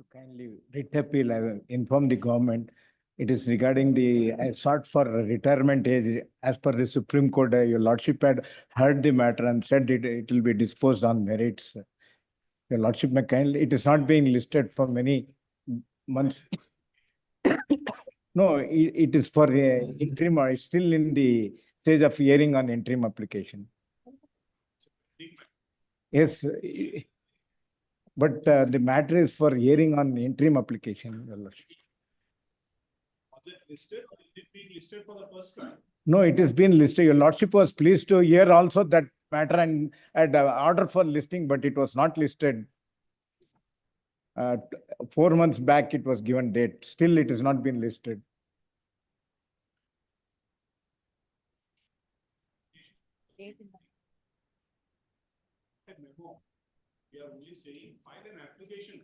To kindly writ appeal, I will inform the government. It is regarding the, I sought for retirement age as per the Supreme Court. Your Lordship had heard the matter and said it will be disposed on merits. Your Lordship may kindly, it is not being listed for many months. No, it is for interim, or it's still in the stage of hearing on interim application. Yes, but the matter is for hearing on interim application, Your Lordship. Was it listed or is it being listed for the first time? No, it is been listed. Your Lordship was pleased to hear also that matter and had order for listing, but it was not listed. 4 months back, it was given date. Still, it has not been listed. No. We are only saying file an application.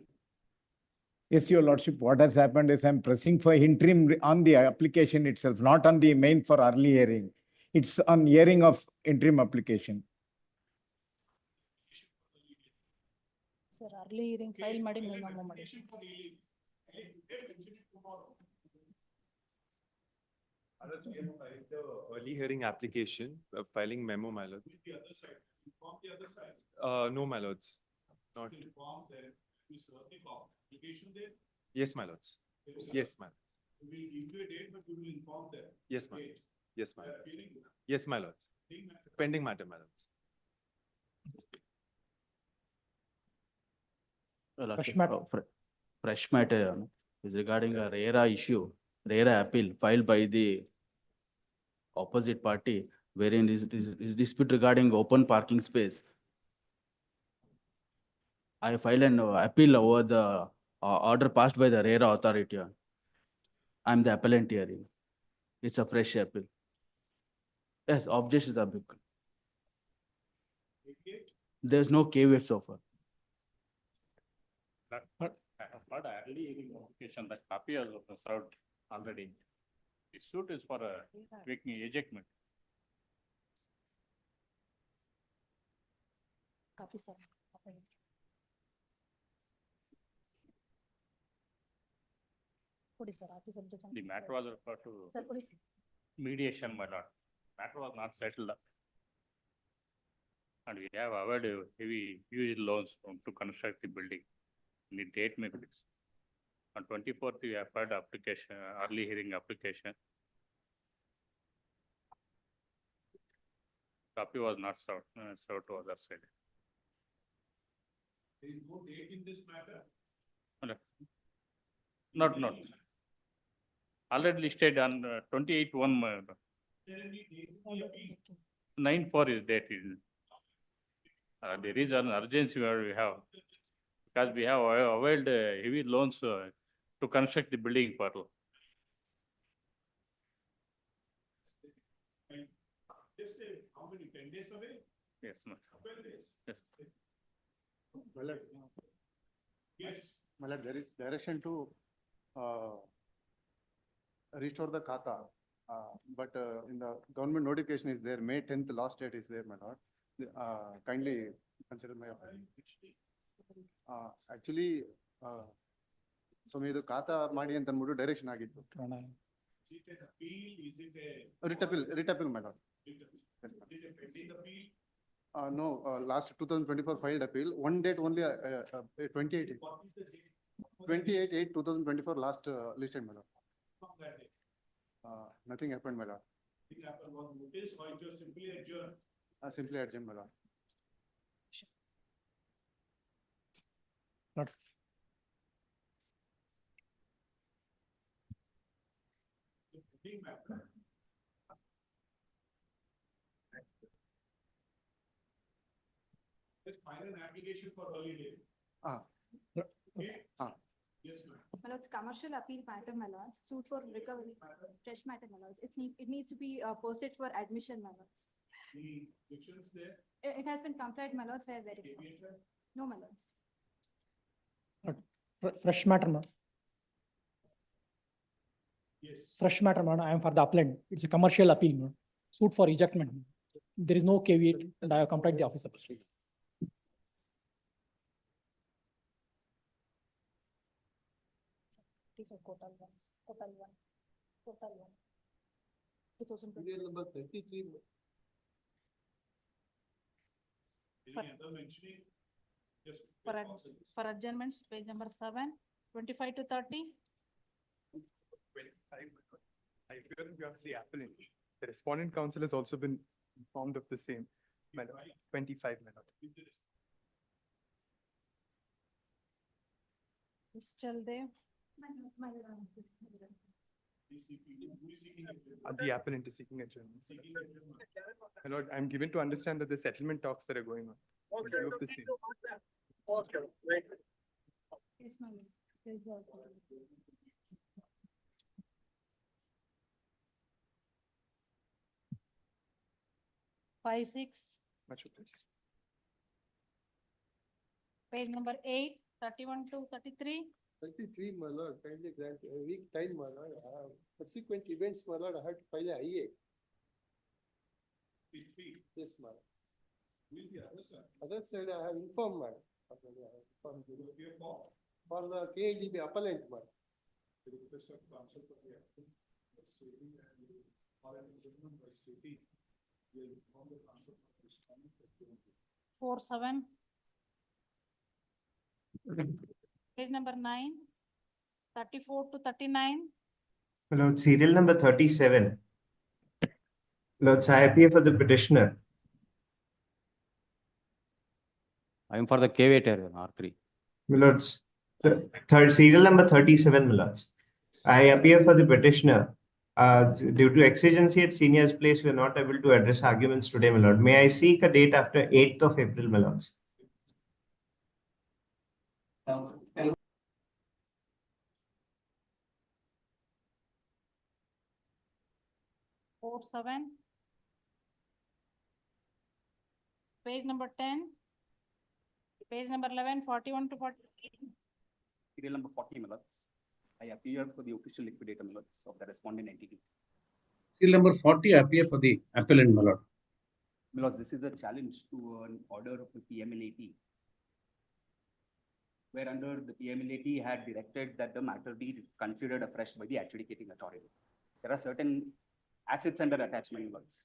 Yes, your lordship, what has happened is I'm pressing for interim on the application itself, not on the main for early hearing. It's on hearing of interim application. Sir, early hearing file ಮಾಡಿ File an memo ಮಾಡಿ. application for relief. Mention it tomorrow. We have filed the early hearing application, filing memo, my lord. With the other side, inform the other side. No, my lords. Not. Inform them, we serve the application there. Yes, my lords. Yes, my lords. We will give you a date, but we will inform them. Yes, my Date. lords. Yes, my They are lords. appealing. Yes, my lords. Pending matter. Pending matter, my lords. Fresh matter is regarding a RERA issue, RERA appeal filed by the opposite party, wherein is dispute regarding open parking space. I filed an appeal over the order passed by the RERA authority. I'm the appellant here. It's a fresh appeal. Yes, objections are big. Date. There's no caveat so far. But I have heard early hearing notification that copy has been served already. The suit is for a making ejectment. Copy, sir. Copy. ಕೊಡಿ sir, office objection. The matter was referred to Sir, ಕೊಡಿ sir. mediation, my lord. Matter was not settled. And we have avoided heavy huge loans to construct the building. The date may fix. On 24th, we have heard application, early hearing application. Copy was not served to other side. There is no date in this matter. Not. Already listed on 28/1, There any date in the appeal? 9/4 is date. There is an urgency where we have, because we have availed heavy loans to construct the building for. Just how many, 10 days away? Yes, ma'am. 12 days? Yes. Yes. Malad, there is direction to restore the kata, but in the government notification is there, May 10th last date is there, my lord. Kindly consider my opinion. Actually, so ಇದು ಖಾತಾ ಮಾಡಿ ಅಂತ ಅಂದ್ಬಿಟ್ಟು direction ಆಗಿತ್ತು. Is it an appeal? Is it a? Writ appeal, my lord. Is it a pending appeal? No, last 2024 filed appeal, one date only, 28, What is the date? 28/8/2024 last listed, my lord. From that date. Nothing happened, my lord. Did happen was notice or it was simply adjourned? Simply adjourned, my lord. Not The pending matter. Let's file an application for early date. Okay? Ah. Yes, ma'am. My lords, commercial appeal matter, my lords, suit for recovery, fresh matter, my lords. It needs to be posted for admission, my lords. Any objections there? It has been complied, my lords, where verified. Deviator? No, my lords. Fresh matter, ma'am. Yes. Fresh matter, ma'am. I am for the appellant. It's a commercial appeal, ma'am. Suit for ejectment. There is no caveat and I have complied the officer. Total one. 2020. Any other mentioning? Yes. For adjournments, page number 7, 25 to 30. 25. I hear you have the appellant. The respondent counsel has also been informed of the same. My lord. 25, my lord. Is still there. Who is seeking adjournment? The appellant is seeking adjournment. Seeking adjournment. My lord, I'm given to understand that the settlement talks that are going on. In view of the same. Yes, my lord. There is also. 5, 6. Much obliged. Page number 8, 31 to 33. 33, my lord, kindly grant a week time, my lord. I have subsequent events, my lord, I had to file a IA. Yes, my lord. Will the other side, Other side, I have informed, my lord. I have informed you. will appear For the KGB appellant, my lord. the request of counsel for the applicant by stating and or an adjournment by stating will inform the counsel for the respondent that they will 4-7. Page number 9, 34 to 39. Lord, serial number 37. Lords, I appear for the petitioner. I am for the K waiter, R3. Lords, third serial number 37, Lords. I appear for the petitioner. Due to exigency at senior's place, we are not able to address arguments today, my lord. May I seek a date after 8th of April, my lords? Four, 7. Page number 10. Page number 11, 41 to 40. Serial number 40, my lords. I appear for the official liquidator, my lords, of the respondent entity. Serial number 40, I appear for the appellant, my lord. My lords, this is a challenge to an order of the PMLAT, where under the PMLAT had directed that the matter be considered afresh by the adjudicating authority. There are certain assets under attachment, my lords.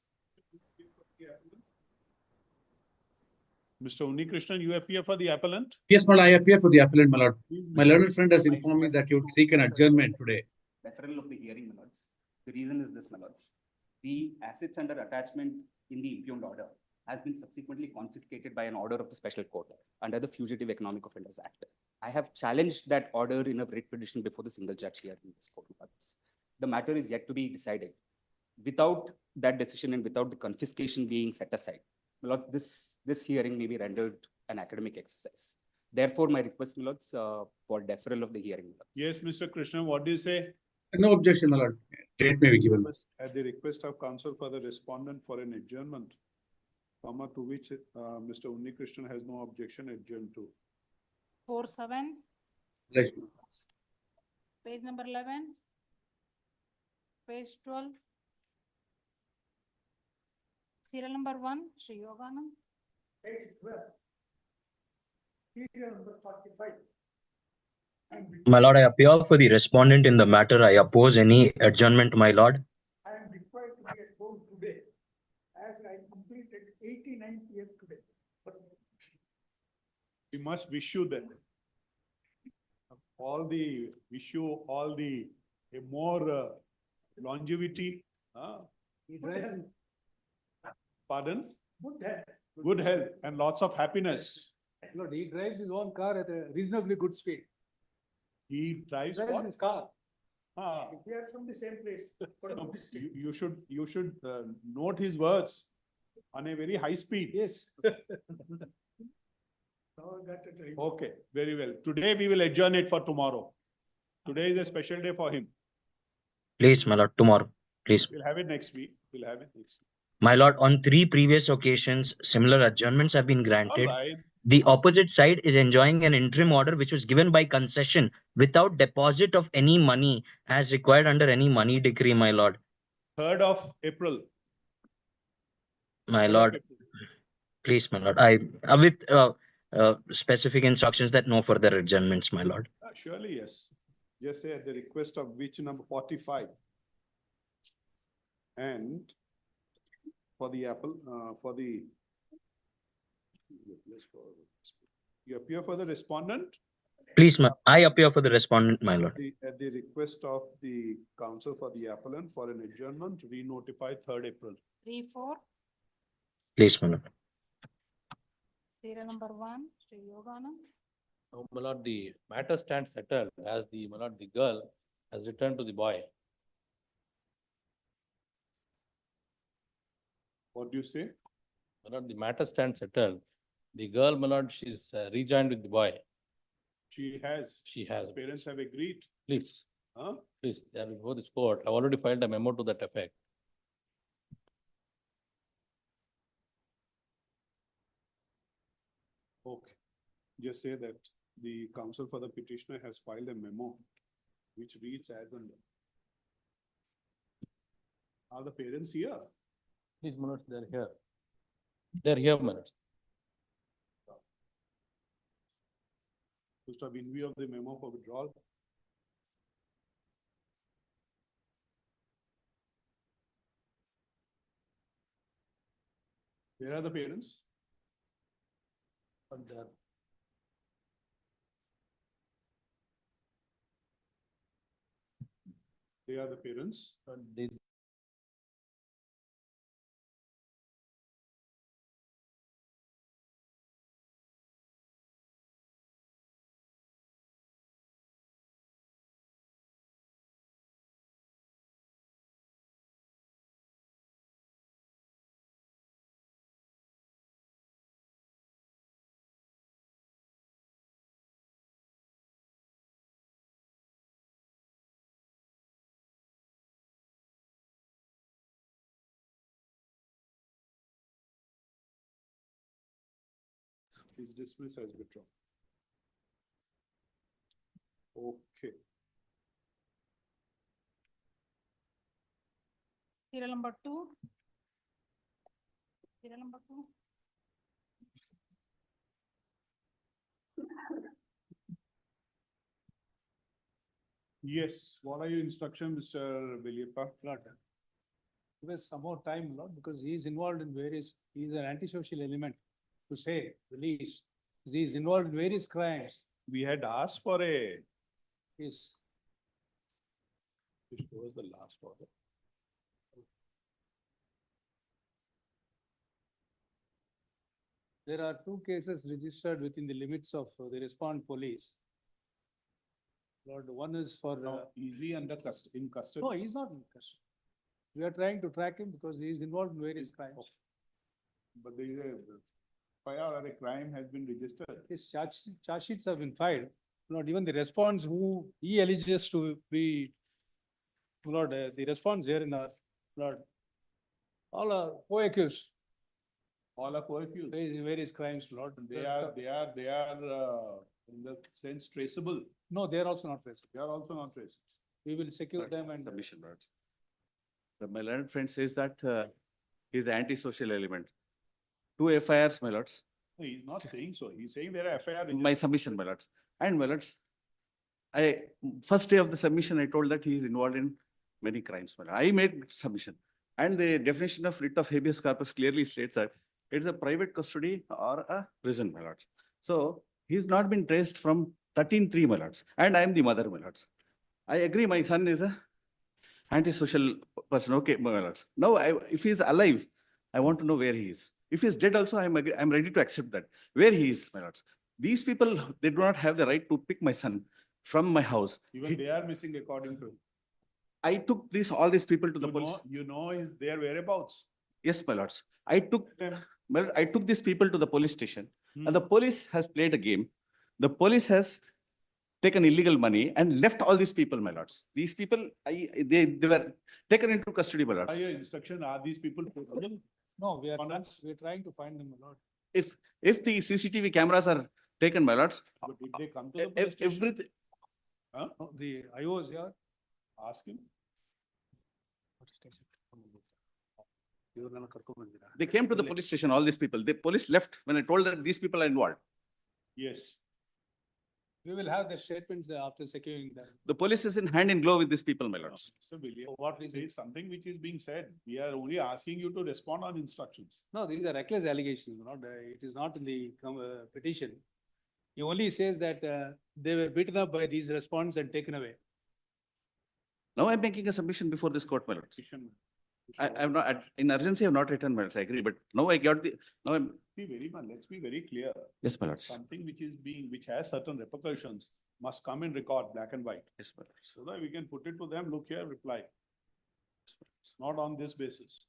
Mr. Unnikrishnan, you appear for the appellant? Yes, my lord, I appear for the appellant, my lord. My learned friend has informed me that you would seek an adjournment today. Deferral of the hearing, my lords. The reason is this, my lords. The assets under attachment in the impugned order has been subsequently confiscated by an order of the special court under the Fugitive Economic Offenders Act. I have challenged that order in a writ petition before the single judge here in this court. The matter is yet to be decided. Without that decision and without the confiscation being set aside, my lords, this hearing may be rendered an academic exercise. Therefore, my request, my lords, for deferral of the hearing. My lords. Yes, Mr. Krishnan, what do you say? No objection, my lord. Date may be given. At the request of counsel for the respondent for an adjournment, comma to which Mr. Unnikrishnan has no objection, adjourn to. 4-7. Yes. Page number 11. Page 12. Serial number 1, Shri Yoganand. My lord, I appear for the respondent in the matter. I oppose any adjournment, my lord. I am required to be at home today, as I completed 89 PM today. We must wish you that wish you all the more longevity. Pardon? Good health. Good health and lots of happiness. Lord, he drives his own car at a reasonably good speed. He drives Drives what? his car. Ah, We are from the same place. no, you should note his words on a very high speed. Yes. Now I got to drive. Okay, very well. Today we will adjourn it for tomorrow. Today is a special day for him. Please, my lord, tomorrow, please. We'll have it next week. We'll have it next week. My lord, on 3 previous occasions, similar adjournments have been granted. All right. The opposite side is enjoying an interim order which was given by concession without deposit of any money as required under any money decree, my lord. 3rd of April. My 3rd of lord, April. please, my lord, I with specific instructions that no further adjournments, my lord. Surely, yes. Just say at the request of which number 45. And for the you appear for the respondent? Please, I appear for the respondent, my lord. At the request of the counsel for the appellant for an adjournment, we notify 3rd April. 3-4. Please, my lord. Serial number 1, Shri Yoganand. Oh, my lord, the matter stands settled as my lord, the girl has returned to the boy. What do you say? My lord, the matter stands settled. The girl, my lord, she's rejoined with the boy. She has. She has. Parents have agreed. Please, Huh? please, they are before this court. I've already filed a memo to that effect. Okay. just say that the counsel for the petitioner has filed a memo which reads as under. Are the parents here? These minutes, they're here. They're here minutes. Just have in view of the memo for withdrawal. Where are the parents? And they're They are the parents. and these Is dismissed as withdrawn. Okay. Serial number 2. Serial number 2. Yes, what are your instructions, Mr. Beliapa? Give us some more time, Lord, because he is involved in various, he is an antisocial element, to say the least. He is involved in various crimes. We had asked for a. Is Which was the last order? there are 2 cases registered within the limits of the respond police. Lord, one is for, Is he under in custody? no, he is not in custody. We are trying to track him because he is involved in various crimes. But there is a fire or a crime has been registered. His charge sheets have been filed. Lord, even the response who he alleges to be, Lord, the response here in our, Lord, all are co-accused. All are co-accused. In various crimes, Lord. They are in the sense traceable. No, they are also not traceable. They are also not traceable. We will secure them and. Submission, Lords. My learned friend says that he's the antisocial element. 2 FIRs, my lords. No, he's not saying so. He's saying there are FIR. My submission, my lords. And my lords, first day of the submission, I told that he is involved in many crimes. My lord. I made submission. And the definition of writ of habeas corpus clearly states that it's a private custody or a prison, my lords. So he's not been traced from 13-3, my lords. And I am the mother, my lords. I agree my son is a antisocial person. Okay, my lords. Now, if he is alive, I want to know where he is. If he is dead also, I'm ready to accept that. Where he is, my lords. These people, they do not have the right to pick my son from my house. Even they are missing according to him. I took all these people to the police. You know their whereabouts. Yes, my lords. I took these people to the police station, and the police has played a game. The police has taken illegal money and left all these people, my lords. These people, they were taken into custody, my lords. Are your instruction, are these people traceable? No, we are trying to find them, Lord. If the CCTV cameras are taken, my lords, But did they come to the police station? everything. Huh? The IOs here. Ask him. They came to the police station, all these people. The police left when I told them these people are involved. Yes. We will have the statements after securing them. The police is in hand in glove with these people, my lords. Mr. William, For what reason? there is something which is being said. We are only asking you to respond on instructions. No, these are reckless allegations, it is not in the petition. He only says that they were beaten up by these response and taken away. Now I'm making a submission before this court, my lords. I'm not, in urgency, I have not written, my lords, I agree, but now I got now I'm. Let's be very clear. Yes, my lords. Something which has certain repercussions must come in record, black and white. Yes, my lords. So that we can put it to them, look here, reply. Yes, my lords. Not on this basis.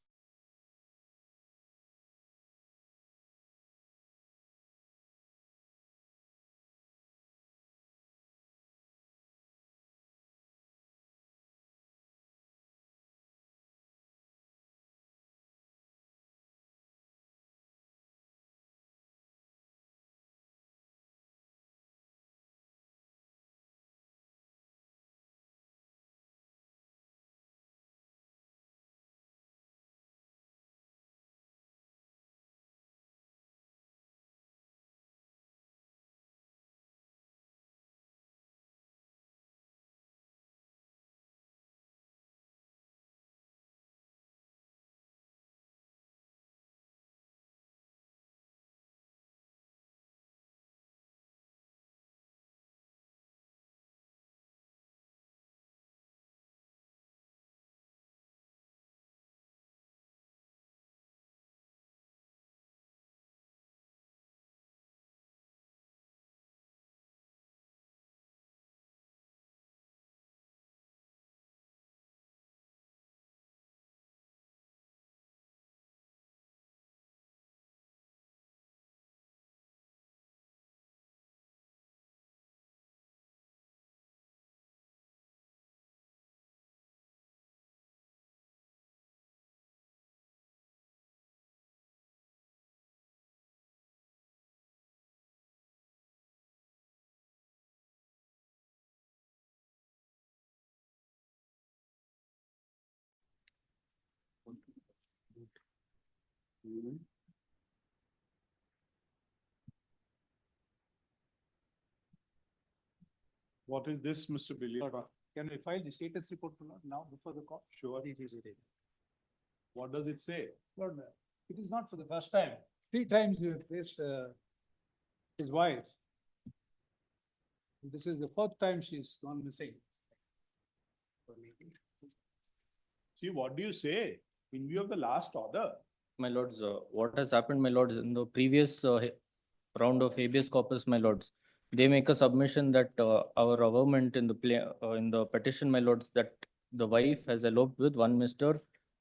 What is this, Mr. Billy? Can we file the status report now before the court? Sure. What does it say? Lord, it is not for the first time. 3 times we have faced his wife. This is the 4th time she's gone missing. See, what do you say in view of the last order? My lords, what has happened, my lords, in the previous round of habeas corpus, my lords, they make a submission that our government in the petition, my lords, that the wife has eloped with one Mr.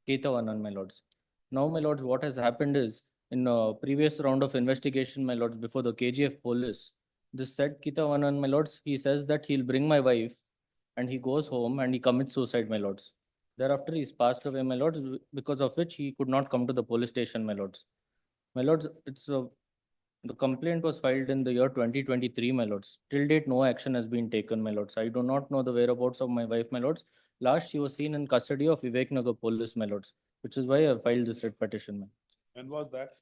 Ketavanan, my lords. Now, my lords, what has happened is in a previous round of investigation, my lords, before the KGF police, this said Ketavanan, my lords, he says that he'll bring my wife and he goes home and he commits suicide, my lords. Thereafter, he's passed away, my lords, because of which he could not come to the police station, my lords. My lords, the complaint was filed in the year 2023, my lords. Till date, no action has been taken, my lords. I do not know the whereabouts of my wife, my lords. Last, she was seen in custody of Vivek Nagar police, my lords, which is why I filed this writ petition, my. When was that?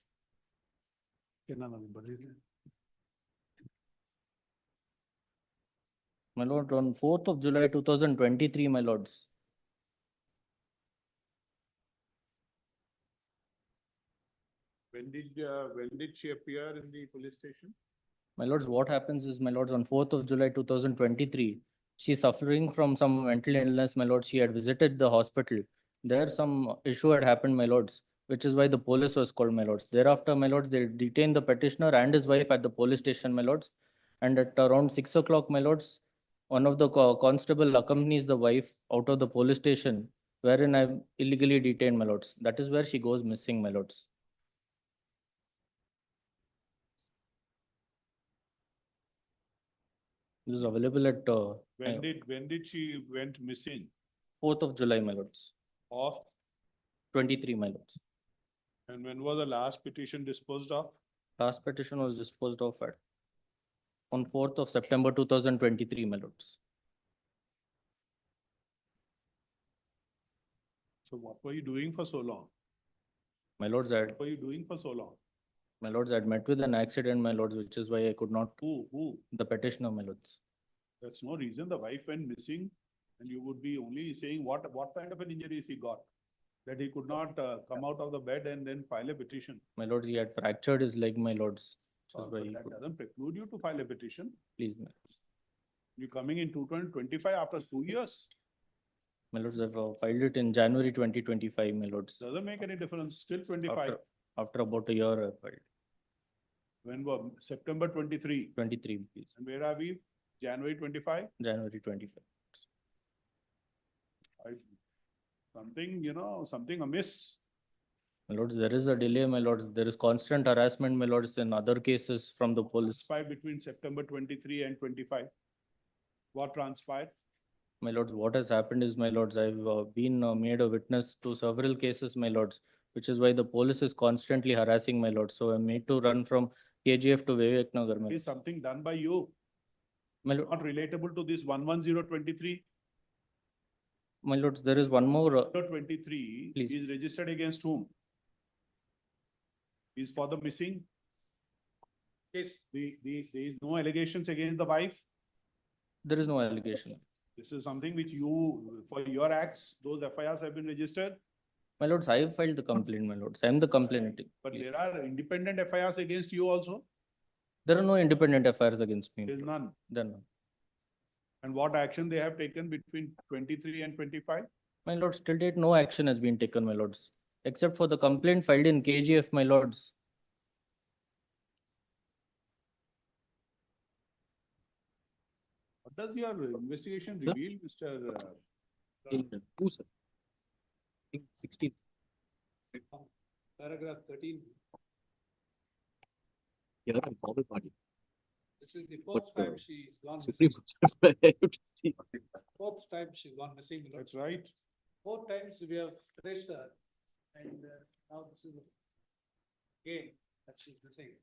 My lord, on 4th of July 2023, my lords. When did she appear in the police station? My lords, what happens is, my lords, on 4th of July 2023, she's suffering from some mental illness, my lords. She had visited the hospital. There some issue had happened, my lords, which is why the police was called, my lords. Thereafter, my lords, they detained the petitioner and his wife at the police station, my lords. And at around 6 o'clock, my lords, one of the constable accompanies the wife out of the police station, wherein I'm illegally detained, my lords. That is where she goes missing, my lords. This is available at When did she went missing? 4th of July, my lords. Of? 23, my lords. And when was the last petition disposed of? Last petition was disposed of at on 4th of September 2023, my lords. So what were you doing for so long? My lords, What were you doing for so long? my lords, I had met with an accident, my lords, which is why I could not. Who? The petitioner, my lords. That's no reason the wife went missing and you would be only saying what kind of an injuries he got? That he could not come out of the bed and then file a petition. My lords, he had fractured his leg, my lords. But that doesn't preclude you to file a petition. Please, my lords. You're coming in 2025 after 2 years. My lords, I've filed it in January 2025, my lords. Doesn't make any difference, still 25. After about a year, I filed. When was September 23? 23, please. And where are we? January 25? January 25. Something amiss. My lords, there is a delay, my lords. There is constant harassment, my lords, in other cases from the police. Between September 23 and 25. What transpired? My lords, what has happened is, my lords, I've been made a witness to several cases, my lords, which is why the police is constantly harassing, my lords. So I'm made to run from KGF to Vivek Nagar. Is something done by you? My lord, not relatable to this 11023? My lords, there is one more. 23 is registered against whom? Is for the missing? Yes. There is no allegations against the wife? There is no allegation. This is something which you, for your acts, those FIRs have been registered? My lords, I have filed the complaint, my lords. I am the complainant. But there are independent FIRs against you also? There are no independent FIRs against me. There is none? There are none. And what action they have taken between 23 and 25? My lords, till date, no action has been taken, my lords, except for the complaint filed in KGF, my lords. What does your investigation reveal, Mr. Who, sir? 16. Paragraph 13. Yeah, I'm forward party. This is the 4th time she's gone Supreme missing. 4th time she's gone missing. That's right. 4 times we have traced her, and now this is again that she's missing.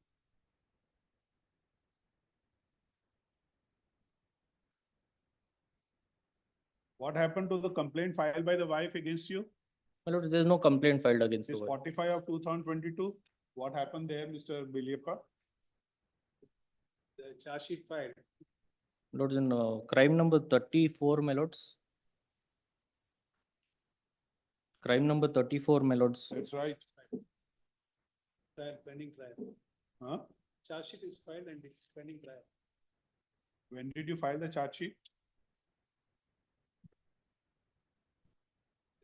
What happened to the complaint filed by the wife against you? My lords, there is no complaint filed against the This wife. 45 of 2022, what happened there, Mr. Biliappa? The charge sheet filed. Lords, in crime number 34, my lords. Crime number 34, my lords. That's right. Trial, pending trial. Huh? Charge sheet is filed and it's pending trial. When did you file the charge sheet?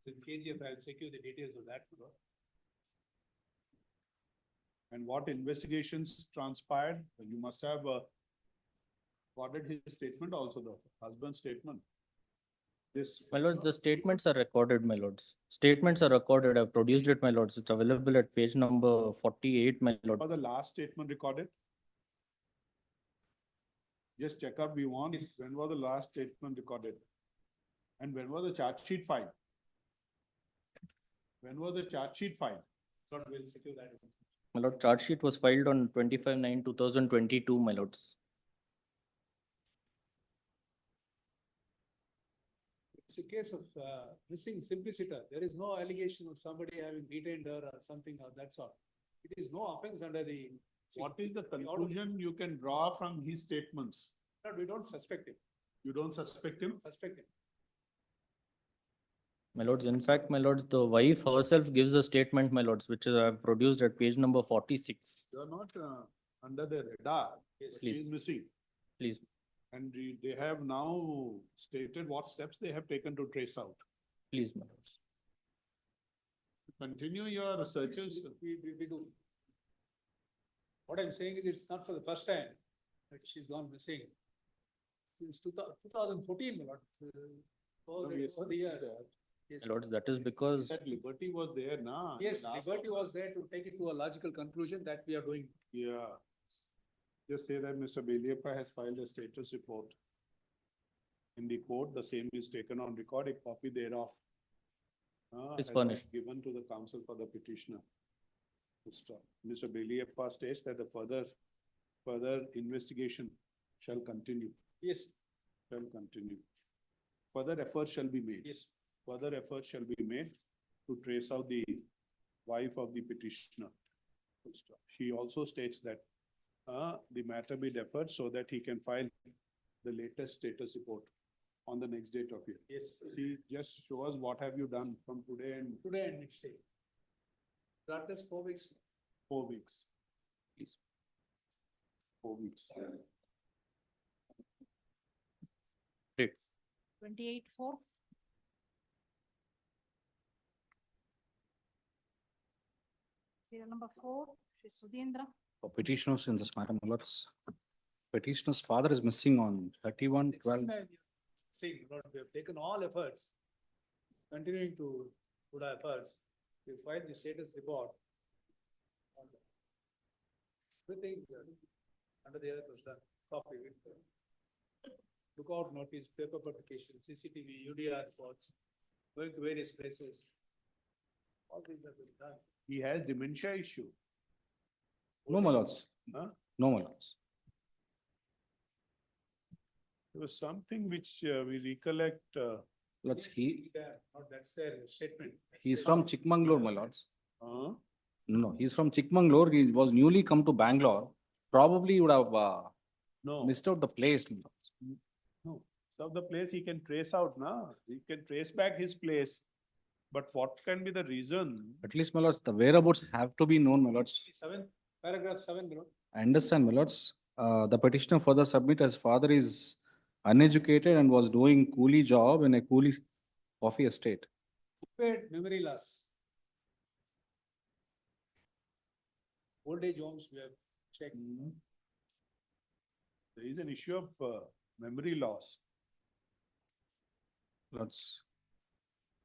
In KGF, I'll secure the details of that. And what investigations transpired? You must have recorded his statement also, the husband's statement. This. My lords, the statements are recorded, my lords. Statements are recorded. I've produced it, my lords. It's available at page number 48, my lord. For the last statement recorded? Just check up, we want, when was the last statement recorded? And when was the charge sheet filed? When was the charge sheet filed? Lord, we'll secure that. My lord, charge sheet was filed on 25/9/2022, my lords. It's a case of missing simpliciter. There is no allegation of somebody having detained her or something of that sort. It is no offense under the. What is the conclusion you can draw from his statements? No, we don't suspect him. You don't suspect him? Suspect him. My lords, in fact, my lords, the wife herself gives a statement, my lords, which is I've produced at page number 46. You are not under the radar. Yes, She is please. missing. Please. And they have now stated what steps they have taken to trace out. Please, my lords. Continue your researches. We do. What I'm saying is it's not for the first time that she's gone missing. Since 2014, my lord. All the years. Yes. My lords, that is because That liberty was there, na? Yes, Last liberty of- was there to take it to a logical conclusion that we are doing. Yeah. Just say that Mr. Biliappa has filed a status report. In the court, the same is taken on record, a copy thereof. Is has been furnished. Given to the counsel for the petitioner. Mr. Biliappa states that the further investigation shall continue, Yes, shall continue. Further efforts shall be made. yes. Further efforts shall be made to trace out the wife of the petitioner. He also states that the matter be deferred so that he can file the latest status report on the next date of it. Yes. See, just show us what have you done from today and Today and next day. That is 4 weeks. 4 weeks. Please. 4 weeks. 28-4. Serial number 4, Shri Sudhendra. Petitioners in this matter, my lords. Petitioner's father is missing on 31/12. See, Lord, we have taken all efforts, continuing to put our efforts. We filed the status report. Everything under the earth was done, copy with lookout notice, paper publication, CCTV, UDR reports, going to various places. All things have been done. He has dementia issue. No, my lords. Huh? No, my lords. There was something which we recollect. Lords, That's their statement. he's from Chikmagalur, my lords. uh, No, he's from Chikmagalur. He was newly come to Bangalore. Probably would have No, missed out the place. my lords. no. So the place he can trace out, na? He can trace back his place. But what can be the reason? At least, my lords, the whereabouts have to be known, my lords. 7, paragraph 7, I understand, my lords. The petitioner further submit his father is uneducated and was doing coolie job in a coolie coffee estate. Paid memory loss. Old age homes, we have checked. There is an issue of memory loss. Lords,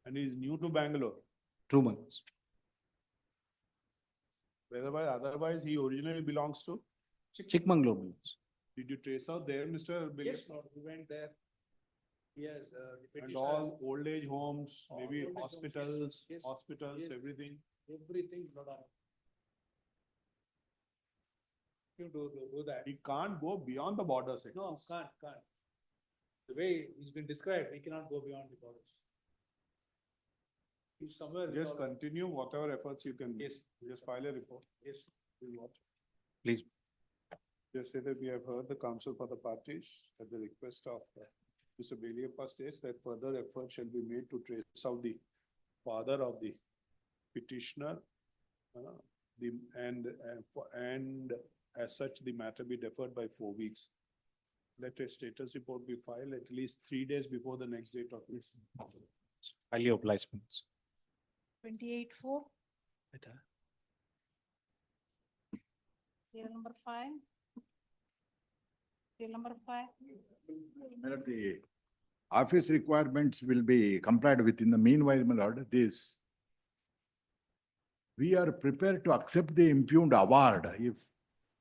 And he is new to Bangalore. true, my lords. Otherwise, he originally belongs to. Chikmagalur, my lords. Did you trace out there, Mr. Biliappa? Yes, Lord, we went there. Yes, the And petitioner all old age homes, All maybe old age homes, yes, hospitals, yes, hospitals, yes. everything. everything, Lord. You do that. He can't go beyond the borders. No, can't. The way it's been described, we cannot go beyond the borders. It's somewhere. Just continue whatever efforts you can. Yes. Just file a report. Yes. We watch. Please. Just say that we have heard the counsel for the parties at the request of Mr. Beliapa states that further effort shall be made to trace out the father of the petitioner. And as such, the matter be deferred by 4 weeks. Let a status report be filed at least 3 days before the next date of this. Highly obliged. 28-4. Serial number 5. Serial number 5. Madam, the office requirements will be complied with. In the meanwhile, my lord, we are prepared to accept the impugned award if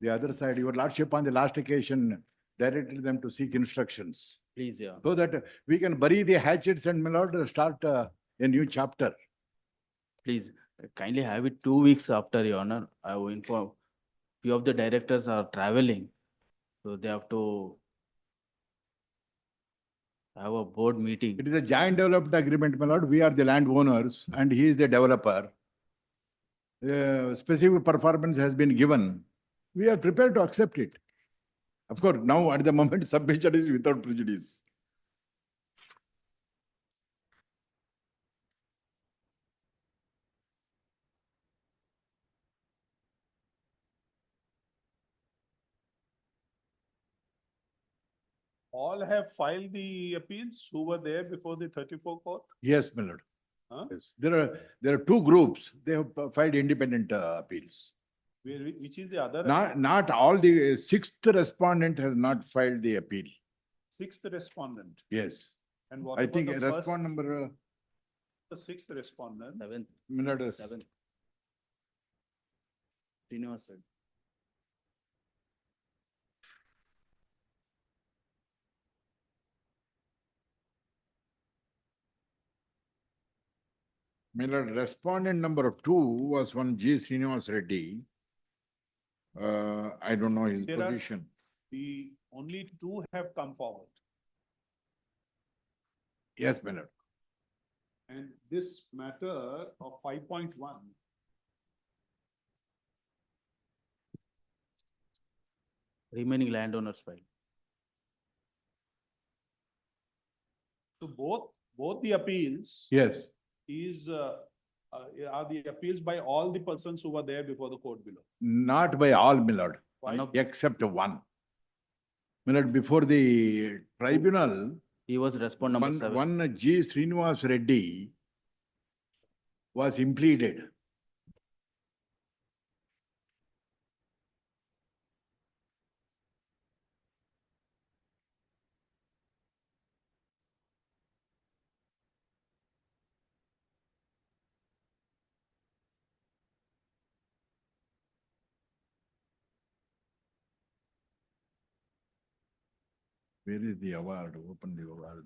the other side, your lordship on the last occasion directed them to seek instructions. Please, yeah. So that we can bury the hatchets and, my lord, start a new chapter. Please, kindly have it 2 weeks after, Your Honor. I will inform. Few of the directors are traveling, so they have to have a board meeting. It is a joint development agreement, my lord. We are the landowners and he is the developer. Specific performance has been given. We are prepared to accept it. Of course, now at the moment, submission is without prejudice. All have filed the appeals who were there before the 34 court? Yes, my lord. Huh? Yes. There are two groups. They have filed independent appeals. Which is the other? Not all. The sixth respondent has not filed the appeal. Sixth respondent. Yes. And what I about think the respond first- number. The sixth respondent. 7th. My lord, 7th. Srinivas said. my lord, respondent number 2 was one G. Srinivas Reddy. I don't know his There are- position. The only 2 have come forward. Yes, my lord. And this matter of 5.1. Remaining landowners file. So both the appeals. Yes. Are the appeals by all the persons who were there before the court below? Not by all, my lord, Why? except one. My lord, before the tribunal, He was respond number 7. one G. Srinivas Reddy was impleaded. Where is the award? Open the award.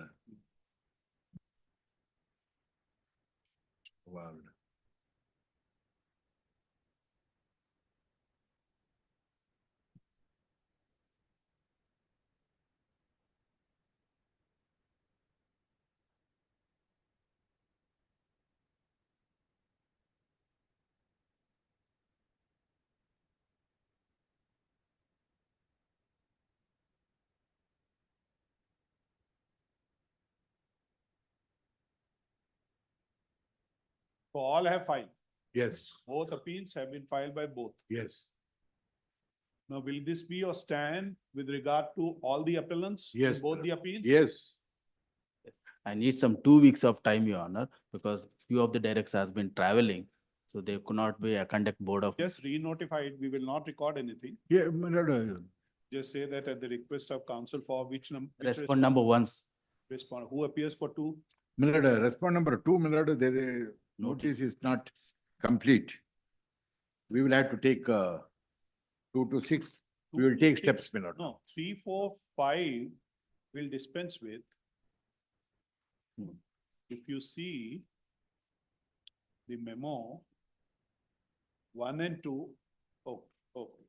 Award. So all have filed. Yes, Both appeals have been filed by both. yes, Now, will this be your stand with regard to all the appellants? in yes. Both the appeals? Yes. I need some 2 weeks of time, Your Honor, because few of the directors has been traveling, so they could not be a conduct board of. Just re-notify it. We will not record anything. Yeah, my lord, Just say that at the request of counsel for which number. Respond number 1. Respond. Who appears for 2? my lord, respond number 2, my lord, the notice is not complete. We will have to take 2 to 6. We will take steps, my lord. No, 3, 4, 5 will dispense with. If you see the memo 1 and 2, okay.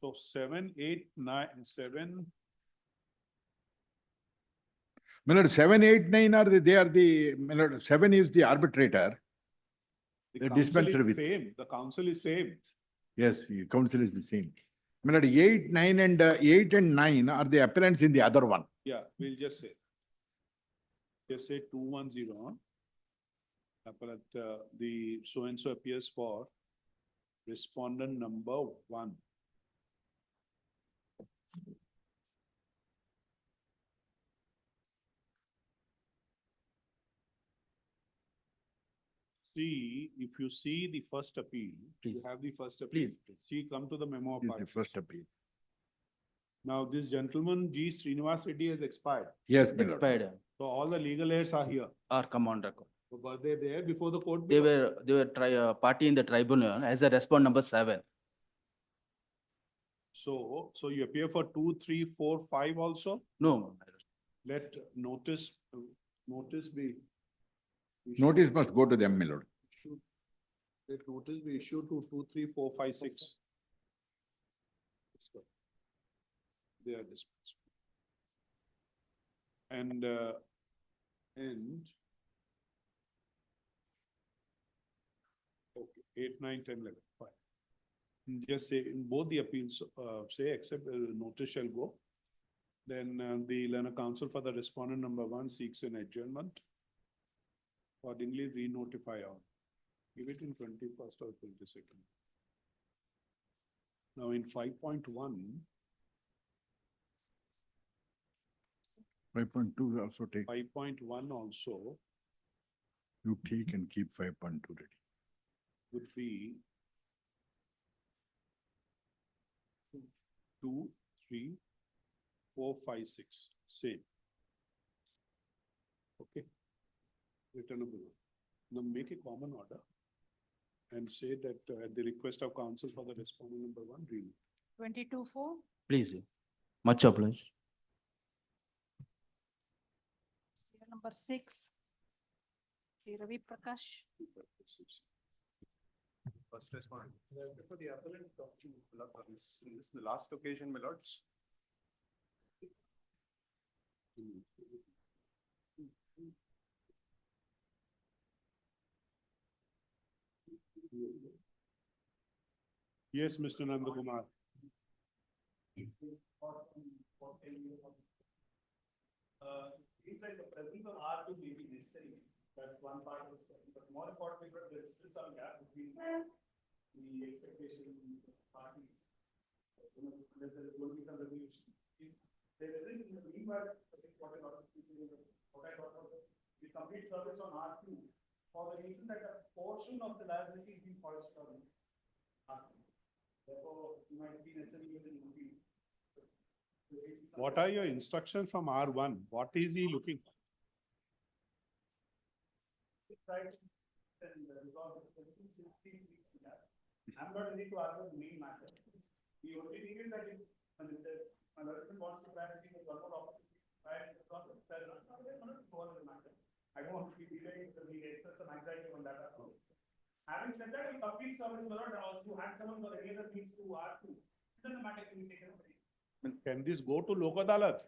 So 7, 8, 9, 7. My lord, 7, 8, 9 are they are the, my lord, 7 is the arbitrator. The The council dispenser is with. same, the council is same. Yes, the council is the same. My lord, 8, 9 and 8 and 9 are the appellants in the other one. Yeah, we'll just say. Just say 210. Appellant, the so-and-so appears for respondent number 1. See, if you see the first appeal, you Please. have the first appeal. Please, please. See, come to the memo of Is the parties. first appeal. Now, this gentleman, G. Srinivas Reddy, has expired. Yes, my lord. Expired So all the legal heirs are here. or come on record. So were they there before the court? They were party in the tribunal as a respond number 7. So you appear for 2, 3, 4, 5 also? No, Let notice be. Notice must go to them, my lord. Let notice be issued to 2, 3, 4, 5, 6. They are dispensed. And okay, 8, 9, 10, 11, fine. Just say in both the appeals, say except notice shall go. Then the learner counsel for the respondent number 1 seeks an adjournment. Accordingly, re-notify all. Give it in 21st or 22nd. Now in 5.1. 5.2 also take, 5.1 also you take and keep 5.2 ready. would be 2, 3, 4, 5, 6, same. Okay. Returnable. Now make a common order and say that at the request of counsel for the respondent number 1, read. 22-4. please. Much obliged. Serial number 6. Shri Ravi Prakash. First respondent. For the appellant, this is the last occasion, my lords. Yes, Mr. Nandakumar. Seems like the presence of R2 may be necessary. That's one part of the study, but more importantly, there is still some gap between the expectation of the parties. There is going to be some resolution. If there isn't in the meanwhile, I think what I got was the complete service on R2 for the reason that a portion of the liability is being foisted on R2. Therefore, it might be necessary within the. What are your instructions from R1? What is he looking for? Right, and resolve the questions, I'm not ready to argue the main matter. The only thing is that if my husband wants to try and see the government opportunity, right, the government, I'm not go on the matter. I don't want to be delaying the express some anxiety on that approach. Having said that, a complete service method or to hand someone for any other means to R2, it doesn't matter if we take it away. Can this go to Lok Adalat?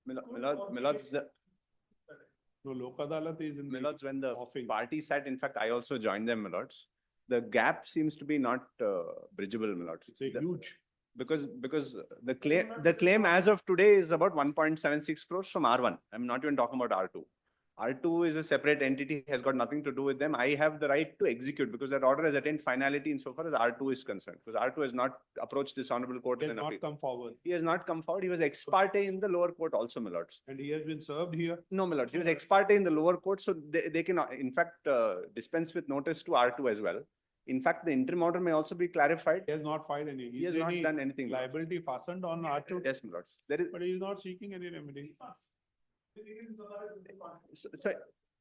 Milords, No, Lok Adalat is in. Milords, when the party sat, in fact, I also joined them, Milords. The gap seems to be not bridgeable, Milords. It's a huge. Because the claim as of today is about 1.76 crores from R1. I'm not even talking about R2. R2 is a separate entity, has got nothing to do with them. I have the right to execute because that order has attained finality insofar as R2 is concerned. Because R2 has not approached this honorable court. He has not come forward. He has not come forward. He was ex parte in the lower court also, Milords. And he has been served here? No, Milords. He was ex parte in the lower court, so they can, in fact, dispense with notice to R2 as well. In fact, the interim order may also be clarified. He has not filed any. He has not done anything. Liability fastened on R2? Yes, Milords. There is. But he is not seeking any remedy.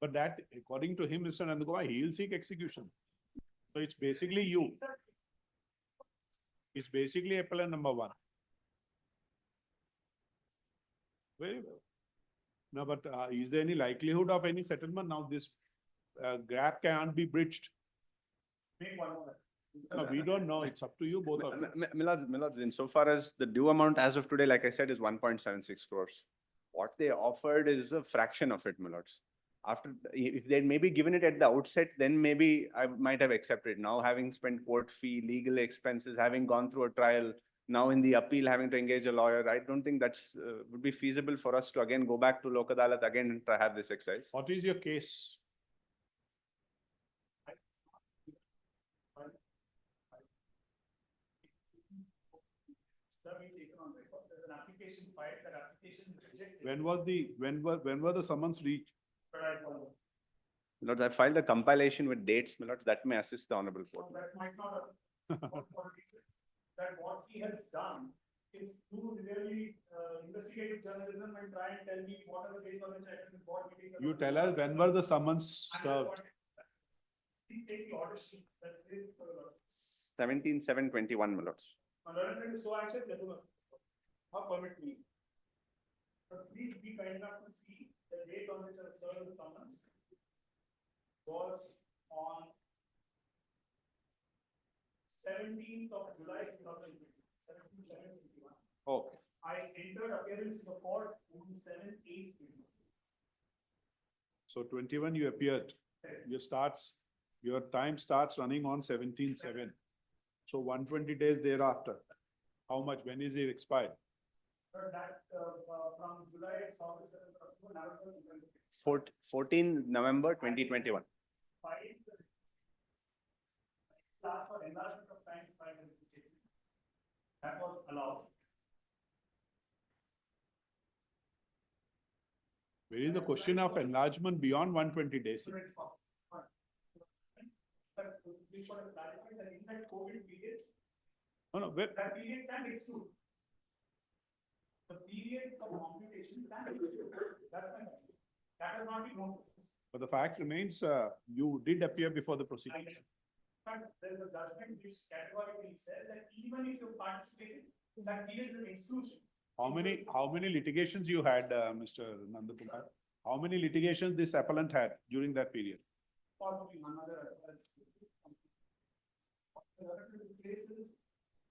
But that, according to him, Mr. Nandakumar, he will seek execution. So it's basically you. It's basically appellant number 1. Very well. Now, but is there any likelihood of any settlement? Now this gap can't be bridged. Make one more. No, we don't know. It's up to you both of you. Milords, insofar as the due amount as of today, like I said, is 1.76 crores. What they offered is a fraction of it, my lords. After, if they'd maybe given it at the outset, then maybe I might have accepted. Now, having spent court fee, legal expenses, having gone through a trial, now in the appeal, having to engage a lawyer, I don't think that's would be feasible for us to again go back to Lok Adalat again and try have this exercise. What is your case? When were the summons reached? Lords, I filed a compilation with dates, my lords, that may assist the honorable court. That might not have. That what he has done is do really investigative journalism and try and tell me what are the dates on which I can report. You tell us when were the summons served? Please take the order sheet that is. 17/7/21, my lords. Honorable is so anxious that how permit me. But please be kind enough to see the date on which I served the summons was on 17th of July 2020, 17/7/21. Okay. I entered appearance in the court on 7/8/21. So 21 you appeared. Your time starts running on 17/7. So 120 days thereafter. How much? When is it expired? That from July, it's August, November, 14 November 2021. Last for enlargement of time, that was allowed. Where is the question of enlargement beyond 120 days? But we should have clarified that in that COVID period, No, where? that period can exclude. The period of computation can exclude. That's my point. That has not been noticed. But the fact remains, you did appear before the prosecution. But there is a judgment which categorically says that even if you participated, that period is an exclusion. How many litigations you had, Mr. Nandakumar? How many litigations this appellant had during that period? Probably another. Cases,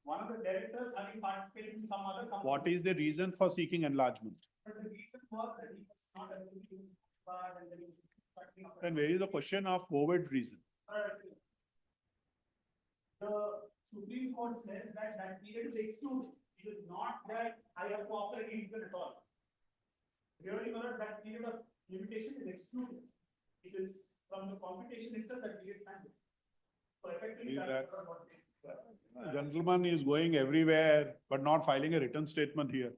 one of the directors having participated in some other company. What is the reason for seeking enlargement? But the reason was that he was not able to do and then he was. Then where is the question of COVID reason? The Supreme Court says that that period is excluded. It is not that I have to offer any reason at all. Really, that period of limitation is excluded. It is from the computation itself that period stands. So effectively, that's what Gentleman is going everywhere, but not filing a written statement here.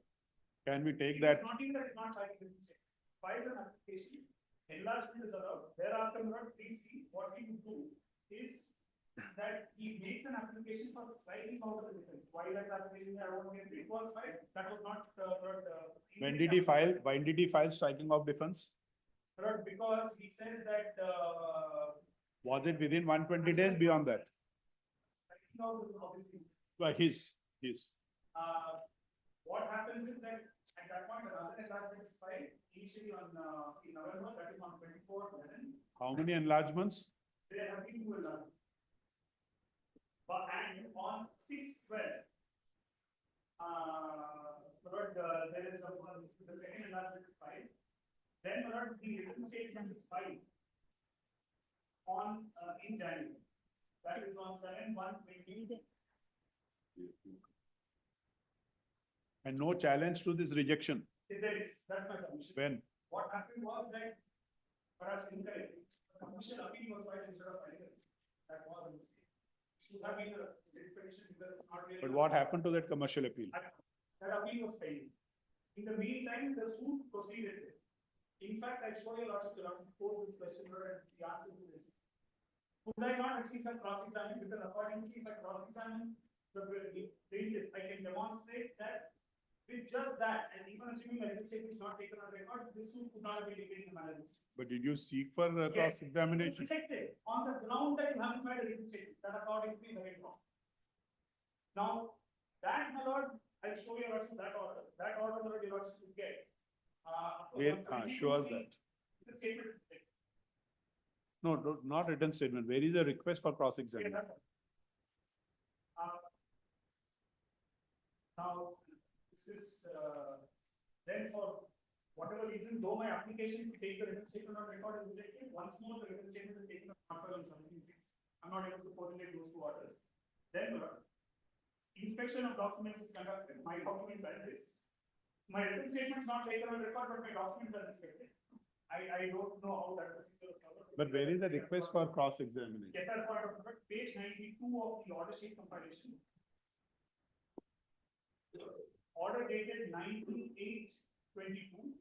Can we take that? Not even that it's not filing a written statement. Files an application, enlargement is allowed. Thereafter, please see what he will do is that he makes an application for striking out of the difference. Why that application, I won't get it was filed. That was not. When did he file? When did he file striking of defense? Because he says that. Was it within 120 days beyond that? Obviously. Well, his. What happens is that at that point, another enlargement is filed initially on in November, that is on 24/11. How many enlargements? There have been 2 enlargements. But and on 6/12, there is the second enlargement is filed. Then the written statement is filed on in January. That is on 7/1/20. And no challenge to this rejection? There is, that's my submission. When? What happened was that, perhaps incorrectly, the commercial appeal was filed instead of filing it. That was a mistake. Should have been a petition because it's not really. But what happened to that commercial appeal? That appeal was failed. In the meantime, the suit proceeded. In fact, I show you a lot of pose this question and the answer to this. Could I not at least have cross-examined? Because according to if I cross-examine the plaintiff, I can demonstrate that with just that, and even assuming a written statement is not taken on record, this suit could not have been taken in the manner. But did you seek for cross-examination? Rejected on the ground that you haven't filed a written statement. That according to me is very wrong. Now, that, my lord, I'll show you that order. That order, my lord, you should get. Where, show us that. The statement is taken. No, not written statement. Where is a request for cross-examination? Now, this is then for whatever reason, though my application to take the written statement on record is rejected, once more the written statement is taken on 17/6. I'm not able to correlate those two orders. Then inspection of documents is conducted. My documents are this. My written statement is not taken on record, but my documents are inspected. I don't know how that procedure is covered. But where is the request for cross-examination? Yes, sir, part of page 92 of the order sheet compilation. Order dated 19/8/22.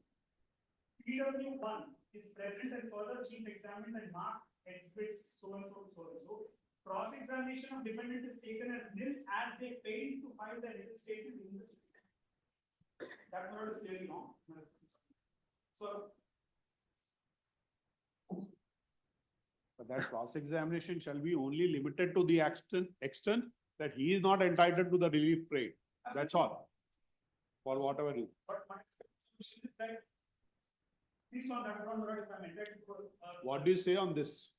PW1 is present and further chief examined and marked exhibits so and so, so and so. Cross-examination of defendant is taken as nil as they failed to file the written statement in the statement. That word is clearly wrong. So. But that cross-examination shall be only limited to the extent that he is not entitled to the relief paid. That's all. For whatever reason. But my solution is that. Please on that one, if I'm entitled to. What do you say on this?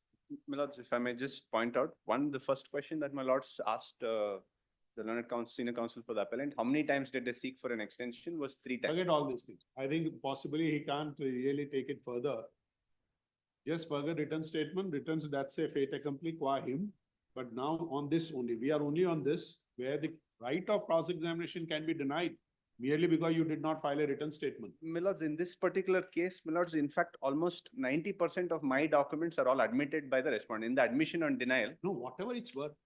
My lords, if I may just point out, the first question that my lords asked the learned counsel, senior counsel for the appellant, how many times did they seek for an extension? Was 3 times. Forget all these things. I think possibly he can't really take it further. Just forget written statement, returns, that's a fait accompli qua him. But now on this only, we are only on this, where the right of cross-examination can be denied merely because you did not file a written statement. My lords, in this particular case, my lords, in fact, almost 90% of my documents are all admitted by the respondent in the admission on denial. No, whatever it's worth.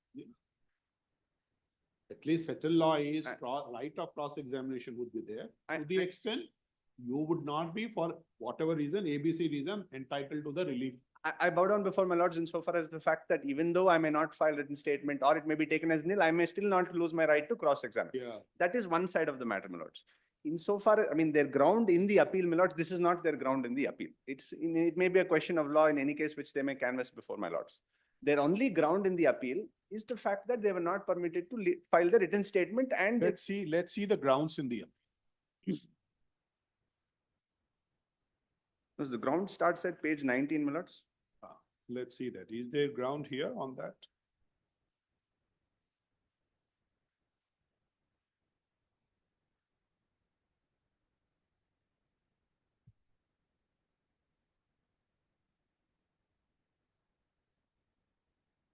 At least settled law is right of cross-examination would be there. To the extent you would not be, for whatever reason, ABC reason, entitled to the relief. I bow down before my lords insofar as the fact that even though I may not file written statement or it may be taken as nil, I may still not lose my right to cross-examine. Yeah. That is one side of the matter, my lords. Insofar, I mean, their ground in the appeal, my lords, this is not their ground in the appeal. It may be a question of law in any case, which they may canvass before my lords. Their only ground in the appeal is the fact that they were not permitted to file the written statement. And let's see the grounds in the appeal. The ground starts at page 19, my lords. Let's see that. Is there ground here on that?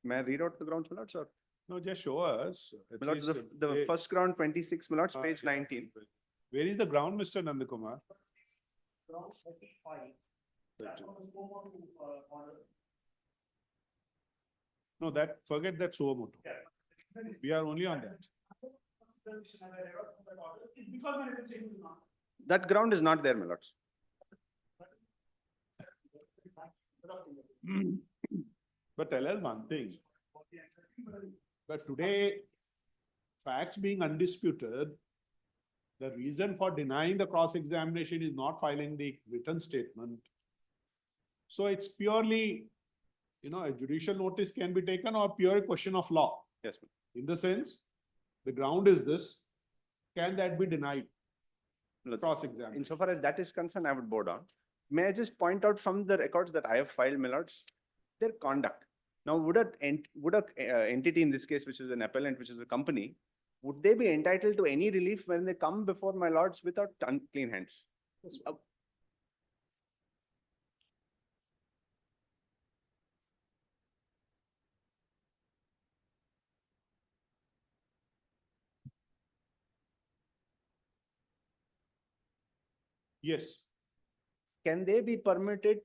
May I read out the grounds, my lords, or? No, just show us. My lords, the first ground 26, my lords, page 19. Where is the ground, Mr. Nandakumar? Ground 35. That's on the scope of order. No, forget that suo motu. We are only on that. That ground is not there, my lords. But tell us one thing. But today, facts being undisputed, the reason for denying the cross-examination is not filing the written statement. So it's purely, a judicial notice can be taken or pure question of law. Yes, ma'am. In the sense, the ground is this, can that be denied? Cross-examination. Insofar as that is concerned, I would bow down. May I just point out from the records that I have filed, my lords, their conduct. Now, would a entity in this case, which is an appellant, which is a company, would they be entitled to any relief when they come before my lords without unclean hands? Yes. Can they be permitted,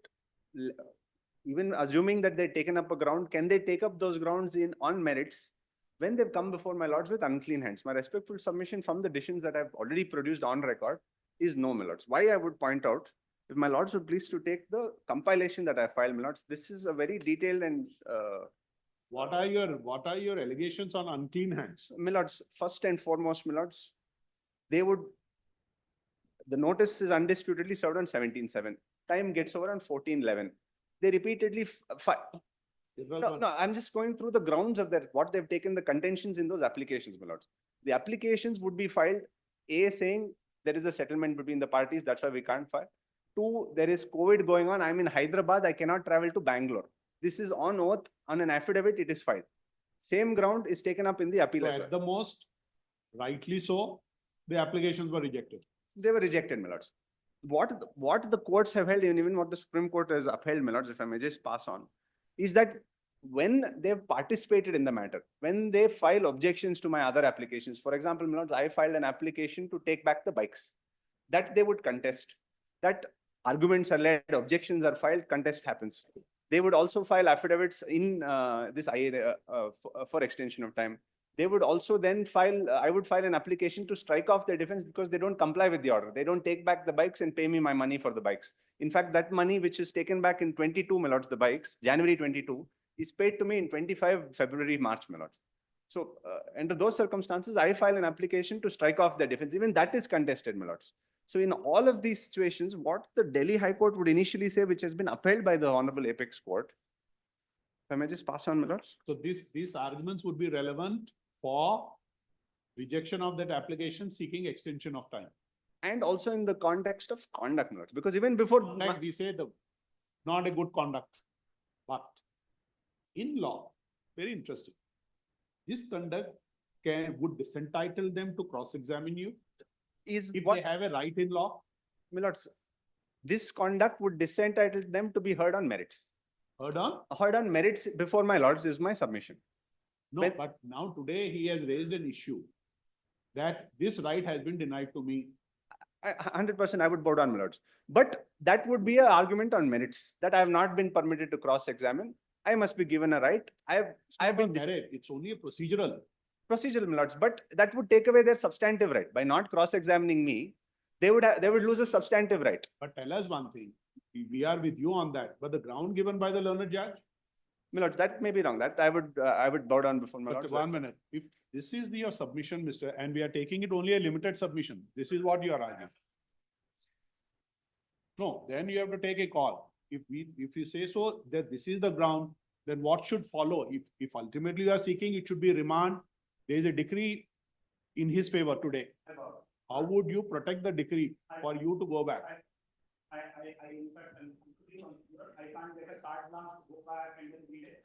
even assuming that they've taken up a ground, can they take up those grounds on merits when they've come before my lords with unclean hands? My respectful submission from the decisions that I've already produced on record is no, my lords. Why I would point out, if my lords would please to take the compilation that I filed, my lords, this is a very detailed and What are your allegations on unclean hands? My lords, first and foremost, my lords, the notice is undisputedly served on 17/7. Time gets over on 14/11. They repeatedly No, I'm just going through the grounds of what they've taken, the contentions in those applications, my lords. The applications would be filed, A, saying there is a settlement between the parties, that's why we can't file. 2, there is COVID going on, I'm in Hyderabad, I cannot travel to Bangalore. This is on oath, on an affidavit, it is filed. Same ground is taken up in the appeal as well. At the most, rightly so, the applications were rejected. They were rejected, my lords. what the courts have held, and even what the Supreme Court has upheld, my lords, if I may just pass on, is that when they've participated in the matter, when they file objections to my other applications, for example, my lords, I filed an application to take back the bikes, that they would contest, that arguments are led, objections are filed, contest happens. They would also file affidavits in this IA for extension of time. They would also then file, I would file an application to strike off their defense because they don't comply with the order. They don't take back the bikes and pay me my money for the bikes. In fact, that money which is taken back in 22, my lords, the bikes, January 22, is paid to me in 25 February, March, my lords. So under those circumstances, I file an application to strike off their defense. Even that is contested, my lords. So in all of these situations, what the Delhi High Court would initially say, which has been upheld by the Honorable Apex Court, if I may just pass on, my lords. So these arguments would be relevant for rejection of that application seeking extension of time. And also in the context of conduct, my lords, because even before like we say the not a good conduct, but in law, very interesting. This conduct would disentitle them to cross-examine you if they have a right in law. My lords, this conduct would disentitle them to be heard on merits. Heard on? Heard on merits before my lords is my submission. No, but now today he has raised an issue that this right has been denied to me. 100% I would bow down, my lords. But that would be an argument on merits that I have not been permitted to cross-examine. I must be given a right. I have been merit. It's only a procedural. Procedural, my lords. But that would take away their substantive right. By not cross-examining me, they would lose a substantive right. But tell us one thing. We are with you on that. But the ground given by the learned judge? My lords, that may be wrong. That I would bow down before my lords. 1 minute. If this is your submission, Mr., and we are taking it only a limited submission, this is what you are arguing. No, then you have to take a call. If you say so, that this is the ground, then what should follow? If ultimately you are seeking, it should be remand. There is a decree in his favor today. How would you protect the decree for you to go back? In fact, I can't get a carte blanche to go back and then read it.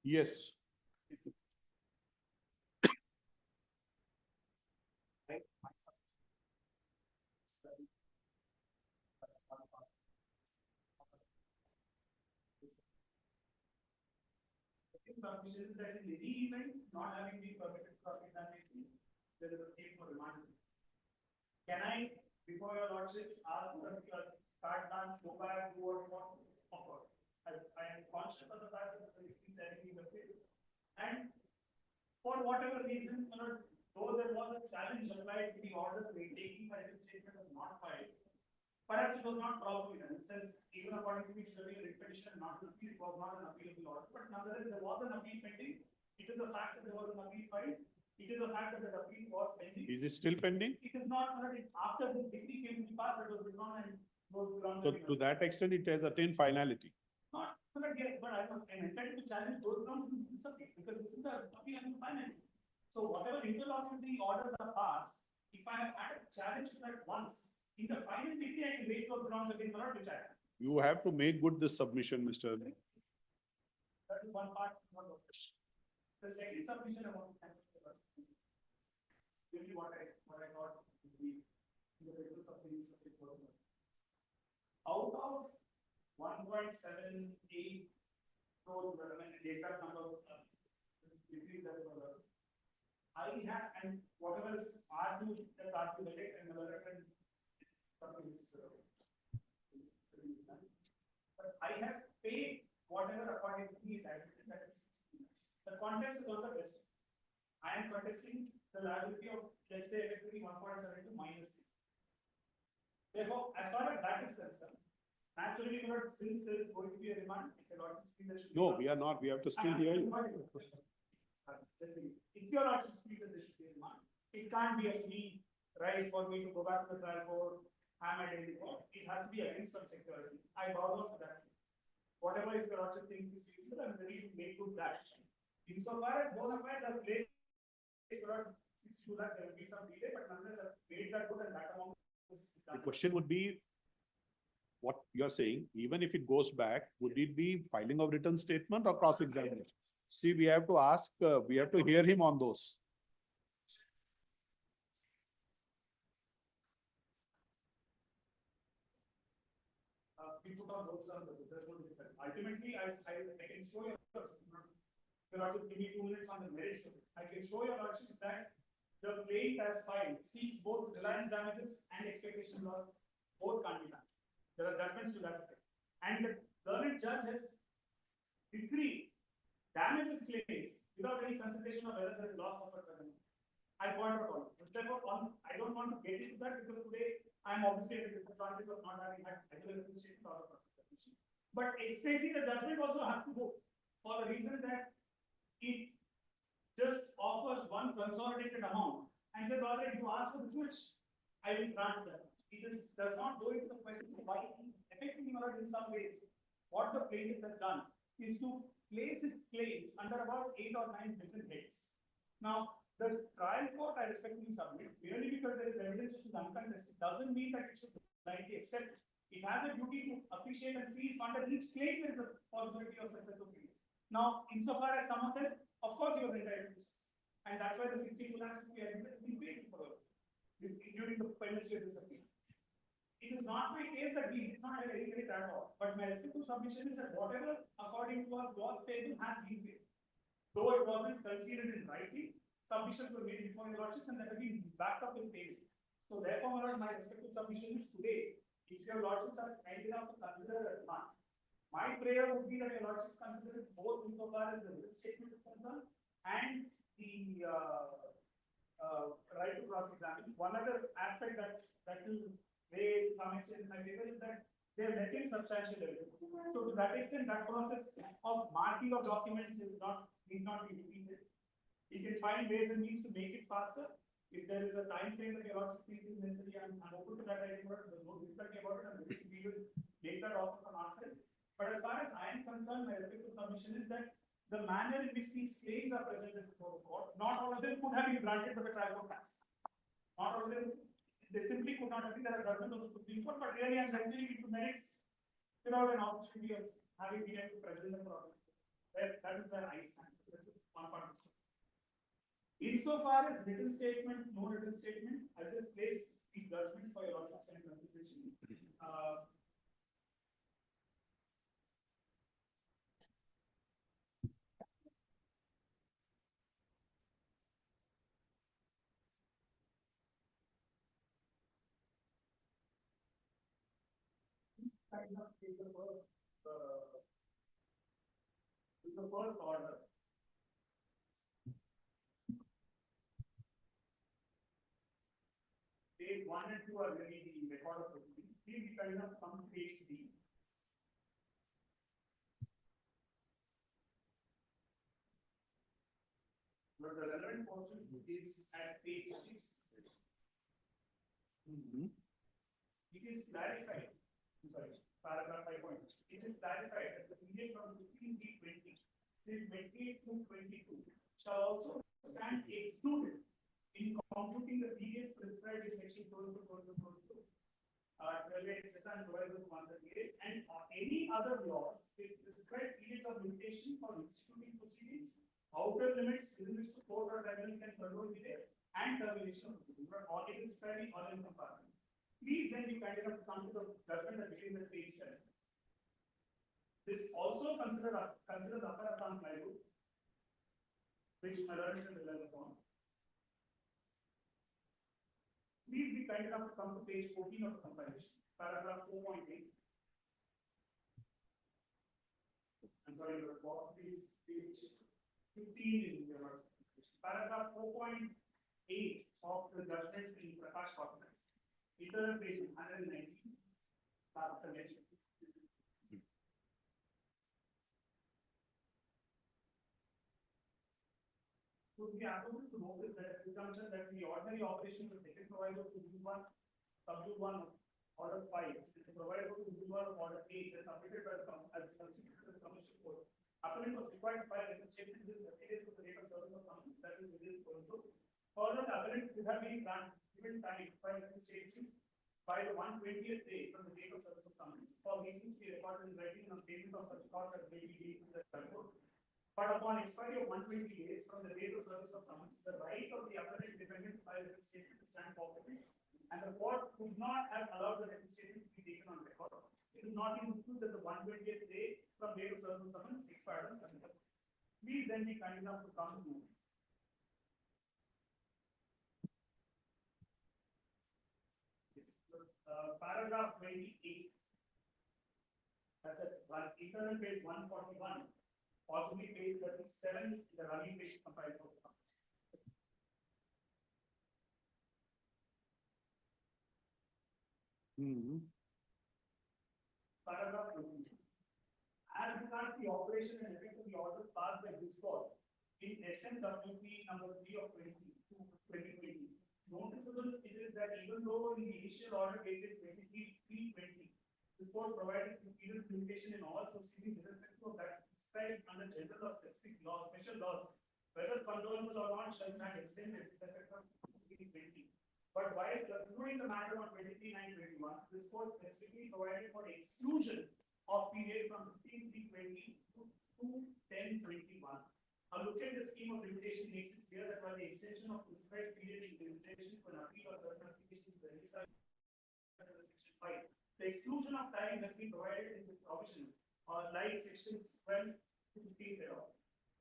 Yes. Submissions that in any event not having been permitted cross-examination, there is a case for remand. Can I, before your lordships, ask that your carte blanche go back to what you want to offer? I am conscious of the fact that the is telling me the case. And for whatever reason, though there was a challenge applied to the order taking by the statement was not filed, perhaps it was not probably done, since even according to which the petition not to appeal, it was not an appealable order, but nonetheless there was an appeal pending. It is the fact that there was an appeal filed. It is the fact that the appeal was pending. Is it still pending? It is not, after this decree came to pass, it was withdrawn and was withdrawn. So to that extent, it has attained finality. Not, but I was entitled to challenge those grounds in this appeal, because this is the appeal and finality. So whatever interlocutory orders are passed, if I have had a challenge to that once, in the final decree, I can raise those grounds again, not which I have. You have to make good this submission, Mr. That is one part. The second submission about really what I thought would be the basis of these. Out of 1.78 So, the exact number of degrees that I have, and whatever is R2, that's R2 delete, and the other and something is. But I have paid whatever according to me is admitted, that is. The contest is on the best. I am contesting the liability of, let's say, effectively 1.72 minus. Therefore, as far as that is concerned, naturally, since there is going to be a remand, if your lordship feel there should be. No, we are not. We have to still hear you. If your lordship feel that there should be a remand, it can't be a free right for me to go back to the trial court, have my daily court. It has to be against some security. I bow down to that. Whatever if your lordship thinks is useful, I'm ready to make good that. Insofar as bona fides are placed, 62 lakhs, there will be some delay, but nonetheless, I've made that good and that amount. The question would be, what you're saying, even if it goes back, would it be filing of written statement or cross-examination? See, we have to ask, we have to hear him on those. We put on both sides of it. There's no difference. Ultimately, I can show you, your lordship, give me 2 minutes on the merits of it. I can show your lordship that the plaintiff as filed seeks both reliance damages and expectation loss, both can't be done. There are judgments to that effect. And the learned judge has decreed damages claims without any consideration of whether there is loss suffered by them. I point out all. Therefore, I don't want to get into that because today I am obviously at a disadvantage of not having had regular administration or prosecution. But explicitly, the judgment also has to go for the reason that it just offers one consolidated amount and says, all right, you ask for this much, I will grant that. It does not go into the question of why, effectively, in some ways, what the plaintiff has done is to place its claims under about 8 or 9 different heads. Now, the trial court, I respectfully submit, merely because there is evidence which is uncontested, doesn't mean that it should blindly accept. It has a duty to appreciate and see if under each claim there is a possibility of success or failure. Now, insofar as some of them, of course, you are entitled to, and that's why the 62 lakhs will be paid for during the penalty of this appeal. It is not my case that we did not have any credit at all, but my respectful submission is that whatever, according to our law statement, has been paid. Though it wasn't considered in writing, submissions were made before your lordships and that have been backed up in payment. So therefore, my respectful submission is today, if your lordships are kind enough to consider a demand, my prayer would be that your lordships consider it both insofar as the written statement is concerned and the right to cross-examine. One other aspect that will raise some extent in my favor is that they are letting substantial evidence. So to that extent, that process of marking of documents need not be repeated. We can find ways and means to make it faster. If there is a time frame that your lordship feels is necessary, I'm open to that idea. There's no difficulty about it, and we will make that offer from our side. But as far as I am concerned, my respectful submission is that the manner in which these claims are presented before the court, not all of them could have been granted by the trial court tax. Not all of them, they simply could not have been. There are judgments of the Supreme Court, but really I'm entering into merits without an opportunity of having been able to present the problem. That is where I stand. That's just one part of the story. Insofar as written statement, no written statement, I just place the judgment for your lordship and consideration. The first order. Page 1 and 2 are really the record of proceedings. Please be kind enough to come to page 3. But the relevant portion is at page 6. It is clarified. Sorry, paragraph 5. It is clarified that the period from 15B20 till 28 to 22 shall also stand excluded in computing the periods prescribed in section 4 to 4 to 4 to 2. And any other laws which prescribe periods of limitation for instituting proceedings, outer limits within which the court or tribunal can control delay, and termination of proceedings, or it is fairly all encompassing. Please then be kind enough to come to the judgment that begins at page 7. This also considers upper Assam plywood, which Malari will rely upon. Please be kind enough to come to page 14 of the compilation, paragraph 4.8. I'm sorry, your report, please, page 15 in your paragraph 4.8 of the judgment in Prakash document. Internal page 119. So we are able to notice that assumption that the ordinary operations of second provider to one, subject 1, order 5, is provided to one of order 8 is submitted by the commercial court. Appellant was required to file a statement with the date of the date of service of summons, that is within also. Further, the appellant should have been given time to file a statement by the 120th day from the date of service of summons for reasons to be recorded in writing on payment of such cost as may be due to the court. But upon expiry of 120 days from the date of service of summons, the right of the appellant defendant to file a written statement to stand forfeited, and the court could not have allowed the written statement to be taken on record. It is not included that the 120th day from date of service of summons expired as considered. Please then be kind enough to come to paragraph 28. That's it. Internal page 141. Possibly page 37, the running page compiled. Paragraph 20. As regards the operation and effect of the order passed by this court in SMWP number 3 of 2020, noticeable it is that even though in the initial order dated 23/3/20, this court provided period limitation in all proceedings with respect to that prescribed under general or specific laws, special laws, whether controllable or not, shall stand extended with effect from 2020. But while concluding the matter on 23/9/21, this court specifically provided for exclusion of period from 15/3/20 to 10/21. A look at the scheme of limitation makes it clear that while the extension of prescribed period is limitation for an appeal or certain applications is under section 5, the exclusion of time must be provided in the provisions like sections 12 to 15 thereof.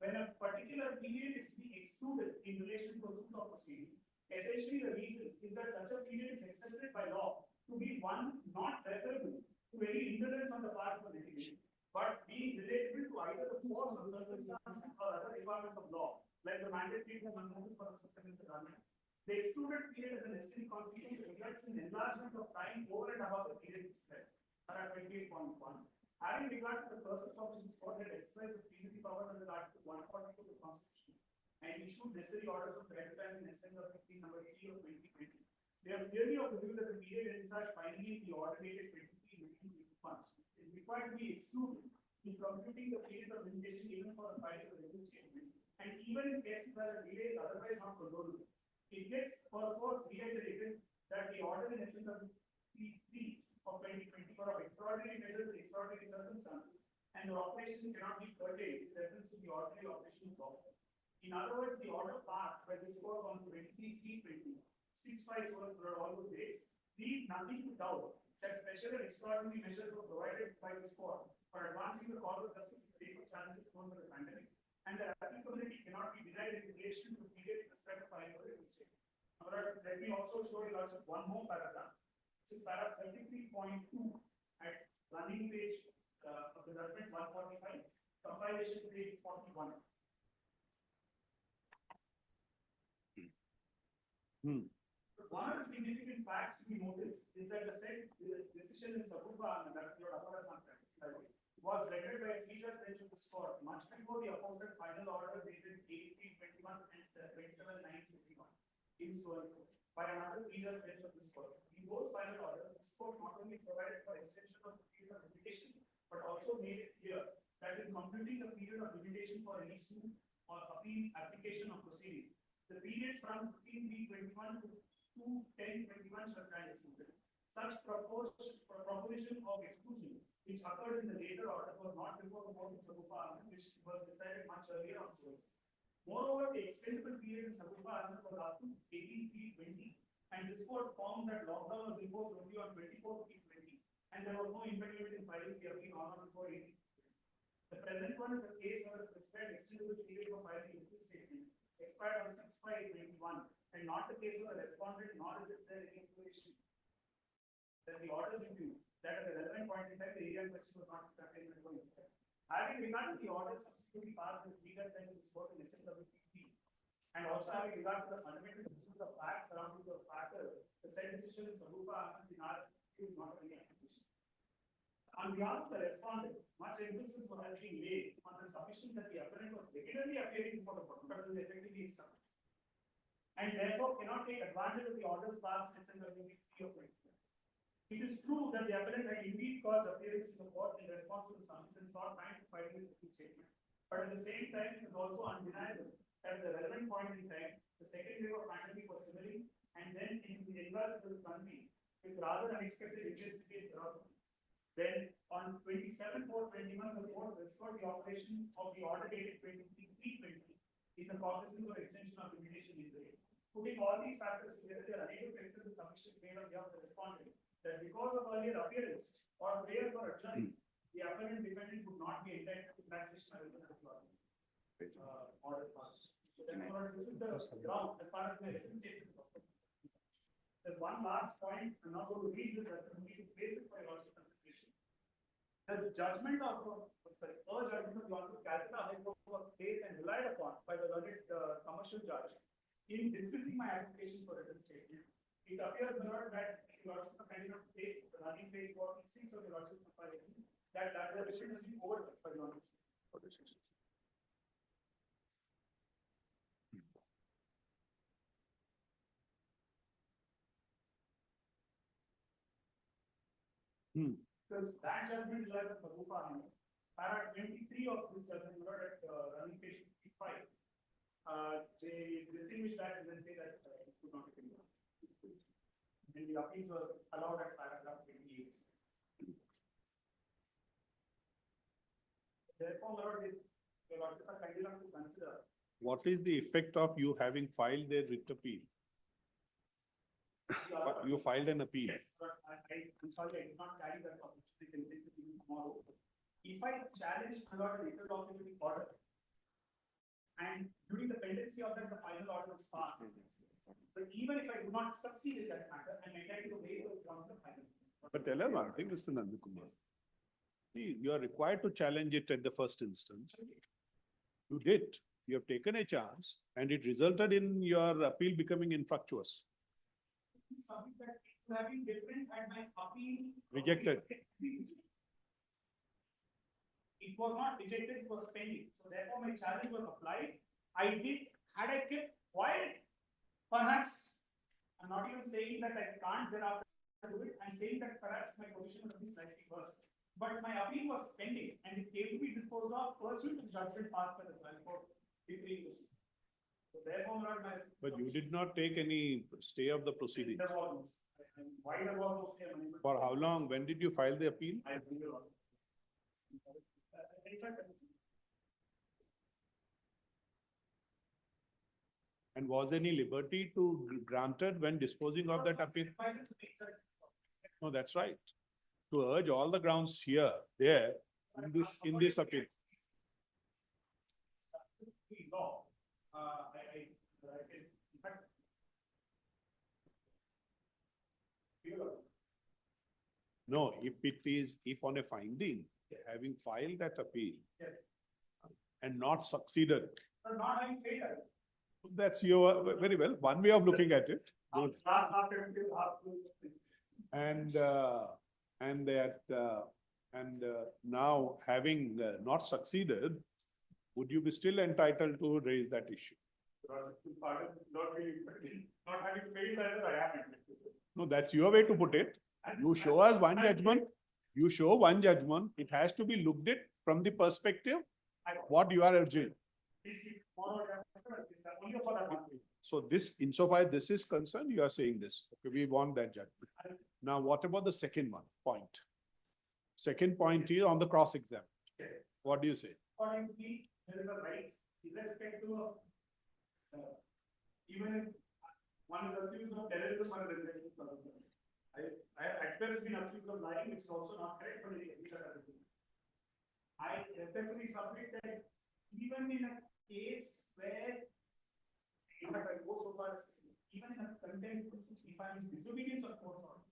When a particular period is to be excluded in relation to a suit or proceeding, essentially the reason is that such a period is accepted by law to be one not referable to any indolence on the part of the litigant, but being relatable to either the force of circumstances or other requirements of law, like the mandatory notice for the system is the government. The excluded period as a necessary consequence results in enlargement of time over and above the period prescribed. Paragraph 28.1. Having regard to the purpose of this court had exercise of plenary power under Article 142 of the Constitution and issued necessary orders of correct time in SMWP number 3 of 2020. They have clearly of the view that the period envisaged finally in the order dated 23/19/21 is required to be excluded in computing the period of limitation even for the filing of the written statement, and even in cases where the delay is otherwise not controllable. It gets purpose reiterated that the order in SMWP 3 of 2020 for extraordinary measures in extraordinary circumstances and the operation cannot be curtailed with reference to the ordinary operation of law. In other words, the order passed by this court on 23/3/20, 6/5 for all those days, leave nothing to doubt that special and extraordinary measures were provided by this court for advancing the cause of justice in the wake of challenges thrown by the pandemic, and their applicability cannot be denied in relation to the period respect of filing of the written statement. Let me also show you lots of one more paragraph, which is paragraph 33.2 at running page of the judgment 145, compilation page 41. One of the significant facts to be noticed is that the said decision in Sabufa that your was rendered by a three-judge bench of this court much before the aforesaid final order dated 8/3/21 and 27/9/51 in so by another three-judge bench of this court. In those final orders, this court not only provided for extension of the period of limitation, but also made it clear that in computing the period of limitation for any suit or appeal application of proceeding, the period from 15/3/21 to 2/10/21 shall stand excluded. Such proposition of exclusion, which occurred in the later order, was not before the court in Sabufa, which was decided much earlier on source. Moreover, the extendable period in Sabufa was up to 18/3/20, and this court found that lockdown was imposed only on 24/3/20, and there was no impediment in filing the appeal on or before 18. The present one is a case where the prescribed extended period for filing the appeal statement expired on 6/5/21, and not the case of the respondent, nor is it there any information that the orders review that at the relevant point in time the area in question was not contained in the court. Having regard to the orders subsequently passed with legal time in this court in SMWP, and also having regard to the fundamental decisions of facts surrounding the factors, the said decision in Sarupa and in our is not any application. On behalf of the respondent, much emphasis has been laid on the submission that the appellant was regularly appearing before the court, but was effectively instructed, and therefore cannot take advantage of the orders passed in SMWP of 20. It is true that the appellant had indeed caused appearance in the court in response to the summons and sought time to file his appeal statement. But at the same time, it is also undeniable that at the relevant point in time, the second wave of pandemic was simmering, and then in the environment of the country, with rather unexpected intensity and ferocity. Then on 27/4/21, the court restored the operation of the order dated 23/20 in the cognizance of extension of limitation in the. Putting all these factors together, they are unable to accept the submissions made on behalf of the respondent that because of earlier appearance or prayer for adjournment, the appellant defendant would not be entitled to taxation other than the order passed. So therefore, this is the ground as far as the representation. There's one last point. I'm not going to read this, I'm going to place it for your consideration. The judgment of urged judgment of the Calcutta High Court was placed and relied upon by the learned commercial judge in dismissing my application for written statement. It appears that the lordship kind enough to take the running page for 6 of the lordship that the decision has been overturned by the lordship. Because that judgment is like a Sarupa, para 23 of this judgment at running page 55. They distinguish that and then say that it could not be done. And the appeals were allowed at paragraph 28. Therefore, Lord, the lordship are kind enough to consider. What is the effect of you having filed a writ appeal? You filed an appeal. Yes, but I'm sorry, I did not carry that opportunity tomorrow. If I challenge the Lord interlocutory order, and during the pendency of that, the final order was passed. But even if I do not succeed in that matter, I'm entitled to waive the final. But tell us one thing, Mr. Nandakumar. See, you are required to challenge it at the first instance. You did. You have taken a chance, and it resulted in your appeal becoming infructuous. Something that have been different and my appeal Rejected. It was not rejected, it was pending. So therefore my challenge was applied. I did, had I kept quiet, perhaps, I'm not even saying that I can't thereafter do it. I'm saying that perhaps my position would be slightly worse. But my appeal was pending and it came to be disposed of pursuant to the judgment passed by the trial court between this. So therefore, Lord, But you did not take any stay of the proceedings. there was, why there was no stay? For how long? When did you file the appeal? And was any liberty granted when disposing of that appeal? No, that's right. To urge all the grounds here, there, in this appeal. No, if on a finding, having filed that appeal and not succeeded, Not having failed. that's your, very well, one way of looking at it. Good. And now having not succeeded, would you be still entitled to raise that issue? Not having failed, I haven't. No, that's your way to put it. You show us one judgment, you show one judgment, it has to be looked at from the perspective what you are urging. So this, insofar as this is concerned, you are saying this. Okay, we want that judgment. Now, what about the second point? Second point is on the cross exam. What do you say? According to me, there is a right, irrespective of, even if one is accused of terrorism, one is accused of terrorism. I have at best been accused of lying, which is also not correct, but I respectfully submit that even in a case where, in fact, I go so far as saying, even in a contempt proceeding, if I am disobedience of court orders,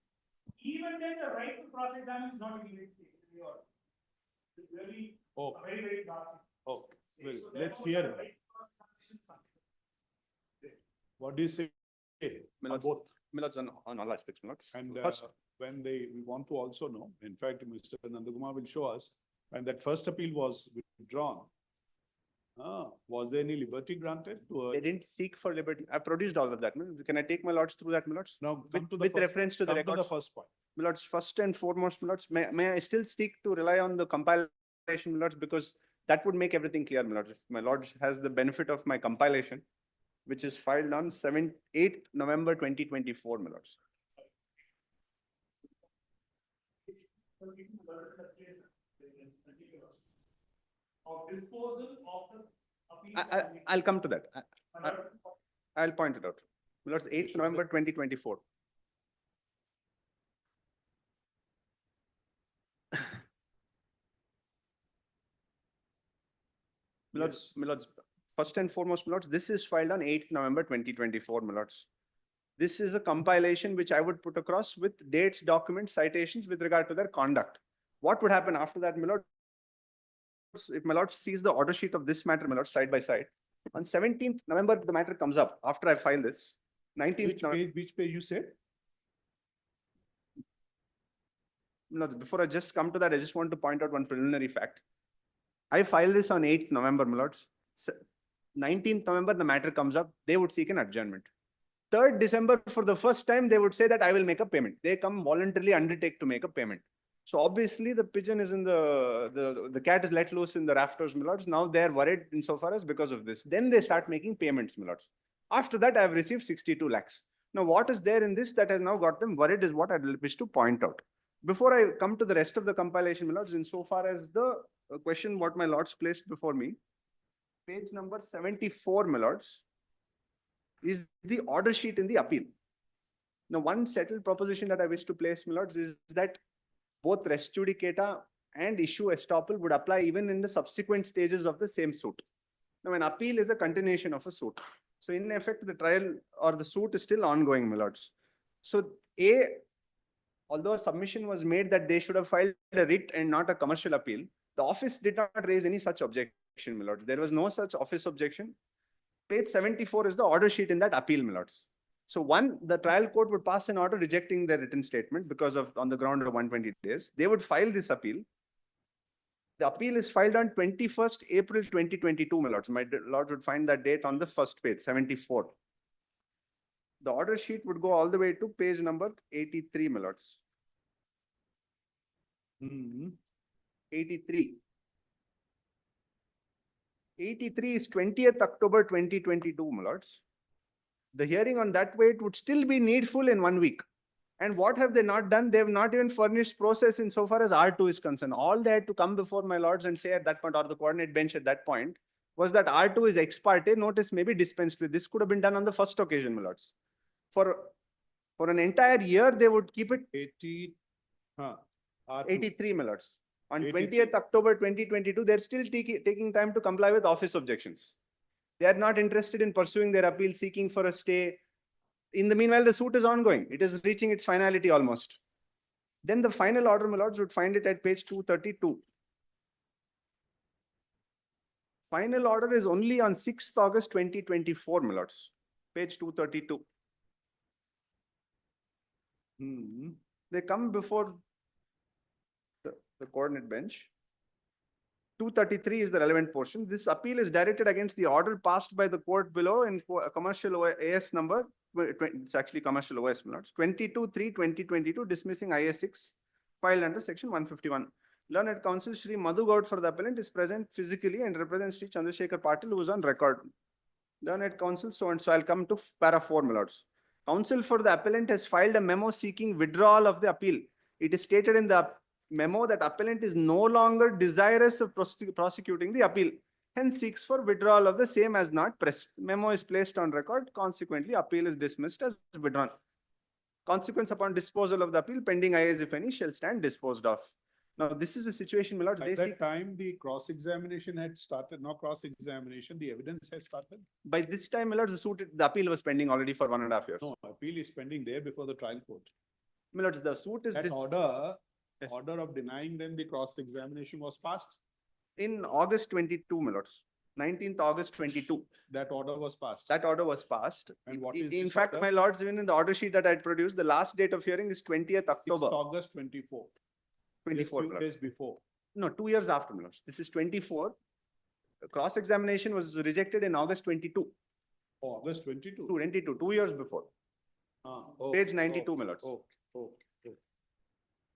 even then the right to cross examine is not immediately taken away. It's really Oh. a very, very drastic. Okay, well, So let's therefore, hear the that. right to cross-examination is something. What do you say? On both. On all aspects, my lord. And First, when we want to also know, in fact, Mr. Nandakumar will show us, when that first appeal was withdrawn, was there any liberty granted to? they didn't seek for liberty. I produced all of that. Can I take my lords through that, my lords? Now, come to the With first- reference to the come to records. the first point. My lords, first and foremost, my lords, may I still seek to rely on the compilation, my lords, because that would make everything clear, my lords. If my lords has the benefit of my compilation, which is filed on 8th November 2024, my lords. Of disposal of the appeal. I'll come to that. I'll point it out. My lords, 8th November 2024. My lords, first and foremost, my lords, this is filed on 8th November 2024, my lords. This is a compilation which I would put across with dates, documents, citations with regard to their conduct. What would happen after that, my lords? If my lord sees the order sheet of this matter, my lord, side by side, on 17th November, the matter comes up after I file this. 19th Which page you said? No, before I just come to that, I just want to point out one preliminary fact. I filed this on 8th November, my lords. 19th November, the matter comes up. They would seek an adjournment. 3rd December, for the first time, they would say that I will make a payment. They come voluntarily undertake to make a payment. So obviously the pigeon is in the cat is let loose in the rafters, my lords. Now they're worried insofar as because of this. Then they start making payments, my lords. After that, I have received 62 lakhs. Now, what is there in this that has now got them worried is what I wish to point out. Before I come to the rest of the compilation, my lords, insofar as the question what my lords placed before me, page number 74, my lords, is the order sheet in the appeal. Now, one settled proposition that I wish to place, my lords, is that both res judicata and issue estoppel would apply even in the subsequent stages of the same suit. Now, an appeal is a continuation of a suit. So, in effect, the trial or the suit is still ongoing, my lords. So, although a submission was made that they should have filed a writ and not a commercial appeal, the office did not raise any such objection, my lords. There was no such office objection. Page 74 is the order sheet in that appeal, my lords. So one, the trial court would pass an order rejecting the written statement because of on the ground of 120 days. They would file this appeal. The appeal is filed on 21st April 2022, my lords. My lord would find that date on the first page, 74. The order sheet would go all the way to page number 83, my lords. 83. 83 is 20th October 2022, my lords. The hearing on that weight would still be needful in 1 week. And what have they not done? They have not even furnished process insofar as R2 is concerned. All they had to come before my lords and say at that point, or the coordinate bench at that point, was that R2 is ex parte, notice may be dispensed with. This could have been done on the first occasion, my lords. For an entire year, they would keep it 83, my lords. On 20th October 2022, they're still taking time to comply with office objections. They are not interested in pursuing their appeal, seeking for a stay. In the meanwhile, the suit is ongoing. It is reaching its finality almost. Then the final order, my lords, would find it at page 232. Final order is only on 6th August 2024, my lords. Page 232. They come before the coordinate bench. 233 is the relevant portion. This appeal is directed against the order passed by the court below in commercial AS number, it's actually commercial OS, 22/3/2022, dismissing IS6, filed under section 151. Learned counsel Shri Madhu Gaud for the appellant is present physically and represents Shri Chandrasekhar Patil, who is on record. Learned counsel, so and so. I'll come to para 4, my lords. Counsel for the appellant has filed a memo seeking withdrawal of the appeal. It is stated in the memo that appellant is no longer desirous of prosecuting the appeal, hence seeks for withdrawal of the same as not pressed. Memo is placed on record. Consequently, appeal is dismissed as withdrawn. Consequence upon disposal of the appeal, pending IS, if any, shall stand disposed of. Now, this is a situation, my lords, they At seek, that time, the cross-examination had started, no cross-examination, the evidence has started. by this time, my lords, the appeal was pending already for 1.5 years. No, appeal is pending there before the trial court. My lords, the suit is That order Yes. of denying them the cross-examination was passed. in August 22, my lords, 19th August 22. That order was passed. That order was passed. And what In is this fact, order? my lords, even in the order sheet that I produced, the last date of hearing is 20th 6th October August 24. 24. Just my few lords. days before. No, 2 years after, my lords. This is 24. The cross-examination was rejected in August 22. Oh, August 22. 22, 2 years before. Page 92, my lords. Okay.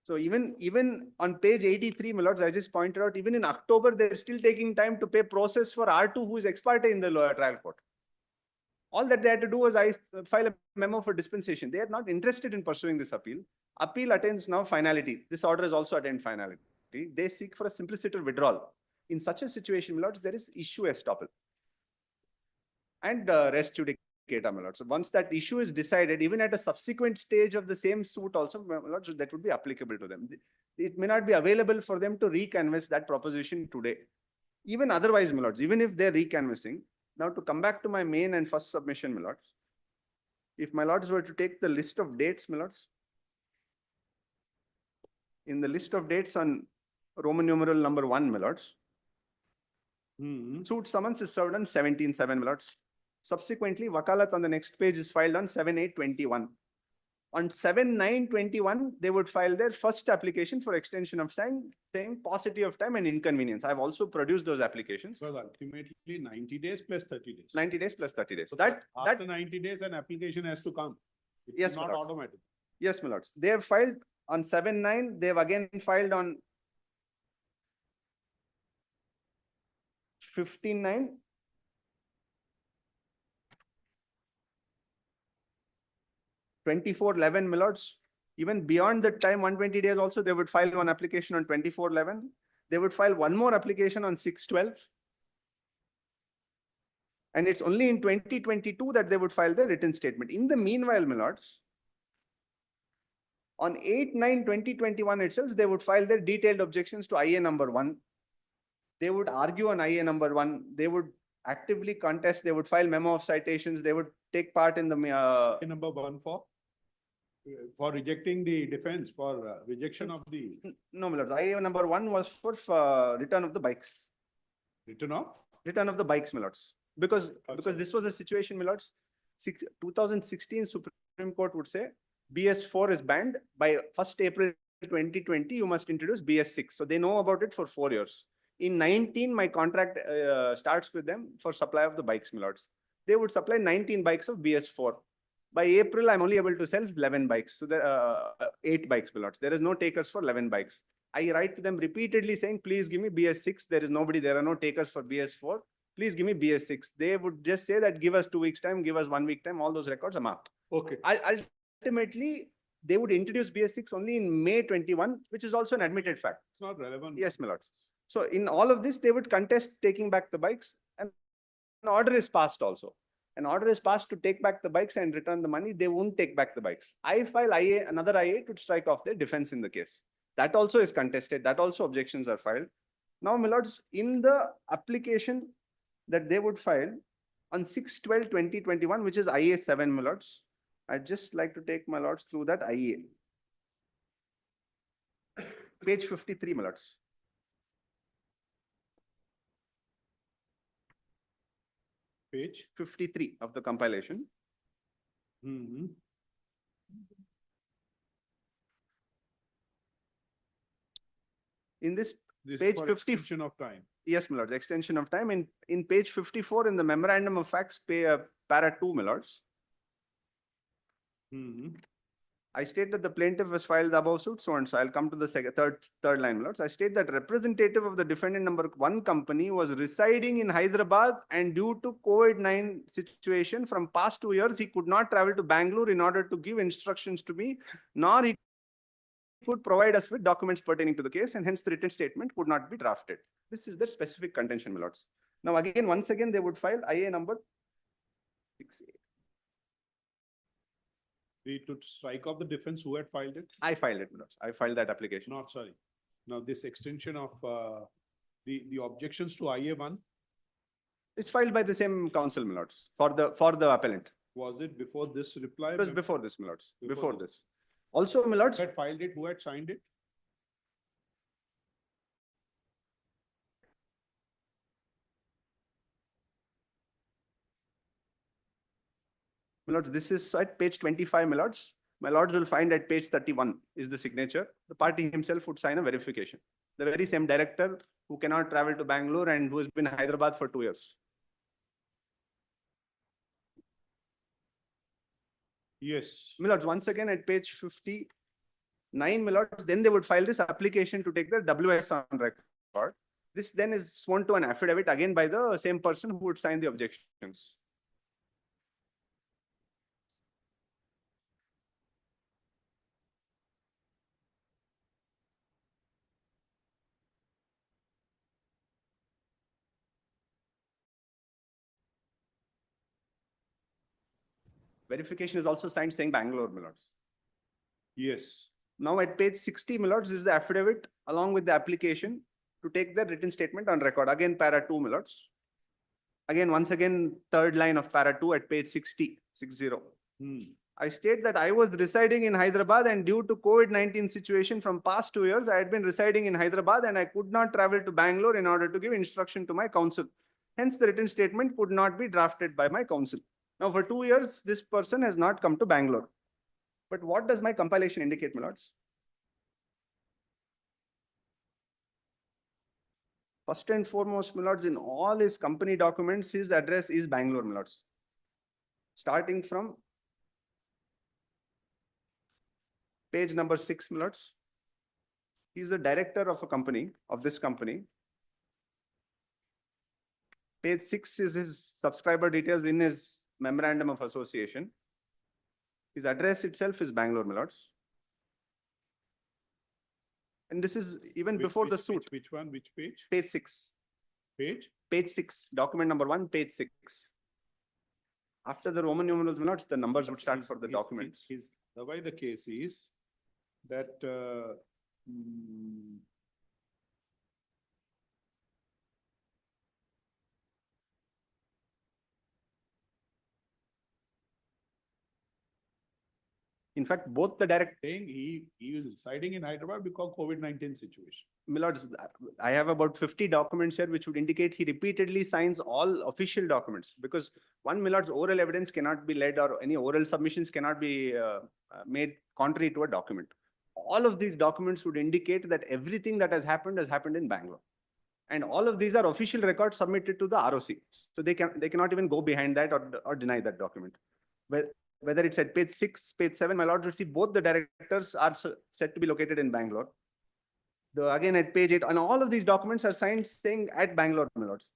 So even on page 83, my lords, I just pointed out, even in October, they're still taking time to pay process for R2, who is ex parte in the lower trial court. All that they had to do was file a memo for dispensation. They are not interested in pursuing this appeal. Appeal attains now finality. This order is also attained finality. They seek for a simpliciter withdrawal. In such a situation, my lords, there is issue estoppel and res judicata, my lords. So once that issue is decided, even at a subsequent stage of the same suit also, my lords, that would be applicable to them. It may not be available for them to recanvass that proposition today. Even otherwise, my lords, even if they're recanvassing, now to come back to my main and first submission, my lords, if my lords were to take the list of dates, my lords, in the list of dates on Roman numeral number 1, my lords, suit summons is served on 17/7, my lords. Subsequently, wakalat on the next page is filed on 7/8/21. On 7/9/21, they would file their first application for extension of time, saying paucity of time and inconvenience. I've also produced those applications. So ultimately 90 days plus 30 days. 90 days plus 30 days. So That after 90 days, an application has to come. It's Yes, my not lord. automatic. Yes, my lords. They have filed on 7/9. They have again filed on 15/9. (24/11), my lords. Even beyond that time, 120 days also, they would file one application on 24/11. They would file one more application on 6/12. And it's only in 2022 that they would file their written statement. In the meanwhile, my lords, on 8/9/2021 itself, they would file their detailed objections to IA number 1. They would argue on IA number 1. They would actively contest. They would file memo of citations. They would take part in the Number 1 for rejecting the defense, for rejection of the no, my lords. IA number 1 was for return of the bikes. return of. Return of the bikes, my lords. Because this was a situation, my lords. 2016 Supreme Court would say BS4 is banned. By 1st April 2020, you must introduce BS6. So they know about it for 4 years. In 19, my contract starts with them for supply of the bikes, my lords. They would supply 19 bikes of BS4. By April, I'm only able to sell 11 bikes. So there are 8 bikes, my lords. There is no takers for 11 bikes. I write to them repeatedly saying, please give me BS6. There is nobody, there are no takers for BS4. Please give me BS6. They would just say that give us 2 weeks time, give us 1 week time. All those records are marked. Okay. Ultimately, they would introduce BS6 only in May 21, which is also an admitted fact. It's not relevant. Yes, my lords. So in all of this, they would contest taking back the bikes, and an order is passed also. An order is passed to take back the bikes and return the money. They won't take back the bikes. I file another IA to strike off their defense in the case. That also is contested. That also objections are filed. Now, my lords, in the application that they would file on 6/12/2021, which is IA 7, my lords, I'd just like to take my lords through that IA. Page 53, my lords. Page 53 of the compilation. In this page for 50, extension of time. yes, my lords, extension of time. In page 54 in the memorandum of facts, para 2, my lords, I state that the plaintiff has filed the above suit, so and so. I'll come to the third line, my lords. I state that representative of the defendant number 1 company was residing in Hyderabad, and due to COVID-19 situation from past 2 years, he could not travel to Bangalore in order to give instructions to me, nor he could provide us with documents pertaining to the case, and hence the written statement could not be drafted. This is the specific contention, my lords. Now, again, once again, they would file IA number 68. To strike off the defense, who had filed it? I filed it, my lords. I filed that application. Not Now, this extension of the objections to IA1, It's filed by the same counsel, my lords, for the appellant. was it before this reply? It was before this, my lords, Before before this. this. Also, my lords, Who had filed it? Who had signed it? my lords, this is at page 25, my lords. My lords will find at page 31 is the signature. The party himself would sign a verification. The very same director who cannot travel to Bangalore and who has been in Hyderabad for 2 years. Yes. My lords, once again at page 59, my lords, then they would file this application to take the WS on record. This then is sworn to an affidavit again by the same person who would sign the objections. Verification is also signed saying Bangalore, my lords. Yes. Now at page 60, my lords, is the affidavit along with the application to take the written statement on record. Again, para 2, my lords. Again, once again, third line of para 2 at page 60. I state that I was residing in Hyderabad and due to COVID-19 situation from past 2 years, I had been residing in Hyderabad and I could not travel to Bangalore in order to give instruction to my counsel. Hence, the written statement could not be drafted by my counsel. Now, for 2 years, this person has not come to Bangalore. But what does my compilation indicate, my lords? First and foremost, my lords, in all his company documents, his address is Bangalore, my lords. Starting from page number 6, my lords. He's the director of a company, of this company. Page 6 is his subscriber details in his memorandum of association. His address itself is Bangalore, my lords. And this is even before the suit. Which one? Which page? Page 6. Page? Page 6, document number 1, page 6. After the Roman numerals, my lords, the numbers would start for the document. The way the case is that in fact, both the direct saying he is residing in Hyderabad because COVID-19 situation. My lords, I have about 50 documents here which would indicate he repeatedly signs all official documents because one, my lords, oral evidence cannot be led or any oral submissions cannot be made contrary to a document. All of these documents would indicate that everything that has happened in Bangalore. And all of these are official records submitted to the ROC. So they cannot even go behind that or deny that document. Whether it's at page 6, page 7, my lords would see both the directors are said to be located in Bangalore. Again at page 8, and all of these documents are signed saying at Bangalore, my lords.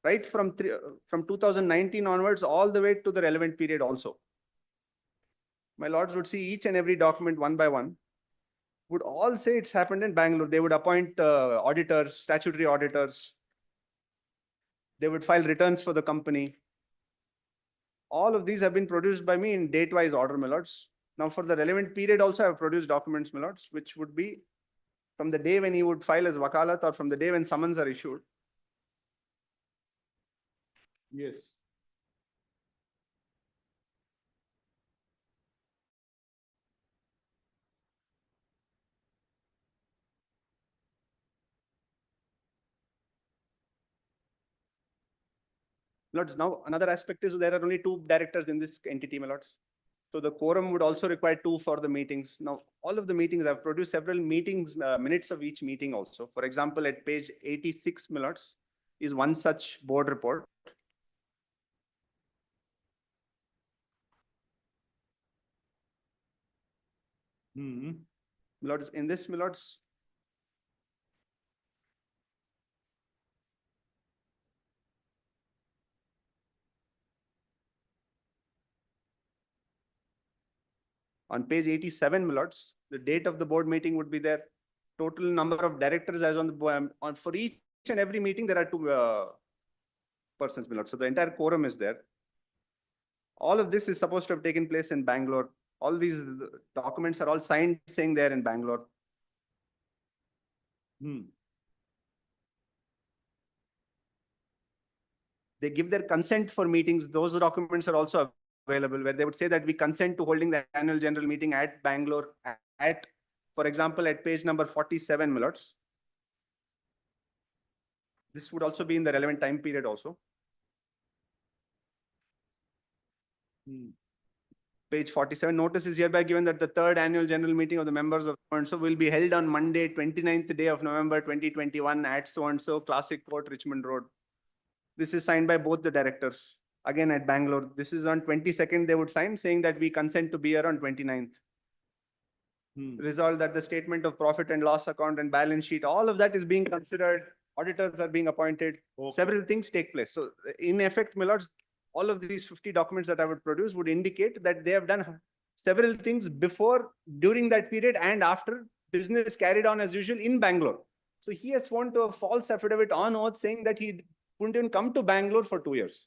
Right from 2019 onwards, all the way to the relevant period also. My lords would see each and every document one by one. Would all say it's happened in Bangalore. They would appoint auditors, statutory auditors. They would file returns for the company. All of these have been produced by me in date-wise order, my lords. Now, for the relevant period also, I have produced documents, my lords, which would be from the day when he would file as wakalat or from the day when summons are issued. Yes. Lords, now another aspect is there are only 2 directors in this entity, my lords. So the quorum would also require 2 for the meetings. Now, all of the meetings, I've produced several meetings, minutes of each meeting also. For example, at page 86, my lords, is one such board report. My lords, in this, my lords, on page 87, my lords, the date of the board meeting would be there. Total number of directors as on the board. For each and every meeting, there are 2 persons, my lords. So the entire quorum is there. All of this is supposed to have taken place in Bangalore. All these documents are all signed saying they're in Bangalore. They give their consent for meetings. Those documents are also available, where they would say that we consent to holding the annual general meeting at Bangalore at, for example, at page number 47, my lords. This would also be in the relevant time period also. Page 47, notice is hereby given that the third annual general meeting of the members of so-and-so will be held on Monday, 29th day of November, 2021 at so-and-so Classic Court, Richmond Road. This is signed by both the directors. Again at Bangalore. This is on 22nd, they would sign saying that we consent to be here on 29th. Resolved that the statement of profit and loss account and balance sheet, all of that is being considered. Auditors are being appointed. Several things take place. So in effect, my lords, all of these 50 documents that I would produce would indicate that they have done several things before, during that period, and after business carried on as usual in Bangalore. So he has sworn to a false affidavit on oath saying that he couldn't even come to Bangalore for 2 years.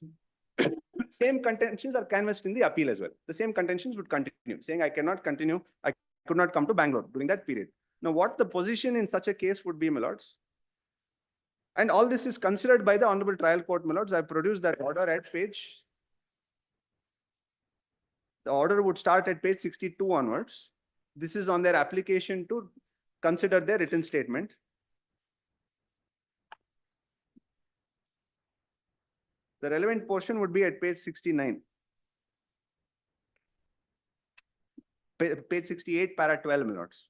Same contentions are canvassed in the appeal as well. The same contentions would continue, saying I cannot continue, I could not come to Bangalore during that period. Now, what the position in such a case would be, my lords? And all this is considered by the Honorable Trial Court, my lords. I produced that order at page. The order would start at page 62 onwards. This is on their application to consider their written statement. The relevant portion would be at page 69. Page 68, para 12, my lords.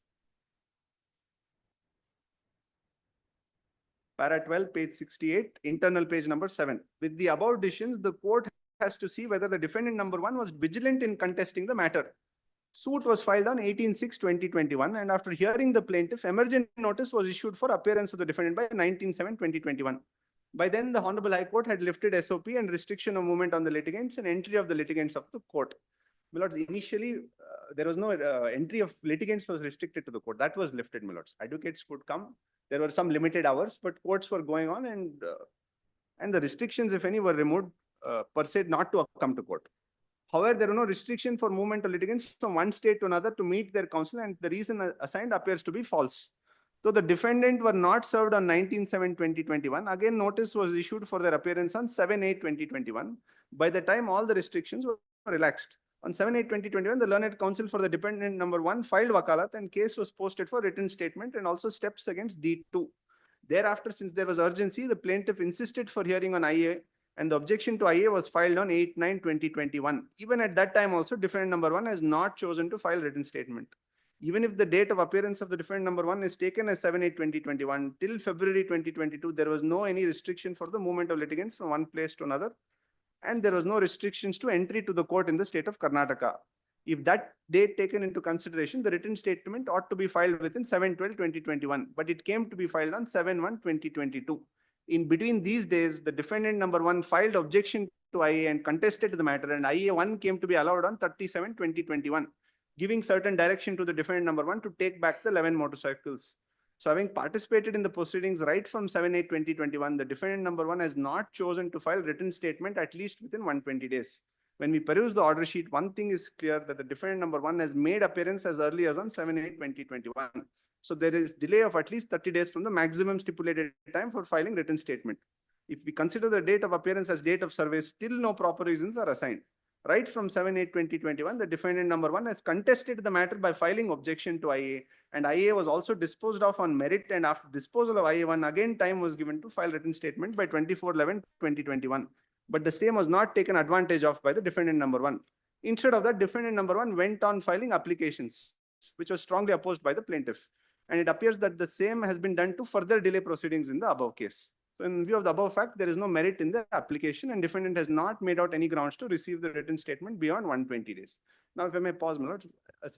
Para 12, page 68, internal page number 7. With the above additions, the court has to see whether the defendant number 1 was vigilant in contesting the matter. Suit was filed on 18/6/2021, and after hearing the plaintiff, emergent notice was issued for appearance of the defendant by 19/7/2021. By then, the Honorable High Court had lifted SOP and restriction of movement on the litigants and entry of the litigants of the court. My lords, initially, there was no entry of litigants was restricted to the court. That was lifted, my lords. Advocates could come. There were some limited hours, but courts were going on, and the restrictions, if any, were removed per se not to come to court. However, there are no restriction for movement of litigants from one state to another to meet their counsel, and the reason assigned appears to be false. Though the defendant were not served on 19/7/2021, again notice was issued for their appearance on 7/8/2021. By the time all the restrictions were relaxed. On 7/8/2021, the learned counsel for the defendant number 1 filed wakalat, and case was posted for written statement and also steps against D2. Thereafter, since there was urgency, the plaintiff insisted for hearing on IA, and the objection to IA was filed on 8/9/2021. Even at that time also, defendant number 1 has not chosen to file written statement. Even if the date of appearance of the defendant number 1 is taken as 7/8/2021, till February 2022, there was no any restriction for the movement of litigants from one place to another, and there was no restrictions to entry to the court in the state of Karnataka. If that date taken into consideration, the written statement ought to be filed within 7/12/2021, but it came to be filed on 7/1/2022. In between these days, the defendant number 1 filed objection to IA and contested the matter, and IA 1 came to be allowed on 30/7/2021, giving certain direction to the defendant number 1 to take back the 11 motorcycles. So having participated in the proceedings right from 7/8/2021, the defendant number 1 has not chosen to file written statement at least within 120 days. When we peruse the order sheet, one thing is clear, that the defendant number 1 has made appearance as early as on 7/8/2021. So there is delay of at least 30 days from the maximum stipulated time for filing written statement. If we consider the date of appearance as date of service, still no proper reasons are assigned. Right from 7/8/2021, the defendant number 1 has contested the matter by filing objection to IA, and IA was also disposed of on merit, and after disposal of IA 1, again time was given to file written statement by 24/11/2021. But the same was not taken advantage of by the defendant number 1. Instead of that, defendant number 1 went on filing applications, which was strongly opposed by the plaintiff. And it appears that the same has been done to further delay proceedings in the above case. So in view of the above fact, there is no merit in the application, and defendant has not made out any grounds to receive the written statement beyond 120 days. Now, if I may pause, my lords,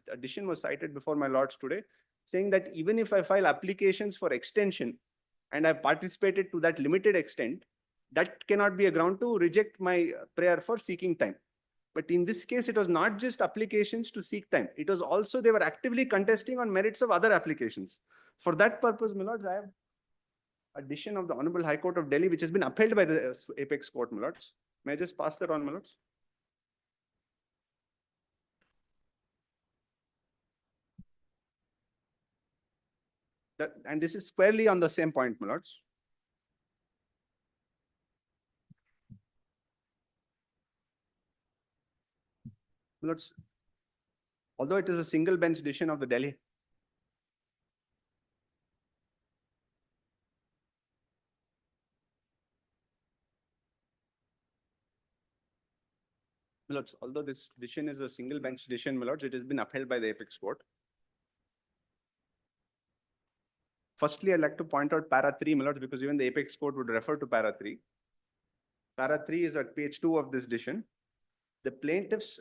addition was cited before my lords today, saying that even if I file applications for extension and I participated to that limited extent, that cannot be a ground to reject my prayer for seeking time. But in this case, it was not just applications to seek time. It was also, they were actively contesting on merits of other applications. For that purpose, my lords, I have addition of the Honorable High Court of Delhi, which has been upheld by the Apex Court, my lords. May I just pass that on, my lords? And this is squarely on the same point, my lords. My lords, although it is a single bench decision of the Delhi. My lords, although this decision is a single bench decision, my lords, it has been upheld by the apex court. Firstly, I'd like to point out para 3, my lords, because even the apex court would refer to para 3. Para 3 is at page 2 of this decision. The plaintiffs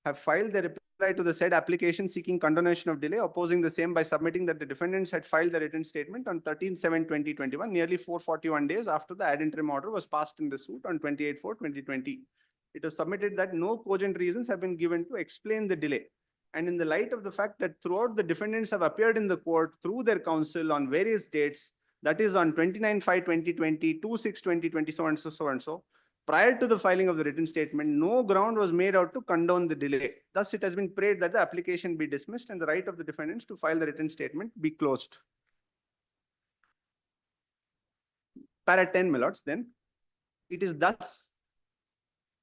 have filed their reply to the said application seeking condonation of delay, opposing the same by submitting that the defendants had filed the written statement on 13/7/2021, nearly 441 days after the ad interim order was passed in the suit on 28/4/2020. It was submitted that no cogent reasons have been given to explain the delay. And in the light of the fact that throughout the defendants have appeared in the court through their counsel on various dates, that is on 29/5/2020, 2/6/2020, so and so, so and so, prior to the filing of the written statement, no ground was made out to condone the delay. Thus, it has been prayed that the application be dismissed and the right of the defendants to file the written statement be closed. Para 10, my lords, then. It is thus,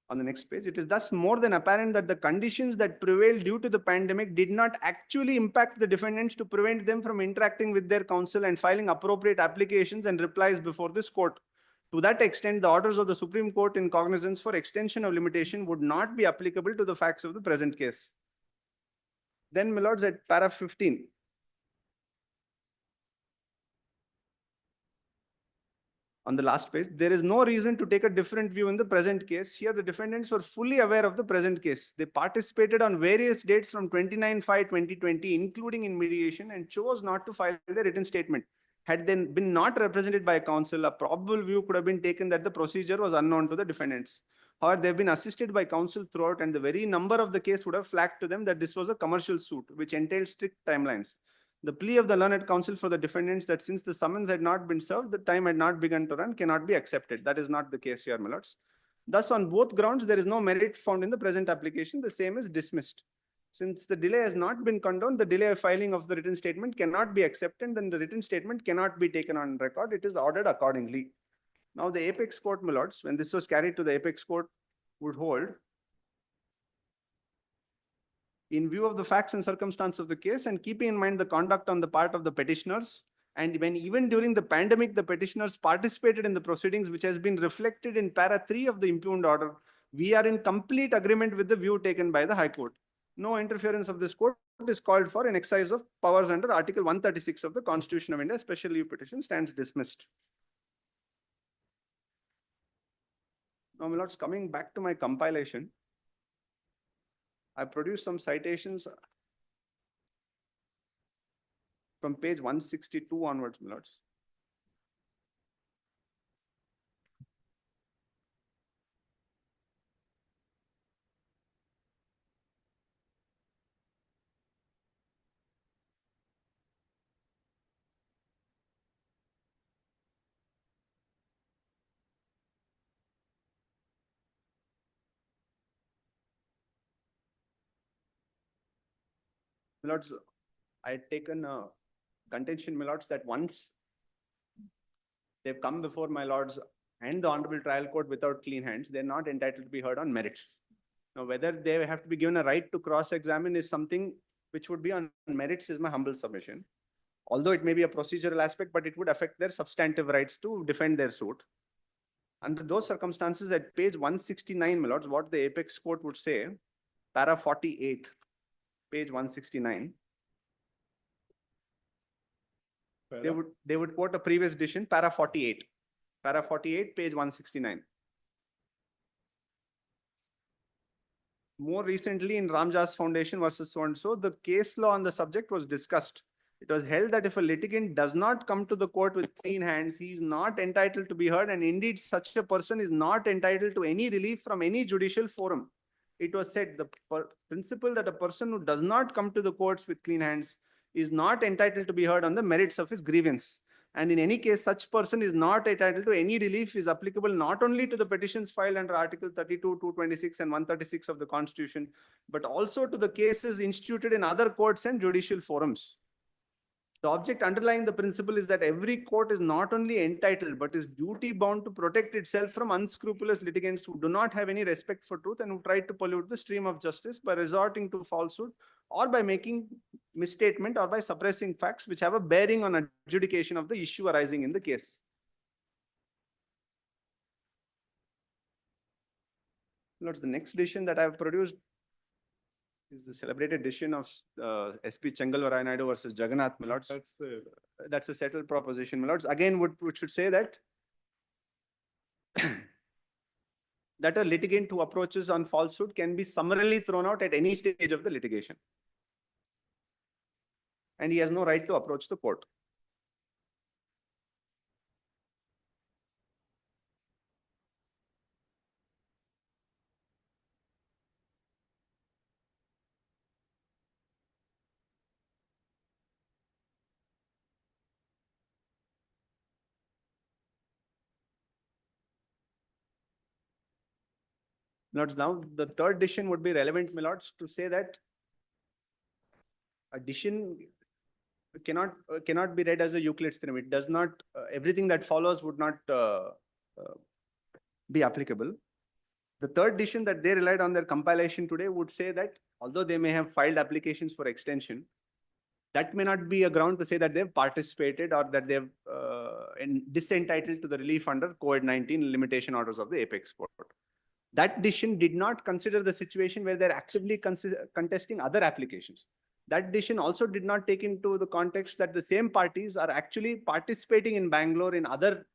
on the next page, it is thus more than apparent that the conditions that prevailed due to the pandemic did not actually impact the defendants to prevent them from interacting with their counsel and filing appropriate applications and replies before this court. To that extent, the orders of the Supreme Court in cognizance for extension of limitation would not be applicable to the facts of the present case. Then, my lords, at para 15. On the last page, there is no reason to take a different view in the present case. Here, the defendants were fully aware of the present case. They participated on various dates from 29/5/2020, including in mediation, and chose not to file the written statement. Had they been not represented by counsel, a probable view could have been taken that the procedure was unknown to the defendants. However, they have been assisted by counsel throughout, and the very number of the case would have flagged to them that this was a commercial suit, which entailed strict timelines. The plea of the learned counsel for the defendants that since the summons had not been served, the time had not begun to run cannot be accepted. That is not the case here, my lords. Thus, on both grounds, there is no merit found in the present application. The same is dismissed. Since the delay has not been condoned, the delay of filing of the written statement cannot be accepted, and the written statement cannot be taken on record. It is ordered accordingly. Now, the apex court, my lords, when this was carried to the apex court, would hold, in view of the facts and circumstances of the case and keeping in mind the conduct on the part of the petitioners, and when even during the pandemic, the petitioners participated in the proceedings, which has been reflected in para 3 of the impugned order, we are in complete agreement with the view taken by the High Court. No interference of this court is called for in exercise of powers under Article 136 of the Constitution of India. Special leave petition stands dismissed. Now, my lords, coming back to my compilation, I produced some citations from page 162 onwards, my lords. My lords, I had taken a contention, my lords, that once they've come before my lords and the Honorable Trial Court without clean hands, they're not entitled to be heard on merits. Now, whether they have to be given a right to cross-examine is something which would be on merits, is my humble submission. Although it may be a procedural aspect, but it would affect their substantive rights to defend their suit. Under those circumstances, at page 169, my lords, what the apex court would say, para 48, page 169. They would quote a previous decision, para 48. Para 48, page 169. More recently, in Ramjas Foundation versus so-and-so, the case law on the subject was discussed. It was held that if a litigant does not come to the court with clean hands, he is not entitled to be heard, and indeed such a person is not entitled to any relief from any judicial forum. It was said the principle that a person who does not come to the courts with clean hands is not entitled to be heard on the merits of his grievance. And in any case, such person is not entitled to any relief is applicable not only to the petitions filed under Article 32, 226 and 136 of the Constitution, but also to the cases instituted in other courts and judicial forums. The object underlying the principle is that every court is not only entitled, but is duty bound to protect itself from unscrupulous litigants who do not have any respect for truth and who try to pollute the stream of justice by resorting to falsehood or by making misstatement or by suppressing facts which have a bearing on adjudication of the issue arising in the case. Lords, the next decision that I have produced is the celebrated decision of SP Changalvaraya Naidu versus Jagannath, my lords. That's a settled proposition, my lords. Again, which should say that that a litigant who approaches on falsehood can be summarily thrown out at any stage of the litigation. And he has no right to approach the court. Lords, now the third decision would be relevant, my lords, to say that a decision cannot be read as a Euclid's theorem. It does not, everything that follows would not be applicable. The third decision that they relied on their compilation today would say that although they may have filed applications for extension, that may not be a ground to say that they've participated or that they've disentitled to the relief under COVID-19 limitation orders of the apex court. That decision did not consider the situation where they're actively contesting other applications. That decision also did not take into the context that the same parties are actually participating in Bangalore in other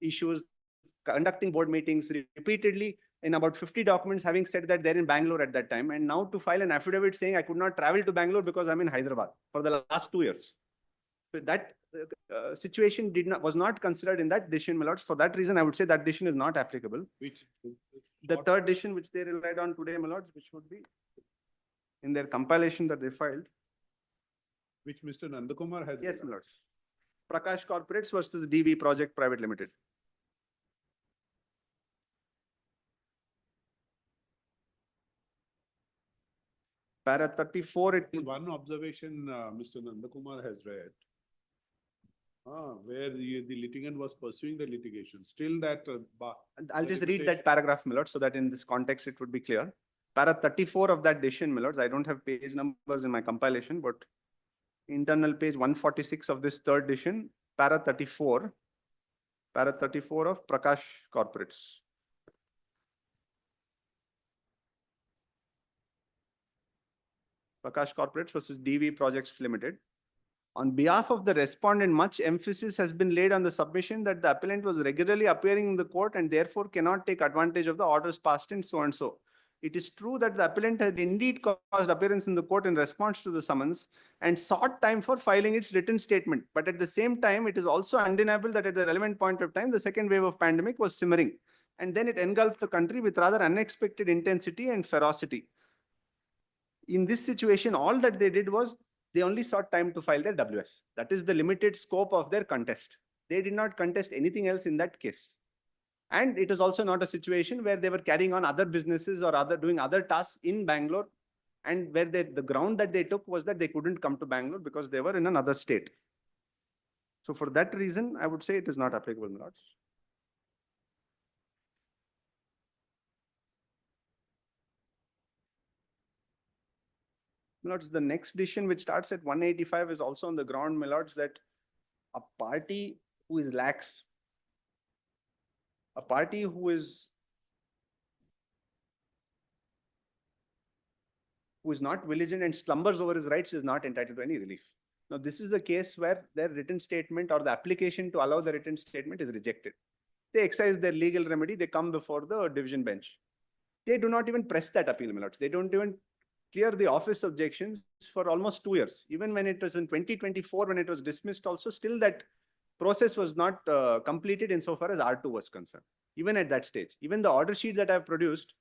issues, conducting board meetings repeatedly in about 50 documents, having said that they're in Bangalore at that time. And now to file an affidavit saying I could not travel to Bangalore because I'm in Hyderabad for the last 2 years. So that situation was not considered in that decision, my lords. For that reason, I would say that decision is not applicable. The third decision which they relied on today, my lords, which would be in their compilation that they filed. Which Mr. Nandakumar has. Yes, my lords. Prakash Corporates versus DV Project Private Limited. Para 34. One observation Mr. Nandakumar has read. Where the litigant was pursuing the litigation. Still that. I'll just read that paragraph, my lords, so that in this context it would be clear. Para 34 of that decision, my lords, I don't have page numbers in my compilation, but internal page 146 of this third decision, para 34 of Prakash Corporates. Prakash Corporates versus DV Projects Limited. On behalf of the respondent, much emphasis has been laid on the submission that the appellant was regularly appearing in the court and therefore cannot take advantage of the orders passed in so and so. It is true that the appellant had indeed caused appearance in the court in response to the summons and sought time for filing its written statement. But at the same time, it is also undeniable that at the relevant point of time, the second wave of pandemic was simmering. And then it engulfed the country with rather unexpected intensity and ferocity. In this situation, all that they did was they only sought time to file their WS. That is the limited scope of their contest. They did not contest anything else in that case. And it is also not a situation where they were carrying on other businesses or doing other tasks in Bangalore, and where the ground that they took was that they couldn't come to Bangalore because they were in another state. So for that reason, I would say it is not applicable, my lords. My lords, the next decision which starts at 185 is also on the ground, my lords, that a party who is lax, a party who is not vigilant and slumbers over his rights is not entitled to any relief. Now, this is a case where their written statement or the application to allow the written statement is rejected. They exercise their legal remedy, they come before the division bench. They do not even press that appeal, my lords. They don't even clear the office objections for almost 2 years. Even when it was in 2024, when it was dismissed also, still that process was not completed insofar as R2 was concerned. Even at that stage, even the order sheet that I've produced,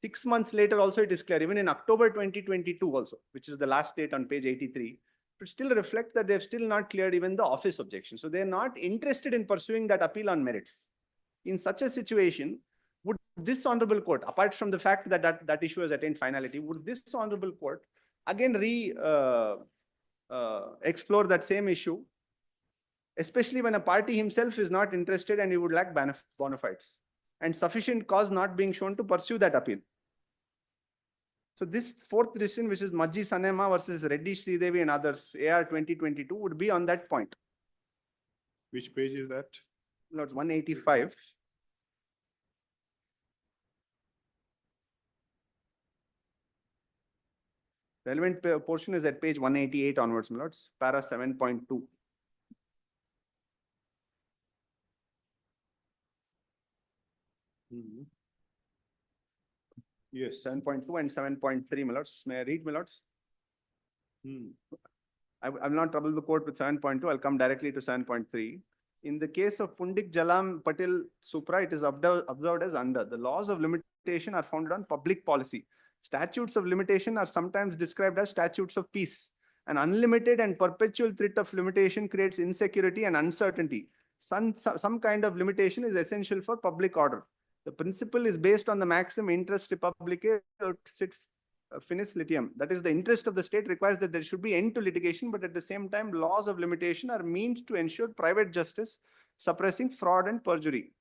6 months later also it is clear, even in October 2022 also, which is the last date on page 83, it still reflects that they've still not cleared even the office objection. So they're not interested in pursuing that appeal on merits. In such a situation, would this honorable court, apart from the fact that that issue has attained finality, would this honorable court again explore that same issue, especially when a party himself is not interested and he would lack bona fides and sufficient cause not being shown to pursue that appeal. So this fourth decision, which is Majji Sanema versus Reddy Sridevi and others, AR 2022, would be on that point. Which page is that? Lords, 185. Relevant portion is at page 188 onwards, my lords, para 7.2. Yes. 7.2 and 7.3, my lords. May I read, my lords? I will not trouble the court with 7.2. I'll come directly to 7.3. In the case of Pundik Jalam Patil Supra, it is observed as under. The laws of limitation are founded on public policy. Statutes of limitation are sometimes described as statutes of peace. An unlimited and perpetual threat of limitation creates insecurity and uncertainty. Some kind of limitation is essential for public order. The principle is based on the maxim interest republicae sit finis litium. That is, the interest of the state requires that there should be end to litigation, but at the same time, laws of limitation are means to ensure private justice, suppressing fraud and perjury,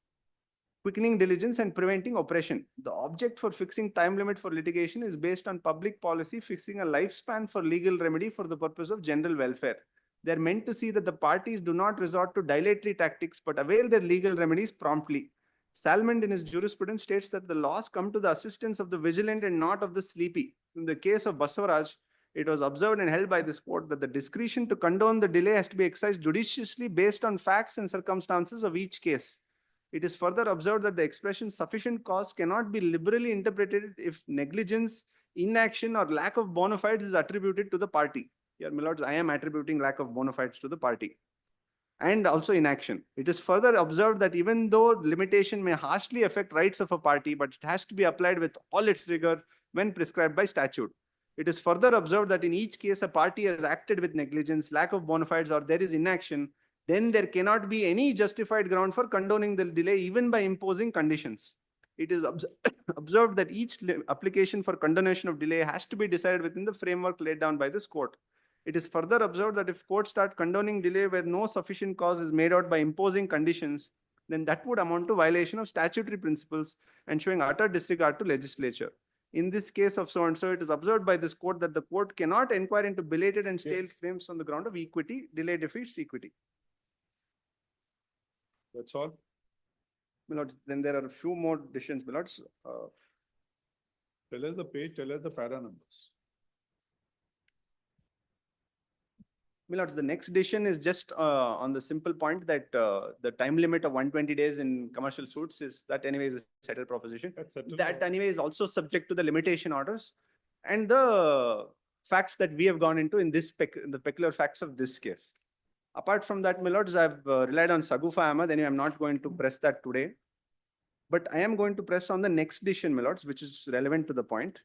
quickening diligence and preventing oppression. The object for fixing time limit for litigation is based on public policy, fixing a lifespan for legal remedy for the purpose of general welfare. They are meant to see that the parties do not resort to dilatory tactics, but avail their legal remedies promptly. Salmond in his jurisprudence states that the laws come to the assistance of the vigilant and not of the sleepy. In the case of Basavaraj, it was observed and held by this court that the discretion to condone the delay has to be exercised judiciously based on facts and circumstances of each case. It is further observed that the expression sufficient cause cannot be liberally interpreted if negligence, inaction, or lack of bona fides is attributed to the party. Here, my lords, I am attributing lack of bona fides to the party. And also inaction. It is further observed that even though limitation may harshly affect rights of a party, but it has to be applied with all its rigor when prescribed by statute. It is further observed that in each case a party has acted with negligence, lack of bona fides, or there is inaction, then there cannot be any justified ground for condoning the delay even by imposing conditions. It is observed that each application for condonation of delay has to be decided within the framework laid down by this court. It is further observed that if courts start condoning delay where no sufficient cause is made out by imposing conditions, then that would amount to violation of statutory principles and showing utter disregard to legislature. In this case of so-and-so, it is observed by this court that the court cannot inquire into belated and stale claims on the ground of equity. Delay defeats equity. That's all. My lords, then there are a few more decisions, my lords. Tell us the page, tell us the para numbers. My lords, the next decision is just on the simple point that the time limit of 120 days in commercial suits is that anyway is a settled proposition. That anyway is also subject to the limitation orders and the facts that we have gone into in this the peculiar facts of this case. Apart from that, my lords, I've relied on Sagufa Ahmad. Anyway, I'm not going to press that today. But I am going to press on the next decision, my lords, which is relevant to the point.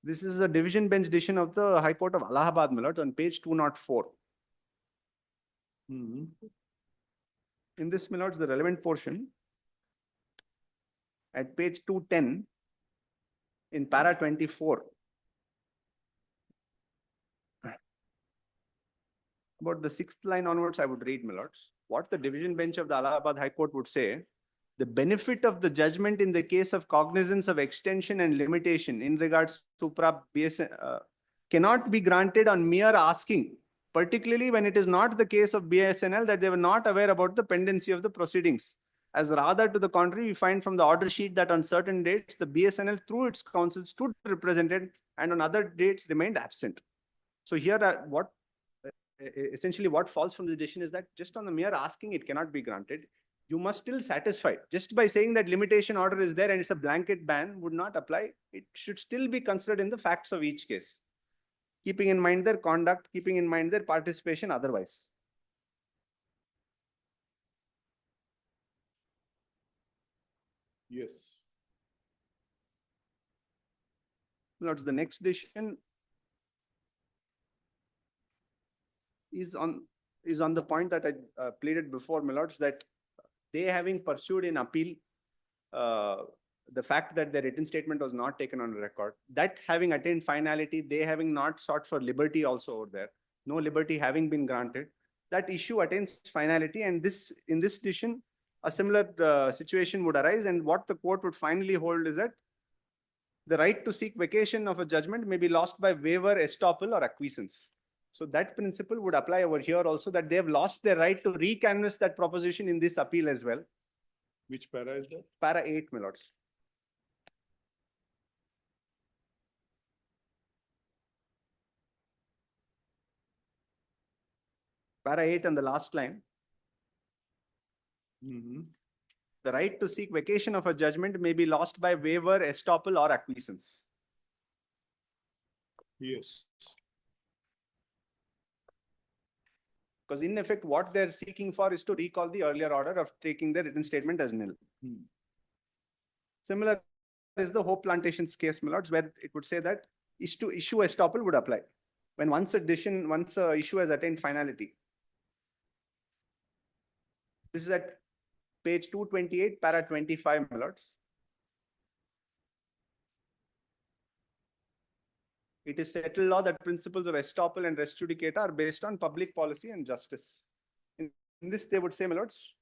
This is a division bench decision of the High Court of Allahabad, my lords, on page 204. In this, my lords, the relevant portion at page 210 in para 24. About the sixth line onwards, I would read, my lords. What the division bench of the Allahabad High Court would say, the benefit of the judgment in the case of cognizance of extension and limitation in regards to BSN cannot be granted on mere asking, particularly when it is not the case of BSNL that they were not aware about the pendency of the proceedings. As rather to the contrary, we find from the order sheet that on certain dates, the BSNL through its counsel stood represented and on other dates remained absent. So here, essentially what falls from the decision is that just on the mere asking, it cannot be granted. You must still satisfy. Just by saying that limitation order is there and it's a blanket ban would not apply. It should still be considered in the facts of each case, keeping in mind their conduct, keeping in mind their participation otherwise. Yes. Lords, the next decision is on the point that I pleaded before, my lords, that they having pursued in appeal the fact that the written statement was not taken on record, that having attained finality, they having not sought for liberty also over there, no liberty having been granted, that issue attains finality, and this, in this decision, a similar situation would arise, and what the court would finally hold is that the right to seek vacation of a judgment may be lost by waiver, estoppel, or acquiescence. So that principle would apply over here also, that they have lost their right to recanvass that proposition in this appeal as well. Which para is that? Para 8, my lords. Para 8 and the last line. The right to seek vacation of a judgment may be lost by waiver, estoppel, or acquiescence. Yes. Because in effect, what they're seeking for is to recall the earlier order of taking the written statement as nil. Similar is the Hope Plantations case, my lords, where it would say that issue estoppel would apply when once a issue has attained finality. This is at page 228, para 25, my lords. It is settled law that principles of estoppel and res judicata are based on public policy and justice. In this, they would say, my lords,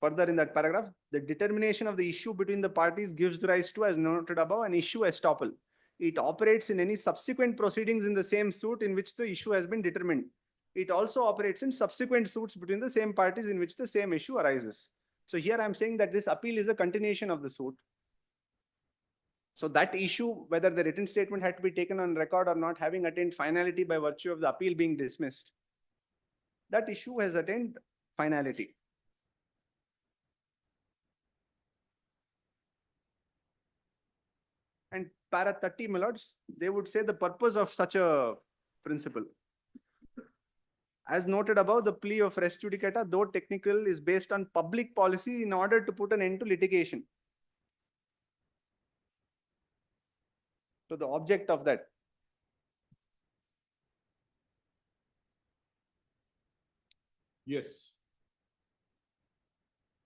further in that paragraph, the determination of the issue between the parties gives rise to, as noted above, an issue estoppel. It operates in any subsequent proceedings in the same suit in which the issue has been determined. It also operates in subsequent suits between the same parties in which the same issue arises. So here I'm saying that this appeal is a continuation of the suit. So that issue, whether the written statement had to be taken on record or not, having attained finality by virtue of the appeal being dismissed, that issue has attained finality. And para 30, my lords, they would say the purpose of such a principle. As noted above, the plea of res judicata, though technical, is based on public policy in order to put an end to litigation. So the object of that. Yes.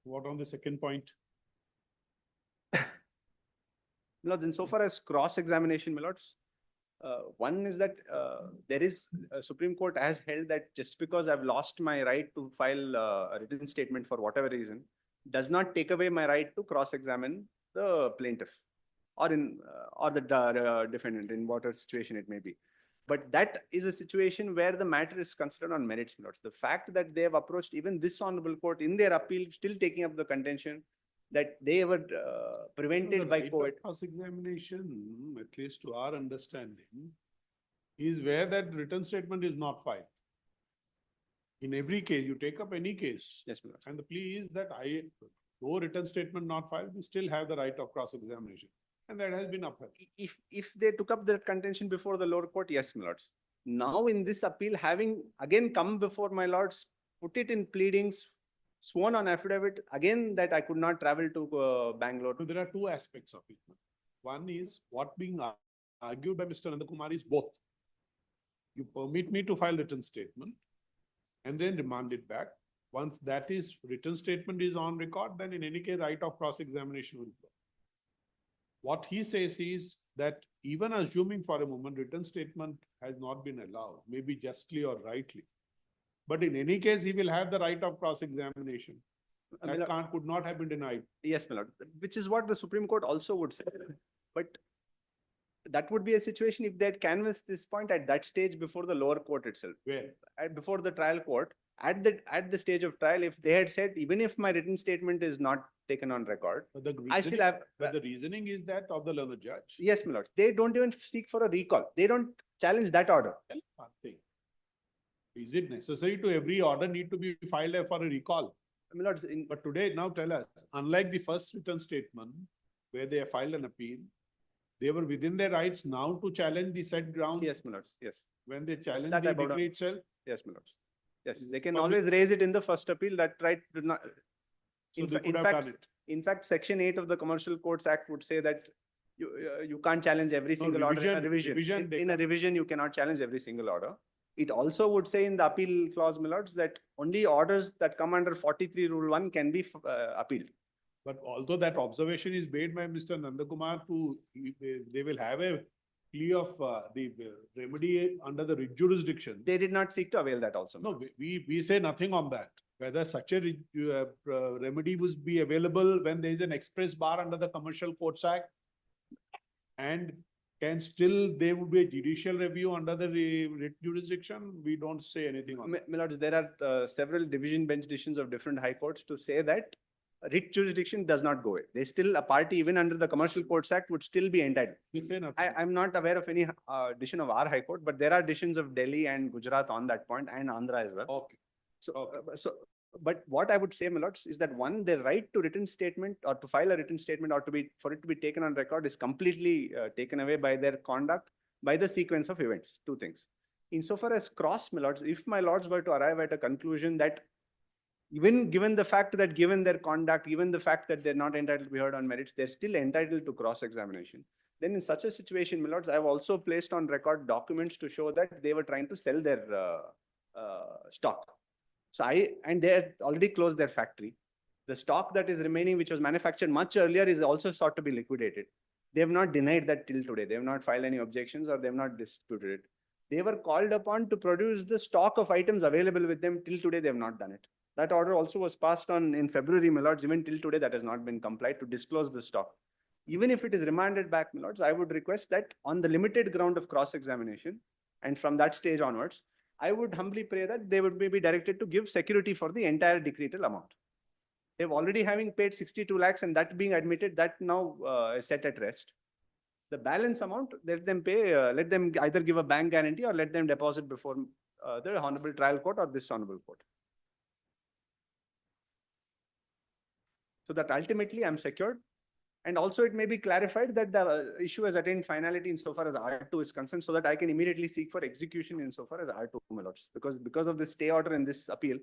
What on the second point? Lords, insofar as cross-examination, my lords, one is that there is Supreme Court has held that just because I've lost my right to file a written statement for whatever reason, does not take away my right to cross-examine the plaintiff or the defendant in whatever situation it may be. But that is a situation where the matter is considered on merits, my lords. The fact that they have approached even this honorable court in their appeal, still taking up the contention that they were prevented by court. Cross-examination, at least to our understanding, is where that written statement is not filed. In every case, you take up any case. Yes, my lord. And the plea is that though written statement not filed, we still have the right of cross-examination. And that has been upheld. If they took up the contention before the lower court, yes, my lords. Now in this appeal, having again come before my lords, put it in pleadings, sworn on affidavit, again that I could not travel to Bangalore. So there are two aspects of it. One is what being argued by Mr. Nandakumar is both. You permit me to file written statement and then remand it back. Once that is written statement is on record, then in any case, right of cross-examination will go. What he says is that even assuming for a moment written statement has not been allowed, maybe justly or rightly, but in any case, he will have the right of cross-examination. That could not have been denied. Yes, my lord, which is what the Supreme Court also would say. But that would be a situation if they had canvassed this point at that stage before the lower court itself. Where? Before the trial court, at the stage of trial, if they had said, even if my written statement is not taken on record, I still have. But the reasoning is that of the learned judge. Yes, my lord. They don't even seek for a recall. They don't challenge that order. One thing. Is it necessary to every order need to be filed for a recall? My lords, but today, now tell us, unlike the first written statement where they have filed an appeal, they were within their rights now to challenge the said ground. Yes, my lords. Yes. When they challenge the decree itself. Yes, my lords. Yes, they can always raise it in the first appeal. That right did not. So they could have done it. In fact, Section 8 of the Commercial Courts Act would say that you can't challenge every single order in a revision. In a revision, you cannot challenge every single order. It also would say in the appeal clause, my lords, that only orders that come under 43 Rule 1 can be appealed. But although that observation is made by Mr. Nandakumar they will have a plea of the remedy under the writ jurisdiction. They did not seek to avail that also. No, we say nothing on that. Whether such a remedy would be available when there is an express bar under the Commercial Courts Act, and there would be a judicial review under the writ jurisdiction. We don't say anything on that. My lords, there are several division bench decisions of different high courts to say that writ jurisdiction does not go away. There's still a party even under the Commercial Courts Act would still be entitled. We say nothing. I'm not aware of any decision of our high court, but there are decisions of Delhi and Gujarat on that point, and Andhra as well. Okay. But what I would say, my lords, is that one, the right to written statement or to file a written statement or for it to be taken on record is completely taken away by their conduct, by the sequence of events. Two things. Insofar as cross, my lords, if my lords were to arrive at a conclusion that even given the fact that given their conduct, even the fact that they're not entitled to be heard on merits, they're still entitled to cross-examination. Then in such a situation, my lords, I've also placed on record documents to show that they were trying to sell their stock. And they had already closed their factory. The stock that is remaining, which was manufactured much earlier, is also sought to be liquidated. They have not denied that till today. They have not filed any objections or they have not disputed it. They were called upon to produce the stock of items available with them. Till today, they have not done it. That order also was passed on in February, my lords. Even till today, that has not been complied to disclose the stock. Even if it is remanded back, my lords, I would request that on the limited ground of cross-examination, and from that stage onwards, I would humbly pray that they would be directed to give security for the entire decretal amount. They've already having paid 62 lakhs and that being admitted, that now is set at rest. The balance amount, let them pay, let them either give a bank guarantee or let them deposit before the Honorable Trial Court or this Honorable Court. So that ultimately I'm secured. And also it may be clarified that the issue has attained finality insofar as R2 is concerned, so that I can immediately seek for execution insofar as R2, my lords. Because of this stay order and this appeal.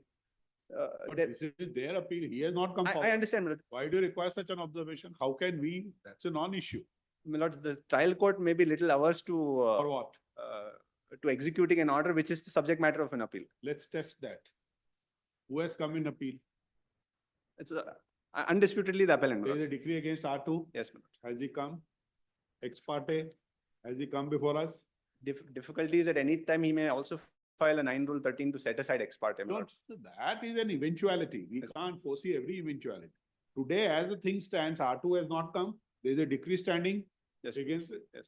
This is their appeal. He has not come forward. I understand, my lords. Why do you require such an observation? How can we? That's a non-issue. My lords, the trial court may be little averse to For what? To executing an order which is the subject matter of an appeal. Let's test that. Who has come in appeal? It's undisputedly the appellant. There is a decree against R2. Yes, my lord. Has he come? Ex parte? Has he come before us? Difficulties at any time he may also file a 9 Rule 13 to set aside ex parte. No, that is an eventuality. We can't foresee every eventuality. Today, as the thing stands, R2 has not come. There is a decree standing against it. Yes.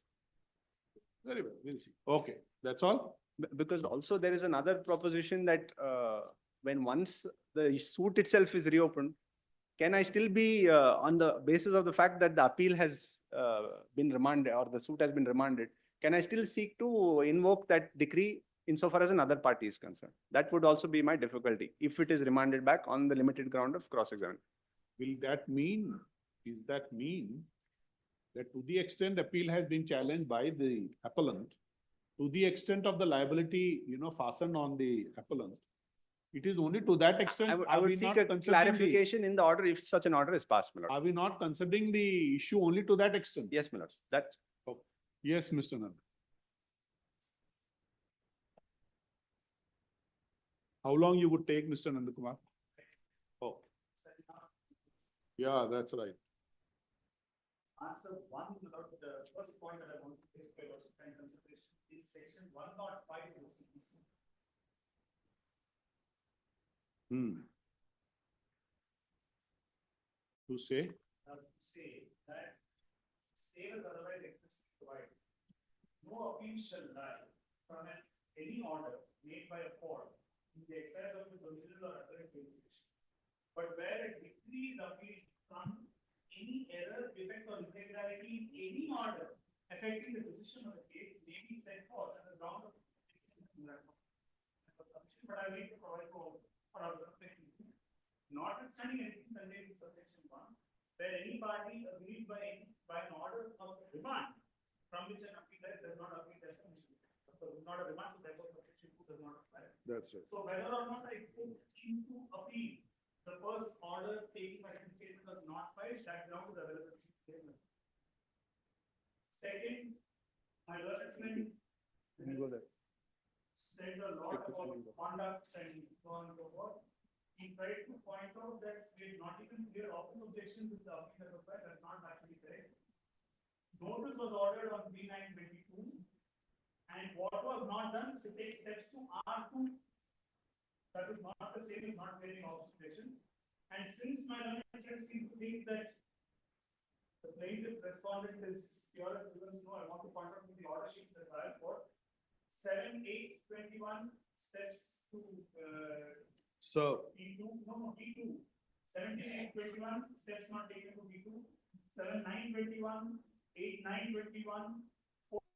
Very well, we'll see. Okay, that's all. Because also there is another proposition that when once the suit itself is reopened, can I still be on the basis of the fact that the appeal has been remanded or the suit has been remanded, can I still seek to invoke that decree insofar as another party is concerned? That would also be my difficulty if it is remanded back on the limited ground of cross-examination. Will that mean, is that mean that to the extent appeal has been challenged by the appellant, to the extent of the liability, fastened on the appellant, it is only to that extent. I would seek a clarification in the order if such an order is passed, my lord. Are we not considering the issue only to that extent? Yes, my lord. That. Oh, yes, Mr. Nand. How long you would take, Mr. Nandakumar? Oh. Yeah, that's right. Answer one about the first point that I want to raise by lots of time consideration is section 105 of the CPC. To say? Say that stay is otherwise provided. No appeal shall lie from any order made by a court in the exercise of the original or other jurisdiction. But where a decree is appealed from any error, defect, or irregularity in any order affecting the decision of the case may be set forth as a ground of but I need to provide for notwithstanding anything contained in subsection 1, where any party agreed by an order of remand from which an appeal does not appeal, not a remand, therefore subsection 2 does not apply. That's right. So whether or not I put into appeal the first order taken by the statement was not filed, that belongs to the availability statement. Second, my judgment said the law about conduct and so on and so forth. he tried to point out that we not even clear office objections with the appeal that was filed. That's not actually correct. Notice was ordered on B9/22, and what was not done is to take steps to R2. That is not the same, is not clearing office objections. And since my learned friends seem to think that the plaintiff respondent is pure as given snow, I want to point out to the order sheet in the trial court. 7/8/21 steps to So D2, no, D2. 17/8/21 steps not taken to D2. 7/9/21, 8/9/21,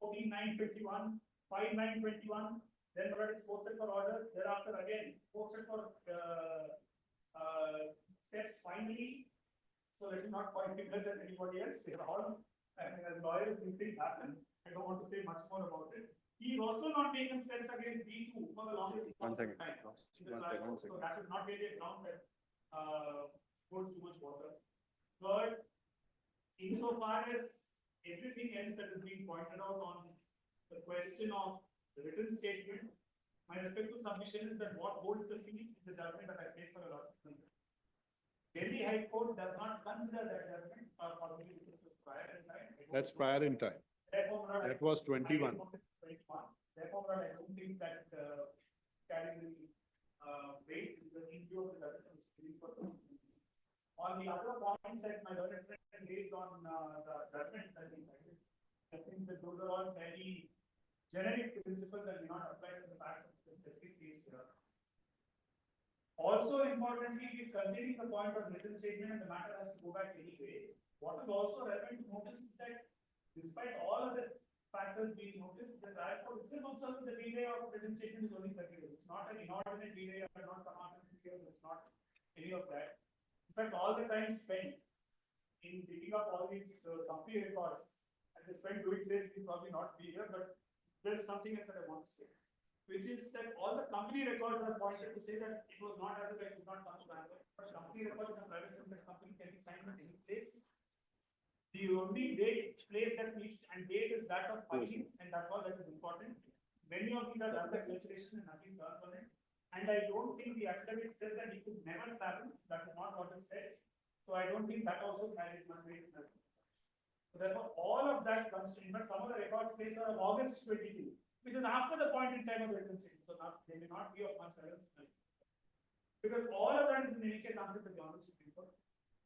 14/9/21, 5/9/21. Then what is posted for order? Thereafter again posted for steps finally. So let me not point fingers at anybody else. They are all, I mean, as lawyers, these things happen. I don't want to say much more about it. He is also not taken steps against D2 for the longest One second. time. One second. So that is not really a ground that holds too much water. Third, insofar as everything else that is being pointed out on the question of the written statement, my respectful submission is that what holds the fee is the judgment that I paid for a lot. Delhi High Court does not consider that judgment or possibly prior in time. that's prior in time. Therefore, That was 21. 21. Therefore, I don't think that category weight is the issue of the judgment. On the other points that my learned friend raised on the judgment, I think that those are all very generic principles and do not apply to the facts of the specific case here. Also importantly, is considering the point of written statement and the matter has to go back anyway. What is also relevant to notice is that despite all of the factors being noticed, the trial court itself observes that the delay of written statement is only 30 days. It's not an inordinate delay or not commanded delay, it's not any of that. In fact, all the time spent in digging up all these company records, and they spent doing sales, will probably not be here, but there is something else that I want to say, which is that all the company records are pointed to say that it was not as if I could not come to answer. But company records in a private limited company can be signed at any place. The only place that needs and date is that of filing, and that's all that is important. Many of these are done by circulation and nothing done on it. And I don't think the affidavit says that he could never travel. That is not what is said. So I don't think that also carries much weight. So therefore, all of that comes to, but some of the records placed are of August 22, which is after the point in time of written statement. So now they may not be of much relevance. Because all of that is in any case answered to the Honorable Supreme Court.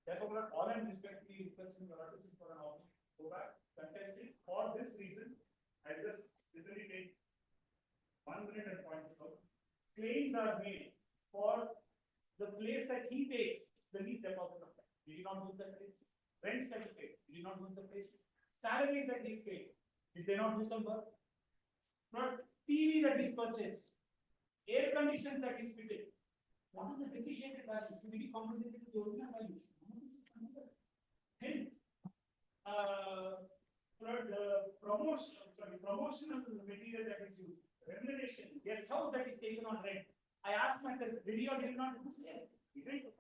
Therefore, all I'm respectfully requesting the Lordship is for an option to go back, contest it. For this reason, I just literally take 1 minute and point this out. Claims are made for the place that he takes the lease deposit of that. Did he not use that place? Rents that he paid, did he not use the place? Salaries that he's paid, did they not do some work? Not TV that he's purchased, air conditions that he's fitted. What is the depreciated values to be compensated with the original values? This is another hint. Promotional material that is used, remuneration, guest house that is taken on rent. I asked myself, did he or did not do sales? He did.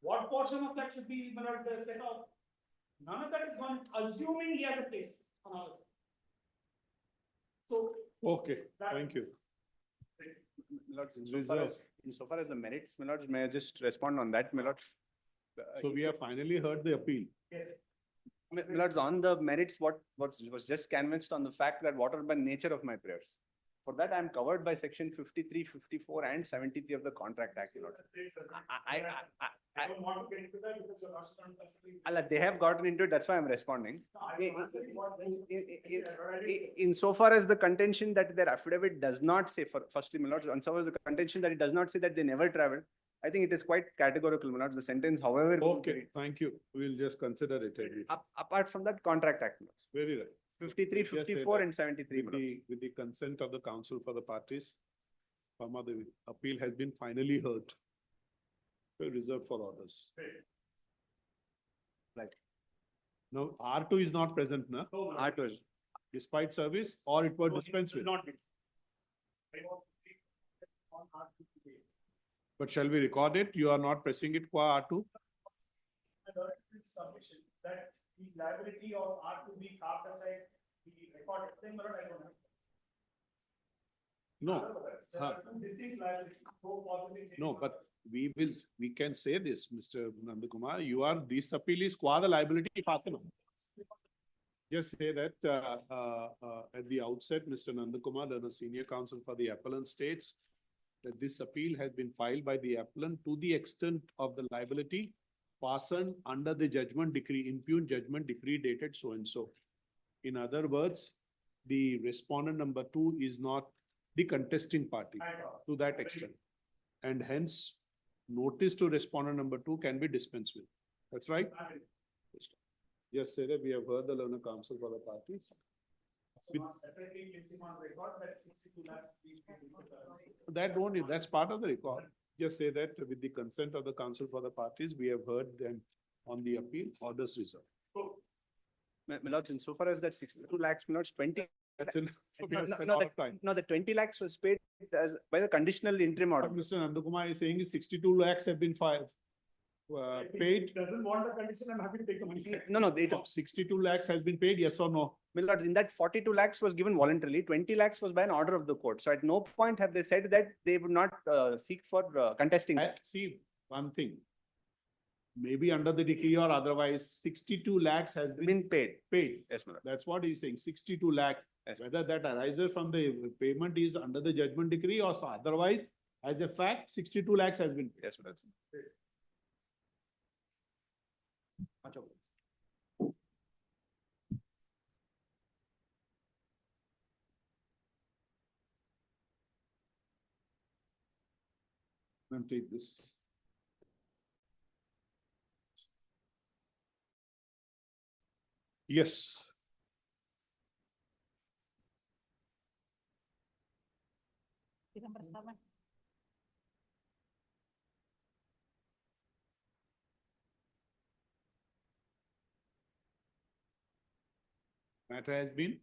What portion of that should be set off? None of that is gone, assuming he has a place on all of it. So. Okay, thank you. Insofar as the merits, my lord, may I just respond on that, my lord? So we have finally heard the appeal. Yes. My lords, on the merits, what was just canvassed on the fact that what are by nature of my prayers. For that, I am covered by section 53, 54 and 73 of the Contract Act, my lord. I don't want to get into that because you're not. They have gotten into it, that's why I'm responding. Insofar as the contention that their affidavit does not say, firstly, my lords, insofar as the contention that it does not say that they never traveled, I think it is quite categorical, my lords. The sentence, however. Okay, thank you. We'll just consider it. Apart from that, Contract Act, my lords. Very right. 53, 54 and 73. With the consent of the counsel for the parties, the appeal has been finally heard. Reserved for orders. Right. Now, R2 is not present, na? No, R2 is. Despite service or it was dispensed with? Not. But shall we record it? You are not pressing it for R2? Submission that the liability of R2 be carved aside, the record, I don't know. No. Huh. No, but we can say this, Mr. Nandakumar, this appeal is qua the liability fastener. Just say that at the outset, Mr. Nandakumar, the senior counsel for the appellant, states that this appeal has been filed by the appellant to the extent of the liability fastened under the judgment decree, impugned judgment decree dated so and so. In other words, the respondent number 2 is not the contesting party to that extent. And hence, notice to respondent number 2 can be dispensed with. That's right? Yes, sir, we have heard the learned counsel for the parties. That's part of the record. Just say that with the consent of the counsel for the parties, we have heard them on the appeal, orders reserved. My lords, insofar as that 62 lakhs, my lords, 20. That's enough. No, the 20 lakhs was paid as by the conditional interim order. What Mr. Nandakumar is saying is 62 lakhs have been filed. Paid. Doesn't want the condition, I'm happy to take the money. No, 62 lakhs has been paid, yes or no? My lords, in that 42 lakhs was given voluntarily, 20 lakhs was by an order of the court. So at no point have they said that they would not seek for contesting that. See, one thing. Maybe under the decree or otherwise, 62 lakhs has been paid. Yes, madam. That's what he's saying, 62 lakhs. Yes. Whether that arises from the payment is under the judgment decree or so otherwise, as a fact, 62 lakhs has been paid. Yes, madam. Much obliged. Ma'am, take this. Yes. Number 7. Matter has been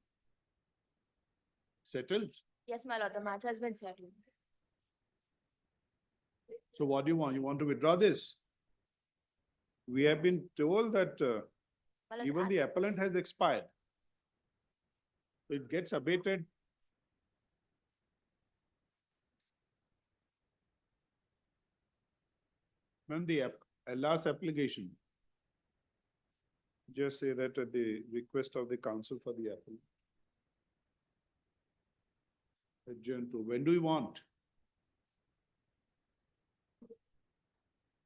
settled. Yes, my lord, the matter has been settled. So what do you want? You want to withdraw this? We have been told that Well, even the appellant has expired. It gets abated. When the last application, just say that at the request of the counsel for the appellant. Adjourn to, when do you want?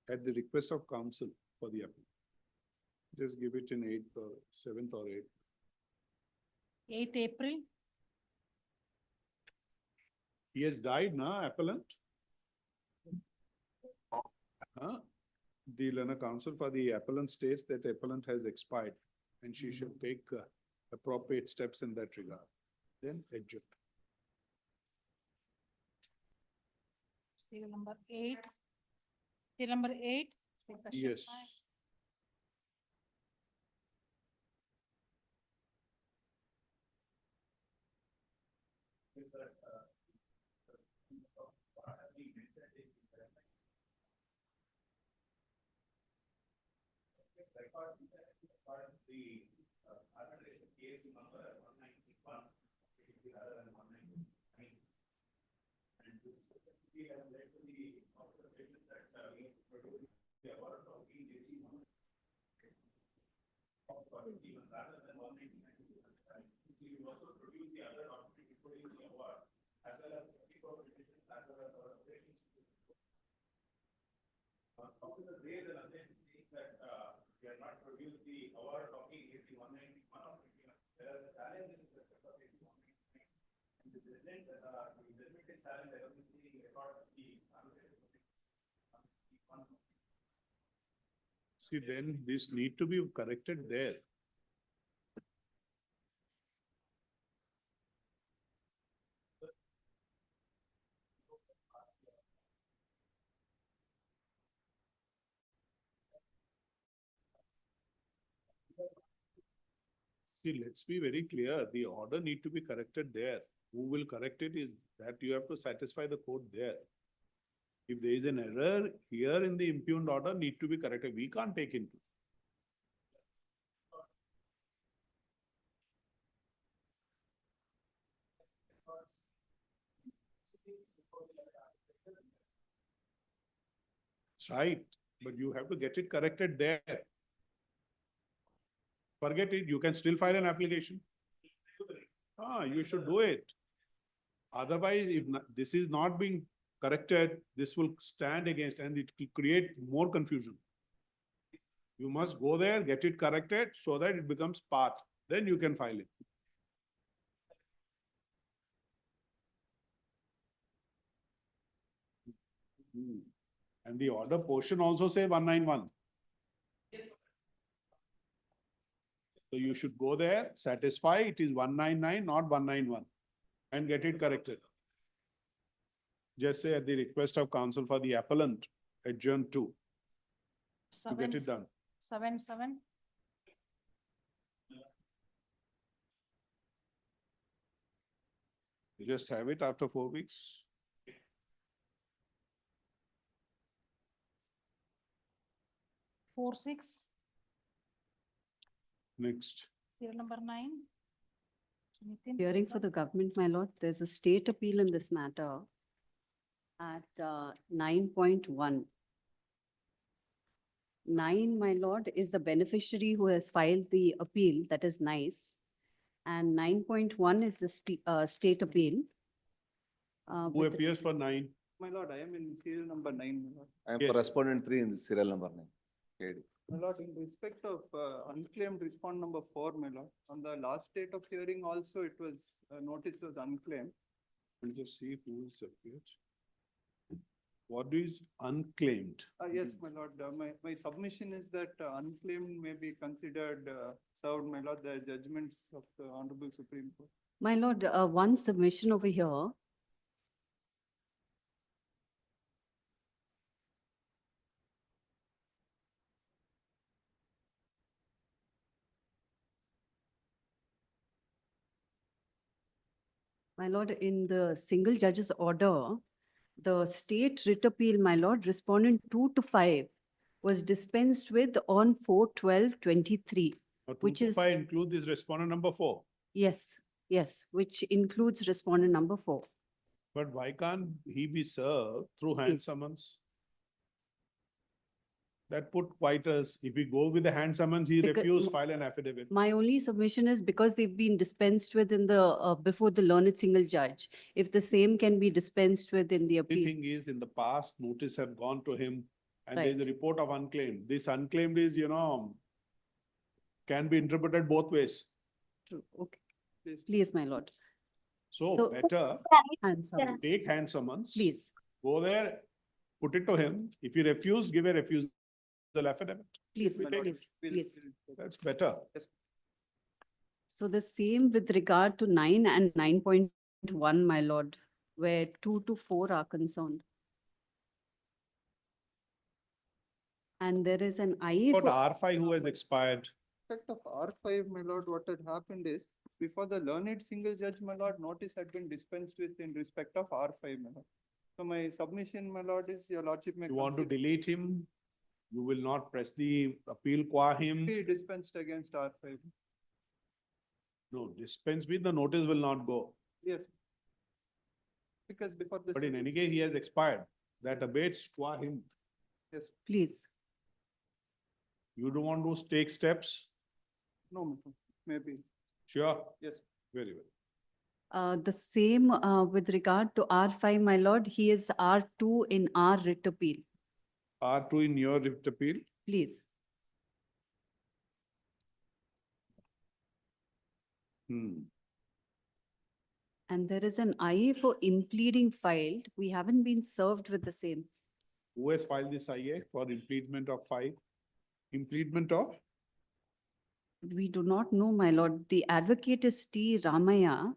At the request of counsel for the appellant. Just give it in 8th or 7th or 8th. 8th April. He has died, na, appellant? Huh? The learned counsel for the appellant states that appellant has expired and she should take appropriate steps in that regard. Then adjourn. Serial number 8. Serial number 8. Yes. The arbitration case number 191 rather than 199. And this we have led to the observation that we produce the award of EJC even rather than 199. We also produce the other document including the award as well as the petitions as well as our operations. How is the way that saying that we are not produced the award talking 191 there are challenges with respect of 199 and the judgment is challenge the record of the See, then this need to be corrected there. See, let's be very clear. The order need to be corrected there. Who will correct it is that you have to satisfy the court there. If there is an error here in the impugned order, need to be corrected. We can't take into. That's right, but you have to get it corrected there. Forget it, you can still file an application. You should do it. Otherwise, if this is not being corrected, this will stand against and it will create more confusion. You must go there, get it corrected so that it becomes part, then you can file it. And the order portion also say 191. So you should go there, satisfy it is 199, not 191, and get it corrected. Just say at the request of counsel for the appellant, adjourn to get it done. 7-7. You just have it after 4 weeks. Four, 6. Next. Serial number 9. Nitin, Hearing for the government, my lord, there's a state appeal in this matter at 9.1. 9, my lord, is the beneficiary who has filed the appeal, that is nice. And 9.1 is the state appeal. Who with- appears for 9? My lord, I am in serial number 9, my lord. I am Yes. for respondent 3 in the serial number 9. Okay. My lord, in respect of unclaimed respond number 4, my lord, on the last date of hearing also, it was, notice was unclaimed. We'll just see who is appeared. What is unclaimed? Yes, my lord, my submission is that unclaimed may be considered served, my lord, the judgments of the Honorable Supreme Court. My lord, one submission over here. My lord, in the single judge's order, the state writ appeal, my lord, respondent 2 to 5 was dispensed with on 4/12/23. Which is- include this respondent number 4. Yes, yes, which includes respondent number 4. But why can't he be served through hand Yes. summons? That put quite as, if we go with the hand summons, he Because- refused file an affidavit. My only submission is because they've been dispensed with in the, before the learned single judge. If the same can be dispensed with in the The appeal. thing is, in the past, notice have gone to him and there is a Right. report of unclaimed. This unclaimed is, can be interpreted both ways. True, okay. Please, my lord. So So- better Hand summons. take hand summons. Please. Go there, put it to him. If he refuse, give a refusal affidavit. Please, We take it. please. That's better. So the same with regard to 9 and 9.1, my lord, where 2 to 4 are concerned. And there is an IA About for, R5 who has expired. Respect of R5, my lord, what had happened is, before the learned single judge, my lord, notice had been dispensed with in respect of R5, my lord. So my submission, my lord, is your lordship may You want to consider- delete him? You will not press the appeal qua him? Be dispensed against R5. No, dispense with the notice will not go. Yes. Because before the. But in any case, he has expired. That abates qua him. Yes, please. You don't want to take steps? no, my lord, maybe, Sure, yes. very well. the same with regard to R5, my lord, he is R2 in our writ appeal, R2 in your writ appeal? please. And there is an IA for impleading filed. We haven't been served with the same. Who has filed this IA for impleadment of 5? Impleadment of? We do not know, my lord. The advocate is T. Ramaya.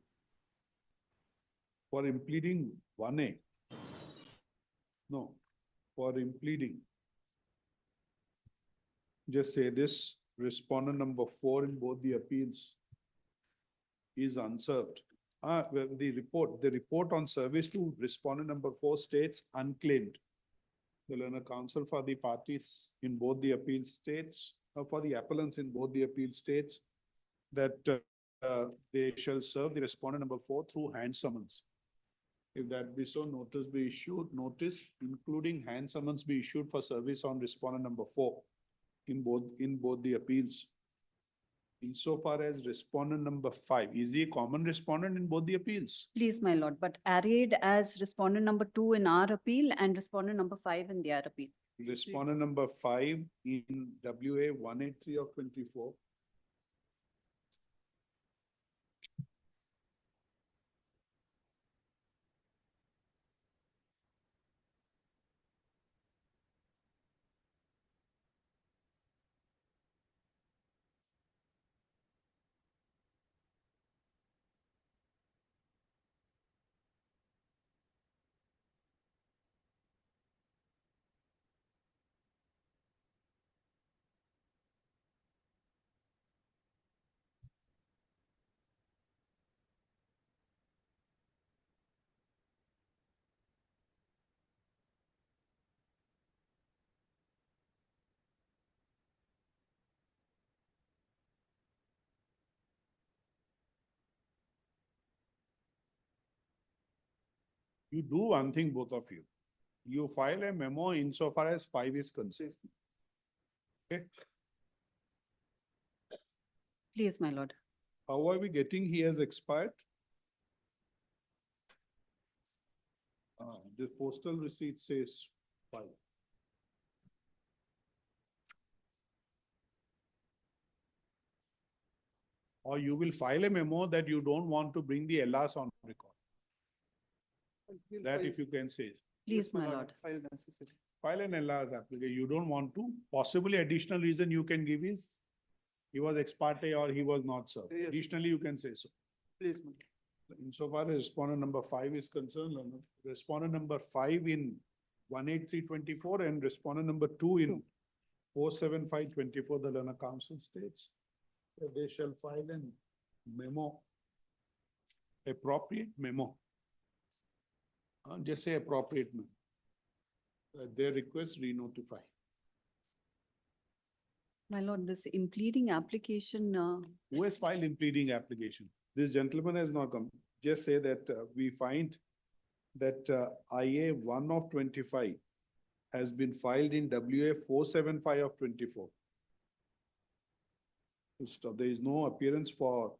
For impleading 1A? No, for impleading. Just say this, respondent number 4 in both the appeals is unserved. Well, the report on service to respondent number 4 states unclaimed. The learned counsel for the parties in both the appeal states, for the appellants in both the appeal states, that they shall serve the respondent number 4 through hand summons. If that be so, notice be issued, notice including hand summons be issued for service on respondent number 4 in both the appeals. Insofar as respondent number 5, is he a common respondent in both the appeals? Please, my lord, but arrayed as respondent number 2 in our appeal and respondent number 5 in their appeal. Respondent number 5 in WA 183 of 24. You do one thing, both of you. You file a memo insofar as 5 is concerned. Okay, Please, my lord. how are we getting he has expired? The postal receipt says 5. Or you will file a memo that you don't want to bring the LRs on record. We'll That file- if you can say. Please, my lord. File necessary. File an LR's application. You don't want to. Possibly additional reason you can give is he was ex parte or he was not served. Yes. Additionally, you can say so. Please, my lord. Insofar as respondent number 5 is concerned, Learner, respondent number 5 in 18324 and respondent number 2 in 47524, the Learner Council states that they shall file an memo, appropriate memo. Just say appropriate memo. Their request re-notify. My lord, this impleading application, Who has filed in pleading application? This gentleman has not come. Just say that we find that IA 1 of 25 has been filed in WA 475 of 24. So there is no appearance for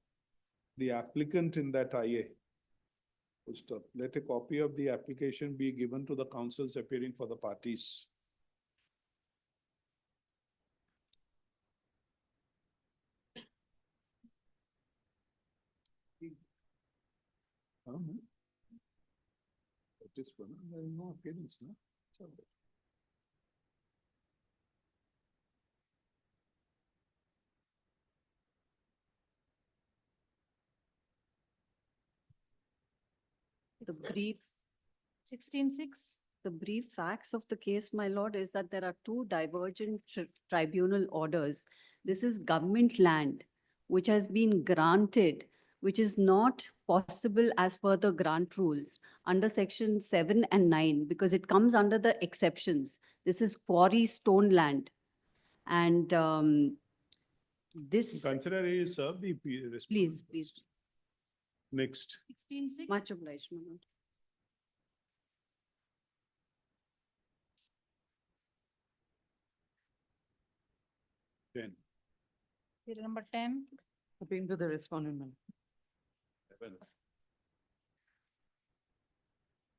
the applicant in that IA. Full stop. Let a copy of the application be given to the counsels appearing for the parties. That is one, there is no appearance, no? It's all right. the brief, 16-6. the brief facts of the case, my lord, is that there are two divergent tribunal orders. This is government land, which has been granted, which is not possible as per the grant rules under section 7 and 9, because it comes under the exceptions. This is quarry stone land. And this, Consider he served the respondent. please, please, Next. 16-6. much obliged, my lord. Then. Serial number 10. Appealing to the respondent, ma'am.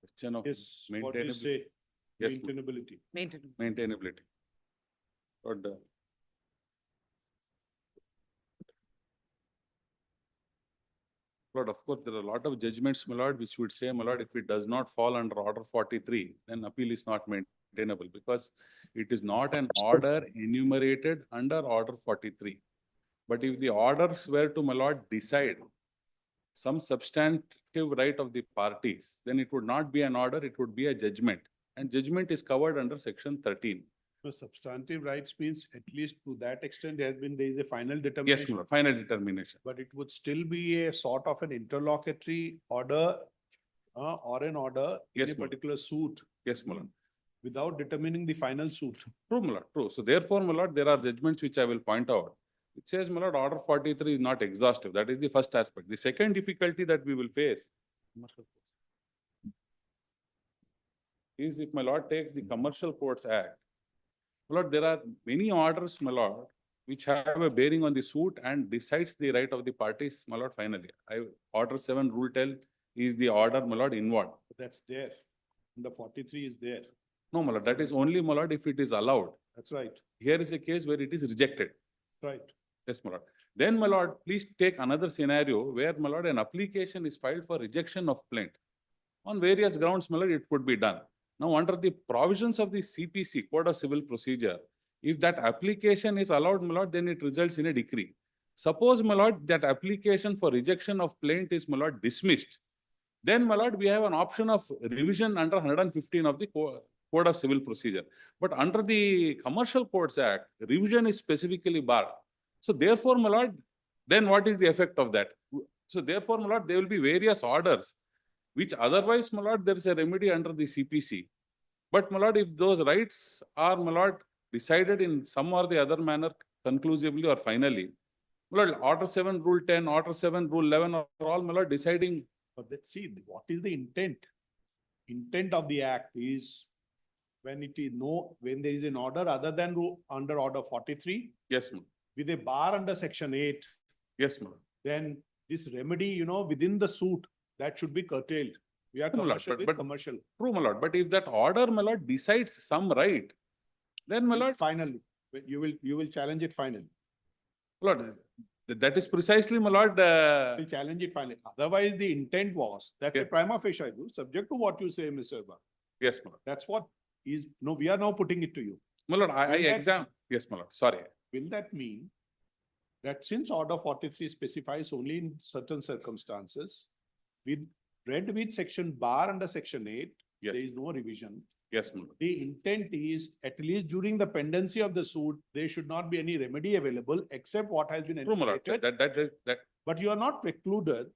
Question of Yes, what do you maintainability. say? Yes, ma'am. Maintainability. Maintainability. But Lord, of course, there are a lot of judgments, my lord, which would say, my lord, if it does not fall under order 43, then appeal is not maintainable because it is not an order enumerated under order 43. But if the orders were to, my lord, decide some substantive right of the parties, then it would not be an order, it would be a judgment. And judgment is covered under section 13. So substantive rights means at least to that extent there is a final Yes, determination. my lord, final determination. But it would still be a sort of an interlocutory order or an order in Yes, a my lord. particular suit Yes, my lord. without determining the final suit. True, my lord, true. So therefore, my lord, there are judgments which I will point out. It says, my lord, order 43 is not exhaustive. That is the first aspect. The second difficulty that we will face, is if my lord takes the Commercial Courts Act, my lord, there are many orders, my lord, which have a bearing on the suit and decides the right of the parties, my lord, finally. Order 7, Rule 10 is the order, my lord, inward. That's there. The 43 is there. No, my lord, that is only, my lord, if it is allowed. That's right. Here is a case where it is rejected. Right. Yes, my lord. Then, my lord, please take another scenario where, my lord, an application is filed for rejection of plaint. On various grounds, my lord, it could be done. Now, under the provisions of the CPC, Code of Civil Procedure, if that application is allowed, my lord, then it results in a decree. Suppose, my lord, that application for rejection of plaint is, my lord, dismissed. Then, my lord, we have an option of revision under 115 of the Code of Civil Procedure. But under the Commercial Courts Act, revision is specifically barred. So therefore, my lord, then what is the effect of that? So therefore, my lord, there will be various orders, which otherwise, my lord, there is a remedy under the CPC. But, my lord, if those rights are, my lord, decided in some or the other manner, conclusively or finally, my lord, Order 7, Rule 10, Order 7, Rule 11 are all, my lord, deciding. But let's see, what is the intent? Intent of the act is when when there is an order other than under Order 43. Yes, ma'am. With a bar under Section 8. Yes, ma'am. Then this remedy, within the suit, that should be curtailed. We are commercial with commercial. True, my lord. But if that order, my lord, decides some right, then, my lord. Finally, you will challenge it finally. Lord, that is precisely, my lord. You challenge it finally. Otherwise, the intent was, that's a prima facie, subject to what you say, Mr. Ba. Yes, my lord. That's what is, we are now putting it to you. My lord, yes, my lord, sorry. Will that mean that since Order 43 specifies only in certain circumstances, read with section bar under Section 8, yes, there is no revision. Yes, my lord. The intent is, at least during the pendency of the suit, there should not be any remedy available except what has been enumerated. That. But you are not precluded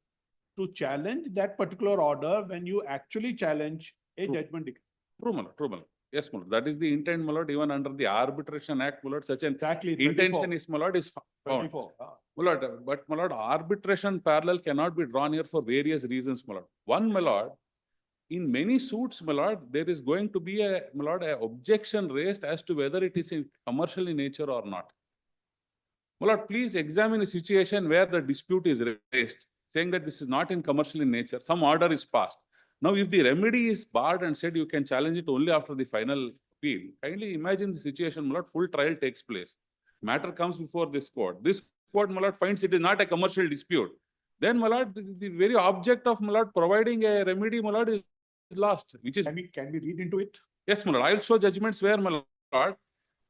to challenge that particular order when you actually challenge a judgment decree. True, my lord. True, my lord. Yes, my lord. That is the intent, my lord. Even under the Arbitration Act, my lord, such an intention is, my lord, is found. My lord, but, my lord, arbitration parallel cannot be drawn here for various reasons, my lord. One, my lord, in many suits, my lord, there is going to be a objection raised as to whether it is commercial in nature or not. My lord, please examine a situation where the dispute is raised, saying that this is not in commercial in nature. Some order is passed. Now, if the remedy is barred and said you can challenge it only after the final appeal, kindly imagine the situation, my lord, full trial takes place. Matter comes before this court. This court, my lord, finds it is not a commercial dispute. Then, my lord, the very object of, my lord, providing a remedy, my lord, is lost, which is. Can we read into it? Yes, my lord. I'll show judgments where, my lord,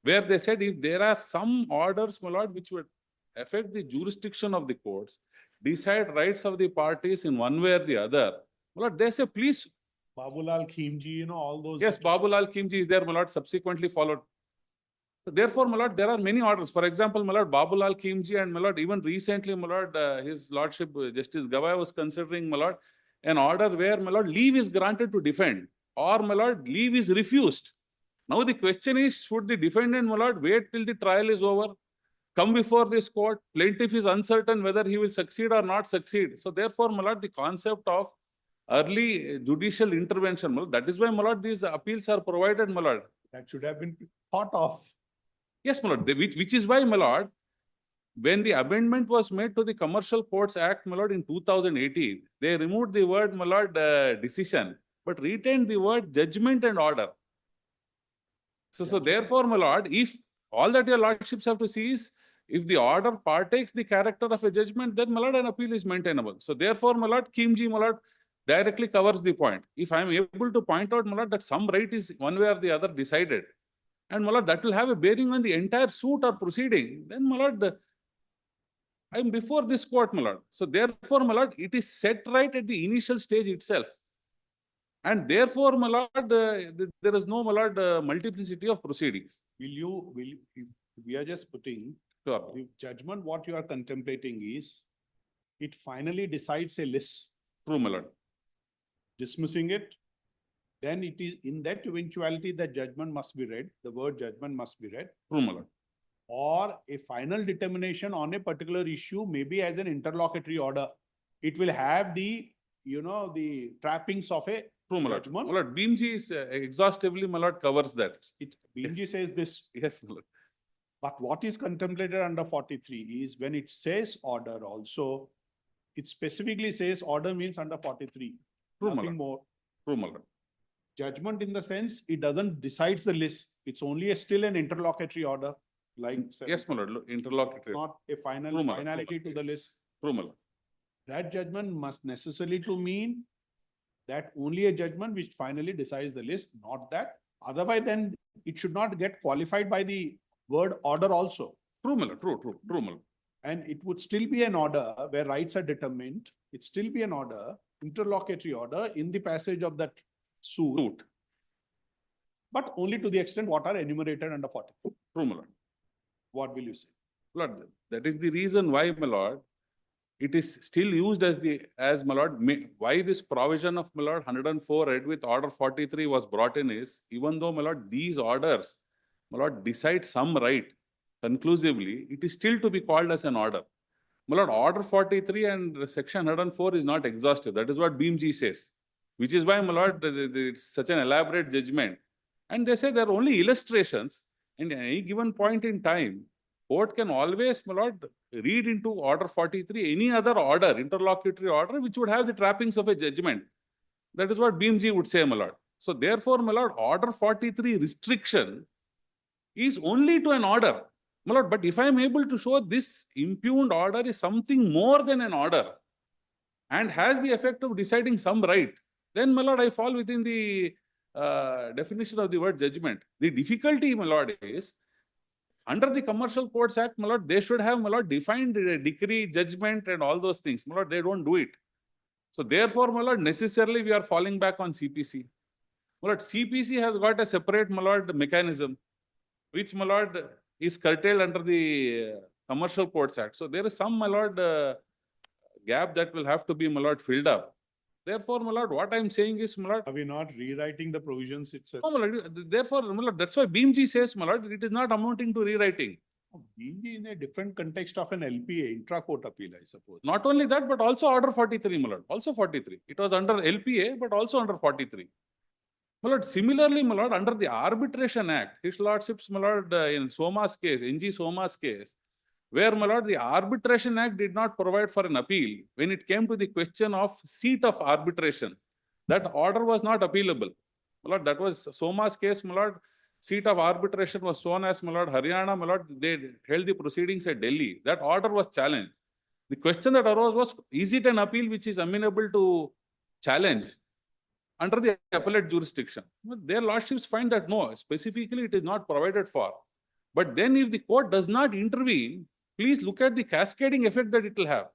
where they said if there are some orders, my lord, which would affect the jurisdiction of the courts, decide rights of the parties in one way or the other, my lord, they say, please. Babulal Khimji, all those. Yes, Babulal Khimji is there, my lord, subsequently followed. So therefore, my lord, there are many orders. For example, my lord, Babulal Khimji and, my lord, even recently, my lord, his lordship, Justice Gavai was considering, my lord, an order where, my lord, leave is granted to defend, or, my lord, leave is refused. Now the question is, should the defendant, my lord, wait till the trial is over, come before this court, plaintiff is uncertain whether he will succeed or not succeed. So therefore, my lord, the concept of early judicial intervention, my lord, that is why, my lord, these appeals are provided, my lord. That should have been thought of. Yes, my lord, which is why, my lord, when the amendment was made to the Commercial Courts Act, my lord, in 2018, they removed the word, my lord, decision, but retained the word judgment and order. So therefore, my lord, if all that your lordships have to see is, if the order partakes the character of a judgment, then, my lord, an appeal is maintainable. So therefore, my lord, Khimji, my lord, directly covers the point. If I am able to point out, my lord, that some right is one way or the other decided, and, my lord, that will have a bearing on the entire suit or proceeding, then, my lord, I am before this court, my lord. So therefore, my lord, it is set right at the initial stage itself. And therefore, my lord, there is no, my lord, multiplicity of proceedings. If we are just putting, sure, the judgment, what you are contemplating is, it finally decides a list. True, my lord. Dismissing it, then it is in that eventuality that judgment must be read, the word judgment must be read. True, my lord. Or a final determination on a particular issue, maybe as an interlocutory order. It will have the, the trappings of a True, my lord. judgment. My lord, BMG is exhaustively, my lord, covers that. BMG says this. Yes, my lord. But what is contemplated under 43 is when it says order also, it specifically says order means under 43. True, my Nothing lord. more. True, my lord. Judgment in the sense, it doesn't decides the list. It's only still an interlocutory order, like. Yes, my lord, interlocutory. Not a final True, my lord. finality to the list. True, my lord. That judgment must necessarily to mean that only a judgment which finally decides the list, not that. Otherwise, then it should not get qualified by the word order also. True, my lord. True, my lord. And it would still be an order where rights are determined. It still be an order, interlocutory order in the passage of that suit. But only to the extent what are enumerated under 40. True, my lord. What will you say? Lord, that is the reason why, my lord, it is still used as my lord, why this provision of my lord 104 read with order 43 was brought in is, even though my lord, these orders, my lord, decide some right conclusively, it is still to be called as an order. My lord, order 43 and section 104 is not exhaustive. That is what BMG says, which is why, my lord, it's such an elaborate judgment. And they say there are only illustrations, and at any given point in time, court can always, my lord, read into order 43 any other order, interlocutory order, which would have the trappings of a judgment. That is what BMG would say, my lord. So therefore, my lord, order 43 restriction is only to an order. My lord, but if I am able to show this impugned order is something more than an order and has the effect of deciding some right, then, my lord, I fall within the definition of the word judgment. The difficulty, my lord, is under the Commercial Courts Act, my lord, they should have, my lord, defined decree, judgment and all those things. My lord, they don't do it. So therefore, my lord, necessarily we are falling back on CPC. My lord, CPC has got a separate, my lord, mechanism, which, my lord, is curtailed under the Commercial Courts Act. So there is some, my lord, gap that will have to be, my lord, filled up. Therefore, my lord, what I am saying is, my lord, Are we not rewriting the provisions itself? no, my lord, therefore, my lord, that's why BMG says, my lord, it is not amounting to rewriting. BMG in a different context of an LPA, intra-court appeal, I suppose. Not only that, but also order 43, my lord, also 43. It was under LPA, but also under 43. My lord, similarly, my lord, under the Arbitration Act, His Lordship's, my lord, in Soma's case, NG Soma's case, where, my lord, the Arbitration Act did not provide for an appeal when it came to the question of seat of arbitration. That order was not appealable. My lord, that was Soma's case, my lord. Seat of arbitration was shown as, my lord, Haryana, my lord. They held the proceedings at Delhi. That order was challenged. The question that arose was, is it an appeal which is amenable to challenge under the appellate jurisdiction? Their lordships find that no, specifically it is not provided for. But then if the court does not intervene, please look at the cascading effect that it will have.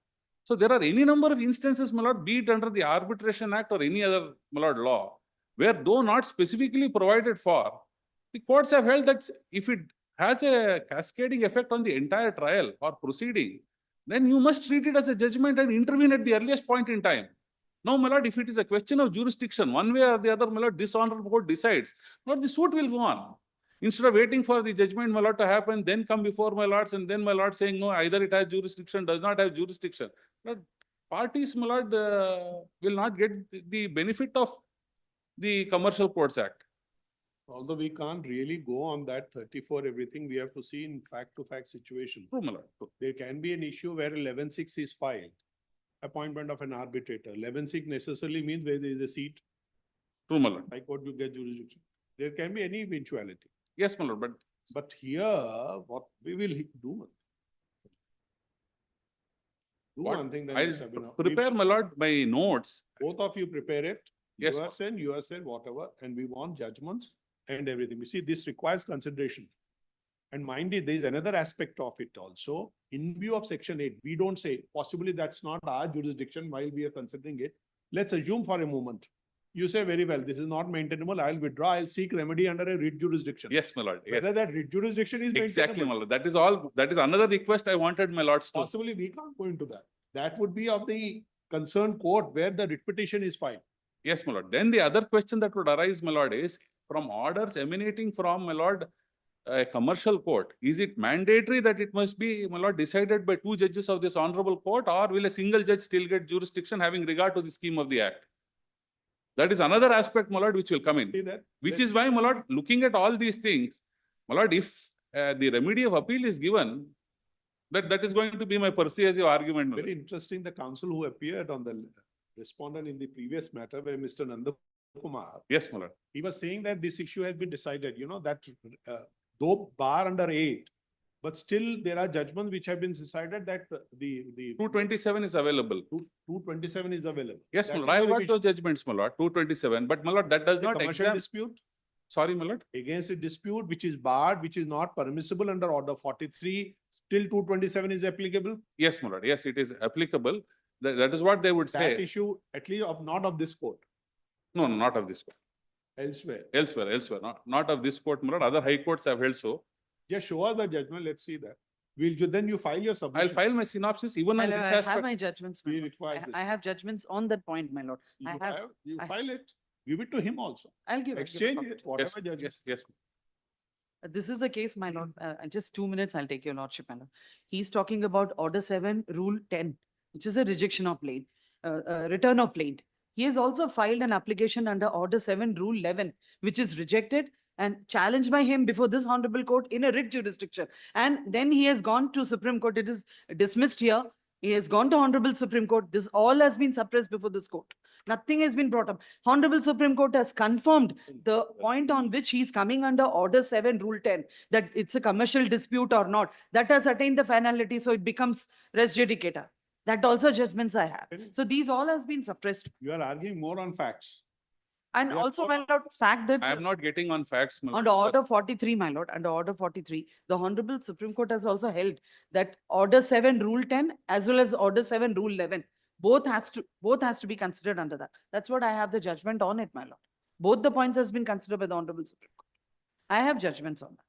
So there are any number of instances, my lord, be it under the Arbitration Act or any other, my lord, law, where though not specifically provided for, the courts have held that if it has a cascading effect on the entire trial or proceeding, then you must treat it as a judgment and intervene at the earliest point in time. Now, my lord, if it is a question of jurisdiction, one way or the other, my lord, this honorable court decides, my lord, the suit will go on. Instead of waiting for the judgment, my lord, to happen, then come before my lords, and then my lord saying, no, either it has jurisdiction, does not have jurisdiction. Lord, parties, my lord, will not get the benefit of the Commercial Courts Act. Although we can't really go on that 34 everything, we have to see in fact-to-fact situation. True, my lord. True. There can be an issue where 11-6 is filed, appointment of an arbitrator. 11-6 necessarily means where there is a seat. True, my lord. High Court will get jurisdiction. There can be any eventuality. Yes, my lord, but here, what we will do? One thing that must have been. I'll prepare, my lord, my notes. Both of you prepare it. Yes, you said, whatever, and we want judgments and everything. You see, this requires consideration. And mind you, there is another aspect of it also. In view of Section 8, we don't say, possibly that's not our jurisdiction while we are considering it. Let's assume for a moment. You say very well, this is not maintainable. I'll withdraw. I'll seek remedy under a writ jurisdiction. Yes, my lord. Yes. Whether that writ jurisdiction is exactly, maintainable. my lord. That is all. That is another request I wanted my lords to. Possibly we can't go into that. That would be of the concerned court where the writ petition is filed. Yes, my lord. Then the other question that would arise, my lord, is from orders emanating from, my lord, a commercial court. Is it mandatory that it must be, my lord, decided by 2 judges of this honorable court, or will a single judge still get jurisdiction having regard to the scheme of the act? That is another aspect, my lord, which will come in. See that? Which is why, my lord, looking at all these things, my lord, if the remedy of appeal is given, that is going to be my persuasive argument. my lord. Very interesting, the counsel who appeared on the respondent in the previous matter where Mr. Nanda Kumar, Yes, my lord. he was saying that this issue has been decided, that though bar under 8, but still there are judgments which have been decided that the 227 is available. 227 is available. Yes, That my lord. is I a have got revision. those judgments, my lord, 227. But, my lord, that does The not commercial exam. dispute Sorry, my lord. against a dispute which is barred, which is not permissible under order 43, still 227 is applicable. Yes, my lord. Yes, it is applicable. That is what they would That say. issue, at least not of this court, No, not of this court. elsewhere. Elsewhere. Not of this court, my lord. Other high courts have held so. Just show us the judgment, let's see that. Then you file your I'll submission. file my synopsis even on I this have aspect. my judgments, my We lord. require I this. have judgments on that point, my lord. You I have, You I- file it, give it to him also. I'll give it. Exchange give it, it. whatever judgment. Yes. This is the case, my lord. Just 2 minutes, I'll take your lordship, my lord. He's talking about Order 7, Rule 10, which is a rejection of plaint, return of plaint. He has also filed an application under Order 7, Rule 11, which is rejected and challenged by him before this honorable court in a writ jurisdiction. And then he has gone to Supreme Court. It is dismissed here. He has gone to Honorable Supreme Court. This all has been suppressed before this court. Nothing has been brought up. Honorable Supreme Court has confirmed the point on which he is coming under Order 7, Rule 10, that it's a commercial dispute or not. That has attained the finality, so it becomes res judicata. That also judgments I have. So these all has been suppressed. You are arguing more on facts. And Yeah, also, or- my lord, fact that I am not getting on facts, my lord. under Order 43, my lord, under Order 43, the Honorable Supreme Court has also held that Order 7, Rule 10, as well as Order 7, Rule 11, both has to be considered under that. That's what I have the judgment on it, my lord. Both the points has been considered by the Honorable Supreme Court. I have judgments on that.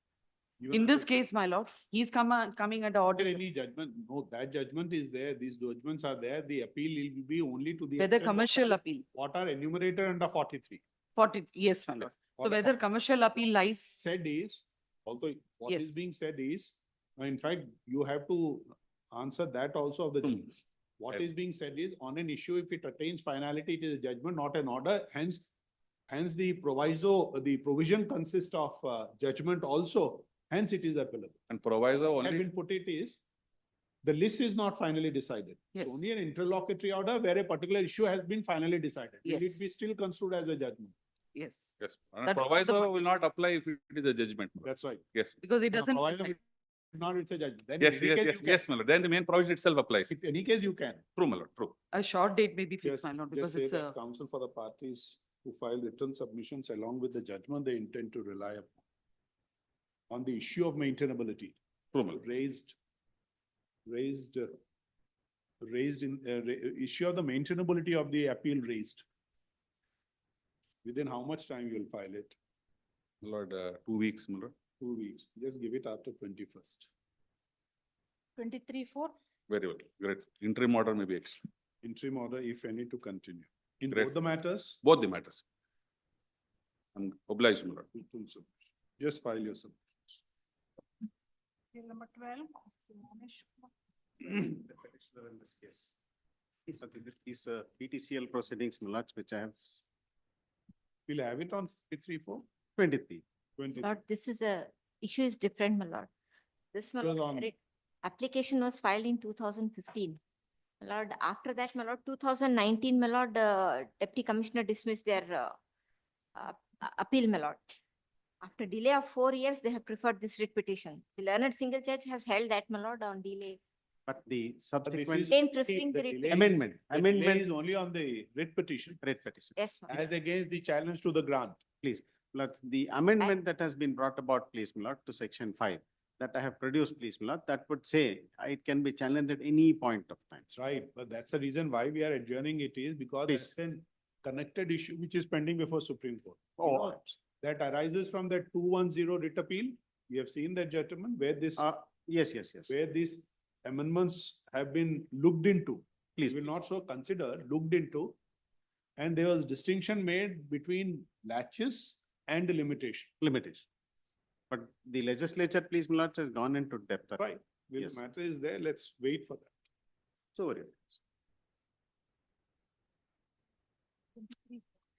You In are- this case, my lord, he's coming under Order, Any judgment, no, that judgment is there, these judgments are there, the appeal will be only to the. whether extent of commercial appeal, What are enumerated under 43. 40, yes, my lord. So What- whether commercial appeal lies, Said is, although what is Yes. being said is, in fact, you have to answer that also of the judgment. What Right. is being said is, on an issue, if it attains finality, it is a judgment, not an order, hence the proviso, the provision consists of judgment also, hence it is applicable. And proviso Have only. been put it is, the list is not finally decided. It's Yes. only an interlocutory order where a particular issue has been finally decided. Will it Yes. be still construed as a judgment? yes, Yes. And That was the proviso point. will not apply if it is a judgment. my lord. That's right. Yes. because it No, doesn't. proviso decide. Not it's a judgment. Then in Yes, any yes, case yes, you can- yes, my lord. Then the main provision itself applies. In any case, you can. True, my lord, true. A short date may be fixed, Just, my lord, just because say it's that a, counsel for the parties who file written submissions along with the judgment they intend to rely upon. On the issue of maintainability, True, my lord. raised in, issue of the maintainability of the appeal raised. Within how much time you will file it? My lord, 2 weeks, my lord. 2 weeks. Just give it after 21st. 23-4. Very well. Great. Interim order may be extra. Interim order, if any, to continue. In Great. both the matters, Both the matters. I'm obliged, my lord. just file your submissions. Bill number 12. The petitioner in this case. These PTCL proceedings, my lord, which I have We'll have it on 334. 23. 20. Lord, this is a, issue is different, my lord. This, my It was lord, on- application was filed in 2015. My lord, after that, my lord, 2019, my lord, Deputy Commissioner dismissed their appeal, my lord. After delay of 4 years, they have preferred this writ petition. The learned single judge has held that, my lord, on delay. But the But this subsequent is- Again preferring the the writ delay petition. amendment, The delay amendment, is only on the writ petition, rate petition. Yes, my lord. as against the challenge to the grant. Please, let's, the amendment that has been brought about, please, my lord, to section 5, that I have produced, please, my lord, that would say it can be challenged at any point of time. That's right, but that's the reason why we are adjourning it is because Please. it's a connected issue which is pending before Supreme Court. You Oh, know, that arises from the 210 writ appeal. We have seen that gentleman where this, yes, yes, yes. where these amendments have been looked into. Please, We will not so consider, looked into. And there was distinction made between latches and the limitation. limitation. But the legislature, please, my lord, has gone into depth. Right. Well, Yes. the matter is there, let's wait for that. So, very well.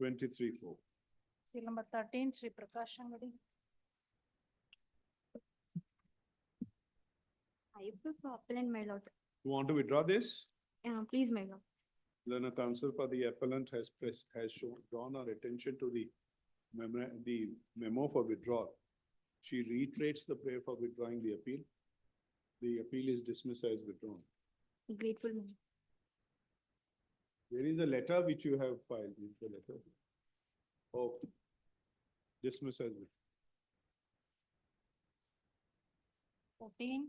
23-4. Seal number 13, Sri Prakash Angadi. I appeal for appellant, my lord. You want to withdraw this? Please, my lord. Then a counsel for the appellant has drawn our attention to the memo for withdrawal. She reiterates the prayer for withdrawing the appeal. The appeal is dismissed as withdrawn. Grateful, my lord. There is a letter which you have filed. Is the letter? Oh, dismiss as withdrawn. 14.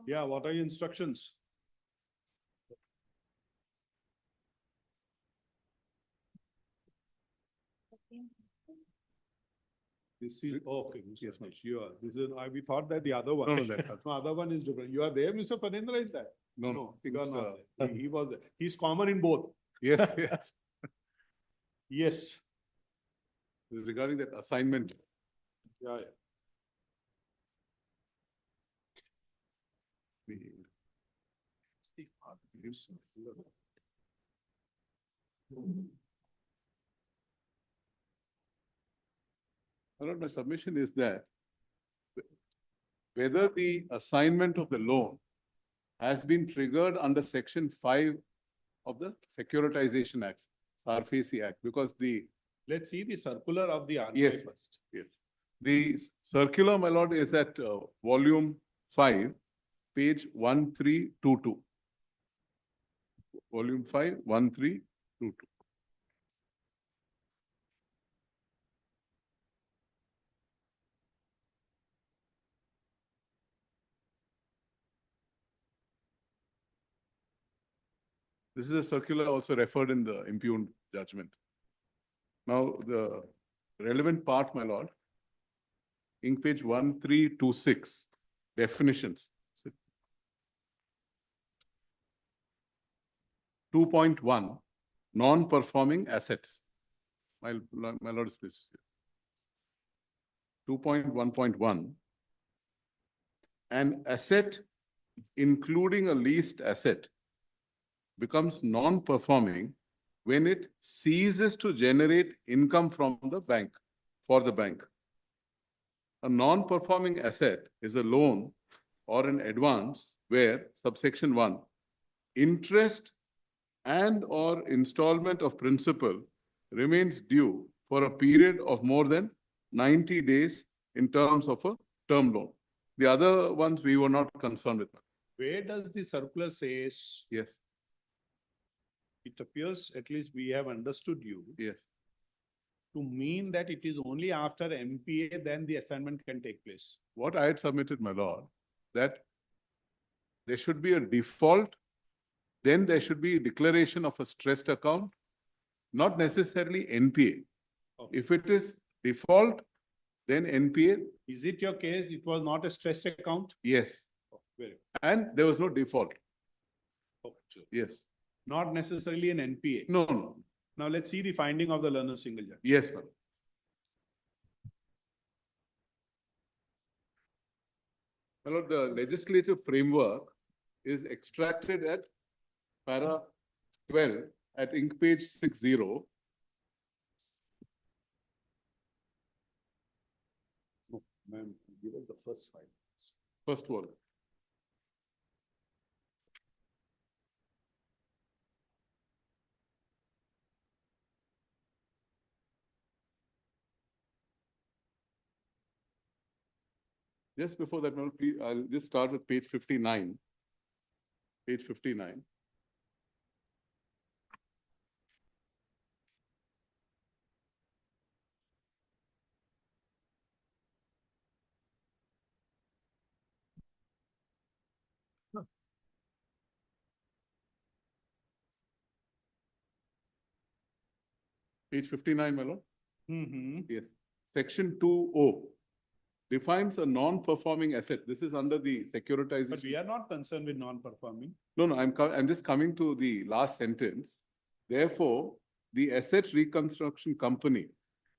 Yeah, what are your instructions? This is, okay, yes, you are, this is, we thought that the other one. No, no, No, other one is different. You are there, Mr. Panendra, is that? No, You are it's, not there. He was there. He's common in both. yes, yes. Yes. This is regarding that assignment. Yeah, yeah. My submission is that whether the assignment of the loan has been triggered under Section 5 of the Securitization Act, SARFACI Act, because the. Let's see the circular of the RBI Yes, first. yes. The circular, my lord, is at volume 5, page 1322. Volume 5, 1322. This is a circular also referred in the impugned judgment. Now, the relevant part, my lord, ink page 1326, definitions. 2.1, non-performing assets. My lord is pleased to say. 2.1.1, an asset including a leased asset becomes non-performing when it ceases to generate income from the bank, for the bank. A non-performing asset is a loan or an advance where, subsection 1, interest and or installment of principal remains due for a period of more than 90 days in terms of a term loan. The other ones we were not concerned with. Where does the circular says? Yes. It appears, at least we have understood you. Yes. To mean that it is only after MPA then the assignment can take place. What I had submitted, my lord, that there should be a default, then there should be a declaration of a stressed account, not necessarily NPA. Okay. If it is default, then NPA. Is it your case? It was not a stressed account? Yes. Oh, very good. And there was no default. Oh, sure. Yes. Not necessarily an NPA. No, no. Now let's see the finding of the learner single judge. Yes, ma'am. My lord, the legislative framework is extracted at para 12 at ink page 60. No, ma'am, give us the first file. First one. Just before that, madam, please, I'll just start with page 59. Page 59. Page 59, my lord. Yes. Section 2O defines a non-performing asset. This is under the securitization. But we are not concerned with non-performing. No, no, I'm just coming to the last sentence. Therefore, the asset reconstruction company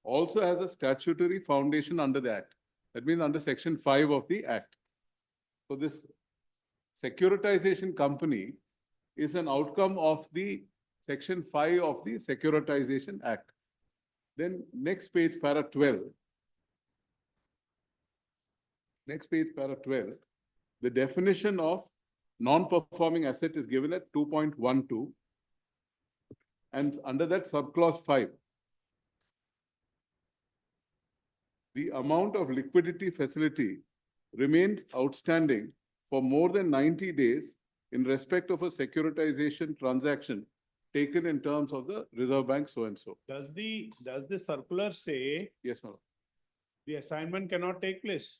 also has a statutory foundation under the Act. That means under Section 5 of the Act. So this securitization company is an outcome of the Section 5 of the Securitization Act. Then next page, para 12. Next page, para 12. The definition of non-performing asset is given at 2.12. And under that subclause 5, the amount of liquidity facility remains outstanding for more than 90 days in respect of a securitization transaction taken in terms of the Reserve Bank so-and-so. Does the circular say Yes, my lord. the assignment cannot take place?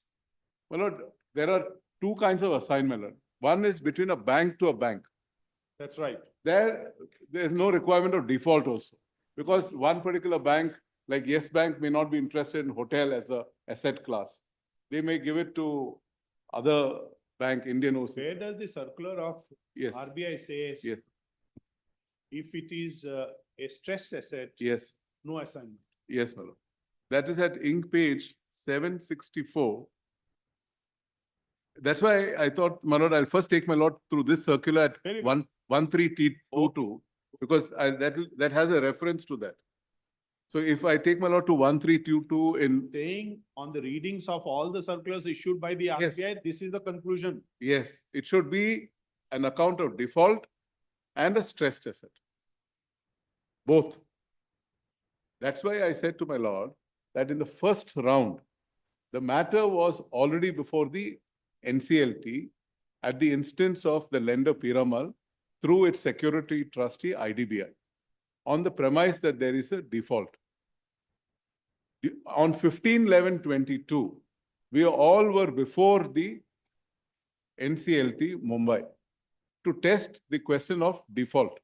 My lord, there are two kinds of assignment. Lord. One is between a bank to a bank. That's right. There is no requirement of default also. Because one particular bank, like Yes Bank, may not be interested in hotel as a asset class. They may give it to other bank, Indian OC. Where does the circular of Yes. RBI says? Yes. If it is a stressed asset, Yes. no assignment. Yes, my lord. That is at Inc. page 764. That's why I thought, my lord, I'll first take my lord through this circular at Very good. 13T22, because that has a reference to that. So if I take my lord to 1322 in, Saying on the readings of all the circulars issued by the RBI, this is the conclusion. yes, it should be an account of default and a stressed asset. Both. That's why I said to my lord that in the first round, the matter was already before the NCLT at the instance of the lender Piramal through its security trustee IDBI on the premise that there is a default. On 15/11/22, we all were before the NCLT Mumbai to test the question of default.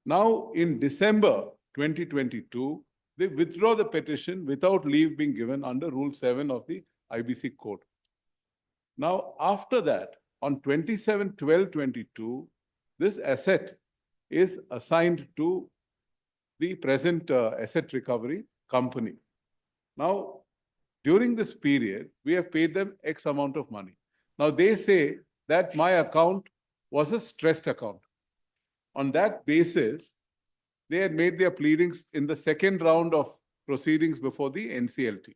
Now, in December 2022, they withdraw the petition without leave being given under Rule 7 of the IBC Code. Now, after that, on 27/12/22, this asset is assigned to the present asset recovery company. Now, during this period, we have paid them X amount of money. Now, they say that my account was a stressed account. On that basis, they had made their pleadings in the second round of proceedings before the NCLT.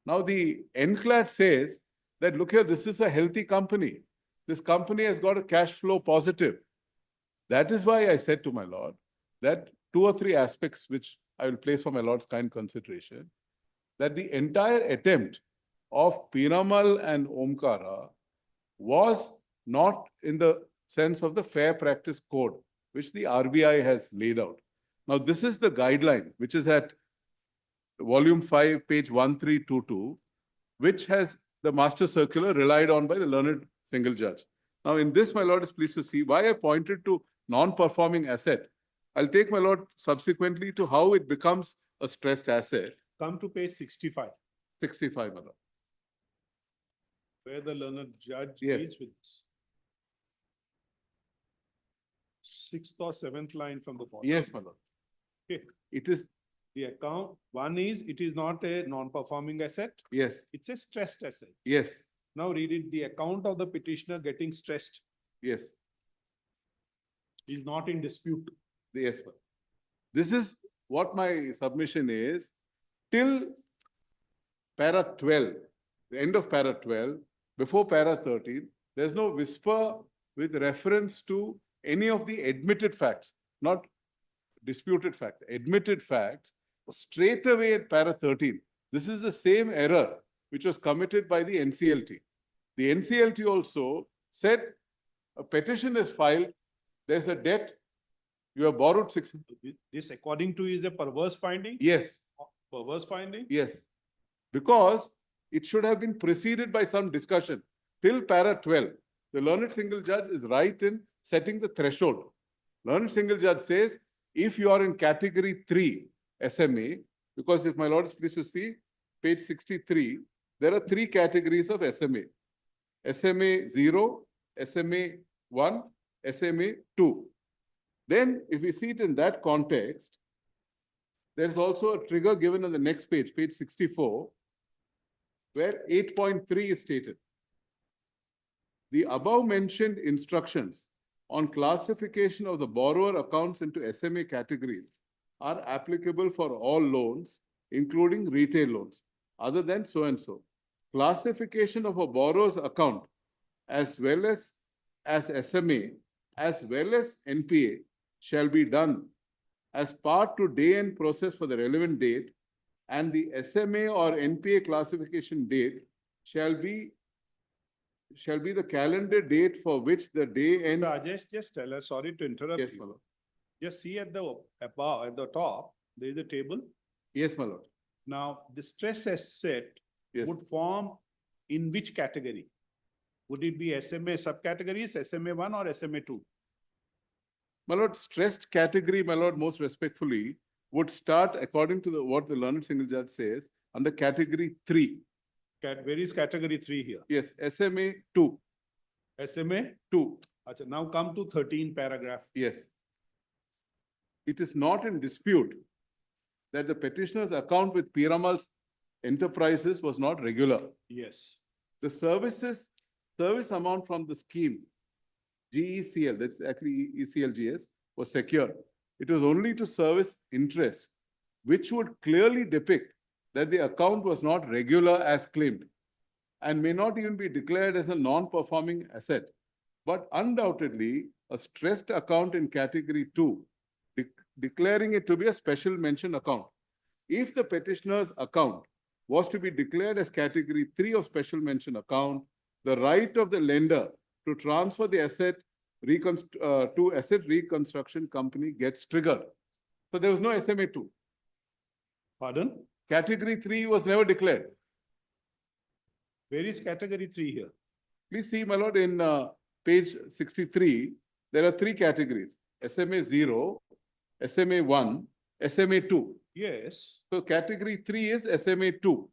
Now, the NCLAT says that, look here, this is a healthy company. This company has got a cash flow positive. That is why I said to my lord that 2 or 3 aspects which I will place for my lord's kind consideration, that the entire attempt of Piramal and Omkara was not in the sense of the Fair Practice Code, which the RBI has laid out. Now, this is the guideline, which is at volume 5, page 1322, which has the master circular relied on by the learned single judge. Now, in this, my lord is pleased to see why I pointed to non-performing asset. I'll take my lord subsequently to how it becomes a stressed asset. Come to page 65, 65, my lord. where the learned judge Yes. deals with this. 6th or 7th line from the bottom. Yes, my lord. Okay. It is, The account, one is, it is not a non-performing asset, yes, it's a stressed asset. yes, Now read it, the account of the petitioner getting stressed yes, is not in dispute. yes, sir. This is what my submission is till para 12, the end of para 12, before para 13, there's no whisper with reference to any of the admitted facts, not disputed facts, admitted facts, straight away at para 13. This is the same error which was committed by the NCLT. The NCLT also said a petition is filed, there's a debt, you have borrowed 6. This according to is a perverse finding? Yes, Perverse finding? yes. Because it should have been preceded by some discussion. Till para 12, the learned single judge is right in setting the threshold. Learned single judge says, if you are in category 3 SMA, because if my lord is pleased to see, page 63, there are 3 categories of SMA. SMA 0, SMA 1, SMA 2. Then, if we see it in that context, there is also a trigger given on the next page, page 64, where 8.3 is stated. The above mentioned instructions on classification of the borrower accounts into SMA categories are applicable for all loans, including retail loans, other than so and so. Classification of a borrower's account as well as SMA, as well as NPA, shall be done as part to day-end process for the relevant date, and the SMA or NPA classification date shall be the calendar date for which the day-end. Rajesh, just tell us, sorry to interrupt Yes, you. my lord. Just see at the above, at the top, there is a table. Yes, my lord. Now, the stress asset Yes. would form in which category? Would it be SMA subcategories, SMA 1 or SMA 2? My lord, stressed category, my lord, most respectfully, would start according to what the learned single judge says under category 3. Where is category 3 here? Yes, SMA 2. SMA? 2. Achha, now come to 13 paragraph. Yes. It is not in dispute that the petitioner's account with Piramal's enterprises was not regular. Yes. The service amount from the scheme, GECL, that's actually ECLGS, was secure. It was only to service interest, which would clearly depict that the account was not regular as claimed and may not even be declared as a non-performing asset. But undoubtedly, a stressed account in category 2, declaring it to be a special mention account. If the petitioner's account was to be declared as category 3 of special mention account, the right of the lender to transfer the asset to asset reconstruction company gets triggered. So there was no SMA 2. Pardon? Category 3 was never declared. Where is category 3 here? Please see, my lord, in page 63, there are 3 categories: SMA 0, SMA 1, SMA 2. Yes. So category 3 is SMA 2.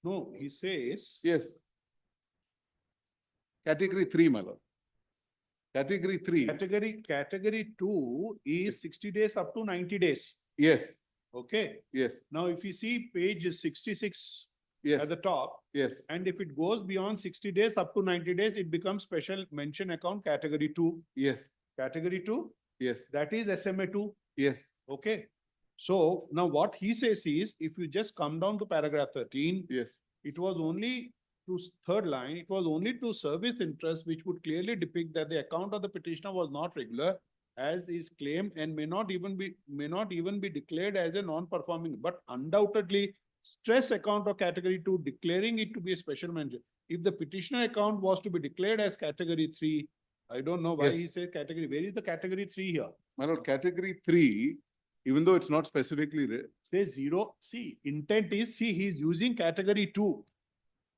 No, he says. Yes. Category 3, my lord. Category 3. Category 2 is 60 days up to 90 days. Yes. Okay. Yes. Now, if you see page 66 Yes. at the top. Yes. And if it goes beyond 60 days up to 90 days, it becomes special mention account category 2. Yes. Category 2. Yes. That is SMA 2. Yes. Okay. So now what he says is, if you just come down to paragraph 13. Yes. It was only to third line, it was only to service interest, which would clearly depict that the account of the petitioner was not regular as is claimed and may not even be declared as a non-performing, but undoubtedly stress account of category 2, declaring it to be a special mention. If the petitioner account was to be declared as category 3, I don't know why Yes. he said category. Where is the category 3 here? My lord, category 3, even though it's not specifically Say 0. See, intent is, see, he is using category 2.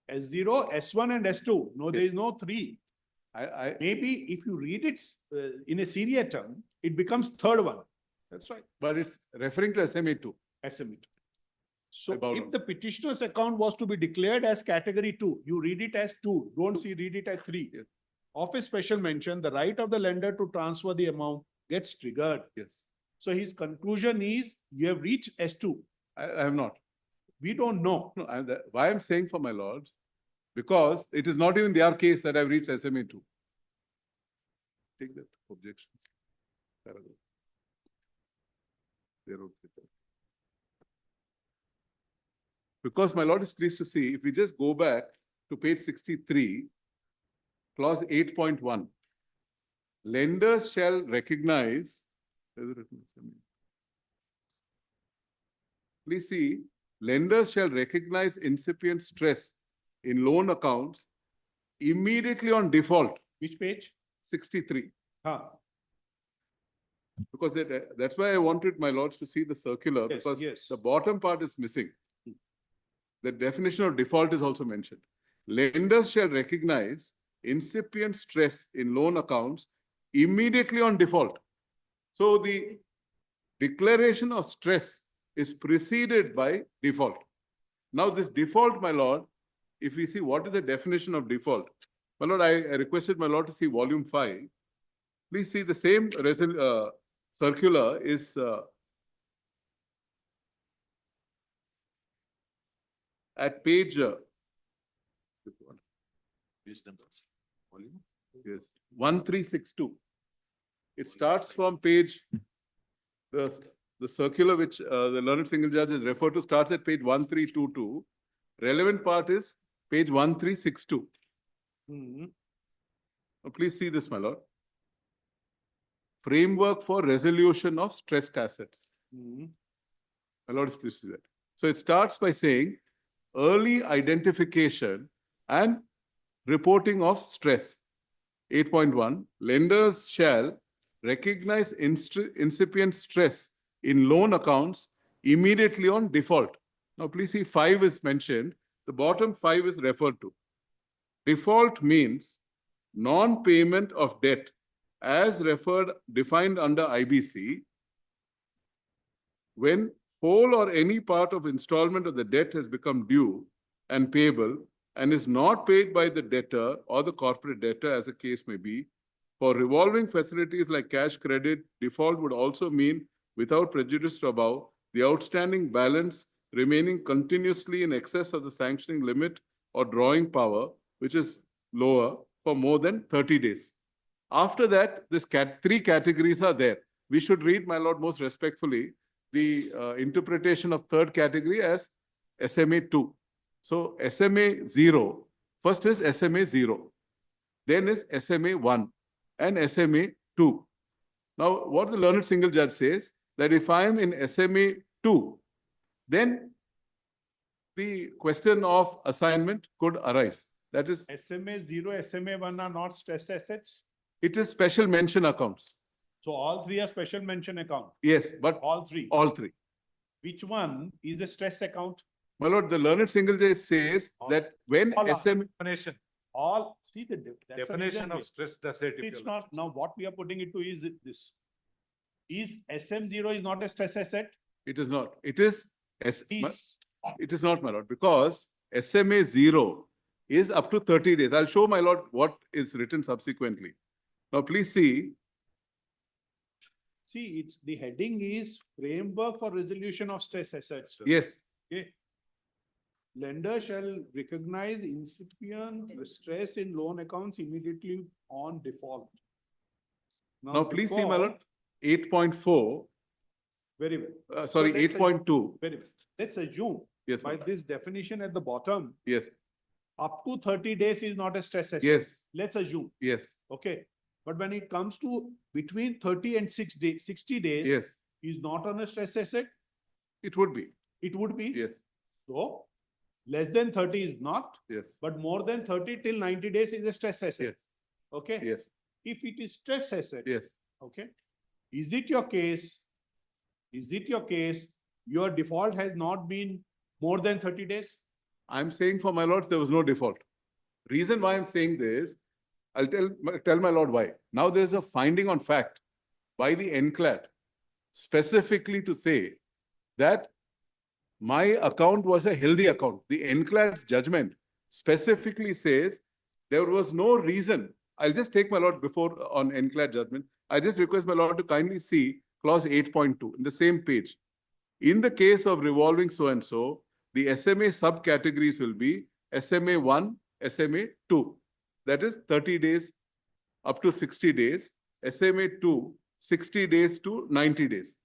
S0, S1 and S2. No, there is no 3. Maybe if you read it in a seriatim, it becomes third one. That's right. But it's referring to SMA 2. SMA 2. So if the petitioner's account was to be declared as category 2, you read it as 2. Don't read it as 3. Yes. Of a special mention, the right of the lender to transfer the amount gets triggered. Yes. So his conclusion is, you have reached S2. I have not. We don't know. No, why I'm saying for my lords, because it is not even their case that I've reached SMA 2. Take that objection. Paragraph. Because my lord is pleased to see, if we just go back to page 63, clause 8.1, lenders shall recognize. Please see, lenders shall recognize incipient stress in loan accounts immediately on default. Which page? 63. Huh. Because that's why I wanted my lords to see the circular, Yes, because yes. the bottom part is missing. The definition of default is also mentioned. Lenders shall recognize incipient stress in loan accounts immediately on default. So the declaration of stress is preceded by default. Now this default, my lord, if we see what is the definition of default, my lord, I requested my lord to see volume 5. Please see the same circular is at page yes, 1362. It starts from page, the circular which the learned single judge is referred to starts at page 1322. Relevant part is page 1362. Now, please see this, my lord. Framework for resolution of stressed assets. My lord, please see that. So it starts by saying early identification and reporting of stress. 8.1, lenders shall recognize incipient stress in loan accounts immediately on default. Now, please see 5 is mentioned. The bottom 5 is referred to. Default means non-payment of debt as defined under IBC when whole or any part of installment of the debt has become due and payable and is not paid by the debtor or the corporate debtor, as the case may be. For revolving facilities like cash credit, default would also mean, without prejudice to above, the outstanding balance remaining continuously in excess of the sanctioning limit or drawing power, which is lower, for more than 30 days. After that, this 3 categories are there. We should read, my lord, most respectfully, the interpretation of 3rd category as SMA 2. So SMA 0, first is SMA 0, then is SMA 1 and SMA 2. Now, what the learned single judge says, that if I am in SMA 2, then the question of assignment could arise. That is, SMA 0, SMA 1 are not stress assets. it is special mention accounts. So all 3 are special mention account. Yes, but All 3. all 3. Which one is a stress account? My lord, the learned single judge says that when SMA... Definition. All, see the that's a Definition reason of we- stressed asset. if It's you not, now what we are putting it to is this. Is SM0 is not a stress asset? It is not. It is... Is, It is not, my lord, because SMA 0 is up to 30 days. I'll show, my lord, what is written subsequently. Now, please see. see, it's, the heading is framework for resolution of stress assets. Yes, Okay. Lender shall recognize incipient stress in loan accounts immediately on default. now please see, my lord, default- 8.4, Very well. sorry, let's 8.2. Very well. Let's assume Yes, by my- this definition at the bottom, yes, up to 30 days is not a stress asset. yes, Let's assume, yes, okay. But when it comes to between 30 and 60 days, yes, is not on a stress asset, it would be. it would be. Yes, So less than 30 is not, yes, but more than 30 till 90 days is a stress asset. yes, Okay. yes, If it is stress asset, yes. okay. Is it your case? Is it your case? Your default has not been more than 30 days? I'm saying for my lords, there was no default. Reason why I'm saying this, I'll tell my lord why. Now there's a finding on fact by the NCLAT specifically to say that my account was a healthy account. The NCLAT's judgment specifically says there was no reason. I'll just take my lord before on NCLAT judgment. I just request my lord to kindly see clause 8.2 in the same page. In the case of revolving so-and-so, the SMA subcategories will be SMA 1, SMA 2. That is 30 days up to 60 days. SMA 2, 60 days to 90 days.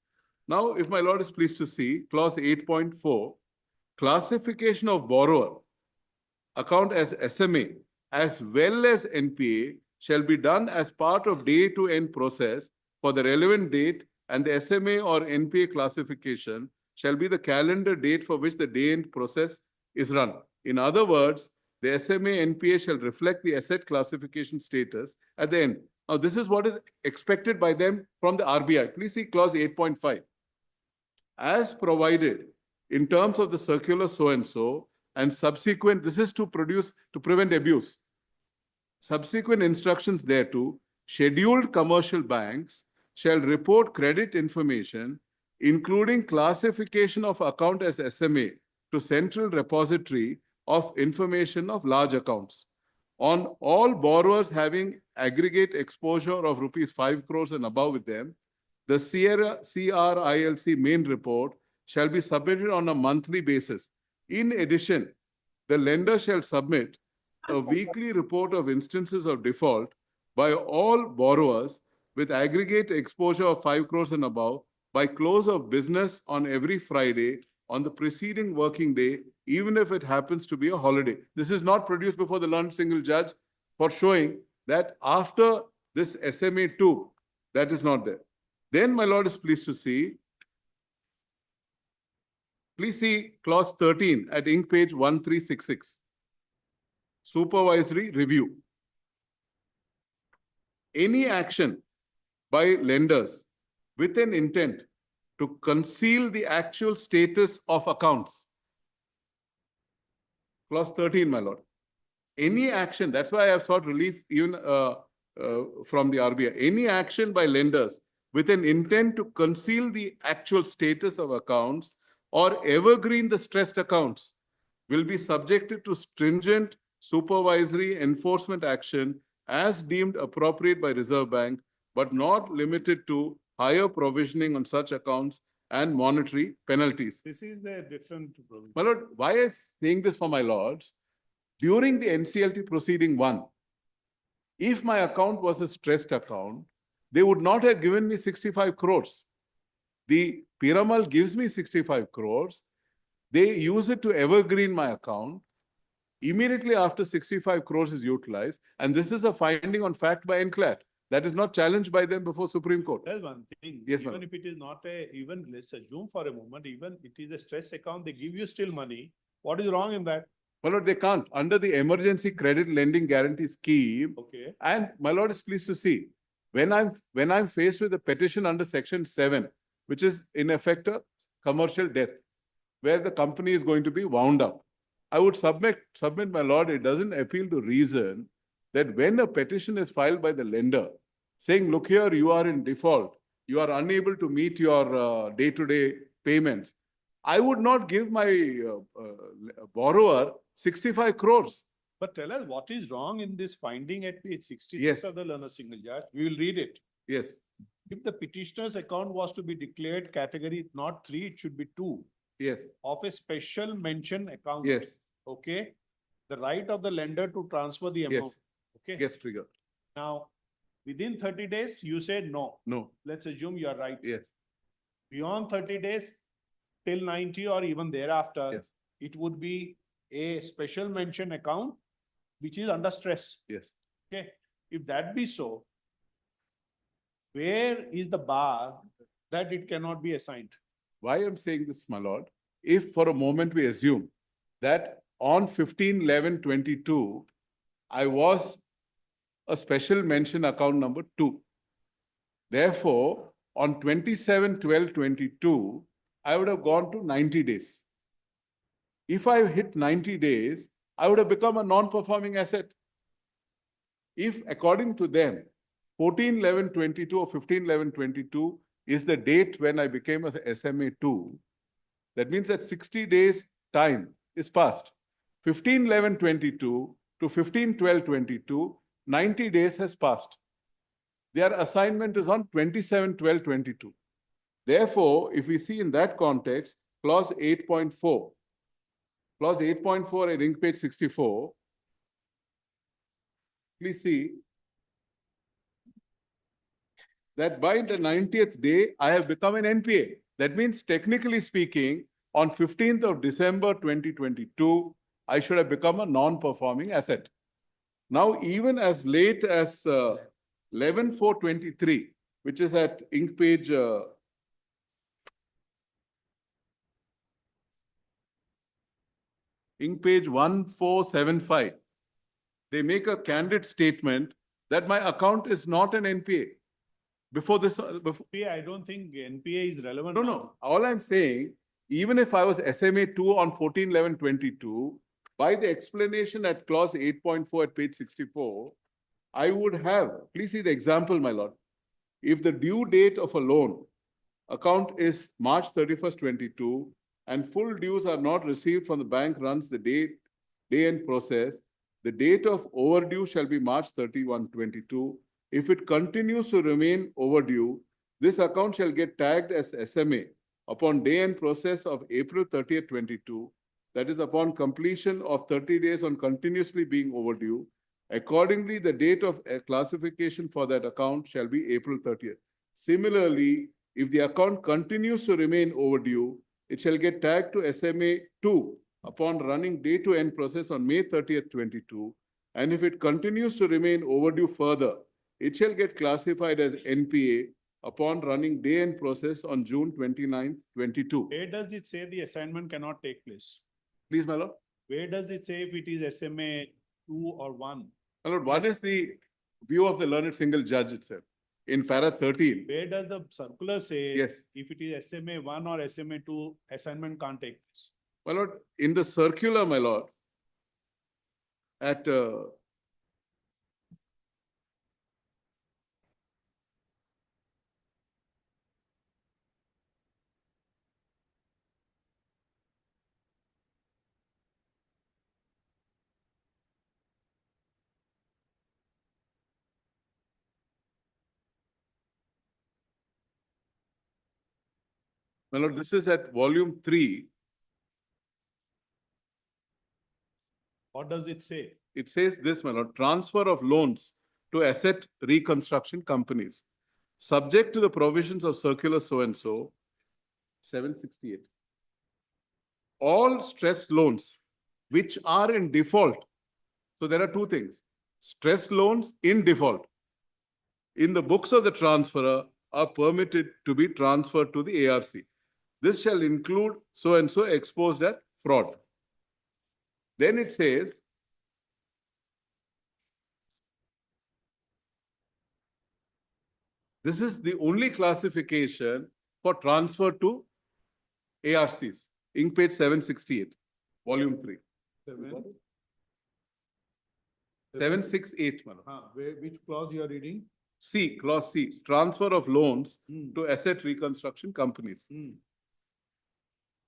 Now, if my lord is pleased to see, clause 8.4, classification of borrower account as SMA as well as NPA shall be done as part of day-to-end process for the relevant date, and the SMA or NPA classification shall be the calendar date for which the day-end process is run. In other words, the SMA NPA shall reflect the asset classification status at the end. Now, this is what is expected by them from the RBI. Please see clause 8.5. As provided in terms of the circular so-and-so and subsequent, this is to prevent abuse. Subsequent instructions thereto, scheduled commercial banks shall report credit information, including classification of account as SMA to Central Repository of Information of Large Accounts. On all borrowers having aggregate exposure of rupees 5 crores and above with them, the CRILC main report shall be submitted on a monthly basis. In addition, the lender shall submit a weekly report of instances of default by all borrowers with aggregate exposure of 5 crores and above by close of business on every Friday on the preceding working day, even if it happens to be a holiday. This is not produced before the learned single judge for showing that after this SMA 2, that is not there. Then my lord is pleased to see, please see clause 13 at ink page 1366. Supervisory review. Any action by lenders with an intent to conceal the actual status of accounts. Clause 13, my lord. Any action, that's why I have sought relief even from the RBI. Any action by lenders with an intent to conceal the actual status of accounts or evergreen the stressed accounts will be subjected to stringent supervisory enforcement action as deemed appropriate by Reserve Bank, but not limited to higher provisioning on such accounts and monetary penalties. This is a different provision. My lord, why I am saying this for my lords? During the NCLT proceeding 1, if my account was a stressed account, they would not have given me 65 crores. The Piramal gives me 65 crores. They use it to evergreen my account. Immediately after 65 crores is utilized, and this is a finding on fact by NCLAT. That is not challenged by them before Supreme Court. There's one thing. Yes, even ma'am. if it is not even let's assume for a moment, even it is a stress account, they give you still money. What is wrong in that? My lord, they can't. Under the Emergency Credit Lending Guarantee Scheme, Okay. and my lord is pleased to see, when I'm faced with a petition under Section 7, which is in effect a commercial death, where the company is going to be wound up, I would submit, my lord, it doesn't appeal to reason that when a petition is filed by the lender, saying, look here, you are in default, you are unable to meet your day-to-day payments, I would not give my borrower 65 crores. But tell us what is wrong in this finding at page 66 Yes. of the learner single judge. We will read it. Yes. If the petitioner's account was to be declared category not 3, it should be 2. Yes. Of a special mention account. Yes. Okay. The right of the lender to transfer the amount. Yes. Okay. Yes, trigger. Now, within 30 days, you said no. No. Let's assume you are right. Yes. Beyond 30 days, till 90 or even thereafter, Yes. it would be a special mention account, which is under stress. Yes. Okay. If that be so, where is the bar that it cannot be assigned? Why I'm saying this, my lord, if for a moment we assume that on 15/11/22, I was a special mention account number 2. Therefore, on 27/12/22, I would have gone to 90 days. If I hit 90 days, I would have become a non-performing asset. If according to them, 14/11/22 or 15/11/22 is the date when I became a SMA 2, that means that 60 days time is passed. 15/11/22 to 15/12/22, 90 days has passed. Their assignment is on 27/12/22. Therefore, if we see in that context, clause 8.4, clause 8.4 at ink page 64, please see that by the 90th day, I have become an NPA. That means technically speaking, on 15th of December 2022, I should have become a non-performing asset. Now, even as late as 11/4/23, which is at ink page ink page 1475, they make a candid statement that my account is not an NPA. Before this, NPA, I don't think NPA is relevant. No, no. All I'm saying, even if I was SMA 2 on 14/11/22, by the explanation at clause 8.4 at page 64, I would have, please see the example, my lord. If the due date of a loan account is March 31st, 22, and full dues are not received from the bank runs the day-end process, the date of overdue shall be March 31, 22. If it continues to remain overdue, this account shall get tagged as SMA upon day-end process of April 30th, 22. That is upon completion of 30 days on continuously being overdue, Accordingly, the date of classification for that account shall be April 30th. Similarly, if the account continues to remain overdue, it shall get tagged to SMA 2 upon running day to end process on May 30th, 22. And if it continues to remain overdue further, it shall get classified as NPA upon running day end process on June 29th, 22. Where does it say the assignment cannot take place? Please, my lord. Where does it say if it is SMA 2 or 1? My lord, what is the view of the learned single judge itself? In para 13. Where does the circular say? Yes. If it is SMA 1 or SMA 2, assignment can't take place? My lord, in the circular, my lord, at my lord, this is at volume 3. What does it say? It says this, my lord, transfer of loans to asset reconstruction companies, subject to the provisions of circular so-and-so, 768. All stressed loans which are in default. So there are two things. Stressed loans in default in the books of the transferor are permitted to be transferred to the ARC. This shall include so-and-so exposed at fraud. Then it says, this is the only classification for transfer to ARCs, in page 768, volume 3. 768, madam. Which clause you are reading? C, clause C, transfer of loans to asset reconstruction companies.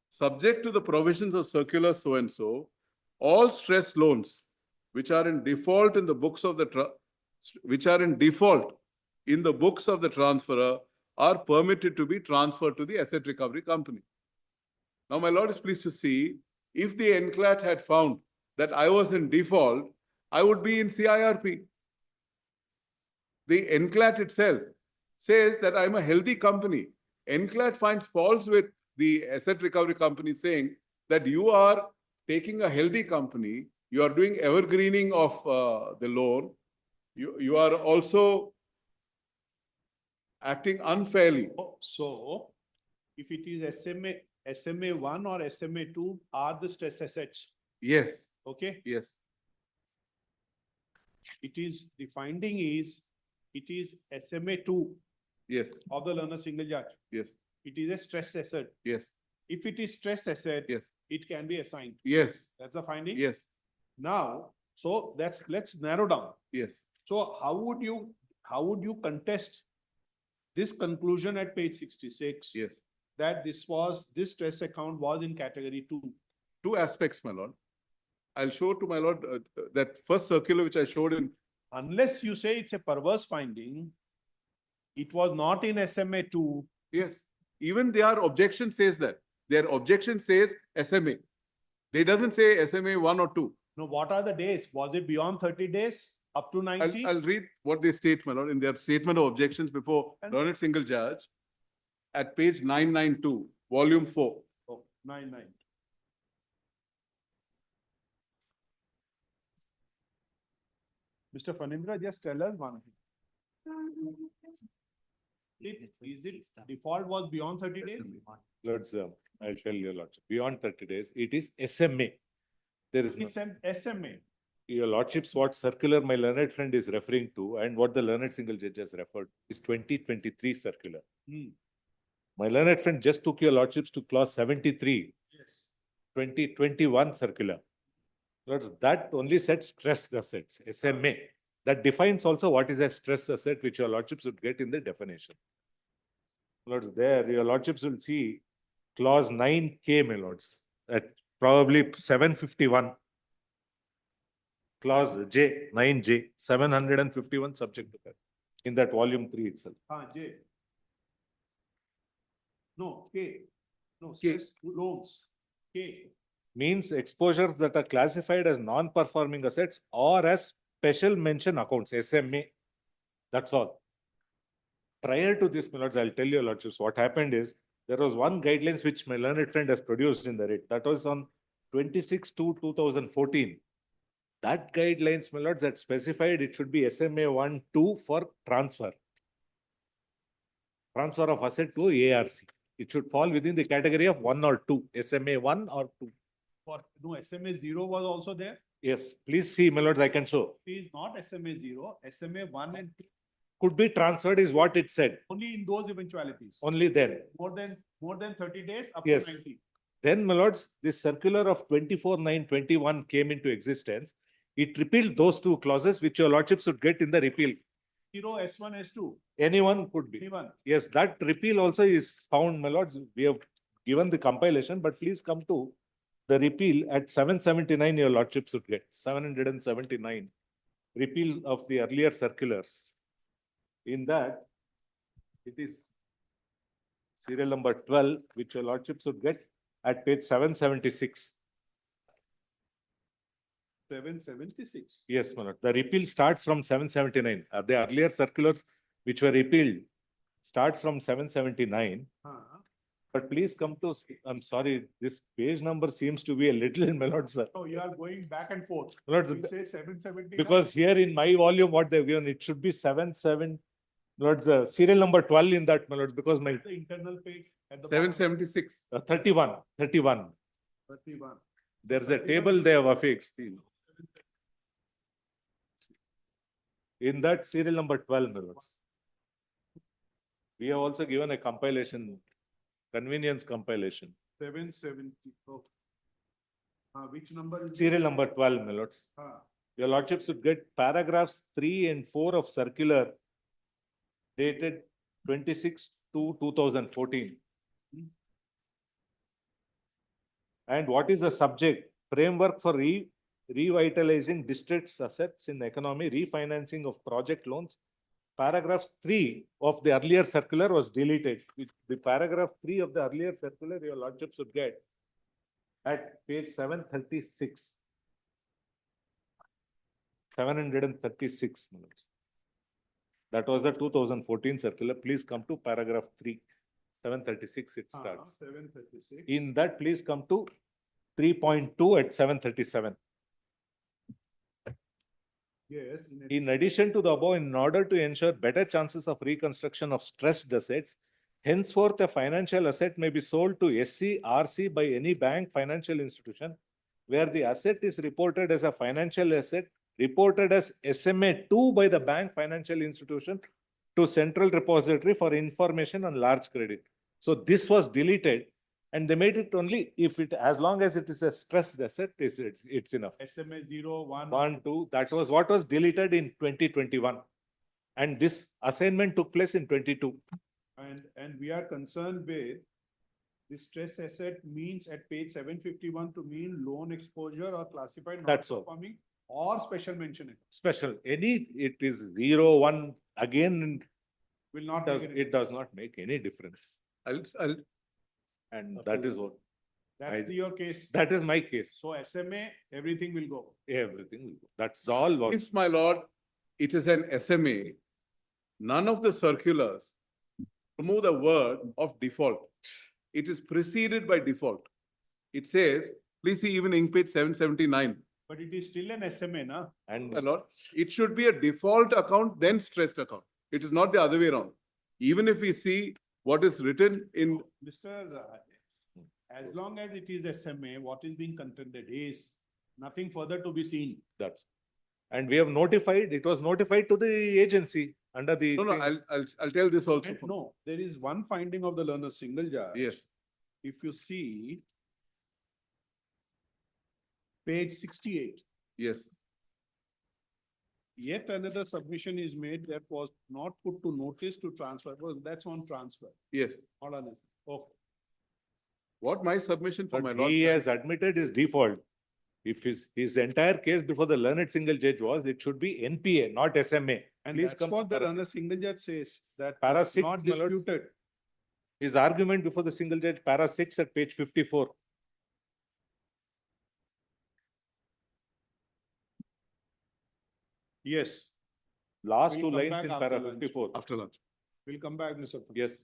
Subject to the provisions of circular so-and-so, all stressed loans which are in default in the books of the transferor are permitted to be transferred to the asset recovery company. Now, my lord is pleased to see, if the NCLAT had found that I was in default, I would be in CIRP. The NCLAT itself says that I'm a healthy company. NCLAT finds faults with the asset recovery company saying that you are taking a healthy company, you are doing evergreening of the loan, you are also acting unfairly. So, if it is SMA 1 or SMA 2 are the stress assets. Yes. Okay? Yes. It is, the finding is, it is SMA 2. Yes. Of the learner single judge. Yes. It is a stress asset. Yes. If it is stress asset, yes, it can be assigned. Yes. That's the finding? Yes. Now, so let's narrow down. Yes. So how would you contest this conclusion at page 66? Yes. That this stress account was in category 2? Two aspects, my lord. I'll show to my lord that first circular which I showed in. Unless you say it's a perverse finding, it was not in SMA 2. Yes. Even their objection says that. Their objection says SMA. They doesn't say SMA 1 or 2. No, what are the days? Was it beyond 30 days? Up to 90? I'll read what they state, my lord, in their statement of objections before learned single judge at page 992, volume 4. Oh, 99. Mr. Phanindra, just tell us one thing. Is it default was beyond 30 days? Lords, I'll tell you, Lordship, beyond 30 days, it is SMA. There is It's an SMA. Your Lordships, what circular my learned friend is referring to and what the learned single judge has referred is 2023 circular. My learned friend just took your Lordships to clause 73. Yes. 2021 circular. Lords, that only sets stressed assets, SMA. That defines also what is a stress asset, which your Lordships would get in the definition. Lords, there, your Lordships will see clause 9K, my Lords, at probably 751. Clause J, 9J, 751 subject to that, in that volume 3 itself. J. No, K. No, K. stress loans. K. Means exposures that are classified as non-performing assets or as special mention accounts, SMA. That's all. Prior to this, my lords, I'll tell you, lordships, what happened is there was one guidelines which my learned friend has produced in the writ. That was on 26/2/2014. That guidelines, my lords, that specified it should be SMA 1, 2 for transfer. Transfer of asset to ARC. It should fall within the category of 1 or 2, SMA 1 or 2. No, SMA 0 was also there. Yes, please see, my lords, I can show. It is not SMA 0, SMA 1 and 2. Could be transferred is what it said. Only in those eventualities. Only then. More than 30 days up Yes. to 90. Then, my lords, this circular of 24/9/21 came into existence. It repealed those two clauses which your lordships would get in the repeal. 0, S1, S2. Anyone could be. Anyone. Yes, that repeal also is found, my lords. We have given the compilation, but please come to the repeal at 779 your lordships would get. 779. Repeal of the earlier circulars. In that, it is serial number 12, which your lordships would get at page 776. 776. Yes, my lord. The repeal starts from 779. The earlier circulars which were repealed starts from 779. But please come to, I'm sorry, this page number seems to be a little, my lord, sir. So you are going back and forth. My lords, You say 779. because here in my volume, what they've given, it should be 77. Lords, serial number 12 in that, my lords, because my The internal page at the 776. 31. 31. There's a table they have affixed. In that serial number 12, my lords. We have also given a compilation, convenience compilation. 770. Oh. Which number is? Serial number 12, my lords. Your lordships would get paragraphs 3 and 4 of circular dated 26/2/2014. And what is the subject? Framework for revitalizing district's assets in the economy, refinancing of project loans. Paragraph 3 of the earlier circular was deleted. The paragraph 3 of the earlier circular, your lordships would get at page 736. 736 minutes. That was the 2014 circular. Please come to paragraph 3. 736 it starts. 736. In that, please come to 3.2 at 737. Yes. In addition to the above, in order to ensure better chances of reconstruction of stressed assets, henceforth a financial asset may be sold to SC, RC by any bank, financial institution, where the asset is reported as a financial asset, reported as SMA 2 by the bank, financial institution to central repository for information on large credit. So this was deleted and they made it only if it, as long as it is a stressed asset, it's enough. SMA 0, 1. 1, 2, that was what was deleted in 2021. And this assignment took place in 22. And we are concerned with the stress asset means at page 751 to mean loan exposure or classified That's all. non-performing or special mention. Special, any, it is 0, 1, again, Will not does, make it does not make any difference. And that is what. That's your case. That is my case. So SMA, everything will go. Everything will go. That's all. What, If, my lord, it is an SMA, none of the circulars remove the word of default. It is preceded by default. It says, please see even in page 779. But it is still an SMA, na? and My lord, it should be a default account, then stressed account. It is not the other way around. Even if we see what is written in. Mr. As long as it is SMA, what is being contended is nothing further to be seen. that's, and we have notified, it was notified to the agency under the. No, I'll tell this also. And no, there is one finding of the learner single judge. Yes. If you see page 68. Yes. Yet another submission is made that was not put to notice to transfer. Well, that's on transfer. Yes. Not on it. Okay. What my submission for But my lord. he has admitted his default. If his entire case before the learned single judge was, it should be NPA, not SMA. And Please that's come what to the para learner single judge says, that Para it's 6, not my lords. disputed. His argument before the single judge, para 6 at page 54. Yes, Last We'll two come lines back in after paragraph lunch. 54. After lunch. we'll come back, Mr. Yes.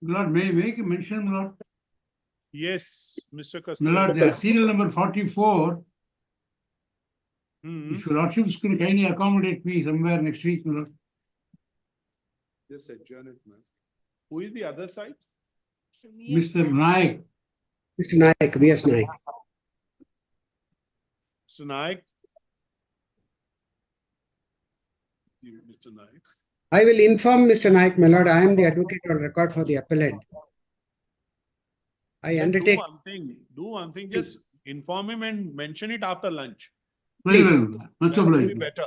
Lord, may I make a mention, Lord? Yes, Mr. Lord, Kasturi. serial number 44. Hmm. If your lordships could kindly accommodate me somewhere next week, Lord. Just adjourn it, man. Who is the other side? Mr. Naik. Mr. Naik, V.S. Naik. Mr. Naik. Mr. Naik. I will inform Mr. Naik, my lord, I am the advocate on record for the appellant. I Then undertake. do one thing, just inform him and mention it after lunch. Very Please. well, much That will be obliged. better.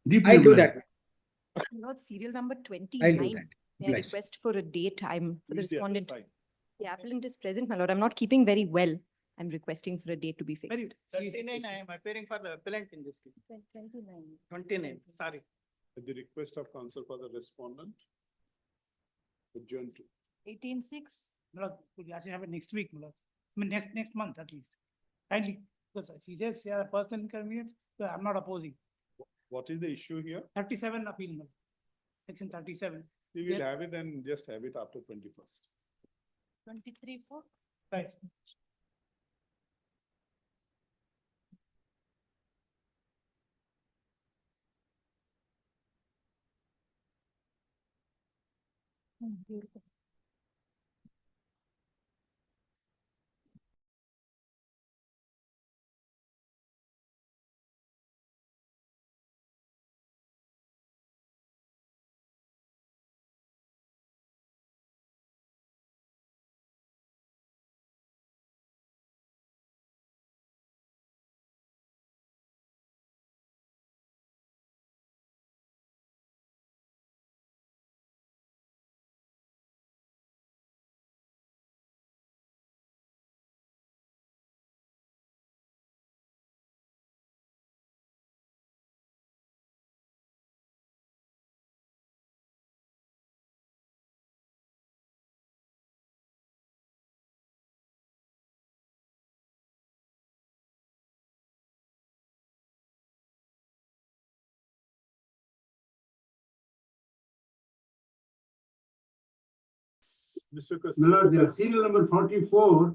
Deeply I'll do obliged. that. Lord, serial number I'll do 29. that. May I Obliged. request for a date time for the Who is the other respondent? side? The appellant is present, my lord. I'm not keeping very well. I'm requesting for a date to be fixed. 39, I am appearing for the appellant in this case. 29. 29, sorry. At the request of counsel for the respondent. Adjourn to. 18-6. Lord, could you actually have it next week, Lord? I mean, next month at least. Kindly, because she says she has a personal inconvenience, so I'm not opposing. What is the issue here? 37 appeal, Lord. Section 37. We will Yeah. have it and just have it after 21st. 23-4. Right. Beautiful. Mr. Kasturi. Lord, serial number 44.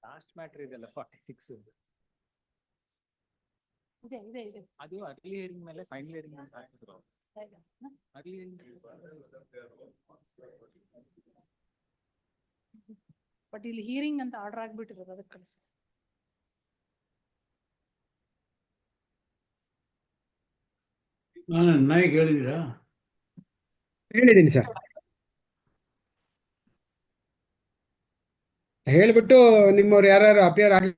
Last matter is 46. ಇದೆ. ಅದು early hearing ಮೇಲೆ final hearing ಅಂತ ಹಾಕಿದ್ರು. Early but ಇಲ್ಲಿ hearing ಅಂತ order ಆಗ್ಬಿಟ್ಟಿರೋದು ಅದಕ್ಕೆ ಕಳಿಸಿ. ನಾಯಿಗೆ ಹೇಳಿದ್ದೀರಾ? ಹೇಳಿದ್ದೀನಿ ಸರ್. ಹೇಳ್ಬಿಟ್ಟು ನಿಮ್ಮವ್ರು ಯಾರು ಅಪಿಯರ್ ಆಗಿ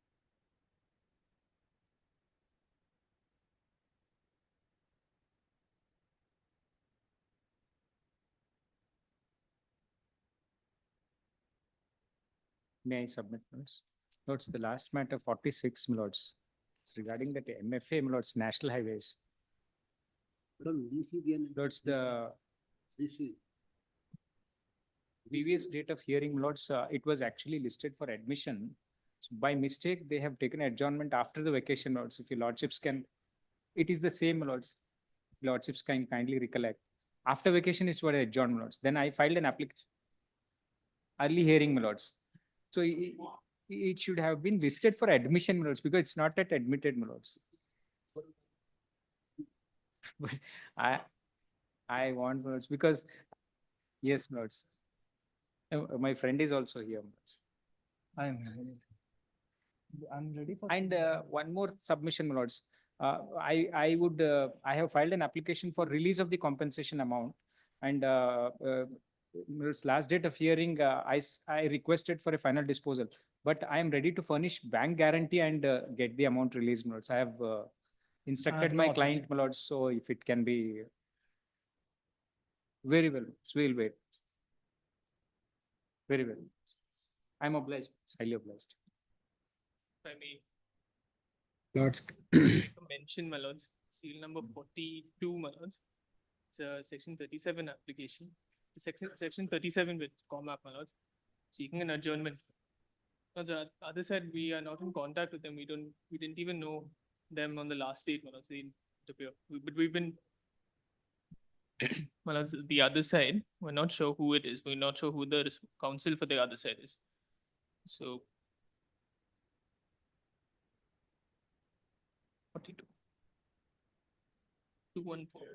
May I submit notes? Notes the last matter 46, my lords. It's regarding that MFA, my lords, National Highways. Lords, the previous date of hearing, my lords, it was actually listed for admission. So by mistake, they have taken adjournment after the vacation, lords. If your lordships can, it is the same, my lords. Lordships can kindly recollect. After vacation, it's what adjourned, my lords. Then I filed an application. Early hearing, my lords. So it should have been listed for admission, my lords, because it's not yet admitted, my lords. But I want, my lords, because yes, my lords. My friend is also here, my lords. I'm ready for. And one more submission, my lords. I have filed an application for release of the compensation amount, and its last date of hearing, I requested for a final disposal, but I am ready to furnish bank guarantee and get the amount released, my lords. I have instructed my client, my lords, so if it can be very well, so we'll wait. Very well. I'm obliged, highly obliged. If I may Lords. mention, my lords, seal number 42, my lords. It's a section 37 application. Section 37 with comma, my lords, seeking an adjournment. On the other side, we are not in contact with them. We didn't even know them on the last date, my lords. They didn't appear. But we've been, my lords, the other side, we're not sure who it is. We're not sure who the counsel for the other side is. So 42. 214.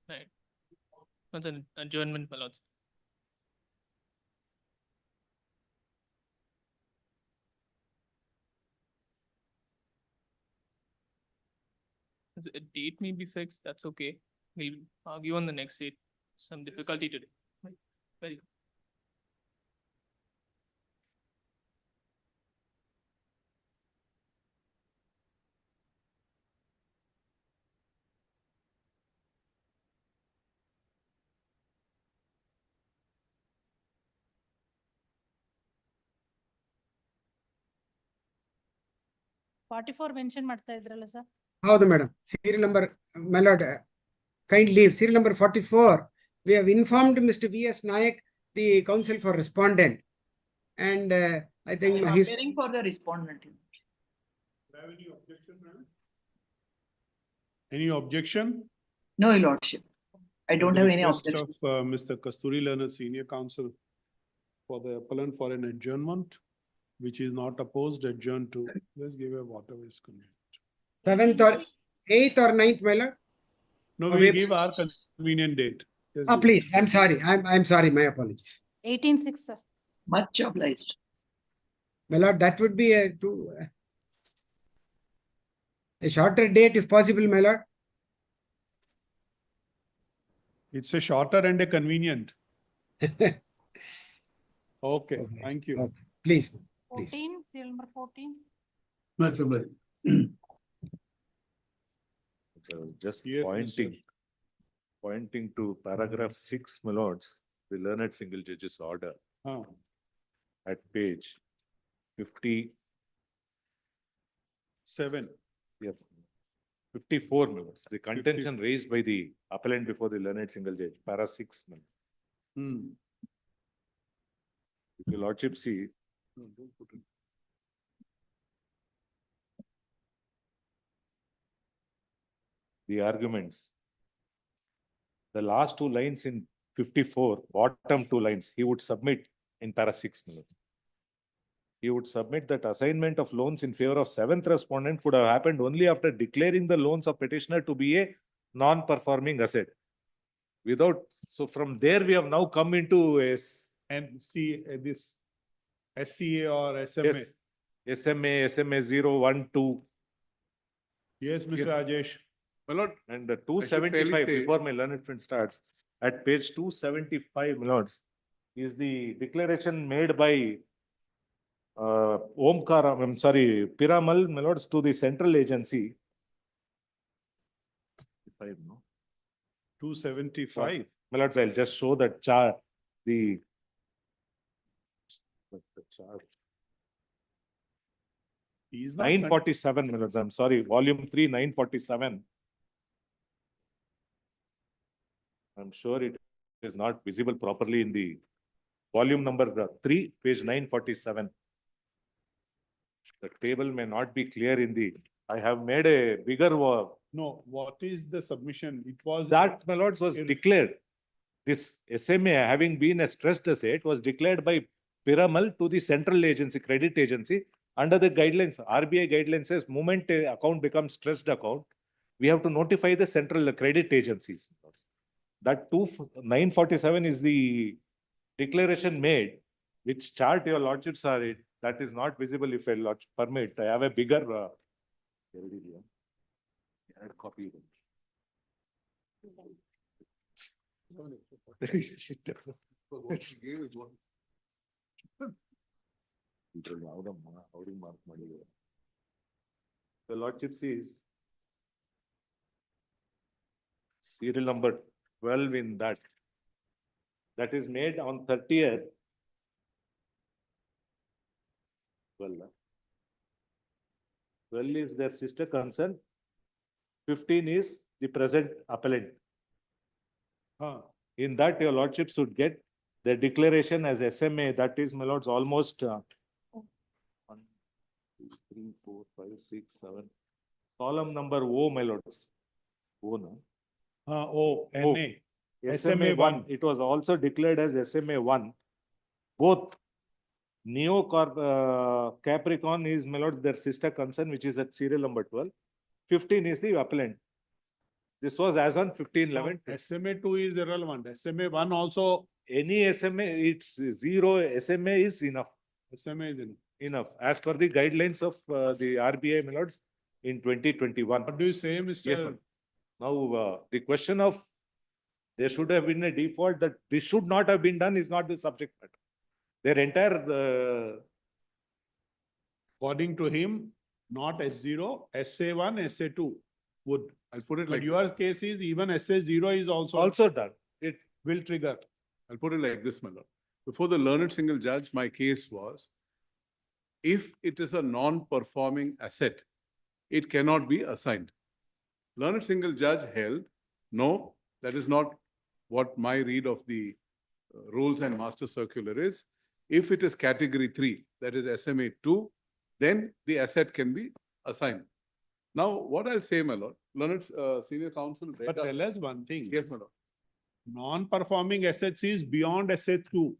Right. That's an adjournment, my lords. A date may be fixed, that's okay. We'll argue on the next date. Some difficulty today. Right. Very good. Forty mention ಮಾಡ್ತಾ ಇದ್ರಲ್ಲ ಸರ್? ಹೌದು madam. Serial number ಮೆಲಾಡ್ kindly serial number 44. We have informed Mr. V.S. Nayak, the counsel for respondent, and I think he's appearing for the respondent. Have any objection, madam? Any objection? No, Your Lordship. I don't have any objection. Request of Mr. Kasturi Leonard, senior counsel, for the appellant for an adjournment, which is not opposed, adjourned to, let's give a whatever is convenient. 7th or 8th or 9th, my lord. No, we give our convenient date. Just give Please, I'm sorry. I'm sorry. My apologies. 18/6, sir. Much obliged. My lord, that would be a shorter date if possible, my lord. It's a shorter and a convenient. Okay, thank you. Okay. Please. 14, serial number 14. Much obliged. Just Yes, pointing to paragraph 6, my lords, the learned single judge's order at page 57. Yes. 54, my lords. The contention raised by the appellant before the learned single judge, para 6. If your lordship see, No, don't put it. the arguments, the last two lines in 54, bottom two lines, he would submit in para 6, my lords. he would submit that assignment of loans in favor of seventh respondent could have happened only after declaring the loans of petitioner to be a non-performing asset. So from there we have now come into And see this SCA or SMA. SMA, SMA 0, 1, 2. Yes, Mr. Rajesh. My lord, And I should fairly 275, say- before my learned friend starts, at page 275, my lords, is the declaration made by Piramal, my lords, to the central agency. 275. My lords, I'll just show that chart, the chart. He is not 947, my lords, I'm sorry, volume 3, 947. I'm sure it is not visible properly in the volume number 3, page 947. The table may not be clear in the, I have made a bigger, No, what is the submission? It was. that, my lords, was declared. This SMA, having been a stressed asset, was declared by Piramal to the central agency, credit agency, under the guidelines. RBI guidelines says, moment a account becomes stressed account, we have to notify the central credit agencies. That 947 is the declaration made, which chart your lordships are in. That is not visible if a lordship permit. I have a bigger copy. The lordship sees serial number 12 in that. That is made on 30th. 12 is their sister concern. 15 is the present appellant. In that, your lordship should get the declaration as SMA. That is, my lords, almost 1, 2, 3, 4, 5, 6, 7. Column number O, my lords. O, no? NA. SMA 1. It was also declared as SMA 1. Both Neo Capricorn is, my lords, their sister concern, which is at serial number 12. 15 is the appellant. This was as on 15/11. SMA 2 is irrelevant. SMA 1 also. Any SMA, it's 0 SMA is enough. SMA is enough. As per the guidelines of the RBI, my lords, in 2021. What do you say, Mr. Yes, now, the question of there should have been a default that this should not have been done is not the subject matter. Their entire. According to him, not S0, SA1, SA2 would. I'll put it But like your case is even SA0 is also done. It will trigger. I'll put it like this, my lord. Before the learned single judge, my case was, if it is a non-performing asset, it cannot be assigned. Learned single judge held, no, that is not what my read of the rules and master circular is. If it is category 3, that is SMA 2, then the asset can be assigned. Now, what I'll say, my lord, learned senior counsel. But tell us one thing. Yes, my lord. Non-performing assets is beyond SA2.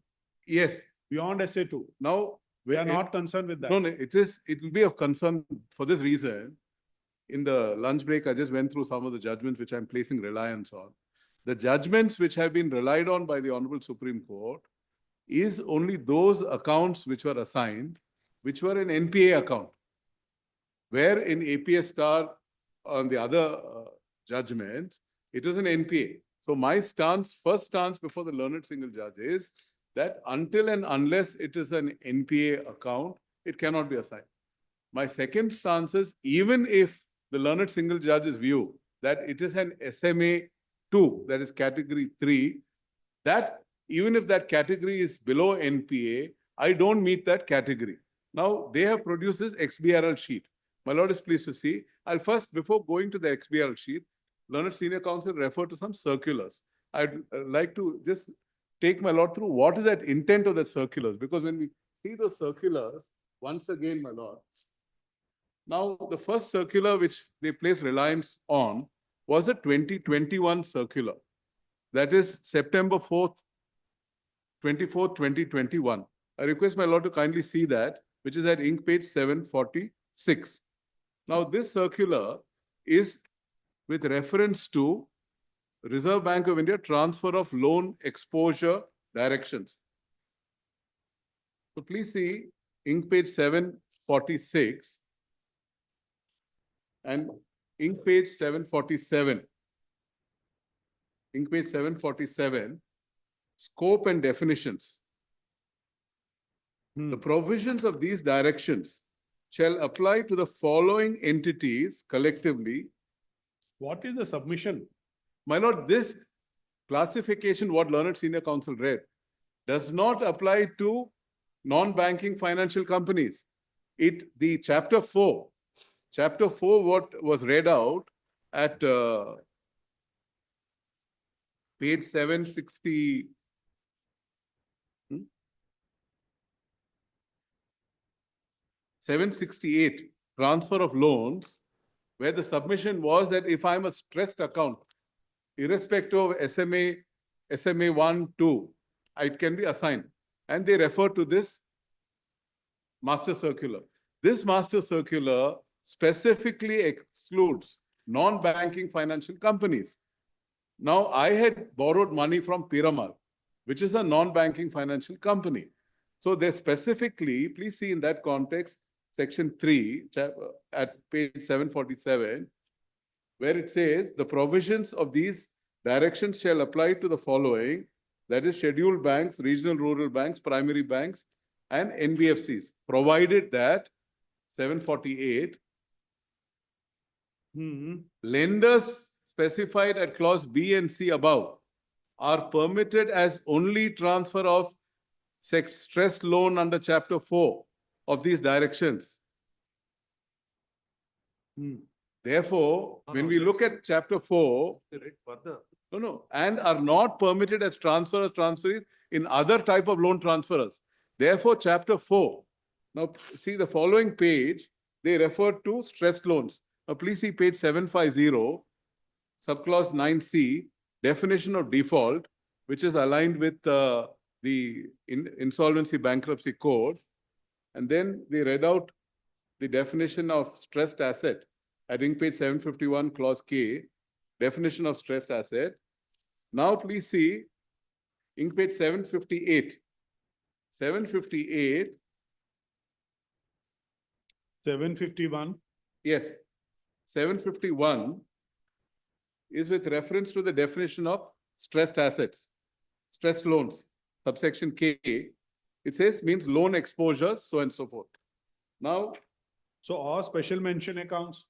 Yes. Beyond SA2. Now, we are not concerned with that. No, it will be of concern for this reason. In the lunch break, I just went through some of the judgments which I'm placing reliance on. The judgments which have been relied on by the Honorable Supreme Court is only those accounts which were assigned, which were an NPA account. Where in APS star on the other judgments, it is an NPA. So my first stance before the learned single judge is that until and unless it is an NPA account, it cannot be assigned. My second stance is, even if the learned single judge's view that it is an SMA 2, that is category 3, that even if that category is below NPA, I don't meet that category. Now, they have produced this XBRL sheet. My lord is pleased to see. I'll first, before going to the XBRL sheet, learned senior counsel refer to some circulars. I'd like to just take my lord through what is that intent of that circulars, because when we see those circulars, once again, my lord, now the first circular which they place reliance on was the 2021 circular. That is September 4th, 2021. I request my lord to kindly see that. which is at ink page 746. Now, this circular is with reference to Reserve Bank of India transfer of loan exposure directions. So please see ink page 746 and ink page 747. Ink page 747, scope and definitions. The provisions of these directions shall apply to the following entities collectively. What is the submission? My lord, this classification, what learned senior counsel read, does not apply to non-banking financial companies. The chapter 4, what was read out at page 760. 768, transfer of loans, where the submission was that if I'm a stressed account, irrespective of SMA 1, 2, it can be assigned. And they refer to this master circular. This master circular specifically excludes non-banking financial companies. Now, I had borrowed money from Piramal, which is a non-banking financial company. So they specifically, please see in that context, section 3 at page 747, where it says the provisions of these directions shall apply to the following, that is scheduled banks, regional rural banks, primary banks, and NBFCs, provided that 748 lenders specified at clause B and C above are permitted as only transfer of stressed loan under chapter 4 of these directions. Therefore, when we look at chapter 4, and are not permitted as transferees in other type of loan transferers. Therefore, chapter 4. Now, see the following page, they refer to stressed loans. Now, please see page 750, subclause 9C, definition of default, which is aligned with the Insolvency Bankruptcy Code. And then they read out the definition of stressed asset at ink page 751, clause K, definition of stressed asset. Now, please see ink page 758. 758. 751. Yes. 751 is with reference to the definition of stressed assets, stressed loans, subsection K. It says means loan exposures, so and so forth. Now, so all special mention accounts.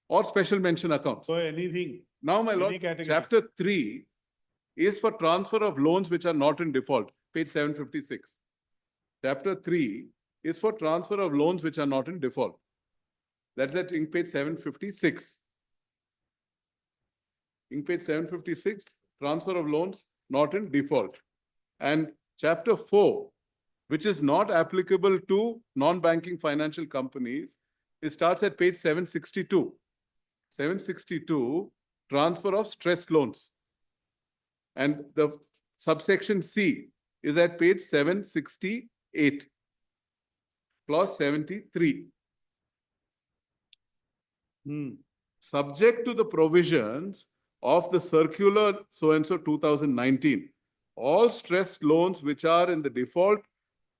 Or special mention accounts. So anything. Now, my lord, chapter 3 is for transfer of loans which are not in default, page 756. Chapter 3 is for transfer of loans which are not in default. That's at ink page 756. Ink page 756, transfer of loans not in default. And chapter 4, which is not applicable to non-banking financial companies, it starts at page 762. 762, transfer of stressed loans. And the subsection C is at page 768, clause 73. Subject to the provisions of the circular so-and-so 2019, all stressed loans which are in the default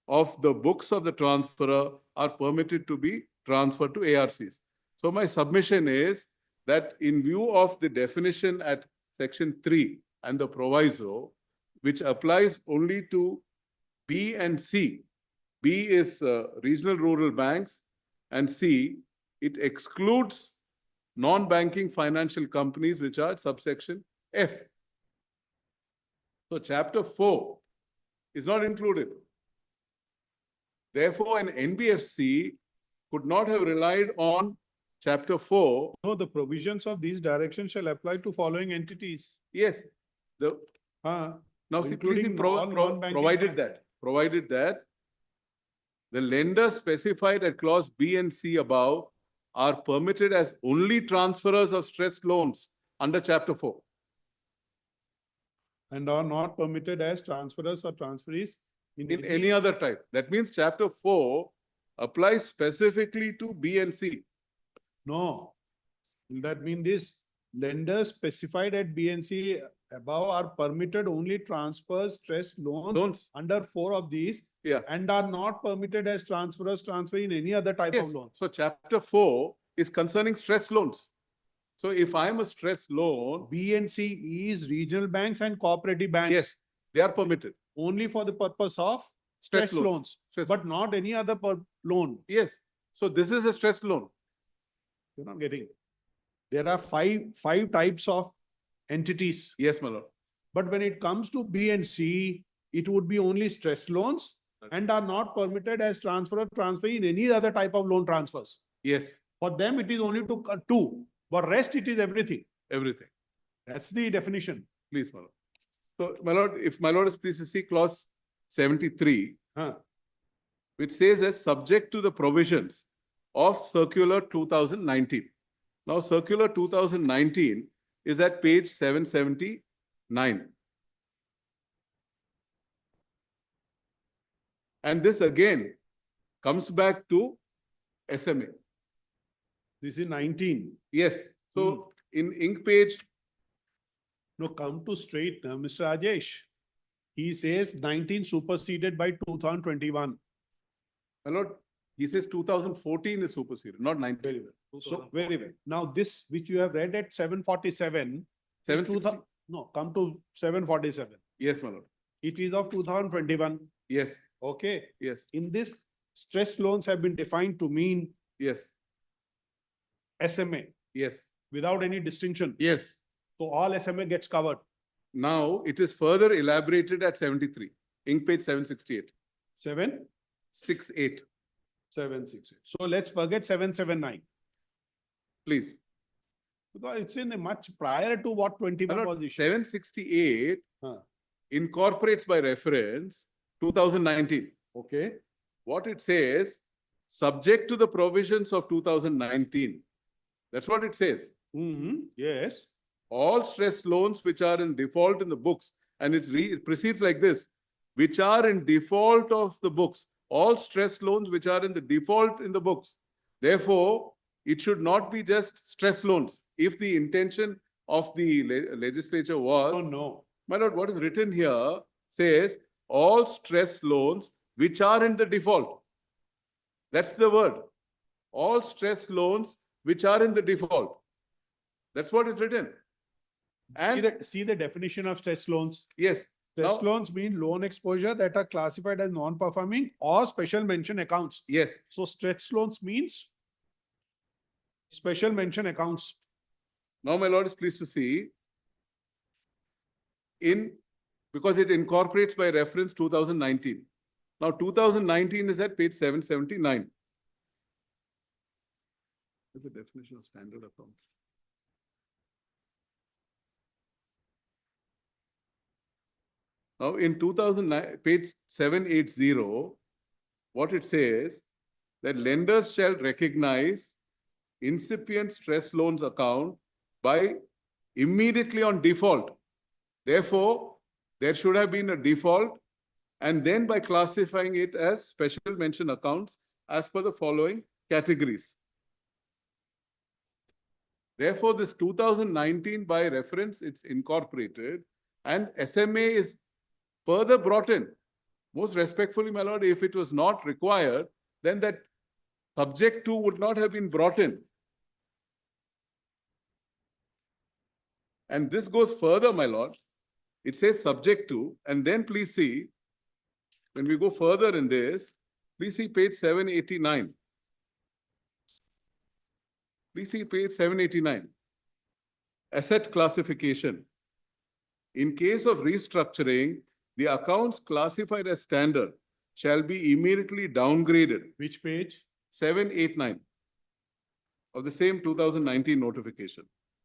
of the books of the transferor are permitted to be transferred to ARCs. So my submission is that in view of the definition at section 3 and the proviso, which applies only to B and C. B is regional rural banks, and C, it excludes non-banking financial companies which are subsection F. So chapter 4 is not included. Therefore, an NBFC could not have relied on chapter 4. No, the provisions of these directions shall apply to following entities. Yes. Now, see, please see, provided that the lenders specified at clause B and C above are permitted as only transferors of stressed loans under chapter 4. And are not permitted as transferors or transferees in any other type. That means chapter 4 applies specifically to B and C. No. Will that mean this? Lenders specified at B and C above are permitted only transfers, stress loans under 4 of these. Yeah. And are not permitted as transfers, transfer in any other type of Yes. loan. So chapter 4 is concerning stress loans. So if I'm a stress loan, B and C is regional banks and cooperative banks. yes, they are permitted. Only for the purpose of stress loans, Stress but not any other loan. Yes. So this is a stress loan. You're not getting it. There are five types of entities. Yes, my lord. But when it comes to B and C, it would be only stress loans and are not permitted as transfer in any other type of loan transfers. Yes, For them, it is only to two, but rest it is everything. everything. That's the definition. Please, my lord. So, my lord, if my lord is pleased to see clause 73, which says as subject to the provisions of circular 2019. Now, circular 2019 is at page 779. And this again comes back to SMA. This is 19. Yes. So in ink page. No, come to straight, Mr. Rajesh. He says 19 superseded by 2021. My lord, he says 2014 is superseded, not 19. Very well. So, very well. Now, this which you have read at 747. 760. No, come to 747. Yes, my lord. It is of 2021. Yes. Okay. Yes. In this, stress loans have been defined to mean Yes. SMA Yes. without any distinction. Yes. So all SMA gets covered. Now it is further elaborated at 73. Ink page 768. 768. 768. So let's forget 779. Please. Because it's in a much prior to what 21 was issued. 768 incorporates by reference 2019. Okay. What it says, subject to the provisions of 2019. That's what it says. Yes. All stress loans which are in default in the books, and it proceeds like this, which are in default of the books, all stress loans which are in the default in the books. Therefore, it should not be just stress loans. If the intention of the legislature was, Oh, no. my lord, what is written here says all stress loans which are in the default. That's the word. All stress loans which are in the default. That's what is written. And See the definition of stress loans. yes. Stress loans mean loan exposure that are classified as non-performing or special mention accounts. Yes. So stress loans means special mention accounts. Now, my lord is pleased to see because it incorporates by reference 2019. Now, 2019 is at page 779. What's the definition of standard account? Now, in 2009, page 780, what it says that lenders shall recognize incipient stress loans account by immediately on default. Therefore, there should have been a default and then by classifying it as special mention accounts as per the following categories. Therefore, this 2019 by reference, it's incorporated and SMA is further brought in. Most respectfully, my lord, if it was not required, then that subject to would not have been brought in. And this goes further, my lord. It says subject to, and then please see, when we go further in this, please see page 789. Please see page 789. Asset classification. In case of restructuring, the accounts classified as standard shall be immediately downgraded. Which page? 789 of the same 2019 notification.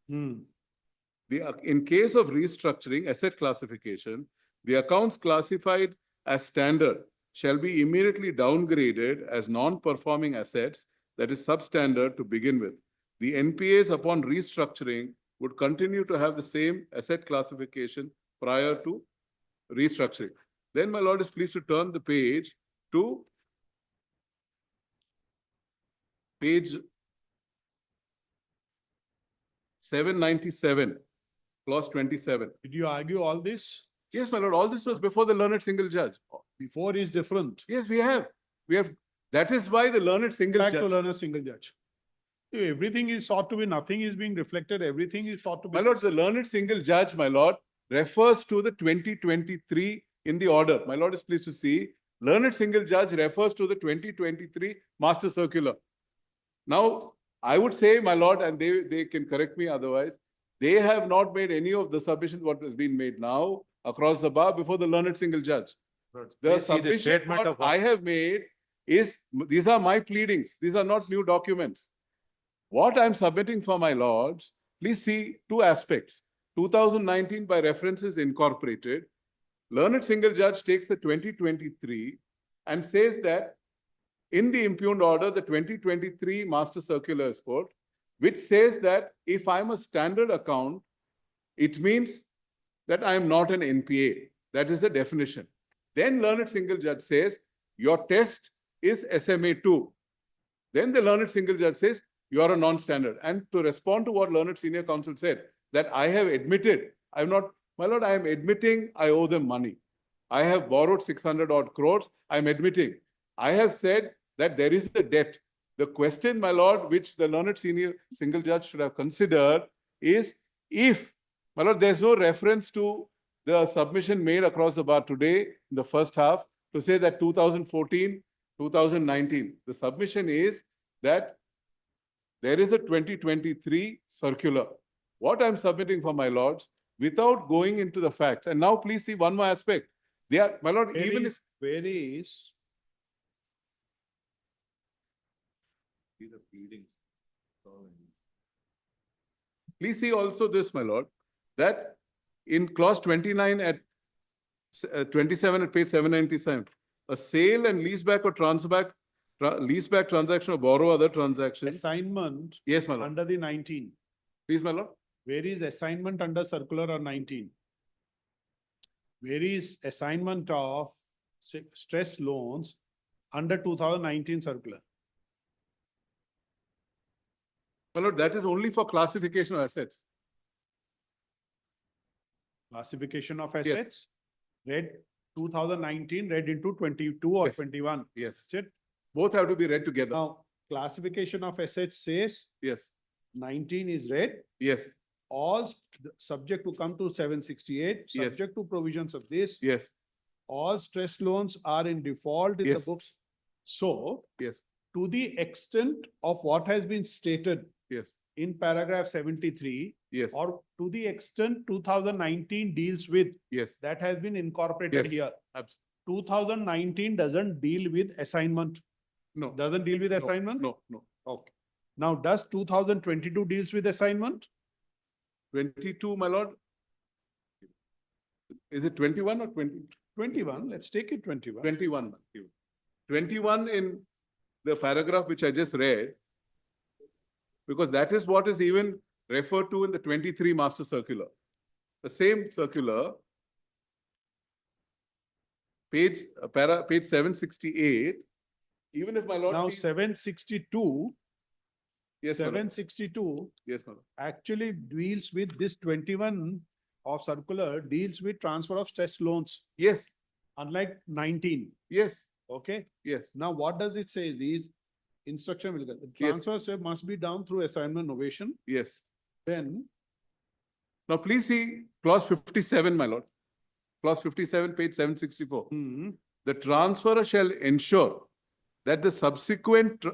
In case of restructuring asset classification, the accounts classified as standard shall be immediately downgraded as non-performing assets, that is substandard to begin with. The NPAs upon restructuring would continue to have the same asset classification prior to restructuring. Then my lord is pleased to turn the page to page 797, clause 27. Did you argue all this? Yes, my lord, all this was before the learned single judge. Before is different. Yes, we have. That is why the learned single Back to judge. learn a single judge. Everything is sought to be, nothing is being reflected, everything is sought to be. My lord, the learned single judge, my lord, refers to the 2023 in the order. My lord is pleased to see, learned single judge refers to the 2023 master circular. Now, I would say, my lord, and they can correct me otherwise, they have not made any of the submissions what has been made now across the bar before the learned single judge. The submission what I have made is, these are my pleadings. These are not new documents. What I'm submitting for my lords, please see two aspects. 2019 by reference is incorporated. Learned single judge takes the 2023 and says that in the impugned order, the 2023 master circular is put, which says that if I'm a standard account, it means that I am not an NPA. That is the definition. Then learned single judge says, your test is SMA2. Then the learned single judge says, you are a non-standard. And to respond to what learned senior counsel said, that I have admitted, I'm not, my lord, I am admitting I owe them money. I have borrowed 600 odd crores. I'm admitting. I have said that there is a debt. The question, my lord, which the learned senior single judge should have considered is if, my lord, there's no reference to the submission made across the bar today in the first half to say that 2014, 2019. The submission is that there is a 2023 circular. What I'm submitting for my lords, without going into the facts. And now please see one more aspect. They are, my lord, even if please see also this, my lord, that in clause 29 at 27 at page 797, a sale and leaseback or leaseback transaction or borrow other transactions. Assignment. Yes, my lord. Under the 19. Please, my lord. Where is assignment under circular or 19? Where is assignment of stress loans under 2019 circular? My lord, that is only for classification of assets. Classification of assets? Read 2019, read into 22 or 21. Yes. That's it. Both have to be read together. Now, classification of assets says yes. 19 is read. Yes. All subject to come to 768, Yes. subject to provisions of this. Yes. All stress loans are in default in the Yes. books. So, yes, to the extent of what has been stated yes, in paragraph 73, yes, or to the extent 2019 deals with, yes, that has been incorporated yes, here. absolutely. 2019 doesn't deal with assignment. No. Doesn't deal with assignment? No, no. Okay. Now, does 2022 deals with assignment? 22, my lord. Is it 21 or 20? 21, let's take it 21. 21. 21 in the paragraph which I just read, because that is what is even referred to in the 23 master circular. The same circular, page 768, even if my lord. Now, sees- 762. Yes, my lord. 762 Yes, my lord. actually deals with this 21 of circular, deals with transfer of stress loans. Yes. Unlike 19. Yes. Okay. Yes. Now, what does it say is instruction will get, the Yes. transfer step must be done through assignment novation. Yes. Then, Now, please see clause 57, my lord. Clause 57, page 764. The transferor shall ensure that the subsequent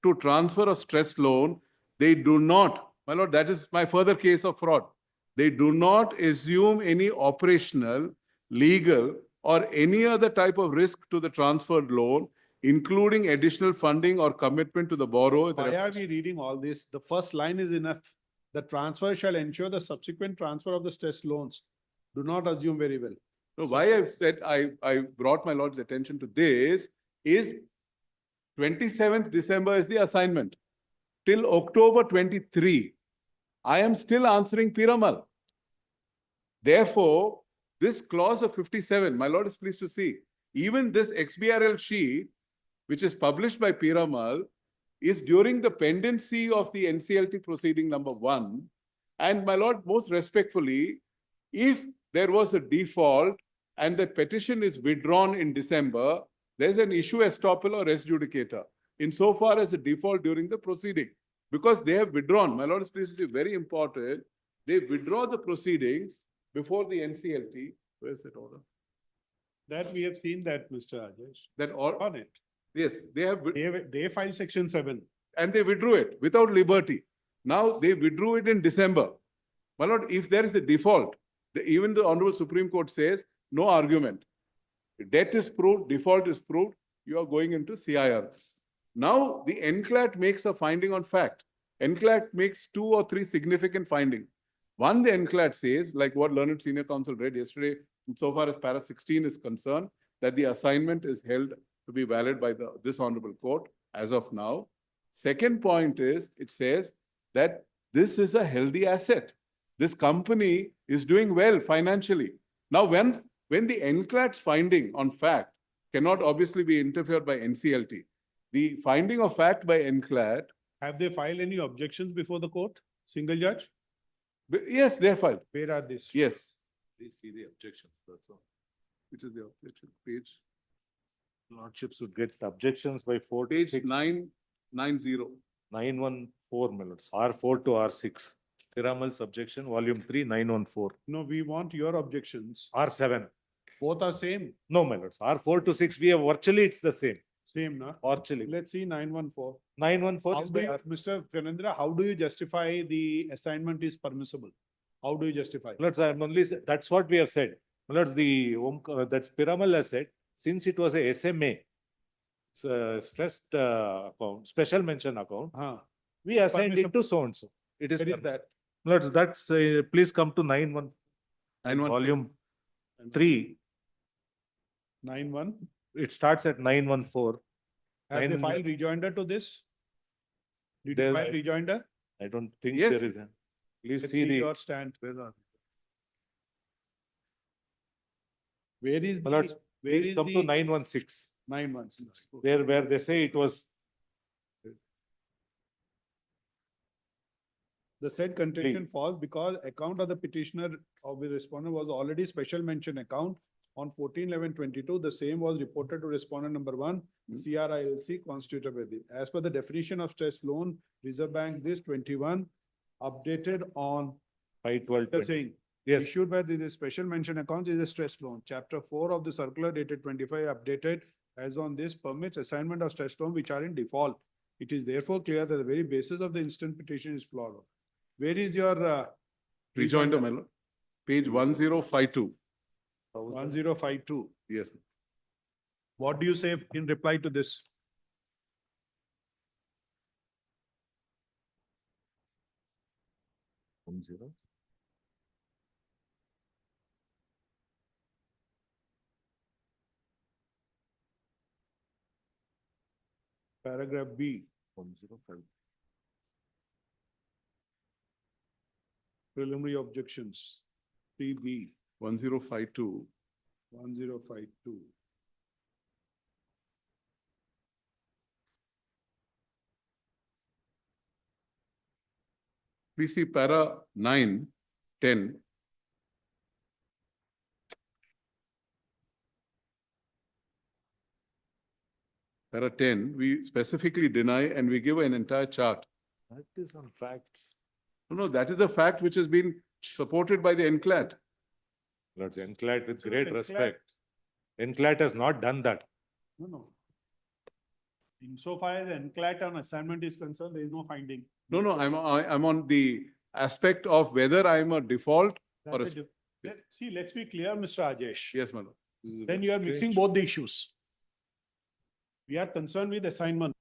to transfer of stress loan, they do not, my lord, that is my further case of fraud. They do not assume any operational, legal, or any other type of risk to the transferred loan, including additional funding or commitment to the borrower. why are we reading all this? The first line is enough. The transfer shall ensure the subsequent transfer of the stress loans. Do not assume very well. So why I've said I brought my lord's attention to this is 27th December is the assignment. Till October 23, I am still answering Piramal. Therefore, this clause of 57, my lord is pleased to see, even this XBRL sheet, which is published by Piramal, is during the pendency of the NCLT proceeding number 1. And my lord, most respectfully, if there was a default and the petition is withdrawn in December, there's an issue estoppel or res judicata insofar as a default during the proceeding. Because they have withdrawn, my lord, this is very important. They withdraw the proceedings before the NCLT. Where's that order? That we have seen that, Mr. Rajesh. That or On it. yes, They filed section 7. and they withdrew it without liberty. Now they withdrew it in December. My lord, if there is a default, even the Honorable Supreme Court says no argument. Debt is proved, default is proved, you are going into CIR. Now the NCLAT makes a finding on fact. NCLAT makes 2 or 3 significant findings. One, the NCLAT says, like what Learned Senior Counsel read yesterday, insofar as para 16 is concerned, that the assignment is held to be valid by this Honorable Court as of now. Second point is, it says that this is a healthy asset. This company is doing well financially. Now, when the NCLAT's finding on fact cannot obviously be interfered by NCLT, the finding of fact by NCLAT. Have they filed any objections before the court? Single judge? Yes, they have filed. Where are these? Yes. Please see the objections, that's all. Which is the objection page? Lordships would get objections by 4 to Page 6. 990. 914 minutes, R4 to R6. Piramal's objection, volume 3, 914. No, we want your objections. R7. Both are same. No, my lords. R4 to 6, we have virtually it's the same. Same, na? Virtually. Let's see 914. 914 How is do you, the Mr. Pranendra, how do you justify the assignment is permissible? How do you justify? Lords, I'm only, that's what we have said. Lords, that's Piramal has said, since it was a SMA, stressed account, special mention account, we assigned it to so and so. It is Where is that? Lords, that's, please come to 914, volume 3. 91. It starts at 914. Have they filed rejoinder to this? Did you file rejoinder? I don't think Yes. there is a. Please Let's see the. your stand. Where is My lords, the, where please is come to the 916, 916? where they say it was. The said contention falls because account of the petitioner of the respondent was already special mention account on 14/11/22. The same was reported to respondent number 1, CRILC constituted by the. As per the definition of stress loan, Reserve Bank, this 21 updated on 5/12. they're saying Yes. issued by the special mention account is a stress loan. Chapter 4 of the circular dated 25 updated as on this permits assignment of stress loan which are in default. It is therefore clear that the very basis of the instant petition is flawed. Where is your Rejoinder, my lord. Page 1052. 1052? Yes. What do you say in reply to this? Paragraph B. 105. Preliminary objections. 3B. 1052. 1052. Please see para 9, 10. Para 10, we specifically deny and we give an entire chart. That is on facts. No, that is a fact which has been supported by the NCLAT. Lords, NCLAT with So great NCLAT respect. NCLAT has not done that. No. Insofar as NCLAT on assignment is concerned, there is no finding. No, I'm on the aspect of whether I'm a default or a. See, let's be clear, Mr. Rajesh. Yes, madam. Then you are mixing both the issues. We are concerned with assignment.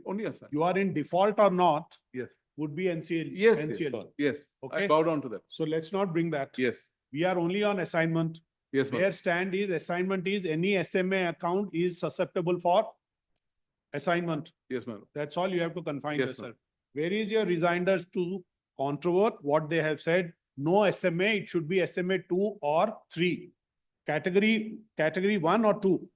Only assignment. You are in default or not Yes. would be NCL. Yes, NCL. yes. Okay. I bow down to that. So let's not bring that. Yes. We are only on assignment. Yes, Their madam. stand is assignment is any SMA account is susceptible for assignment. Yes, madam. That's all you have to confine Yes, yourself. ma'am. Where is your resigners to controvert what they have said? No SMA, it should be SMA 2 or 3. Category 1 or 2.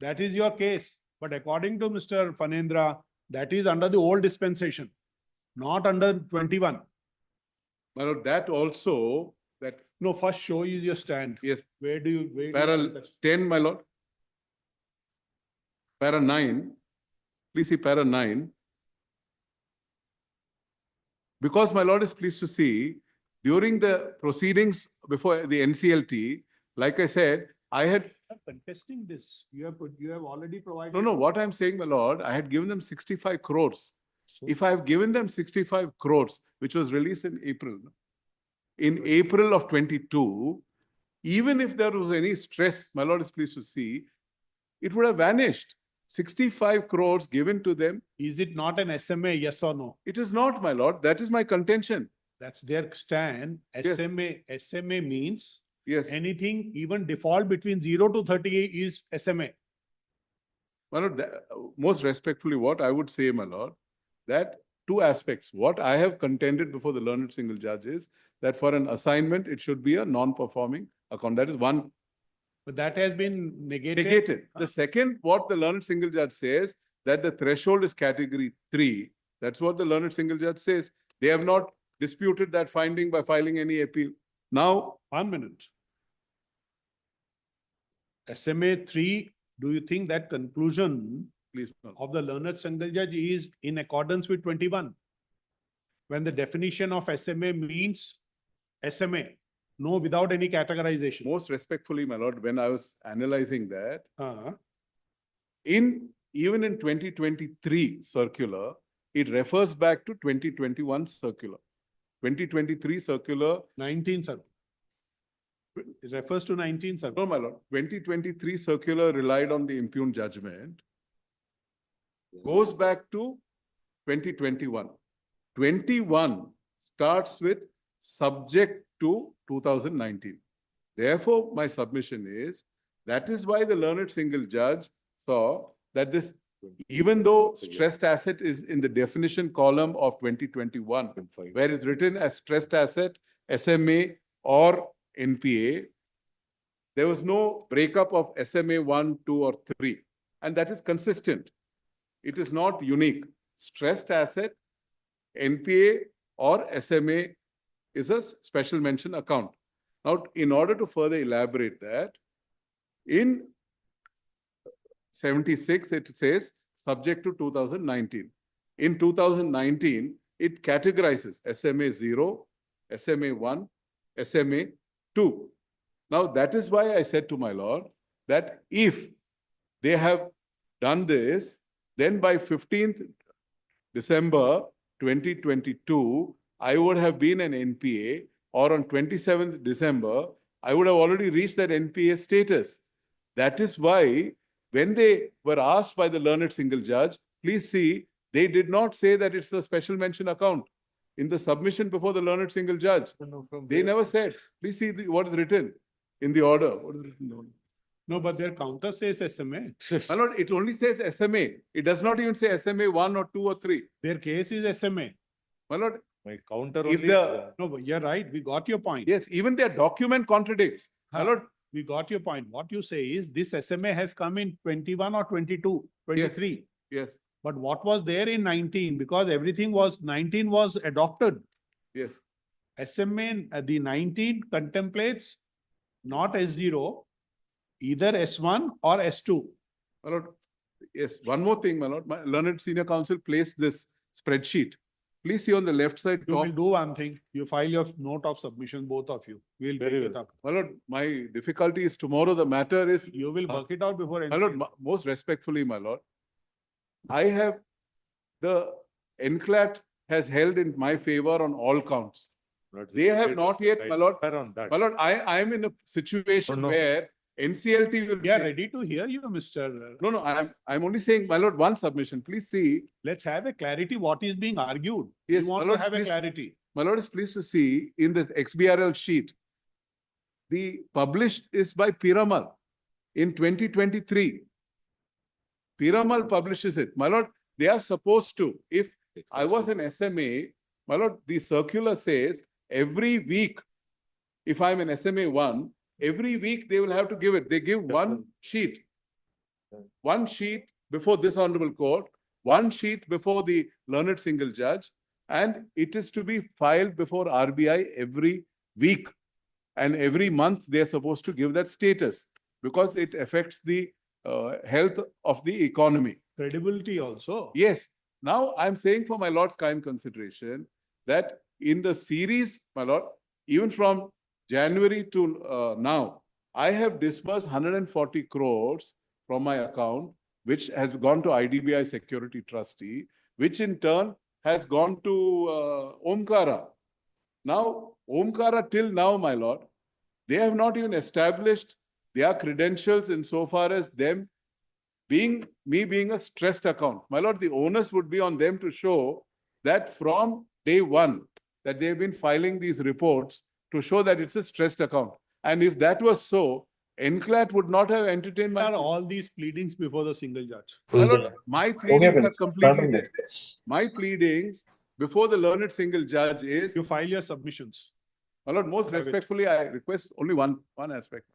That is your case. But according to Mr. Phanendra, That is under the old dispensation, not under 21. My lord, that also, that, No, first show you your stand. yes, Where do you para contest? 10, my lord. Para 9, please see para 9. Because my lord is pleased to see, during the proceedings before the NCLT, like I said, I had, You are contesting this. You have already provided. no, what I'm saying, my lord, I had given them 65 crores. So- If I have given them 65 crores, which was released in April of 22, even if there was any stress, my lord is pleased to see, it would have vanished. 65 crores given to them. Is it not an SMA, yes or no? It is not, my lord. That is my contention. That's their stand. Yes. SMA means Yes. anything, even default between 0 to 30 is SMA. My lord, most respectfully, what I would say, my lord, that two aspects. What I have contended before the learned single judge is that for an assignment, it should be a non-performing account. That is one. But that has been negated. Negated. The second, what the learned single judge says, that the threshold is category 3. That's what the learned single judge says. They have not disputed that finding by filing any appeal. Now, 1 minute. SMA 3, do you think that conclusion please, of the learned single judge is in accordance with 21? When the definition of SMA means SMA, no, without any categorization. most respectfully, my lord, when I was analyzing that, Uh, even in 2023 circular, it refers back to 2021 circular. 2023 circular, 19, sir. It refers to 19, sir. no, my lord, 2023 circular relied on the impugned judgment, goes back to 2021. 21 starts with subject to 2019. Therefore, my submission is, that is why the learned single judge saw that this, even though stressed asset is in the definition column of 2021, where it's written as stressed asset, SMA or NPA, there was no breakup of SMA 1, 2, or 3. And that is consistent. It is not unique. Stressed asset, NPA or SMA is a special mention account. Now, in order to further elaborate that, in 76, it says subject to 2019. In 2019, it categorizes SMA 0, SMA 1, SMA 2. Now, that is why I said to my lord that if they have done this, then by 15th December 2022, I would have been an NPA, or on 27th December, I would have already reached that NPA status. That is why when they were asked by the learned single judge, please see, they did not say that it's a special mention account. In the submission before the learned single judge, they never said. Please see what is written in the order. What is written in the order? No, but their counter says SMA. My lord, it only says SMA. It does not even say SMA 1 or 2 or 3. Their case is SMA. My lord, My counter if only. the, No, but you're right. We got your point. yes, even their document contradicts. My lord, We got your point. What you say is this SMA has come in 21 or 22, 23. yes, But what was there in 19? Because everything was, 19 was adopted. yes. SMA, the 19 contemplates not S0, either S1 or S2. My lord, yes, one more thing, my lord. My learned senior counsel placed this spreadsheet. Please see on the left side You top. will do one thing. You file your note of submission, both of you. We'll take Very it well. up. My lord, my difficulty is tomorrow. The matter is, You will work it out before. my lord, NCLT. most respectfully, my lord, I have, the NCLAT has held in my favor on all counts. They have not yet, my lord. On that. My lord, I am in a situation No. where NCLT will We are say, ready to hear you, Mr. no, I'm only saying, my lord, one submission. Please see. Let's have a clarity what is being argued. Yes, We want my to lord, have a please. clarity. My lord is pleased to see in the XBRL sheet, the published is by Piramal in 2023. Piramal publishes it. My lord, they are supposed to. If I was an SMA, my lord, the circular says every week, if I'm an SMA 1, every week they will have to give it. They give one sheet before this honorable court, one sheet before the learned single judge, and it is to be filed before RBI every week. And every month they're supposed to give that status because it affects the health of the economy. Credibility also. Yes. Now I'm saying for my lord's kind consideration that in the series, my lord, even from January to now, I have disbursed 140 crores from my account, which has gone to IDBI Security Trustee, which in turn has gone to Omkara. Now, Omkara till now, my lord, they have not even established their credentials insofar as them being a stressed account. My lord, the onus would be on them to show that from day one, that they've been filing these reports to show that it's a stressed account. And if that was so, NCLAT would not have entertained my... Are all these pleadings before the single judge? My lord, my pleadings are completely there. My pleadings before the learned single judge is... You file your submissions. My lord, most respectfully, I request only one aspect.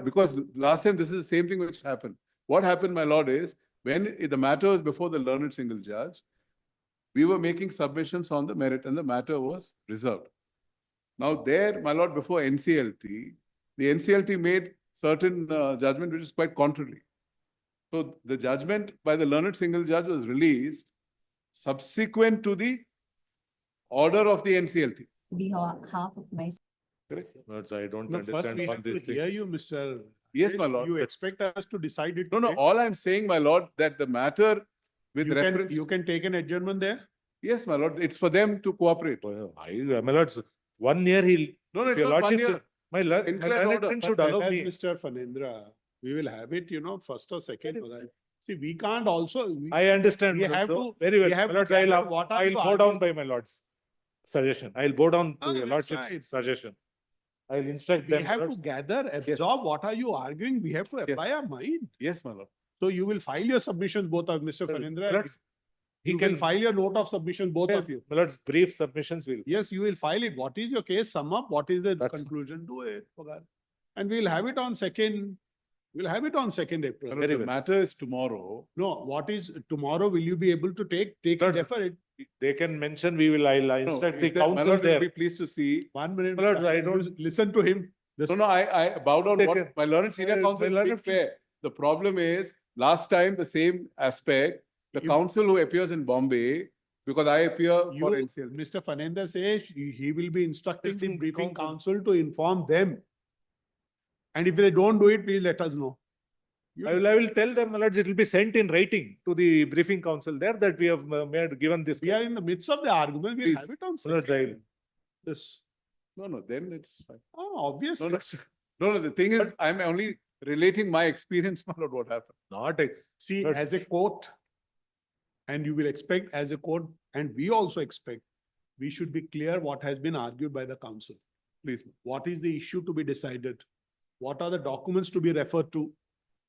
Because last time this is the same thing which happened. What happened, my lord, is when the matter was before the learned single judge, we were making submissions on the merit and the matter was reserved. Now there, my lord, before NCLT, the NCLT made certain judgment which is quite contrary. So the judgment by the learned single judge was released subsequent to the order of the NCLT. Half of my. Correct? Lords, I don't No, first understand we on have to this thing. hear you, Mr. Yes, my lord. You expect us to decide it? No, no, today? all I'm saying, my lord, that the matter with You reference... you can take an adjournment there? Yes, my lord, it's for them to cooperate. My lords, 1 year he'll... No, no, if it's your not 1 lordships- year. My Inclined learned order. friend should But allow as me. Mr. Phanindra, we will have it, first or second. See, we can't also. I understand. We my have lords. to. Very well. We have My to lords, gather what are I'll you bow down arguing. by my lord's suggestion. I'll bow down to your that's lordship's right. suggestion. I'll instruct We them. have to lords. gather, absorb what are you arguing. We have to apply our mind. Yes, my lord. So you will file your submissions, both of Mr. Phanindra. Lords, You can file your note of submission, both of you. My lords, brief submissions will. Yes, you will file it. What is your case? Sum up. What is the conclusion? Do it. And we'll have it on 2nd. We'll have it on 2nd April. The matter is tomorrow. No, what is tomorrow? Will you be able to take and defer it? They can mention, I'll instruct the My council lord will there. be pleased to see. 1 minute. My lord, I don't- Listen to him. No, I bow down. They What can- my learned senior my counsel is learned being fair. The problem is, last time, the same aspect, the counsel who appears in Bombay, because I appear for NCLT. Mr. Phanindra says he will be instructing the Listing briefing counsel. counsel to inform them. And if they don't do it, please let us know. I will tell them, my lords, it will be sent in writing to the briefing council there that we have given this. We are in the midst of the argument. We'll Please. have it on My lords, I will. this. No, then it's fine. Oh, obviously. No, the thing is, I'm only relating my experience, my lord, what happened. Not a. See, But- as a court, and you will expect as a court, and we also expect, we should be clear what has been argued by the council. Please. What is the issue to be decided? What are the documents to be referred to?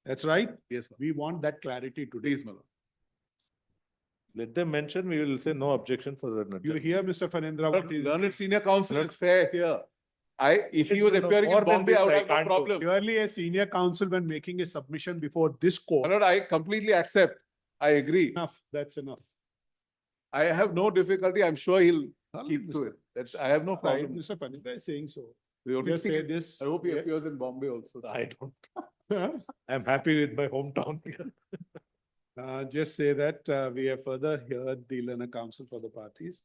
That's right. Yes, ma'am. We want that clarity today. Please, my lord. Let them mention, we will say no objection for the. You hear, Mr. Phanindra, what is? Learned senior counsel is fair here. If he It's was no appearing more in than Bombay, this, I would I have no can't do. problem. Purely a senior counsel when making a submission before this My court. lord, I completely accept. I agree. Enough, that's enough. I have no difficulty. I'm sure he'll Well, keep to Mr. it. I have no Right, problem. Mr. Phanindra is saying so. The only Just thing say is, this. I hope he appears in Bombay also. I don't. I'm happy with my hometown. Just say that we have further heard the learner counsel for the parties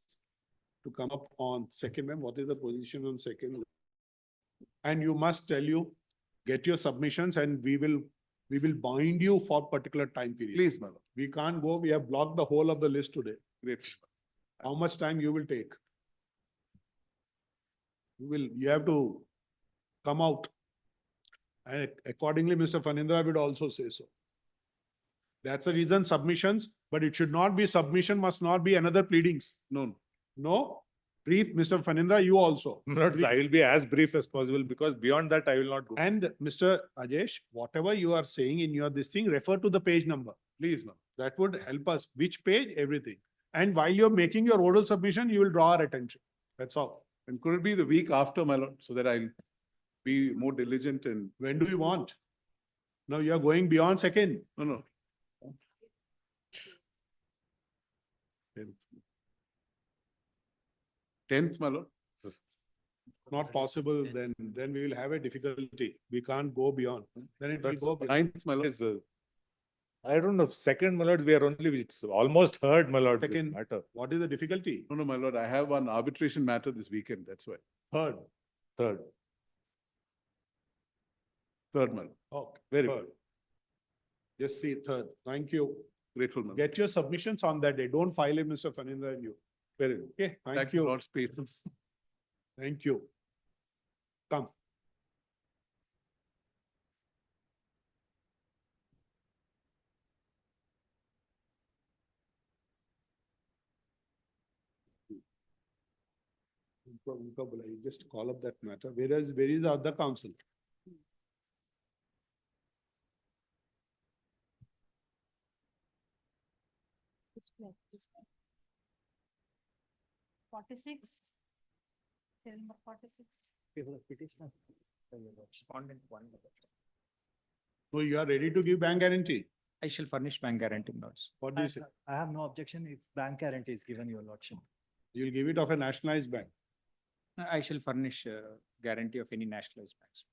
to come up on 2nd, ma'am. What is the position on 2nd? And you must get your submissions and we will bind you for particular time period. Please, my lord. We can't go, we have blocked the whole of the list today. Great. How much time you will take? You have to come out. And accordingly, Mr. Phanindra would also say so. That's the reason submissions, but it should not be submission, must not be another pleadings. No. No, brief, Mr. Phanindra, you also. Lords, I will be as brief as possible because beyond that I will not go. And Mr. Ajesh, whatever you are saying in your this thing, refer to the page number. Please, ma'am. That would help us. Which page? Everything. And while you're making your oral submission, you will draw our attention. That's all. And could it be the week after, my lord, so that I'll be more diligent and... When do you want? Now you are going beyond 2nd. No. 10th, my lord. Not possible, then we will have a difficulty. We can't go beyond. Then it will go beyond. 9th, my lord. Is, I don't know, second, my lord, we are only, it's almost heard, my lord, this Second. matter. What is the difficulty? No, my lord, I have one arbitration matter this weekend, that's why. Third. Third. Third, my lord. Okay. Very third. Just see third. Thank you. Grateful, my lord. Get your submissions on that day. Don't file it, Mr. Fanindra and you. Very good. Okay, thank Thank you. Lord's patience. Thank you. Come. You just call up that matter. Where is the other counsel? Display. 46. Serial number 46. Respondent 1. So you are ready to give bank guarantee? I shall furnish bank guarantee, notes. What do you say? I have no objection if bank guarantee is given, your lordship. You'll give it of a nationalized bank. I shall furnish guarantee of any nationalized banks.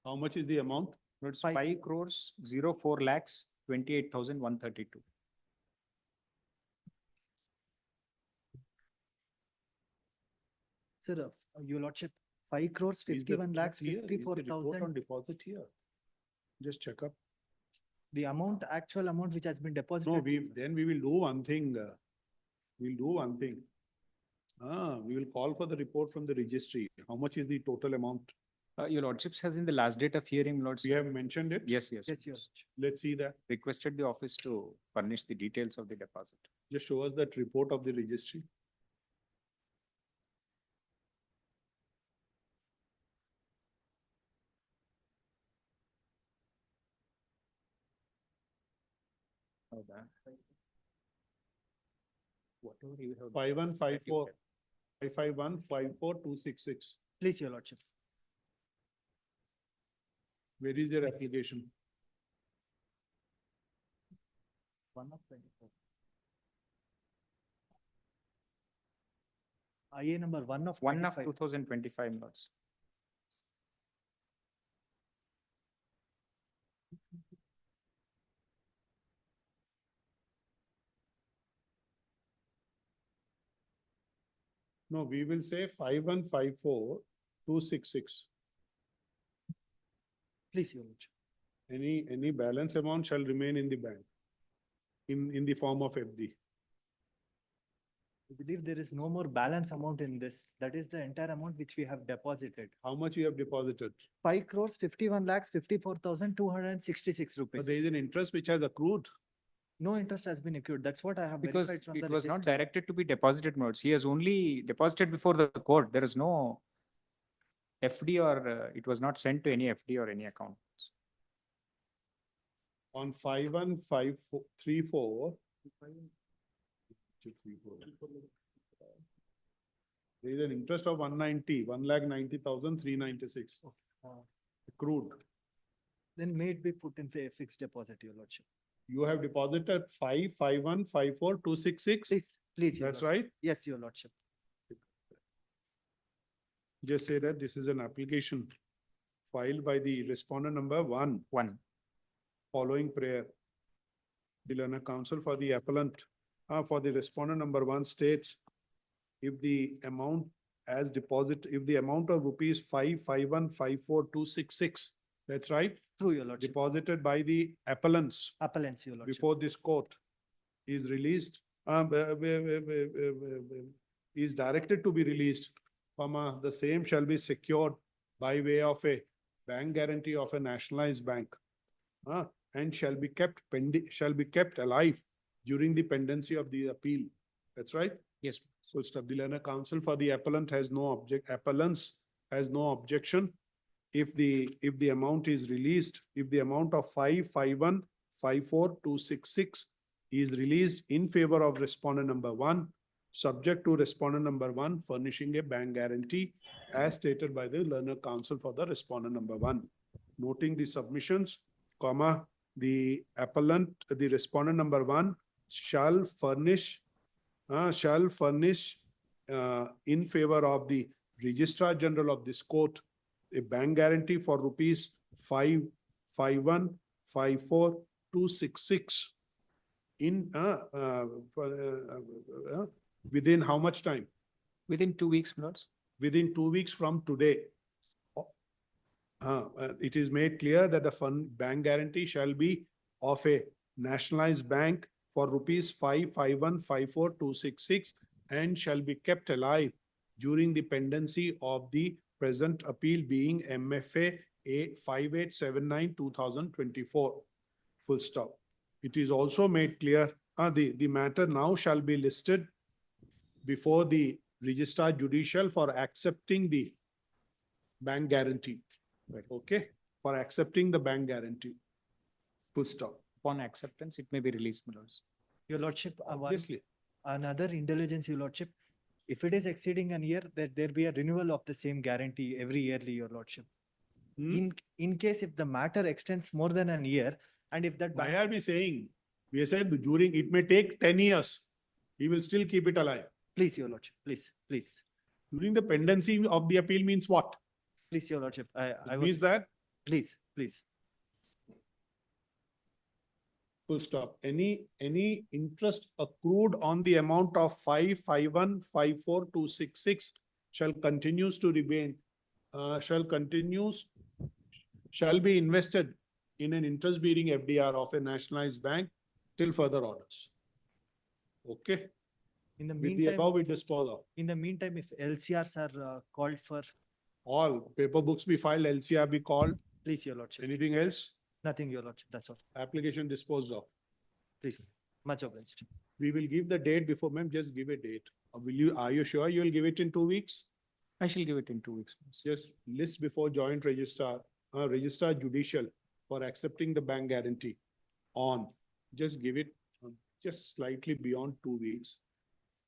How much is the amount? It's 5 crores, 04 lakhs, 28,132. Sir, your lordship, 5 crores, Is the 51 lakhs, here? Is the report 54,000. on deposit here. Just check up. The amount, actual amount which has been deposited. No, then we will do one thing. We'll do one thing. We will call for the report from the registry. How much is the total amount? Your lordships has in the last date of hearing, lords. We have mentioned it. Yes, yes. Yes, your lords. Let's see that. Requested the office to furnish the details of the deposit. Just show us that report of the registry. Whatever you have. 5154 551 54266. Please, your lordship. Where is your application? 1 of 24. IA number 1 of 1 of 25. 2025, lords. No, we will say 5154 266. Please, your lordship. Any balance amount shall remain in the bank in the form of FD. I believe there is no more balance amount in this. That is the entire amount which we have deposited. How much you have deposited? 5 crores, 51 lakhs, 54,266 But rupees. there is an interest which has accrued. No interest has been accrued. That's what I have Because verified from it the was not registry. directed to be deposited, lords. He has only deposited before the court. There is no FD or it was not sent to any FD or any account. On 515434. There is an interest of 190, 1,90,396 accrued. Then may it be put in a fixed deposit, your lordship. You have deposited 55154 Please, your That's lordship. right? Yes, your lordship. Just say that this is an application filed by the respondent number 1. Following prayer. The learned counsel for the appellant, for the respondent number 1 states, if the amount as deposit, if the amount of rupees 55154,266, that's right? True, your lordship. Deposited by the appellants Appellants, your lordship. before this court is released, is directed to be released, the same shall be secured by way of a bank guarantee of a nationalized bank, and shall be kept alive during the pendency of the appeal. That's right? Yes. So the learned counsel for the appellant has no appellants has no objection. If the amount is released, if the amount of 55154,266 is released in favor of respondent number 1, subject to respondent number 1 furnishing a bank guarantee as stated by the learned counsel for the respondent number 1. Noting the submissions, the appellant, the respondent number one shall furnish in favor of the Registrar General of this court a bank guarantee for rupees 551,54,266 in within how much time? Within 2 weeks, my lords. Within 2 weeks from today. It is made clear that the bank guarantee shall be of a nationalized bank for rupees 551,54,266 and shall be kept alive during the pendency of the present appeal being MFA 5879/2024. Full stop. It is also made clear, the matter now shall be listed before the Registrar Judicial for accepting the bank guarantee. Right. Okay, for accepting the bank guarantee. Full stop. Upon acceptance, it may be released, my lords. Your lordship, Obviously. another indulgence, your lordship. If it is exceeding a year, that there be a renewal of the same guarantee every yearly, your lordship. In case if the matter extends more than a year, and if that. Why are we saying? We are saying during, it may take 10 years. He will still keep it alive. Please, your lordship, please, please. During the pendency of the appeal means what? Please, your lordship, I Means that? Please, please. Full stop. Any interest accrued on the amount of 551,54,266 shall continues to remain, shall be invested in an interest-bearing FDR of a nationalized bank till further orders. Okay. In the With the meantime, above we dispose of. in the meantime, if LCRs are called for, All paper books be filed, LCR be called. please, your lordship. Anything else? Nothing, your lordship, that's all. Application disposed of. Please, much obliged. We will give the date before, ma'am, just give a date. Are you sure you will give it in 2 weeks? I shall give it in 2 weeks. Just list before joint registrar, registrar judicial for accepting the bank guarantee on, just give it just slightly beyond 2 weeks,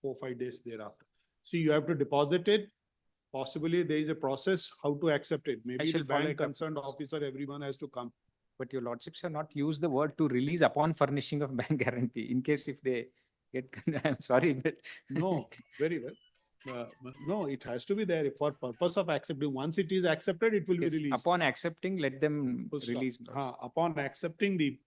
4-5 days thereafter. See, you have to deposit it. Possibly there is a process how to accept it. Maybe shall the follow bank it up. concerned officer, everyone has to come. But your lordships have not used the word to release upon furnishing of bank guarantee. In case if they get, I'm sorry, but. No, very well. No, it has to be there for purpose of accepting. Once it is accepted, it will Yes, be released. upon accepting, let them Full stop. release. Upon accepting the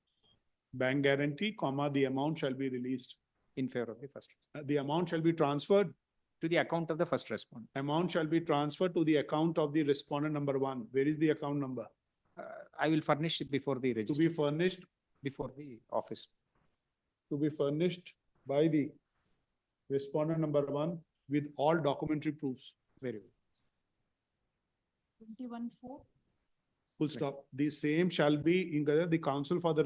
bank guarantee, comma, the amount shall be released. In favor of the first. The amount shall be transferred. To the account of the first respondent. Amount shall be transferred to the account of the respondent number one. Where is the account number? I will furnish it before the To register. be furnished, Before the office. to be furnished by the respondent number one with all documentary proofs. Very well. 21-4. Full stop. The same shall be in the counsel for the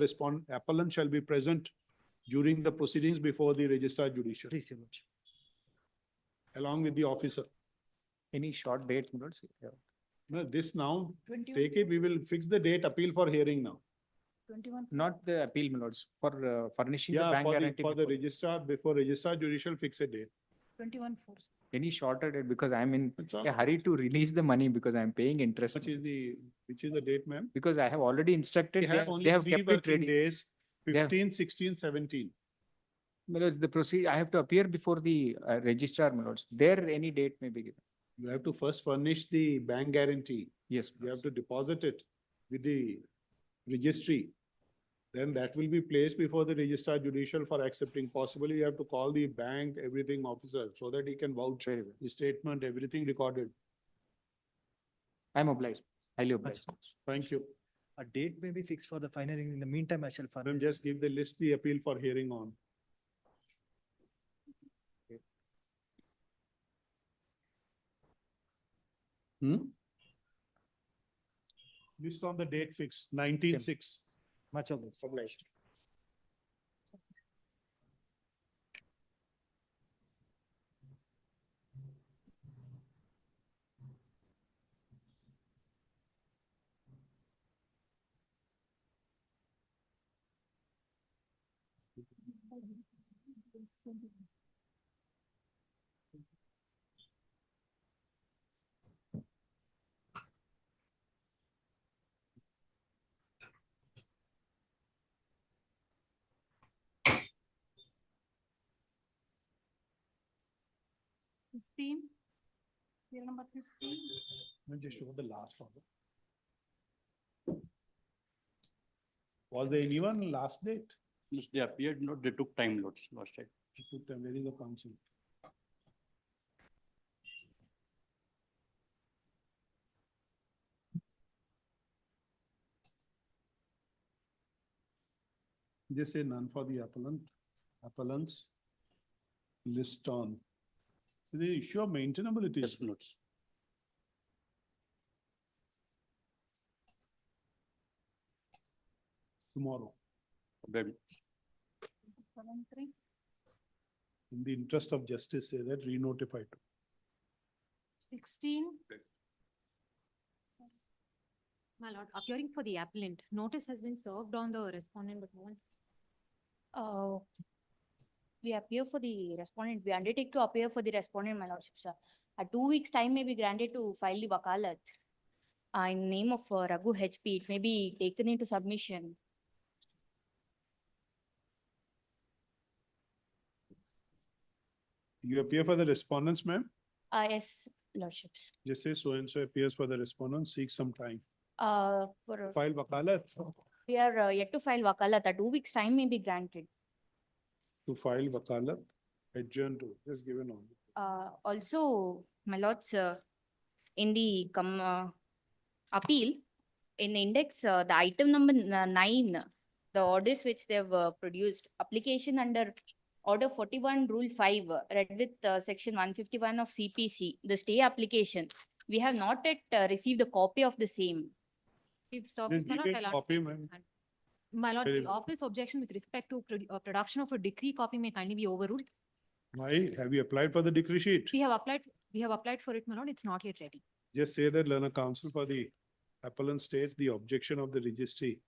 appellant shall be present during the proceedings before the registrar judicial, Please, your lordship. along with the officer. Any short date, my lords? Yeah. No, this now, 21. take it, we will fix the date appeal for hearing now. 21. Not the appeal, my lords, for furnishing the Yeah, bank for the, guarantee. for the before- registrar, before registrar judicial, fix a date. 21-4. Any shorter date, because I'm in That's all. a hurry to release the money because I'm paying interest. Which is the date, ma'am? Because I have already instructed, We have they only have 3 kept it working ready. days, They have- 15, 16, 17. My lords, the proceed, I have to appear before the registrar, my lords. There, any date may be given. You have to first furnish the bank guarantee. Yes. You have to deposit it with the registry. Then that will be placed before the registrar judicial for accepting. Possibly you have to call the bank, everything officer, so that he can vouch the statement, everything recorded. I'm obliged, highly obliged. Thank you. A date may be fixed for the final hearing. In the meantime, I shall Then furnish. just give the list, the appeal for hearing on. List on the date fixed, 19/6. Much obliged. 15. Serial number 15. Just show the last order. Was there anyone last date? Yes, they appeared, no, they took time, last time. It took time. Where is the council? Just say none for the appellants. List on. The issue of maintainability. Yes, notes. Tomorrow. Maybe. 7-3. In the interest of justice, say that re-notify to. 16. My lord, appearing for the appellant, notice has been served on the respondent, but no one. We appear for the respondent. We undertake to appear for the respondent, my lordship, sir. A 2 weeks time may be granted to file the wakalat. In name of Raghu HP, it may be taken into submission. You appear for the respondents, ma'am? Yes, lordships. Just say so and so appears for the respondents, seek some time. For File wakalat. we are yet to file wakalat. A 2 weeks time may be granted. To file wakalat, adjourn to, just give an order. Also, my lords, in the appeal, in the index, the item number 9, the orders which they have produced, application under Order 41, Rule 5, read with Section 151 of CPC, the stay application. We have not yet received a copy of the same. We've served, Just my give lord, me a I'll copy, take ma'am. hand. My lord, Very the well. office objection with respect to production of a decree copy may kindly be overruled. Why? Have you applied for the decree sheet? We have applied for it, my lord, it's not yet ready. Just say that learner counsel for the appellant states the objection of the registry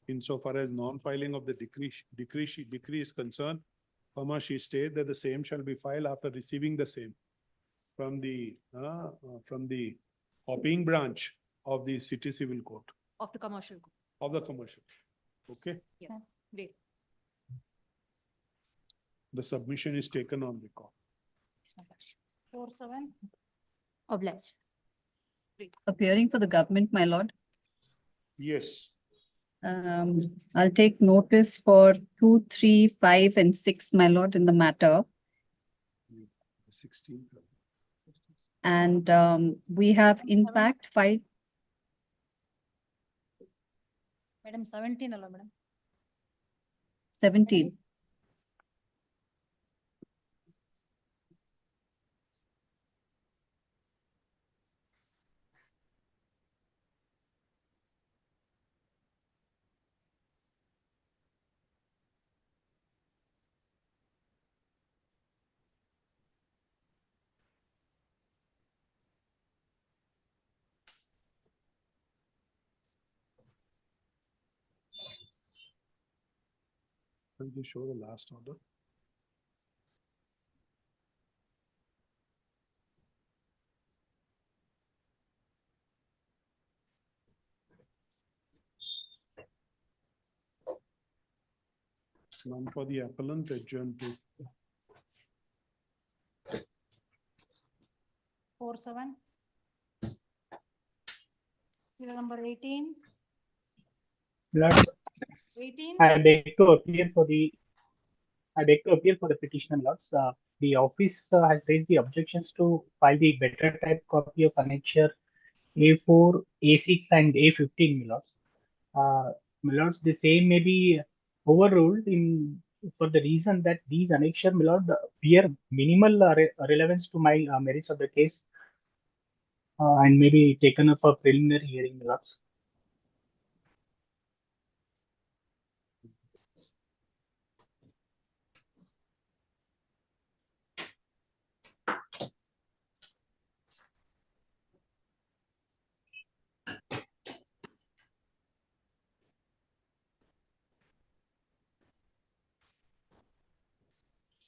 insofar as non-filing of the decree is concerned, she states that the same shall be filed after receiving the same from the copying branch of the city civil court, Of the commercial. of the commercial. Okay, Yes, great. the submission is taken on record. 4-7. Obliged. Appearing for the government, my lord. Yes, I'll take notice for 2, 3, 5, and 6, my lord, in the matter. 16th. And we have impact 5. Madam, 17 alone, madam. 17. Can you show the last order? None for the appellant, adjourn to. 4-7. Serial number 18. Lord, 18. I beg to appear for the petitioner, lords. The office has raised the objections to file the better type copy of annexure A4, A6, and A15, my lords. My lords, the same may be overruled for the reason that these annexure, my lord, bear minimal relevance to my merits of the case and may be taken up for preliminary hearing, my lords.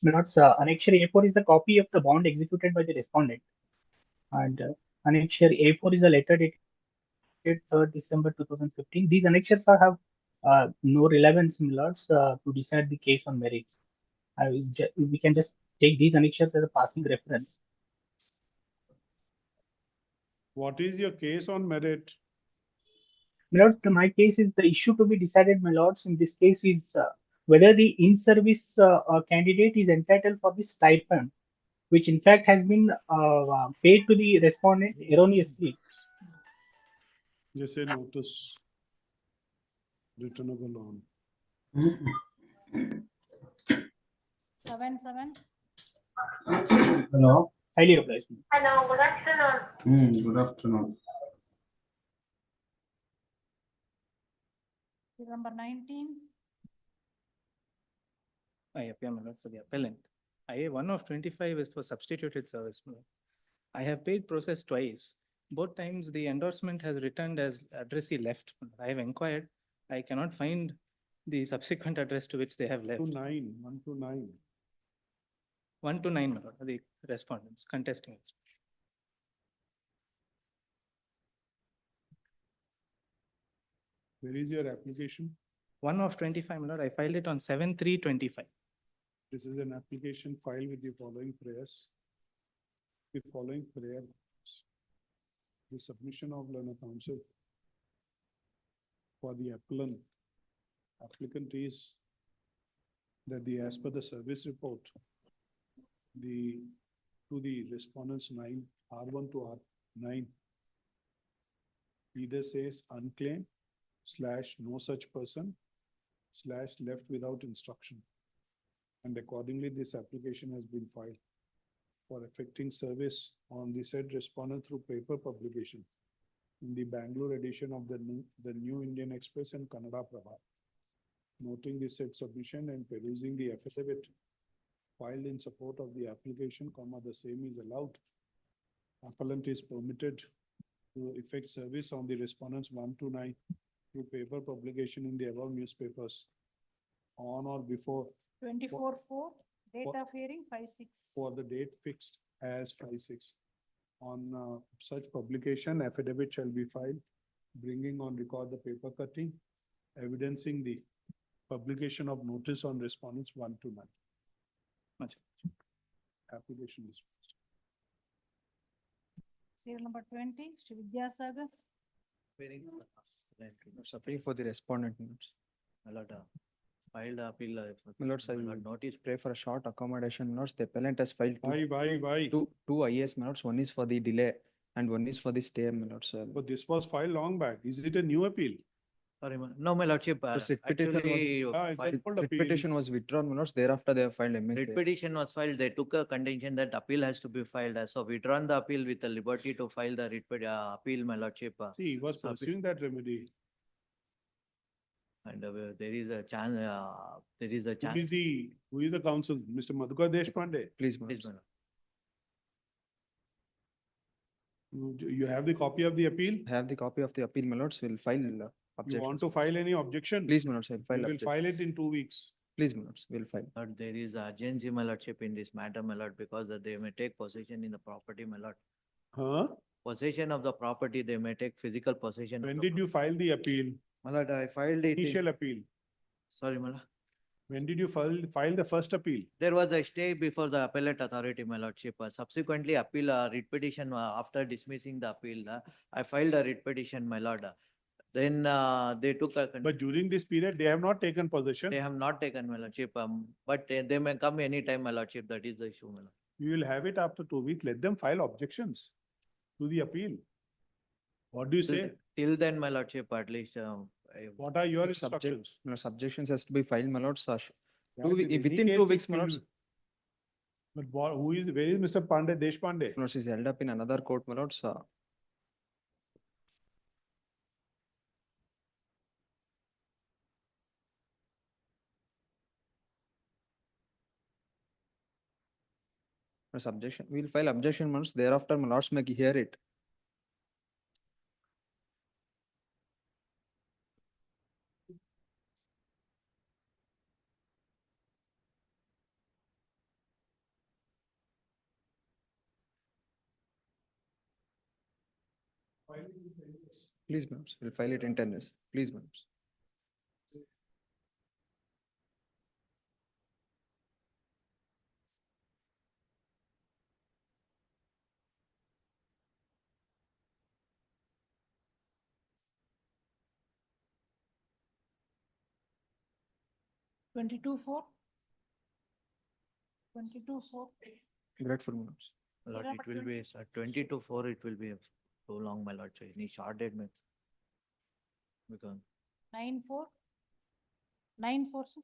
Lords, annexure A4 is the copy of the bond executed by the respondent, and annexure A4 is a letter dated 3rd December 2015. These annexures have no relevance, Lords, to decide the case on merits. We can just take these annexures as a passing reference. What is your case on merit? My lord, my case is the issue to be decided, my lords, in this case is whether the in-service candidate is entitled for the stipend, which in fact has been paid to the respondent erroneously. Just say notice. Returnable on. 7. Hello. Highly obliged. Hello, good afternoon. Good afternoon. Serial number 19. I appear, my lord, for the appellant. IA 1 of 25 is for substituted service, my lord. I have paid process twice. Both times the endorsement has returned as addressee left. I have inquired. I cannot find the subsequent address to which they have left. 1 to 9. 1 to 9, my lord, the respondents contesting it. Where is your application? 1 of 25, my lord. I filed it on 7/3/25. This is an application filed with the following prayers. The following prayer. The submission of learned counsel for the applicant is that as per the service report, to the respondents 9, R1 to R9, either says unclaimed / no such person / left without instruction. And accordingly, this application has been filed for effecting service on the said respondent through paper publication in the Bangalore edition of the New Indian Express and Kannada Prabha. Noting the said submission and perusing the affidavit filed in support of the application, the same is allowed. Appellant is permitted to effect service on the respondents 1 to 9 through paper publication in the above newspapers on or before 24/4, date of hearing 5/6. for the date fixed as 5/6. On such publication, affidavit shall be filed, bringing on record the paper cutting, evidencing the publication of notice on respondents 1 to 9. Much. Application is. Serial number 20, Shri Vidyasagar. Suffering for the respondent. My lord, filed appeal. My lord, I will notice pray for a short accommodation. My lord, the appellant has filed Why? two IAS. My lord, one is for the delay and one is for the stay. My lord, sir. But this was filed long back. Is it a new appeal? Sorry, no, my lordship. Petition was withdrawn. My lord, thereafter they have filed MS. Writ petition was filed. They took a contingent that appeal has to be filed. So withdrawn the appeal with the liberty to file the appeal, my lordship. See, he was pursuing that remedy. And there is a chance. Who is the counsel? Mr. Madhukar Deshpande? Please, my lord. You have the copy of the appeal? I have the copy of the appeal, my lords. Will file You objections. want to file any objection? Please, my lords, I'll file We will file objections. it in 2 weeks. Please, my lords, we'll file. But there is urgency, my lordship, in this matter, my lord, because they may take possession in the property, my lord. Huh? Possession of the property, they may take physical possession. When did you file the appeal? My lord, I filed it. Initial appeal. Sorry, my lord. When did you file the first appeal? There was a stay before the appellate authority, my lordship. Subsequently, appeal, writ petition, after dismissing the appeal, I filed a writ petition, my lord. Then they took a. But during this period, they have not taken possession? They have not taken, my lordship, but they may come anytime, my lordship. That is the issue, my lord. We will have it after 2 weeks. Let them file objections to the appeal. What do you say? Till then, my lordship, at least. What are your instructions? No, subjections has to be filed, my lords. That in Within any 2 case, weeks, it my will- lords. But where is Mr. Pandey, Deshpande? My lords is held up in another court, my lords. Subjection. We'll file objection once. Thereafter, my lords may hear it. Please, my lords, we'll file it in 10 days. Please, my lords. 22-4. 22-4. Grateful, my lords. My lord, it will be 20 to 4, it will be so long, my lord. So any short date may. Because 9-4. 9-4, sir.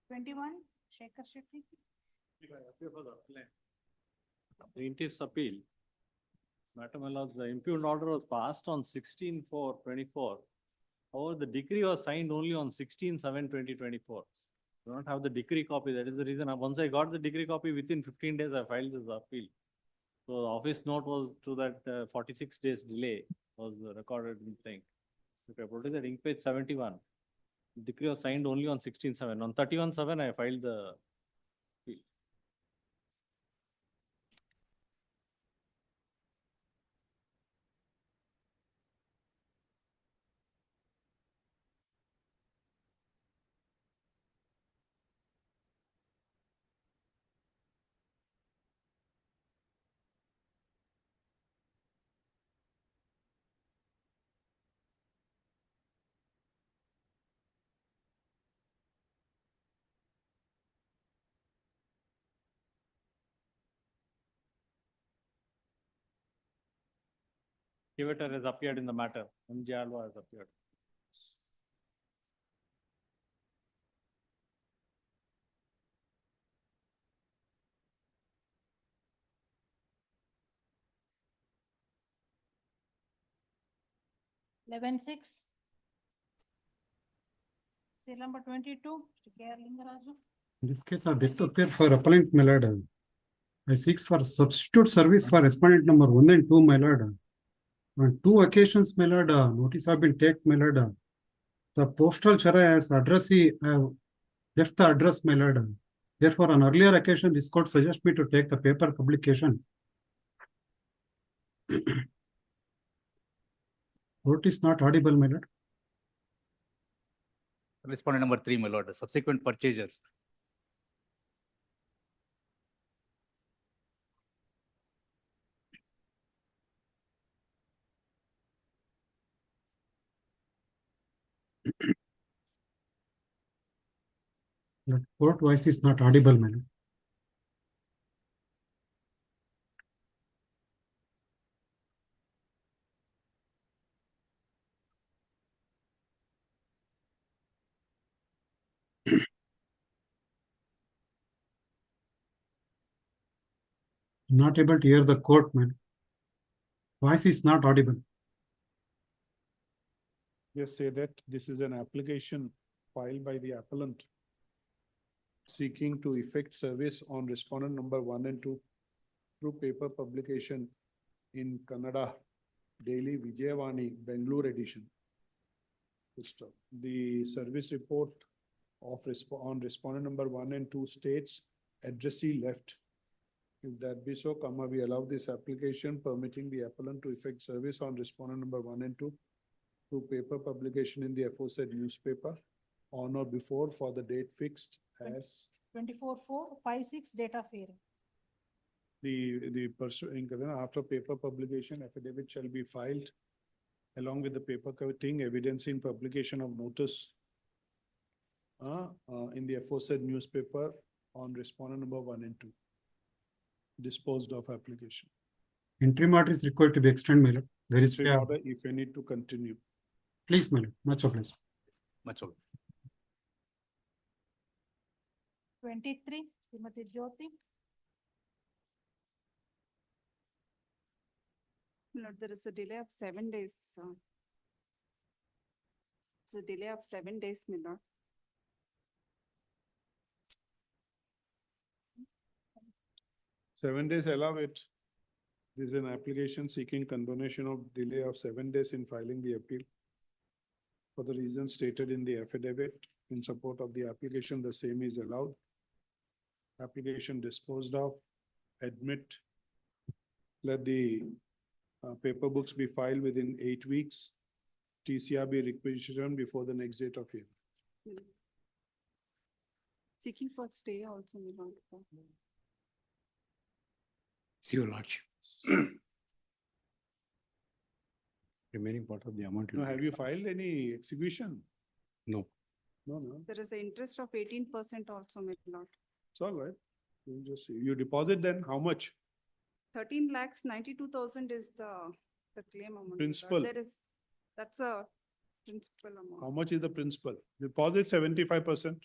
Twenty-one, Shekhar Shetty. If I appear for the appellant, plaintiff's appeal. Madam, my lords, the impugned order was passed on 16/4/24. However, the decree was signed only on 16/7/2024. Do not have the decree copy. That is the reason. Once I got the decree copy, within 15 days, I filed this appeal. So the office note was to that 46 days delay was the recorded thing. If I put it in page 71, the decree was signed only on 16/7. On 31/7, I filed the appeal. Civeter has appeared in the matter. M.J. Alva has appeared. Eleven six. Seal number 22, Mr. K. R. Lingaraju. In this case, I beg to appear for appellant, my lord. I seek for substitute service for respondent number 1 and 2, my lord. On 2 occasions, my lord, notice have been taken, my lord. The postal chara as addressee, I have left the address, my lord. Therefore, on earlier occasion, this court suggests me to take the paper publication. Vote is not audible, my lord. Respondent number 3, my lord, subsequent purchaser. The court voice is not audible, my lord. Not able to hear the court, man. Voice is not audible. Just say that this is an application filed by the appellant seeking to effect service on respondent number 1 and 2 through paper publication in Kannada Daily Vijayavani Bangalore edition. The service report of on respondent number 1 and 2 states addressee left. If that be so, we allow this application permitting the appellant to effect service on respondent number 1 and 2 through paper publication in the aforesaid newspaper on or before for the date fixed as 24/4/56 date of hearing. the person after paper publication, affidavit shall be filed along with the paper cutting evidencing publication of notice in the aforesaid newspaper on respondent number 1 and 2. Disposed of application. Interim order is required to be extended, my lord. There is Interim order if any to continue. Please, my lord. Much obliged. Much obliged. 23, Srimati Jyoti. Lord, there is a delay of 7 days. It's a delay of 7 days, my lord. Seven days, allow it. This is an application seeking condonation of delay of 7 days in filing the appeal. For the reasons stated in the affidavit, in support of the application, the same is allowed. Application disposed of, admit. Let the paper books be filed within 8 weeks. TCR be requisitioned before the next date of hearing. Seeking for stay also, my lord. See your lordship. remaining part of the amount. No, have you filed any execution? No. No, no, There is an interest of 18% also, my lord. it's all right. We'll just see. You deposit then, how much? 13 lakhs 92,000 is the claim amount. my lord. Principal. That's a principal amount. How much is the principal? Deposit 75%.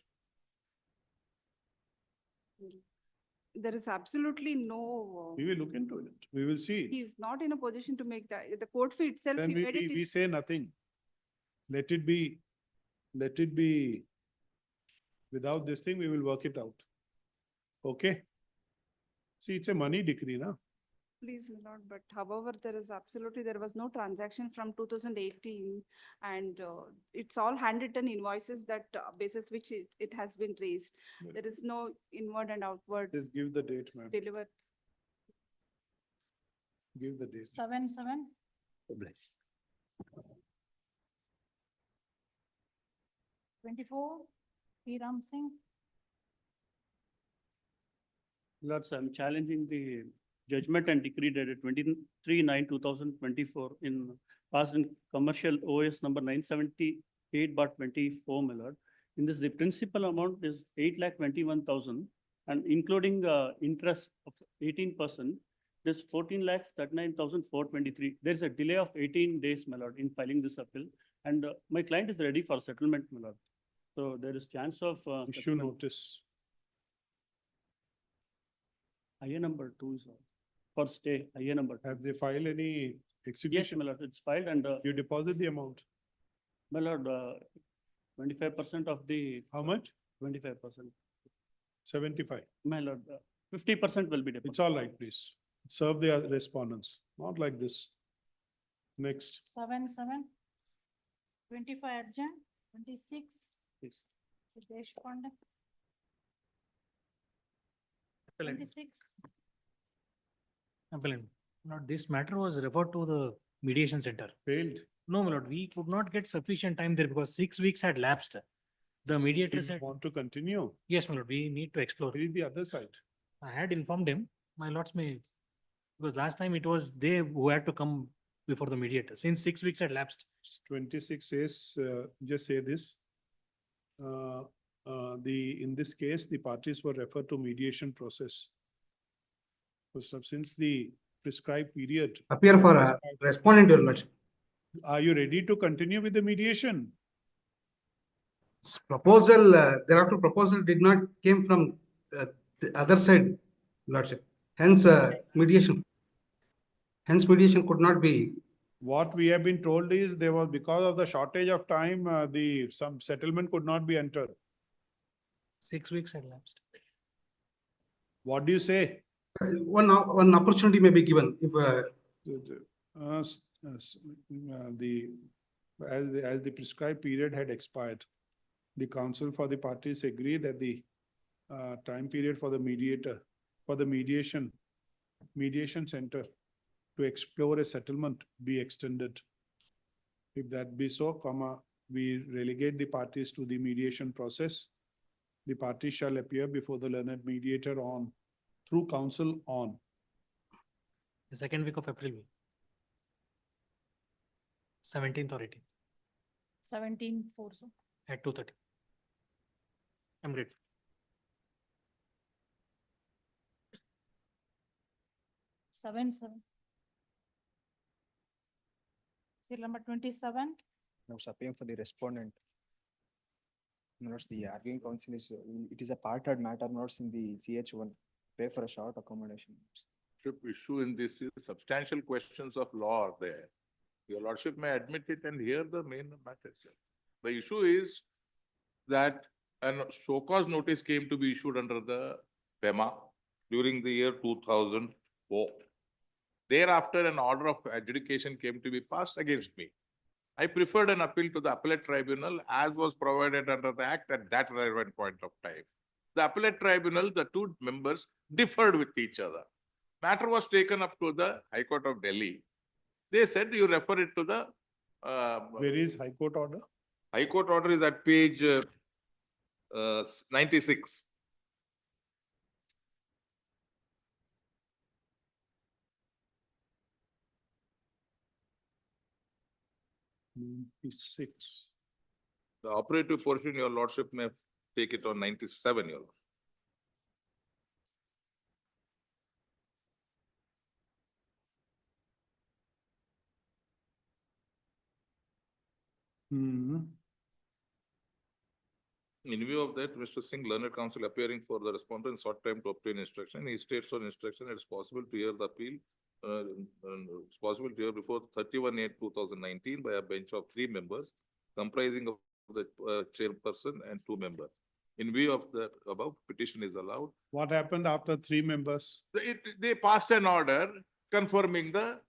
There is absolutely no, We will look into it. We will see. he is not in a position to make that. The court fee itself, Then he made it. we say nothing. Let it be without this thing, we will work it out. Okay? See, it's a money decree, na? Please, my lord, but however, there was no transaction from 2018 and it's all handwritten invoices that basis which it has been raised. Good. There is no inward and outward Just give the date, ma'am. deliver. Give the date. 7/7. Bless. 24, P. Ram Singh. Lords, I'm challenging the judgment and decree dated 23/9/2024 passed in commercial OS number 978/24, my lord. In this, the principal amount is 8,21,000 and including interest of 18%, this 14,39,423. There is a delay of 18 days, my lord, in filing this appeal. And my client is ready for settlement, my lord. So there is chance of Issue settlement. notice. IA number 2 is for stay, IA number 2. Have they filed any Yes, execution? my lord, it's filed and You deposit the amount. my lord, 25% of the. How much? 25%. 75. My lord, 50% will be deposited. It's all right, please. Serve the respondents, not like this. Next. 7/7. 25 Adjourn. 26. Please. Hitesh Pandey. Appellant. 26. Appellant. Lord, this matter was referred to the mediation center. Failed. No, my lord, we could not get sufficient time there because 6 weeks had lapsed. The mediator You said, want to continue? yes, my lord, we need to explore. Read the other side. I had informed him, my lords may, because last time it was they who had to come before the mediator, since 6 weeks had lapsed. 26 says, just say this. In this case, the parties were referred to mediation process. Since the prescribed period. Appear for respondent, your lordship. Are you ready to continue with the mediation? Proposal, thereafter proposal did not came from the other side, lordship. Hence, mediation could not be. What we have been told is there was, because of the shortage of time, some settlement could not be entered. 6 weeks had lapsed. What do you say? One opportunity may be given if As the prescribed period had expired, the counsel for the parties agree that the time period for the mediation center to explore a settlement be extended. If that be so, we relegate the parties to the mediation process. The parties shall appear before the learned mediator through counsel on. The second week of April. 17th or 18th 17/4. sir. at 2:30. I'm grateful. Seven. Seal number 27. Notes appearing for the respondent. Notes the arguing counsel is, it is a part-heard matter, notes in the CH1, pay for a short accommodation. Issue in this is substantial questions of law are there. Your lordship may admit it and hear the main matter. The issue is that a so-called notice came to be issued under the PEMA during the year 2004. Thereafter, an order of adjudication came to be passed against me. I preferred an appeal to the appellate tribunal as was provided under the act at that relevant point of time. The appellate tribunal, the two members differed with each other. Matter was taken up to the High Court of Delhi. They said you refer it to the... Where is High Court order? High Court order is at page 96. 96. The operative portion, your lordship may take it on 97, your lordship. In view of that, Mr. Singh, learned counsel appearing for the respondent sought time to obtain instruction. He states on instruction, it is possible to hear the appeal. It's possible to hear before 31/8/2019 by a bench of 3 members comprising of the chairperson and 2 members. In view of the above, petition is allowed. What happened after 3 members? They passed an order confirming the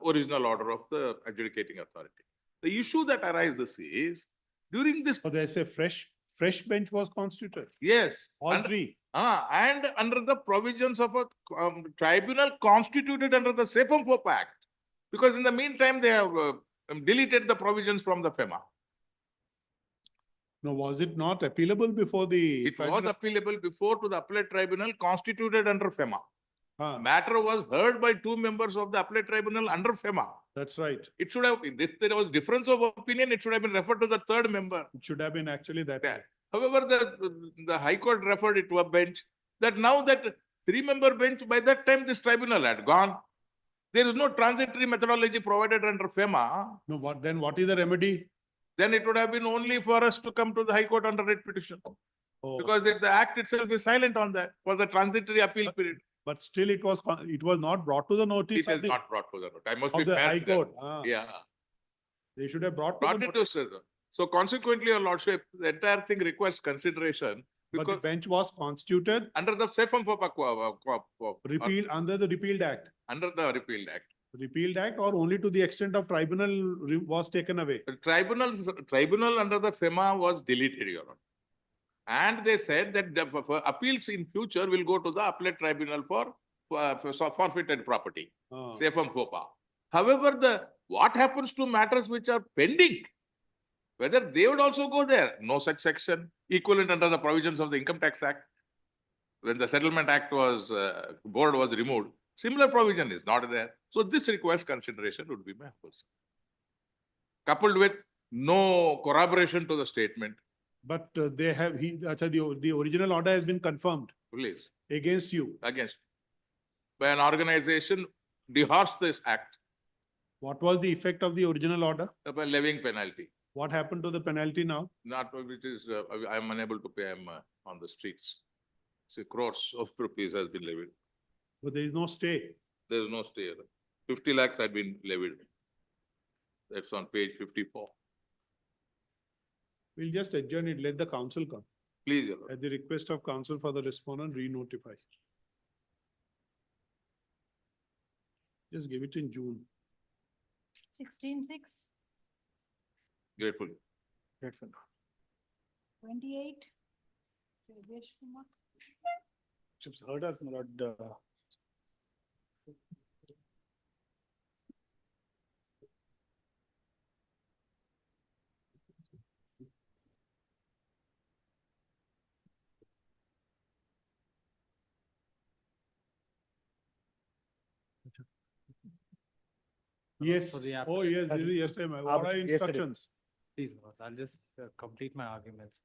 original order of the adjudicating authority. The issue that arises is during this. So there's a fresh bench was constituted. Yes. All 3. And under the provisions of a tribunal constituted under the Sefam-Fope Act, because in the meantime they have deleted the provisions from the FEMA. No, was it not appealable before the? It was appealable before to the appellate tribunal constituted under FEMA. Matter was heard by 2 members of the appellate tribunal under FEMA. That's right. It should have, if there was difference of opinion, it should have been referred to the 3rd member. It should have been actually that way. However, the High Court referred it to a bench that now that 3-member bench, by that time this tribunal had gone. There is no transitory methodology provided under FEMA. No, what is the remedy? Then it would have been only for us to come to the High Court under writ petition. Because the Act itself is silent on that for the transitory appeal period. But still it was not brought to the notice. It is not brought to the notice. I must of be the fair High to them. Court. Yeah. They should have brought it to sir. So consequently, your lordship, the entire thing requires consideration. But the bench was constituted under the Sefam-Fope under the Repealed Act. Under the Repealed Act. Repealed Act, or only to the extent of tribunal was taken away? The tribunal under the FEMA was deleted, your honor. And they said that the appeals in future will go to the appellate tribunal for forfeited property, Sefam-Fope. However, what happens to matters which are pending? Whether they would also go there? No such section equivalent under the provisions of the Income Tax Act. When the Settlement Act was, board was removed, similar provision is not there. So this requires consideration would be my proposal. Coupled with no corroboration to the statement. But they have, the original order has been confirmed. Please. Against you. Against. By an organization dehorsed this act. What was the effect of the original order? By levying penalty. What happened to the penalty now? Not, it is, I am unable to pay, I am on the streets. So crores of rupees has been levied. But there is no stay. There is no stay. 50 lakhs had been levied. That's on page 54. We'll just adjourn it, let the council come. Please, your lord. At the request of council for the respondent, re-notify. Just give it in June. 16/6, Grateful. 28. Yogesh Kumar. Chips heard us, my lord. Yes. For the Oh, yes, this is yesterday. What are instructions? Please, my lord, I'll just complete my arguments.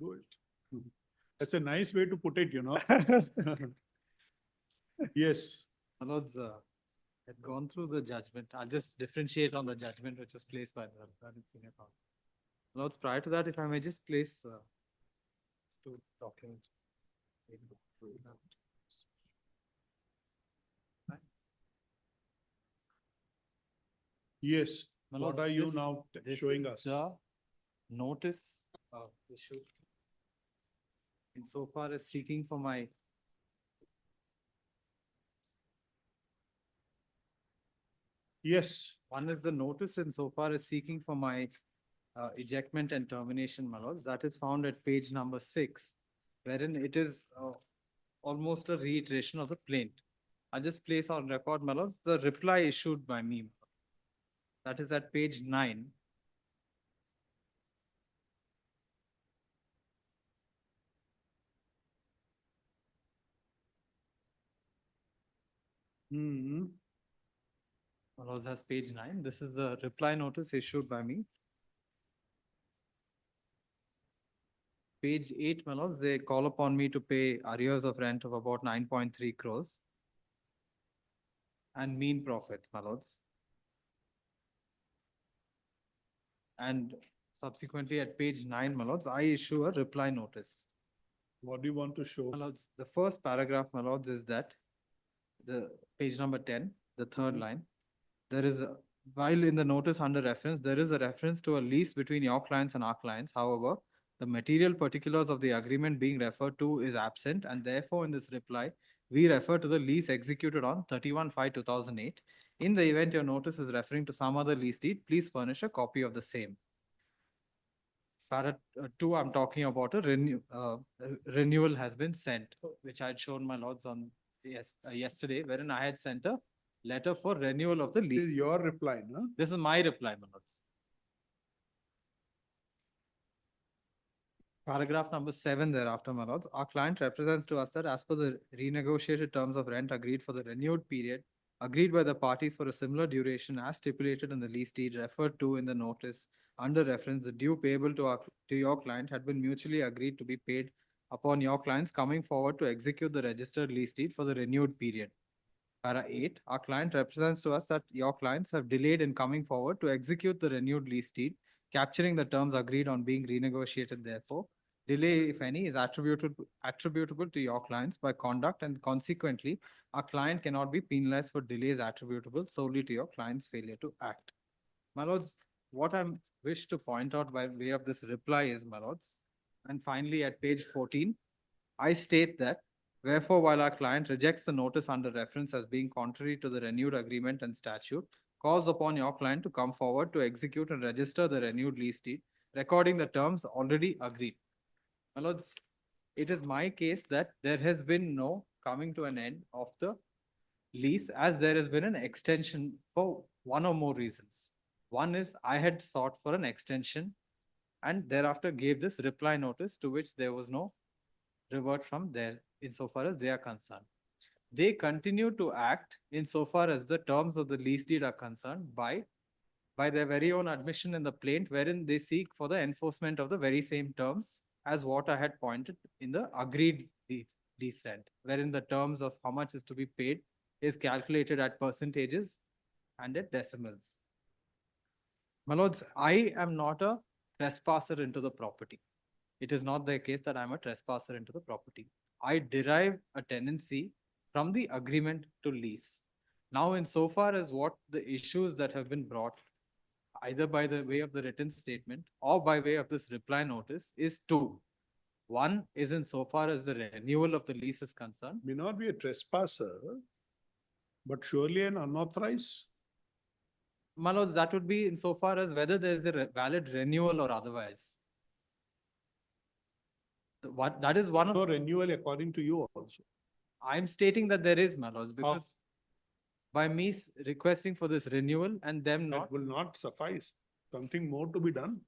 Do it. That's a nice way to put it, you know. Yes. My lords, had gone through the judgment. I'll just differentiate on the judgment which was placed by the senior counsel. My lords, prior to that, if I may just place 2 documents. Yes. My What lords, are you this- now this showing is us? the notice issue. Insofar as seeking for my Yes. one is the notice insofar as seeking for my ejectment and termination, my lords. That is found at page number 6, wherein it is almost a reiteration of the plaint. I just place on record, my lords, the reply issued by me. That is at page 9. My lords, has page 9. This is the reply notice issued by me. Page 8, my lords, they call upon me to pay arrears of rent of about 9.3 crores and mean profit, my lords. And subsequently at page 9, my lords, I issue a reply notice. What do you want to show? My lords, the first paragraph, my lords, is that the page number 10, the third line, there is a, while in the notice under reference, there is a reference to a lease between your clients and our clients. However, the material particulars of the agreement being referred to is absent, and therefore in this reply, we refer to the lease executed on 31/5/2008. In the event your notice is referring to some other lease deed, please furnish a copy of the same. Para 2, I'm talking about a renewal has been sent, which I had shown my lords on yesterday, wherein I had sent a letter for renewal of the lease. This is your reply, no? This is my reply, my lords. Paragraph number 7 thereafter, my lords. Our client represents to us that as per the renegotiated terms of rent agreed for the renewed period, agreed by the parties for a similar duration as stipulated in the lease deed referred to in the notice under reference, the due payable to your client had been mutually agreed to be paid upon your clients coming forward to execute the registered lease deed for the renewed period. Para 8, our client represents to us that your clients have delayed in coming forward to execute the renewed lease deed, capturing the terms agreed on being renegotiated. Therefore, delay, if any, is attributable to your clients by conduct, and consequently, our client cannot be penalized for delays attributable solely to your client's failure to act. My lords, what I wish to point out by way of this reply is, my lords, and finally at page 14, I state that, wherefore, while our client rejects the notice under reference as being contrary to the renewed agreement and statute, calls upon your client to come forward to execute and register the renewed lease deed, recording the terms already agreed. My lords, it is my case that there has been no coming to an end of the lease, as there has been an extension for one or more reasons. One is I had sought for an extension and thereafter gave this reply notice, to which there was no revert from there insofar as they are concerned. They continue to act insofar as the terms of the lease deed are concerned by their very own admission in the plaint, wherein they seek for the enforcement of the very same terms as what I had pointed in the agreed lease rent, wherein the terms of how much is to be paid is calculated at percentages and at decimals. My lords, I am not a trespasser into the property. It is not the case that I'm a trespasser into the property. I derive a tenancy from the agreement to lease. Now, insofar as what the issues that have been brought, either by the way of the written statement or by way of this reply notice, is two. One is insofar as the renewal of the lease is concerned. May not be a trespasser, but surely an unauthorized. My lords, that would be insofar as whether there is a valid renewal or otherwise. What that is one of no renewal according to you also. I'm stating that there is, my lords, because by me requesting for this renewal and them not will not suffice. Something more to be done.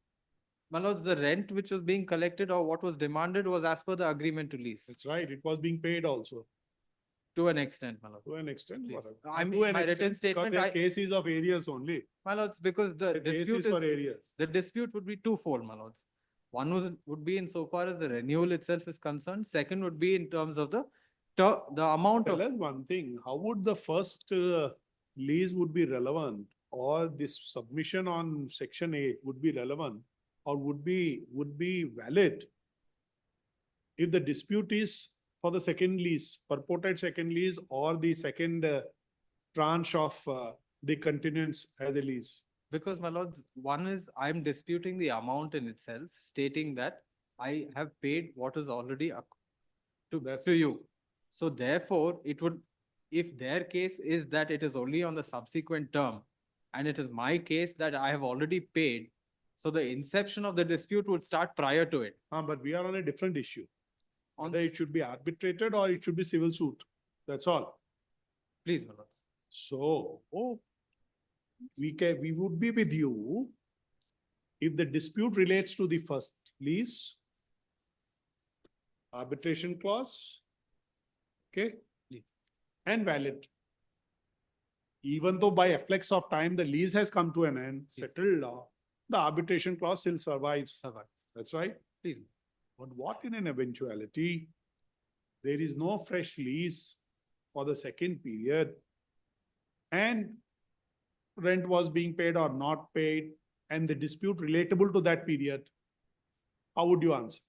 My lords, the rent which was being collected or what was demanded was as per the agreement to lease. That's right. It was being paid also. To an extent, my lords. To an extent. I mean, my written statement. The cases of areas only. My lords, because the dispute is for areas. The dispute would be twofold, my lords. One would be insofar as the renewal itself is concerned. Second would be in terms of the amount of. Tell us one thing. How would the first lease would be relevant, or this submission on Section 8 would be relevant, or would be valid if the dispute is for the second lease, purported second lease, or the second tranche of the continuance as a lease? Because, my lords, one is I'm disputing the amount in itself, stating that I have paid what is already to you. So therefore, it would, if their case is that it is only on the subsequent term, and it is my case that I have already paid, so the inception of the dispute would start prior to it. But we are on a different issue. Whether it should be arbitrated or it should be civil suit. That's all. Please, my lords. So, we would be with you if the dispute relates to the first lease, arbitration clause, okay, and valid. even though by effects of time, the lease has come to an end, settled law, the arbitration clause still survives. That's right. Please. But what in an eventuality, there is no fresh lease for the second period and rent was being paid or not paid and the dispute relatable to that period, how would you answer?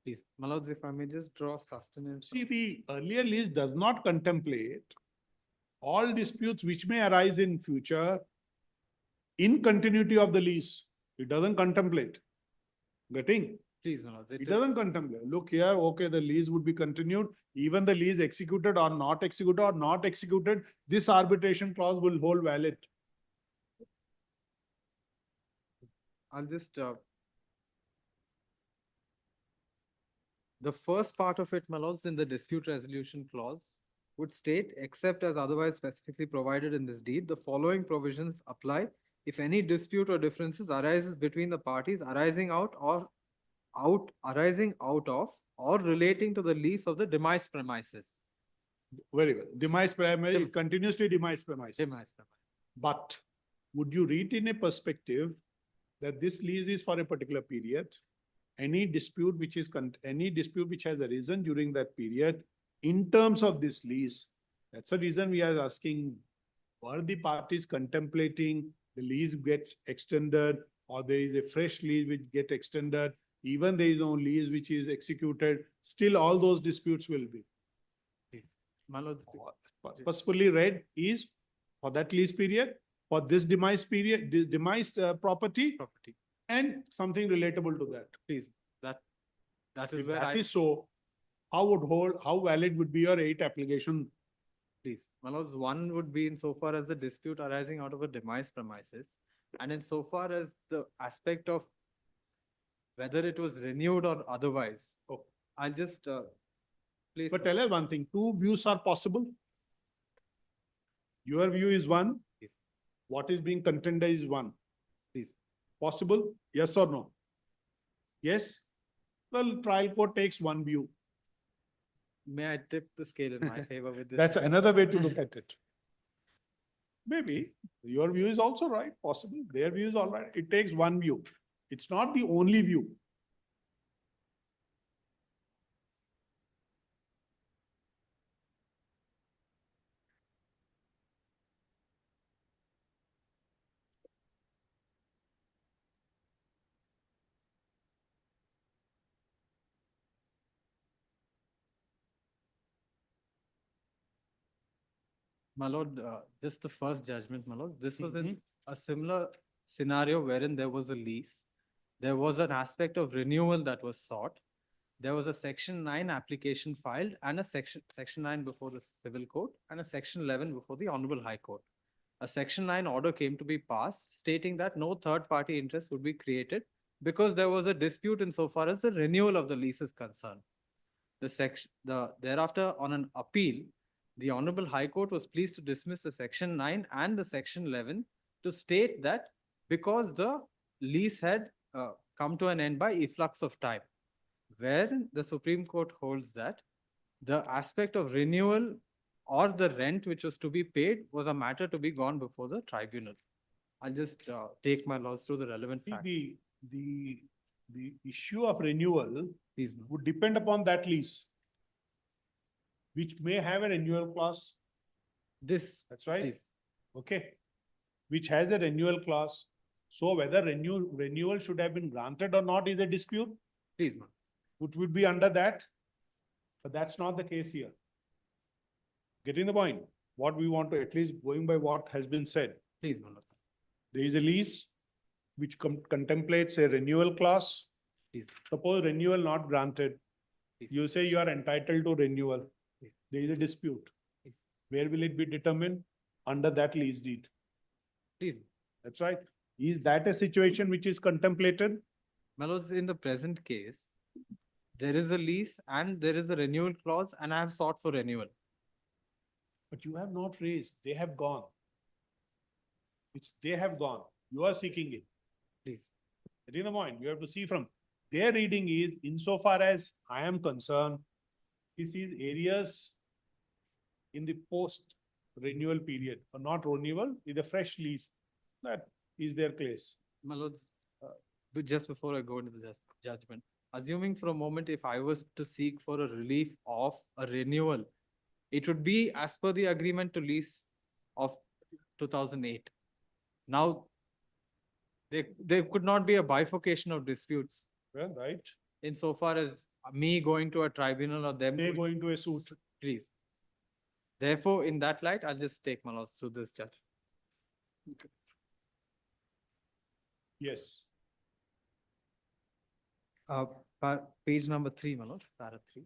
Please, my lords, if I may just draw sustenance. See, the earlier lease does not contemplate all disputes which may arise in future in continuity of the lease. It doesn't contemplate. Getting? Please, my lords. It doesn't contemplate. Look here, okay, the lease would be continued. Even the lease executed or not executed, this arbitration clause will hold valid. I'll just, the first part of it, my lords, in the dispute resolution clause would state, except as otherwise specifically provided in this deed, the following provisions apply if any dispute or differences arises between the parties arising out of or relating to the lease of the demised premises. Very well. Demised premises, continuously demised premises. Demised premises. But would you read in a perspective that this lease is for a particular period? Any dispute which has arisen during that period in terms of this lease, that's the reason we are asking, were the parties contemplating the lease gets extended or there is a fresh lease which get extended, even there is no lease which is executed, still all those disputes will be. My lords, Purposefully read is for that lease period, for this demised period, demised property and something relatable to that. Please, that is If where that is so, how valid would be your 8 application? Please, my lords, one would be insofar as the dispute arising out of a demised premises, and insofar as the aspect of whether it was renewed or otherwise. Oh. I'll just place. But tell us one thing, 2 views are possible. Your view is one. Yes. What is being contended is one. Please. Possible? Yes or no? Yes? Well, trial court takes one view. May I tip the scale in my favor with this? That's another way to look at it. Maybe your view is also right, possible. Their view is all right. It takes one view. It's not the only view. My lord, just the first judgment, my lord. This was in a similar scenario wherein there was a lease. There was an aspect of renewal that was sought. There was a Section 9 application filed and a Section 9 before the Civil Court and a Section 11 before the Honorable High Court. A Section 9 order came to be passed stating that no third-party interest would be created because there was a dispute insofar as the renewal of the lease is concerned. Thereafter, on an appeal, the Honorable High Court was pleased to dismiss the Section 9 and the Section 11 to state that because the lease had come to an end by efflux of time, where the Supreme Court holds that the aspect of renewal or the rent which was to be paid was a matter to be gone before the tribunal. I'll just take my laws through the relevant facts. The issue of renewal would depend upon that lease, which may have a renewal clause. That's right. Please. Okay. Which has a renewal clause. So whether renewal should have been granted or not is a dispute. Please, ma'am. Which would be under that. But that's not the case here. Getting the point? What we want to, at least going by what has been said. Please, ma'am. There is a lease which contemplates a renewal clause. Please. Suppose renewal not granted. Please. You say you are entitled to renewal. Please. There is a dispute. Please. Where will it be determined? Under that lease deed. Please. That's right. Is that a situation which is contemplated? My lords, in the present case, there is a lease and there is a renewal clause and I have sought for renewal. But you have not raised. They have gone. They have gone. You are seeking it. Please. Getting the point? You have to see from their reading is, insofar as I am concerned, this is areas in the post renewal period, or not renewal, with a fresh lease. That is their case. My lords, just before I go into the judgment, assuming for a moment if I was to seek for a relief of a renewal, it would be as per the agreement to lease of 2008. Now, there could not be a bifurcation of disputes. Well, right. Insofar as me going to a tribunal or them. They're going to a suit. Please. Therefore, in that light, I'll just take my lords through this judge. Okay. Yes. Page number 3, my lords, para 3.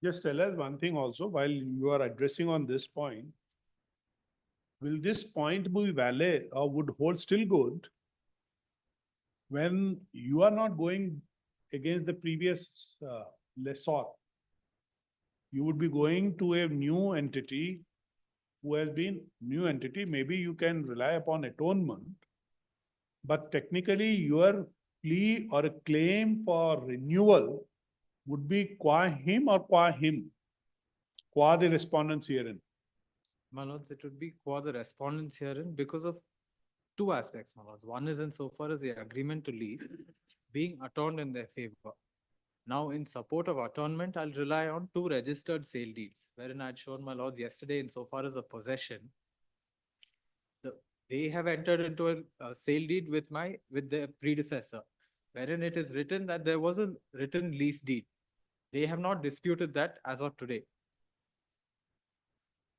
Just tell us one thing also, while you are addressing on this point, will this point be valid or would hold still good when you are not going against the previous lessor? You would be going to a new entity who has been new entity. Maybe you can rely upon atonement, but technically your plea or a claim for renewal would be qua him or qua him, qua the respondents herein. My lords, it would be qua the respondents herein because of two aspects, my lords. One is insofar as the agreement to lease being attorned in their favor. Now, in support of attornment, I'll rely on two registered sale deeds, wherein I'd shown my lords yesterday insofar as the possession. They have entered into a sale deed with their predecessor, wherein it is written that there was a written lease deed. They have not disputed that as of today.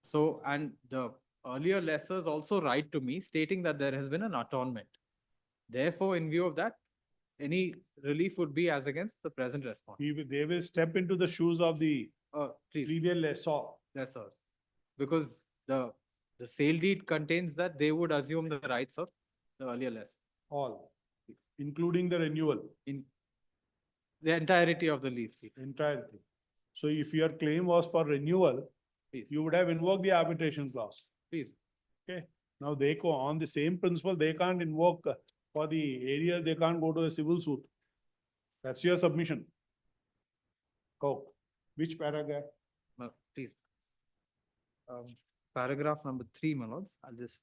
So, and the earlier lessors also write to me stating that there has been an attornment. Therefore, in view of that, any relief would be as against the present respondent. They will step into the shoes of the previous lessors. Because the sale deed contains that they would assume the rights of the earlier lessor. All, including the renewal. In the entirety of the lease deed. Entirety. So if your claim was for renewal, please, you would have invoked the arbitration clause. Please. Okay. Now they go on the same principle, they can't invoke for the area, they can't go to a civil suit. That's your submission. Oh, which paragraph? Please. Paragraph number 3, my lords. I'll just,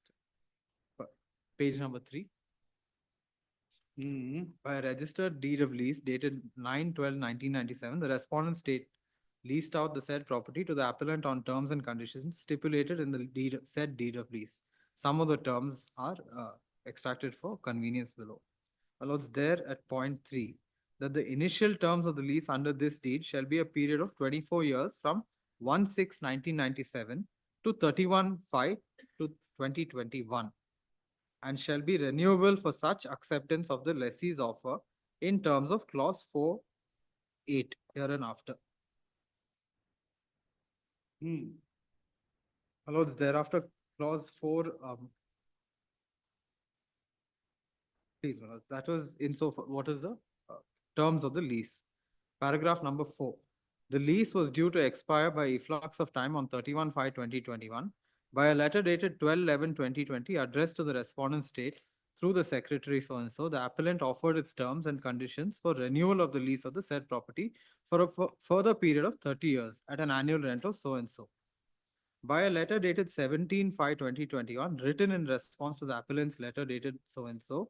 page number 3. By a registered deed of lease dated 9/12/1997, the respondent state leased out the said property to the appellant on terms and conditions stipulated in the said deed of lease. Some of the terms are extracted for convenience below. My lords, there at point 3, that the initial terms of the lease under this deed shall be a period of 24 years from 1/6/1997 to 31/5/2021. And shall be renewable for such acceptance of the lessee's offer in terms of clause 4(8) hereinafter. My lords, thereafter clause 4, please, my lords, that was insofar, what is the terms of the lease? Paragraph number 4. The lease was due to expire by efflux of time on 31/5/2021. By a letter dated 12/11/2020 addressed to the respondent state through the secretary so-and-so, the appellant offered its terms and conditions for renewal of the lease of the said property for a further period of 30 years at an annual rent of so-and-so. By a letter dated 17/5/2021, written in response to the appellant's letter dated so-and-so,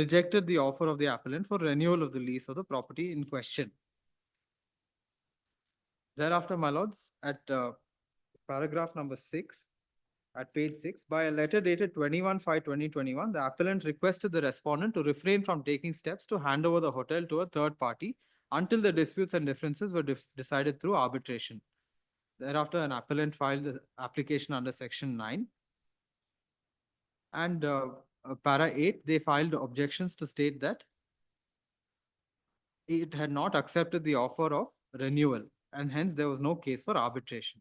rejected the offer of the appellant for renewal of the lease of the property in question. Thereafter, my lords, at paragraph number 6, at page 6, by a letter dated 21/5/2021, the appellant requested the respondent to refrain from taking steps to hand over the hotel to a third party until the disputes and differences were decided through arbitration. Thereafter, an appellant filed the application under section 9. And para 8, they filed objections to state that it had not accepted the offer of renewal, and hence there was no case for arbitration.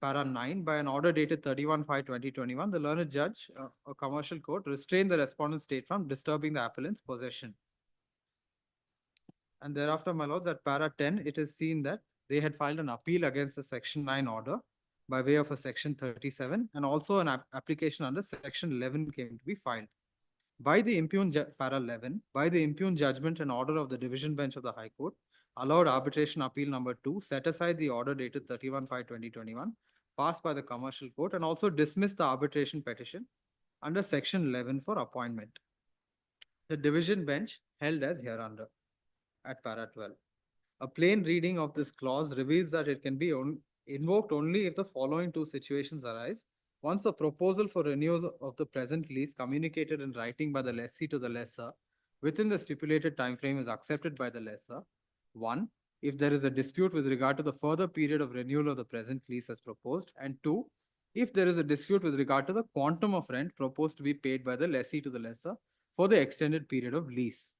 Para 9, by an order dated 31/5/2021, the learned judge, a commercial court, restrained the respondent's state from disturbing the appellant's possession. And thereafter, my lords, at para 10, it is seen that they had filed an appeal against the section 9 order by way of a section 37, and also an application under section 11 came to be filed. By the impugned para 11, by the impugned judgment and order of the division bench of the High Court, allowed arbitration appeal number 2, set aside the order dated 31/5/2021, passed by the commercial court, and also dismissed the arbitration petition under section 11 for appointment. The division bench held as hereunder at para 12. A plain reading of this clause reveals that it can be invoked only if the following two situations arise. Once the proposal for renewal of the present lease communicated in writing by the lessee to the lessor within the stipulated time frame is accepted by the lessor. 1. If there is a dispute with regard to the further period of renewal of the present lease as proposed. And 2. If there is a dispute with regard to the quantum of rent proposed to be paid by the lessee to the lessor for the extended period of lease.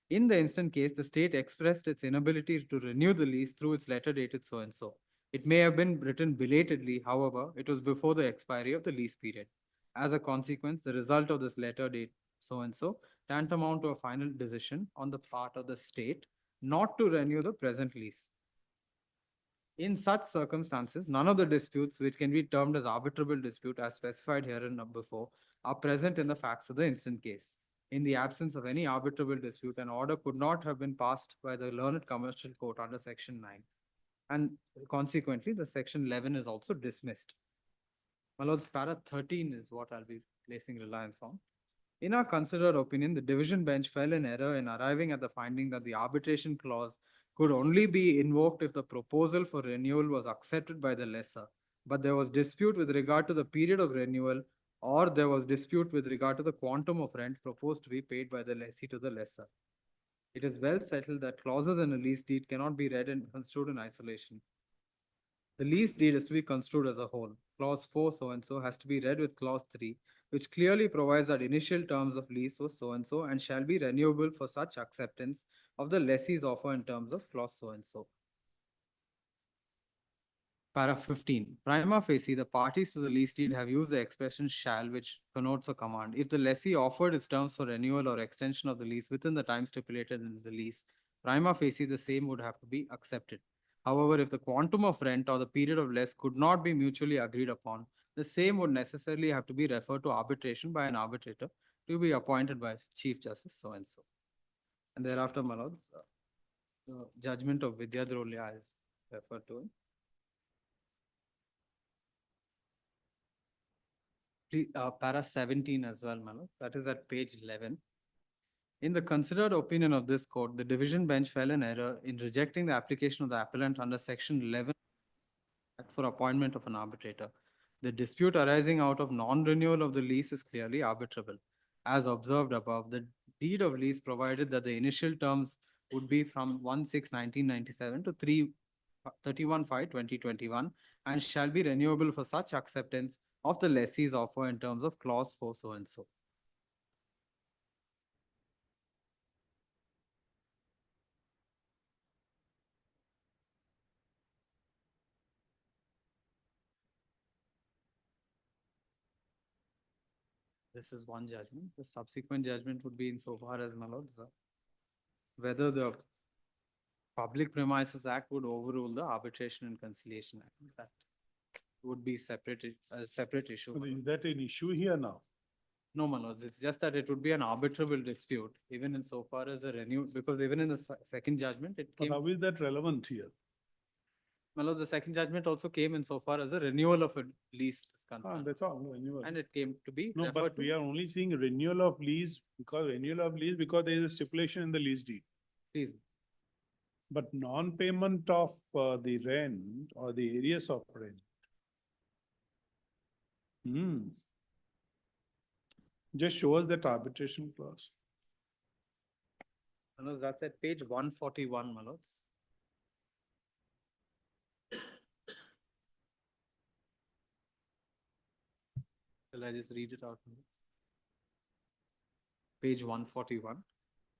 In the instant case, the state expressed its inability to renew the lease through its letter dated so-and-so. It may have been written belatedly, however, it was before the expiry of the lease period. As a consequence, the result of this letter date so-and-so tantamount to a final decision on the part of the state not to renew the present lease. In such circumstances, none of the disputes which can be termed as arbitrable dispute as specified herein before are present in the facts of the instant case. In the absence of any arbitrable dispute, an order could not have been passed by the learned commercial court under section 9. And consequently, the section 11 is also dismissed. My lords, para 13 is what I'll be placing reliance on. In our considered opinion, the division bench fell in error in arriving at the finding that the arbitration clause could only be invoked if the proposal for renewal was accepted by the lessor, but there was dispute with regard to the period of renewal, or there was dispute with regard to the quantum of rent proposed to be paid by the lessee to the lessor. It is well settled that clauses in a lease deed cannot be read and construed in isolation. The lease deed is to be construed as a whole. Clause 4 so-and-so has to be read with clause 3, which clearly provides that initial terms of lease was so-and-so and shall be renewable for such acceptance of the lessee's offer in terms of clause so-and-so. Para 15. Prima facie, the parties to the lease deed have used the expression shall, which connotes a command. If the lessee offered its terms for renewal or extension of the lease within the time stipulated in the lease, prima facie, the same would have to be accepted. However, if the quantum of rent or the period of lease could not be mutually agreed upon, the same would necessarily have to be referred to arbitration by an arbitrator to be appointed by Chief Justice so-and-so. And thereafter, my lords, the judgment of Vidyadrolya is referred to. Please, para 17 as well, my lord. That is at page 11. In the considered opinion of this court, the division bench fell in error in rejecting the application of the appellant under section 11 for appointment of an arbitrator. The dispute arising out of non-renewal of the lease is clearly arbitrable. As observed above, the deed of lease provided that the initial terms would be from 1/6/1997 to 31/5/2021 and shall be renewable for such acceptance of the lessee's offer in terms of clause 4 so-and-so. This is one judgment. The subsequent judgment would be insofar as, my lords, whether the Public Premises Act would overrule the Arbitration and Conciliation Act. That would be a separate issue. Is that an issue here now? No, my lords, it's just that it would be an arbitrable dispute, even insofar as a renew, because even in the second judgment, it But came. how is that relevant here? My lord, the second judgment also came insofar as a renewal of a lease is concerned. That's all, renewal. And it came to be No, referred but to. we are only seeing renewal of lease because there is a stipulation in the lease deed. Please. But non-payment of the rent or the areas of rent. Just show us that arbitration clause. Manoj, that's at page 141, Manoj. Shall I just read it out? Page 141,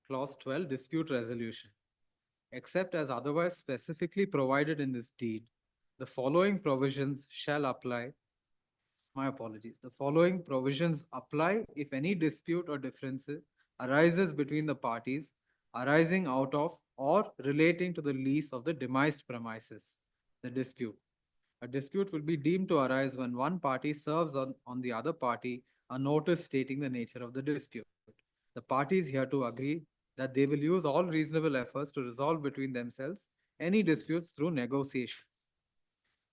clause 12, dispute resolution. Except as otherwise specifically provided in this deed, the following provisions shall apply. My apologies. The following provisions apply if any dispute or difference arises between the parties arising out of or relating to the lease of the demised premises. The dispute. A dispute will be deemed to arise when one party serves on the other party a notice stating the nature of the dispute. The parties hereto agree that they will use all reasonable efforts to resolve between themselves any disputes through negotiations.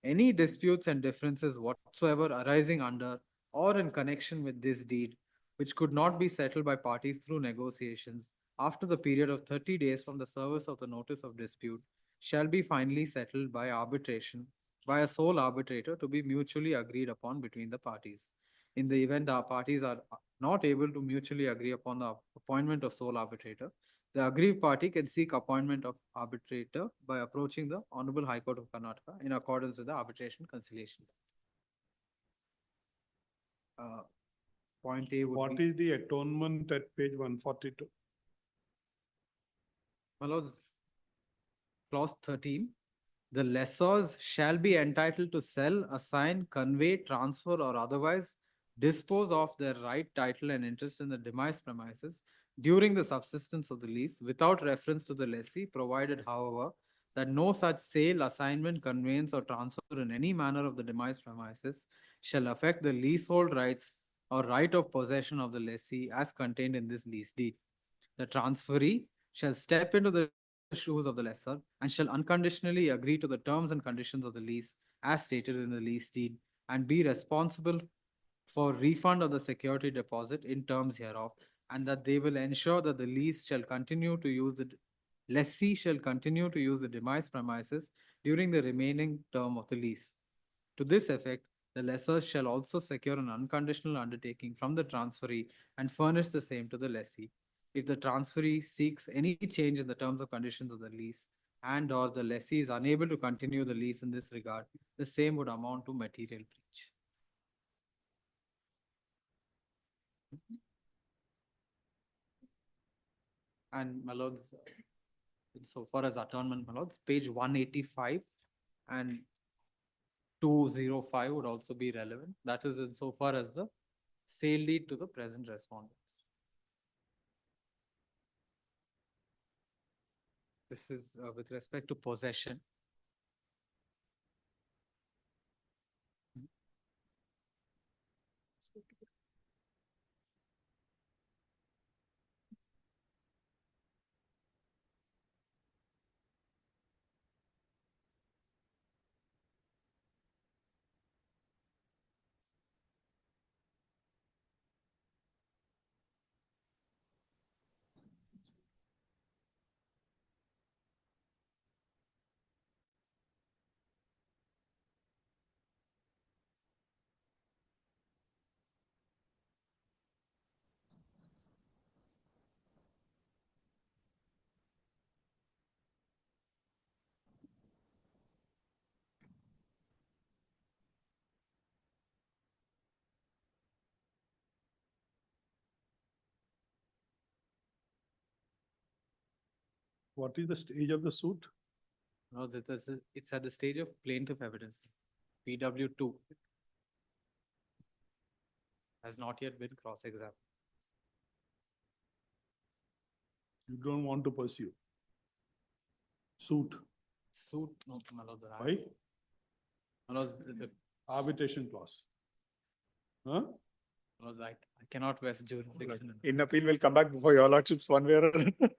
Any disputes and differences whatsoever arising under or in connection with this deed, which could not be settled by parties through negotiations after the period of 30 days from the service of the notice of dispute, shall be finally settled by arbitration by a sole arbitrator to be mutually agreed upon between the parties. In the event the parties are not able to mutually agree upon the appointment of sole arbitrator, the aggrieved party can seek appointment of arbitrator by approaching the Honorable High Court of Karnataka in accordance with the Arbitration Conciliation. Point A would What be, is the atonement at page 142? Manoj, clause 13, the lessors shall be entitled to sell, assign, convey, transfer, or otherwise dispose of their right, title, and interest in the demised premises during the subsistence of the lease without reference to the lessee, provided, however, that no such sale, assignment, conveyance, or transfer in any manner of the demised premises shall affect the leasehold rights or right of possession of the lessee as contained in this lease deed. The transferee shall step into the shoes of the lessor and shall unconditionally agree to the terms and conditions of the lease as stated in the lease deed and be responsible for refund of the security deposit in terms hereof, and that they will ensure that the lease shall continue to use the lessee shall continue to use the demised premises during the remaining term of the lease. To this effect, the lessor shall also secure an unconditional undertaking from the transferee and furnish the same to the lessee. If the transferee seeks any change in the terms and conditions of the lease and or the lessee is unable to continue the lease in this regard, the same would amount to material breach. And Malod's, so far as adjournment, Malod's, page 185 and 205 would also be relevant. That is insofar as the sale deed to the present respondents. This is with respect to possession. What is the stage of the suit? No, it's at the stage of plaintiff evidence. PW2 has not yet been cross-examined. You don't want to pursue. Suit. Suit, no, Malod. Why? Malod, the arbitration clause. Huh? Malod, I cannot vest jurisdiction. In appeal will come back before your lordships one way or another.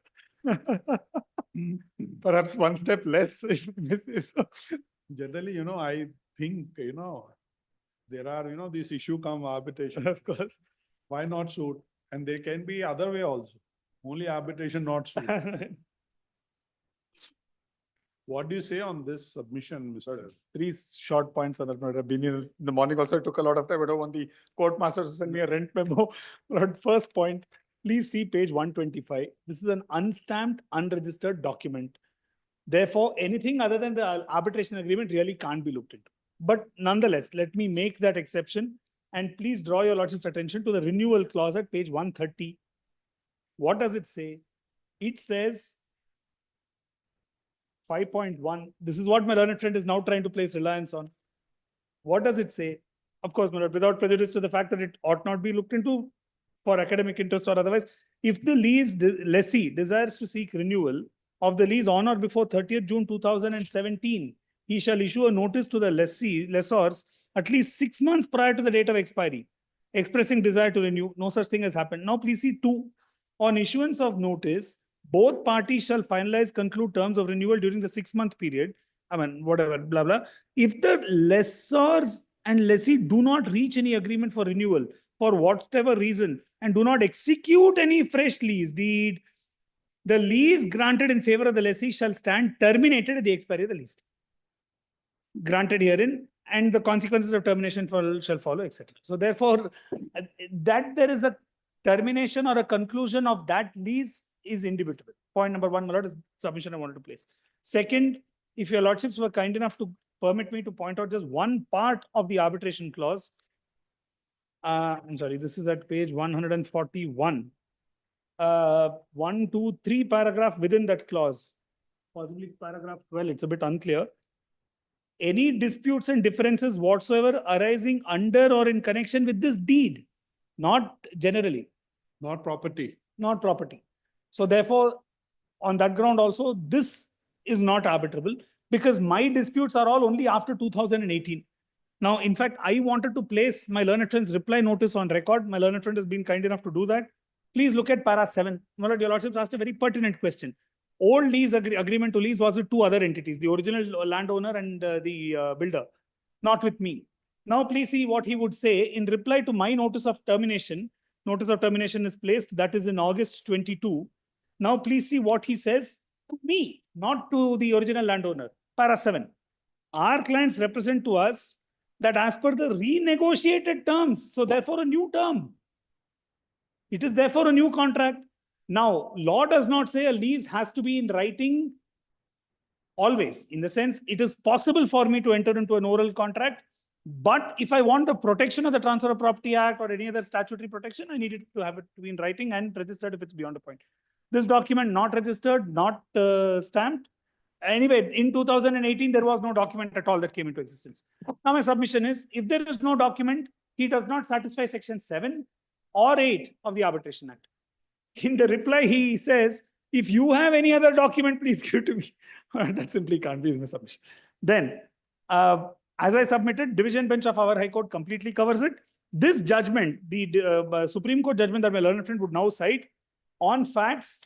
Perhaps one step less if misses. Generally, I think, there are, this issue come arbitration. Of course. Why not suit? And there can be other way also. Only arbitration, not suit. What do you say on this submission, Mr.? Three short points on that matter. Been in the morning also, it took a lot of time. I don't want the court master to send me a rent memo. But first point, please see page 125. This is an unstamped, unregistered document. Therefore, anything other than the arbitration agreement really can't be looked into. But nonetheless, let me make that exception. And please draw your lordship's attention to the renewal clause at page 130. What does it say? It says 5.1. This is what my learned friend is now trying to place reliance on. What does it say? Of course, my lord, without prejudice to the fact that it ought not be looked into for academic interest or otherwise. If the lessee desires to seek renewal of the lease on or before 30th June 2017, he shall issue a notice to the lessors at least 6 months prior to the date of expiry, expressing desire to renew. No such thing has happened. Now please see 2. On issuance of notice, both parties shall finalize, conclude terms of renewal during the 6-month period. I mean, whatever, blah, blah. If the lessors and lessee do not reach any agreement for renewal for whatever reason and do not execute any fresh lease deed, the lease granted in favor of the lessee shall stand terminated at the expiry of the lease. Granted herein, and the consequences of termination shall follow, etc. So therefore, that there is a termination or a conclusion of that lease is indubitable. Point number 1, my lord, is submission I wanted to place. Second, if your lordships were kind enough to permit me to point out just one part of the arbitration clause. I'm sorry, this is at page 141. 1, 2, 3 paragraph within that clause, possibly paragraph 12, it's a bit unclear. Any disputes and differences whatsoever arising under or in connection with this deed, not generally. Not property. Not property. So therefore, on that ground also, this is not arbitrable because my disputes are all only after 2018. Now, in fact, I wanted to place my learned friend's reply notice on record. My learned friend has been kind enough to do that. Please look at para 7. My lord, your lordship asked a very pertinent question. Old lease agreement to lease was with 2 other entities, the original landowner and the builder, not with me. Now, please see what he would say in reply to my notice of termination. Notice of termination is placed, that is in August 22. Now, please see what he says to me, not to the original landowner. Para 7. Our clients represent to us that as per the renegotiated terms, so therefore a new term. It is therefore a new contract. Now, law does not say a lease has to be in writing always. In the sense, it is possible for me to enter into an oral contract. But if I want the protection of the Transfer of Property Act or any other statutory protection, I need it to have it to be in writing and registered if it's beyond a point. This document not registered, not stamped. Anyway, in 2018, there was no document at all that came into existence. Now, my submission is, if there is no document, he does not satisfy section 7 or 8 of the Arbitration Act. In the reply, he says, if you have any other document, please give it to me. That simply can't be my submission. Then, as I submitted, division bench of our High Court completely covers it. This judgment, the Supreme Court judgment that my learned friend would now cite, on facts,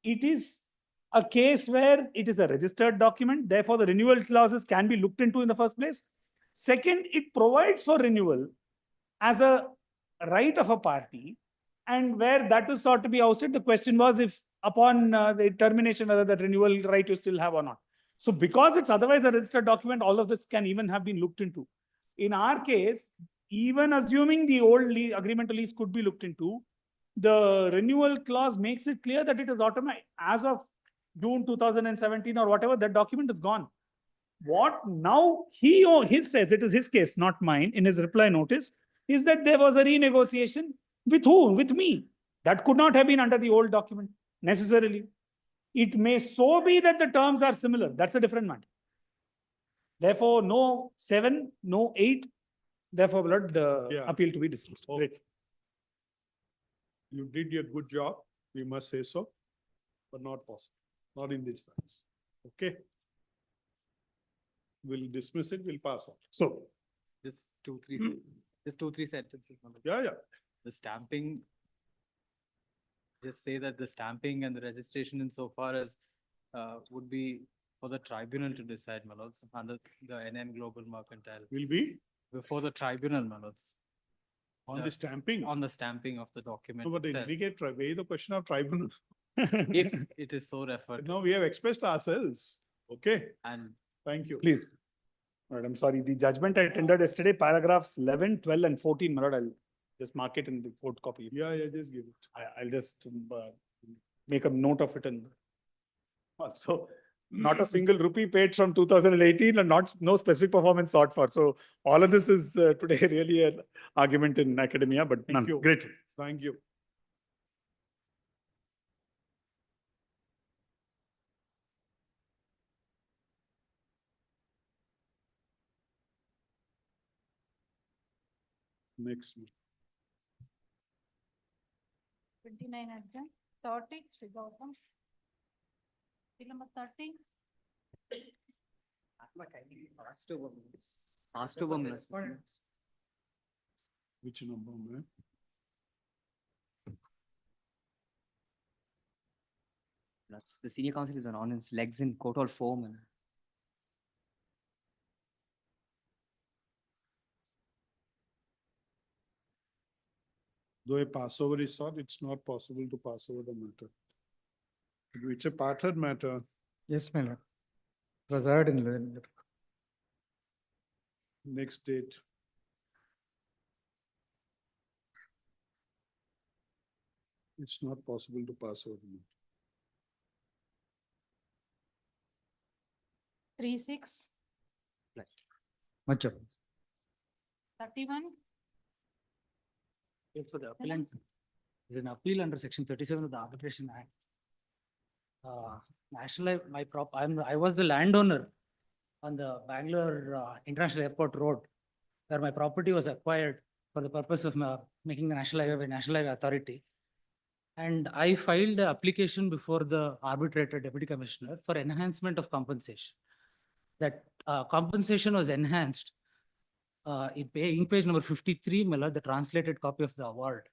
it is a case where it is a registered document. Therefore, the renewal clauses can be looked into in the first place. Second, it provides for renewal as a right of a party. And where that is sought to be ousted, the question was if upon the termination, whether that renewal right you still have or not. So because it's otherwise a registered document, all of this can even have been looked into. In our case, even assuming the old agreement to lease could be looked into, the renewal clause makes it clear that it is automatic. As of June 2017 or whatever, that document is gone. What now he says, it is his case, not mine, in his reply notice, is that there was a renegotiation. With who? With me. That could not have been under the old document, necessarily. It may so be that the terms are similar. That's a different matter. Therefore, no 7, no 8. Therefore, blood appeal to be dismissed. Okay. Great. You did your good job. We must say so, but not possible. Not in these facts. Okay. We'll dismiss it. We'll pass on. So, Just 2, 3 sentences. yeah. The stamping, just say that the stamping and the registration insofar as would be for the tribunal to decide, my lords, under the NN Global Mercantile. Will be? Before the tribunal, my lords. On the stamping? On the stamping of the document. No, but in any case, the question of tribunal. If it is so referred. No, we have expressed ourselves. Okay, And thank you. Please. All right, I'm sorry. The judgment I tendered yesterday, paragraphs 11, 12, and 14, my lord, I'll just mark it in the court copy. Yeah, just give it. I'll just make a note of it and also not a single rupee paid from 2018 and no specific performance sought for. So all of this is today really an argument in academia, but none. you. Great. Thank you. Next. 29 adjourned. 30, Sri Gautam. Bill number 30. Which number, man? That's the senior counsel is on his legs in court hall form. And Though a passover is sought, it's not possible to pass over the matter. It's a parted matter. Yes, my lord. Preside in Next date. It's not possible to pass over the matter. 36, much of 31. for the appellant, is an appeal under section 37 of the Arbitration Act. I was the landowner on the Bangalore International Airport Road, where my property was acquired for the purpose of making the National Highway by National Highway Authority. And I filed the application before the arbitrator deputy commissioner for enhancement of compensation. That compensation was enhanced in page number 53, my lord, the translated copy of the award.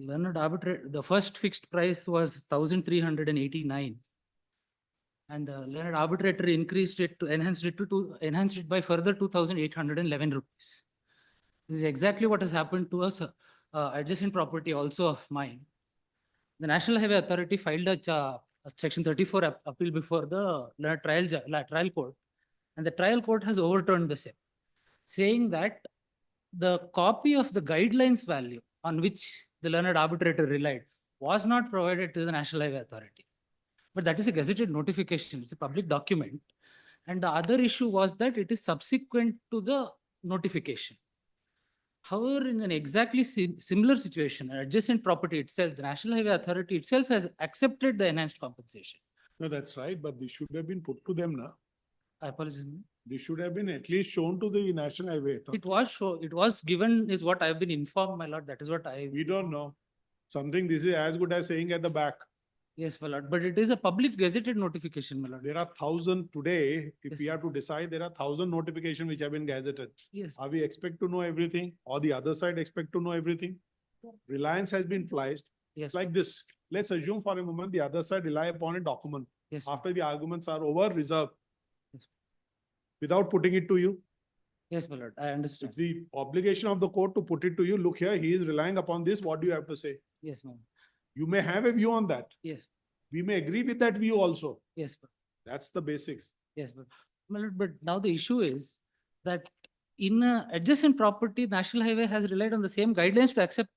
Learned arbitrator, the first fixed price was 1,389. And the learned arbitrator enhanced it by further 2,811 rupees. This is exactly what has happened to us, adjacent property also of mine. The National Highway Authority filed a section 34 appeal before the trial court, and the trial court has overturned the same, saying that the copy of the guidelines value on which the learned arbitrator relied was not provided to the National Highway Authority. But that is a gazetted notification, it's a public document. And the other issue was that it is subsequent to the notification. However, in an exactly similar situation, an adjacent property itself, the National Highway Authority itself has accepted the enhanced compensation. No, that's right, but this should have been put to them now. I apologize. This should have been at least shown to the National Highway Authority. It was given is what I have been informed, my lord. That is what We don't know. This is as good as saying at the back. Yes, my lord, but it is a public gazetted notification, my lord. There are 1,000 today. If we have to decide, there are 1,000 notifications which have been gazetted. Yes. Are we expect to know everything, or the other side expect to know everything? Reliance has been flashed. Yes. Like this. Let's assume for a moment the other side rely upon a document. Yes. After the arguments are over, reserve. Yes. Without putting it to you. Yes, my lord, I understand. It's the obligation of the court to put it to you. Look here, he is relying upon this. What do you have to say? Yes, ma'am. You may have a view on that. Yes. We may agree with that view also. Yes, but That's the basics. yes, but now the issue is that in a adjacent property, National Highway has relied on the same guidelines to accept.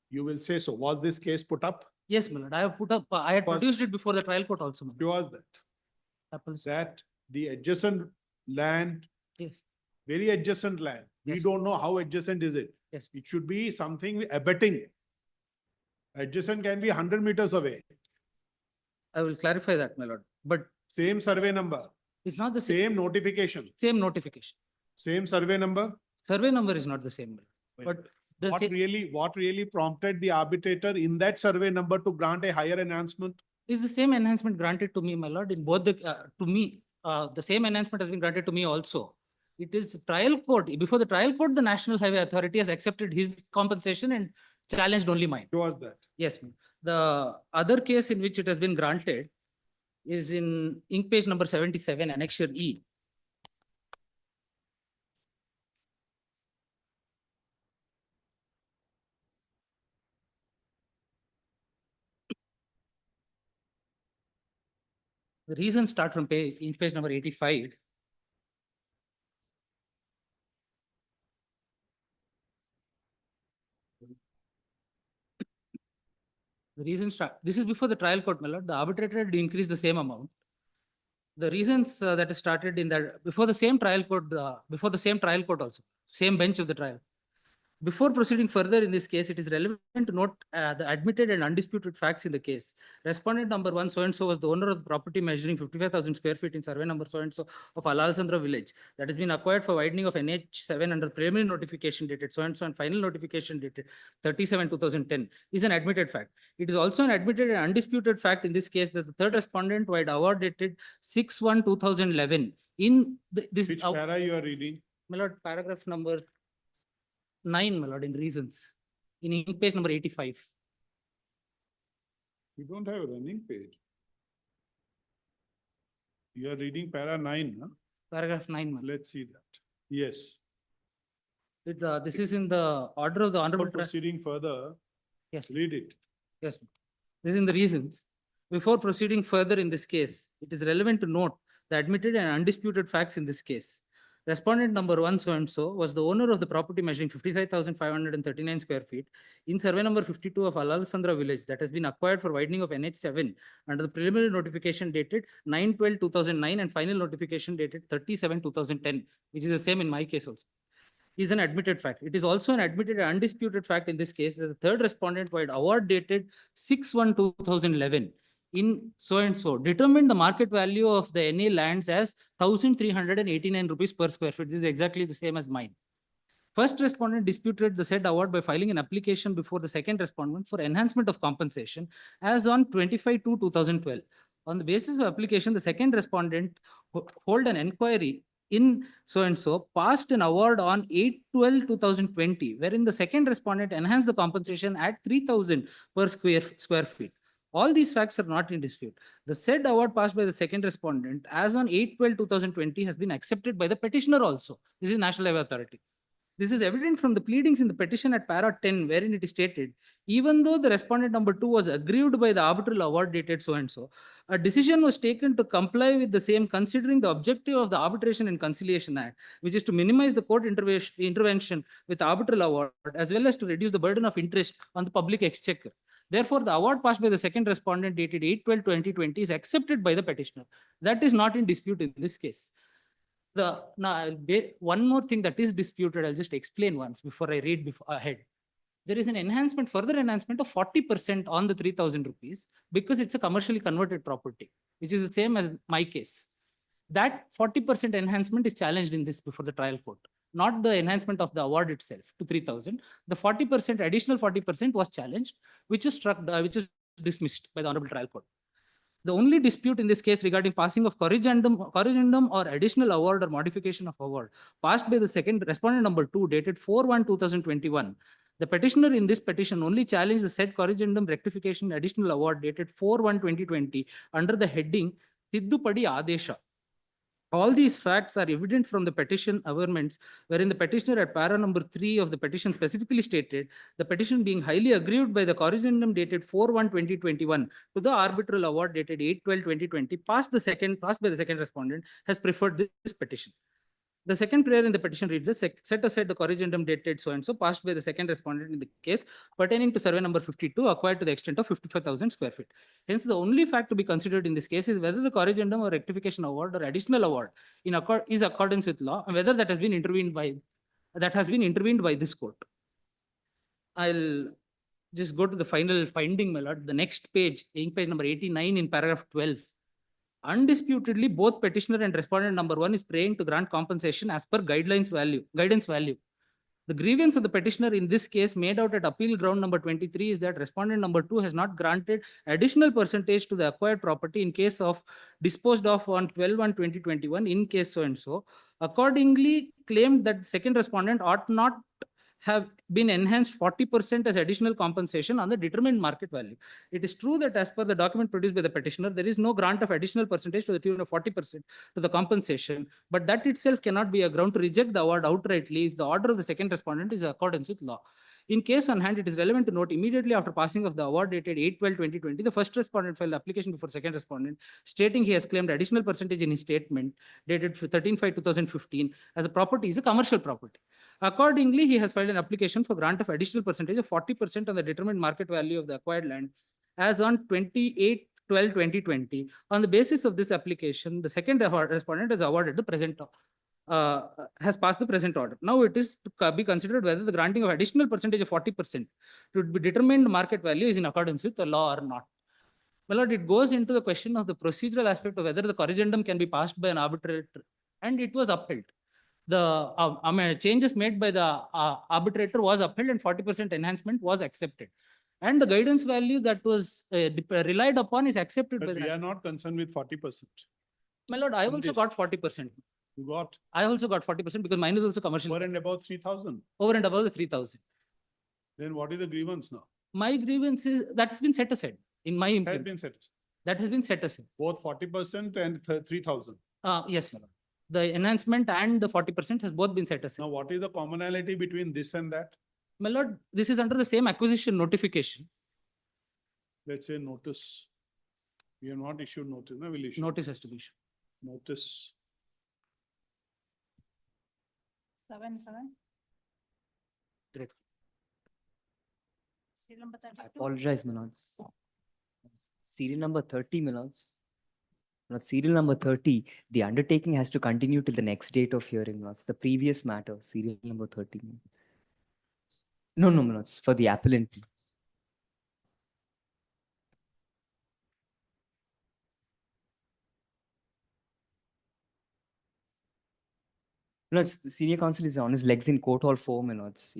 You will say so. Was this case put up? Yes, my lord, I have put up, I had produced it before the trial court also. My lord. It was that. That the adjacent land, Yes. very adjacent land. We Yes. don't know how adjacent is it. Yes. It should be something abetting. Adjacent can be 100 meters away. I will clarify that, my lord, but Same survey number, it's not the same notification, same notification. same survey number. Survey number is not the same, my lord. But the What really prompted the arbitrator in that survey number to grant a higher enhancement? is the same enhancement granted to me, my lord, in both the same enhancement has been granted to me also. It is trial court, before the trial court, the National Highway Authority has accepted his compensation and challenged only mine. It was that. Yes, ma'am. The other case in which it has been granted is in ink page number 77, annexure E. The reasons start from page number 85. The reasons start, this is before the trial court, my lord. The arbitrator had increased the same amount. The reasons that is started in that before the same trial court also, same bench of the trial. Before proceeding further in this case, it is relevant to note the admitted and undisputed facts in the case. Respondent number 1 so-and-so was the owner of the property measuring 55,000 square feet in survey number so-and-so of Alalsandra village that has been acquired for widening of NH7 under preliminary notification dated so-and-so and final notification dated 37/2010 is an admitted fact. It is also an admitted and undisputed fact in this case that the third respondent wide award dated 6/1/2011 in this. Which para you are reading? My lord, paragraph number 9, my lord, in reasons, in page number 85. You don't have a running page. You are reading para 9, huh? Paragraph 9, my lord. Let's see that. Yes. This is in the order of the honorable. Before proceeding further, yes, read it. Yes, this is in the reasons. Before proceeding further in this case, it is relevant to note the admitted and undisputed facts in this case. Respondent number 1 so-and-so was the owner of the property measuring 55,539 square feet in survey number 52 of Alalsandra village that has been acquired for widening of NH7 under the preliminary notification dated 9/12/2009 and final notification dated 37/2010, which is the same in my case also, is an admitted fact. It is also an admitted and undisputed fact in this case that the third respondent wide award dated 6/1/2011 in so-and-so determined the market value of the NA lands as 1,389 rupees per square feet. This is exactly the same as mine. First respondent disputed the said award by filing an application before the second respondent for enhancement of compensation as on 25/2/2012. On the basis of application, the second respondent hold an inquiry in so-and-so passed an award on 8/12/2020, wherein the second respondent enhanced the compensation at 3,000 per square feet. All these facts are not in dispute. The said award passed by the second respondent as on 8/12/2020 has been accepted by the petitioner also. This is National Highway Authority. This is evident from the pleadings in the petition at para 10, wherein it is stated, even though the respondent number 2 was aggrieved by the arbitral award dated so-and-so, a decision was taken to comply with the same considering the objective of the Arbitration and Conciliation Act, which is to minimize the court intervention with arbitral award, as well as to reduce the burden of interest on the public exchequer. Therefore, the award passed by the second respondent dated 8/12/2020 is accepted by the petitioner. That is not in dispute in this case. One more thing that is disputed, I'll just explain once before I read ahead. There is an enhancement, further enhancement of 40% on the 3,000 rupees because it's a commercially converted property, which is the same as my case. That 40% enhancement is challenged in this before the trial court, not the enhancement of the award itself to 3,000. The 40%, additional 40% was challenged, which is dismissed by the honorable trial court. The only dispute in this case regarding passing of corrigendum or additional award or modification of award passed by the second respondent number 2 dated 4/1/2021. The petitioner in this petition only challenged the said corrigendum rectification additional award dated 4/1/2020 under the heading Tiddupadi Adesha. All these facts are evident from the petition averments, wherein the petitioner at para number 3 of the petition specifically stated, the petition being highly aggrieved by the corrigendum dated 4/1/2021 to the arbitral award dated 8/12/2020 passed by the second respondent has preferred this petition. The second prayer in the petition reads, set aside the corrigendum dated so-and-so passed by the second respondent in the case pertaining to survey number 52 acquired to the extent of 55,000 square feet. Hence, the only fact to be considered in this case is whether the corrigendum or rectification award or additional award is accordance with law and whether that has been intervened by this court. I'll just go to the final finding, my lord. The next page, page number 89 in paragraph 12. Undisputedly, both petitioner and respondent number 1 is praying to grant compensation as per guidance value. The grievance of the petitioner in this case made out at appeal ground number 23 is that respondent number 2 has not granted additional percentage to the acquired property in case of disposed of on 12/1/2021 in case so-and-so. Accordingly, claimed that second respondent ought not have been enhanced 40% as additional compensation on the determined market value. It is true that as per the document produced by the petitioner, there is no grant of additional percentage to the tune of 40% to the compensation, but that itself cannot be a ground to reject the award outrightly if the order of the second respondent is in accordance with law. In case on hand, it is relevant to note immediately after passing of the award dated 8/12/2020, the first respondent filed application before second respondent stating he has claimed additional percentage in his statement dated 13/5/2015 as a property is a commercial property. Accordingly, he has filed an application for grant of additional percentage of 40% on the determined market value of the acquired land as on 28/12/2020. On the basis of this application, the second respondent has awarded the present has passed the present order. Now it is to be considered whether the granting of additional percentage of 40% to be determined market value is in accordance with the law or not. My lord, it goes into the question of the procedural aspect of whether the corrigendum can be passed by an arbitrator, and it was upheld. The changes made by the arbitrator was upheld and 40% enhancement was accepted. And the guidance value that was relied upon is accepted by But the. we are not concerned with 40%. My lord, I also got 40%. You got? I also got 40% because mine is also commercial. Over and above 3,000. Over and above the 3,000. Then what is the grievance now? My grievance is that has been set aside in my Has implement. been set aside. That has been set aside. Both 40% and 3,000. Yes, my lord. The enhancement and the 40% has both been set aside. Now, what is the commonality between this and that? My lord, this is under the same acquisition notification. Let's say notice. We have not issued notice. No, we'll issue. Notice has to be issued. Notice. 7/7. Great. Serial number I 32. apologize, my lords. Serial number 30, my lords. Not serial number 30, the undertaking has to continue till the next date of hearing, my lords. The previous matter, serial number 30. No, my lords, for the appellant. My lords, the senior counsel is on his legs in court hall 4, my lords.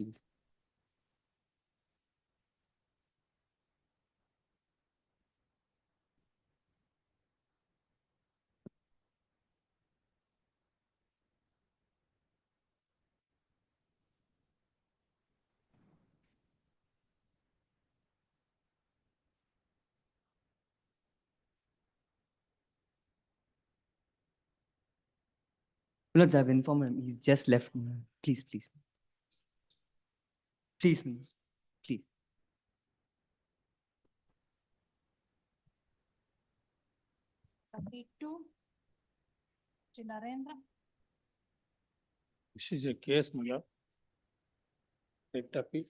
Lords, I've informed him. He's just left. Please. Please, please. 32. Shri Narendra. This is a case, my lord. Writ appeal.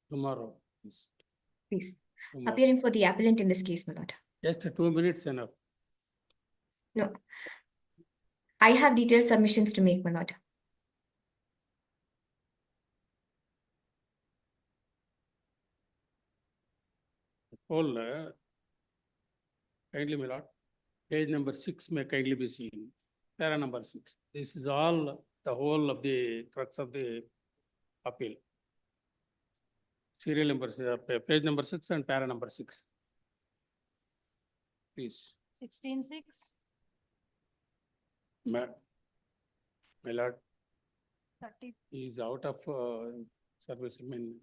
Tomorrow. Please. Tomorrow. Appearing for the appellant in this case, my lord. Just 2 minutes enough. No. I have detailed submissions to make, my lord. Whole, kindly, my lord. Page number 6 may kindly be seen. Para number 6. This is all the whole of the crux of the appeal. Serial number, page number 6 and para number 6. Please. 16/6. My lord. 30. He is out of service. I mean,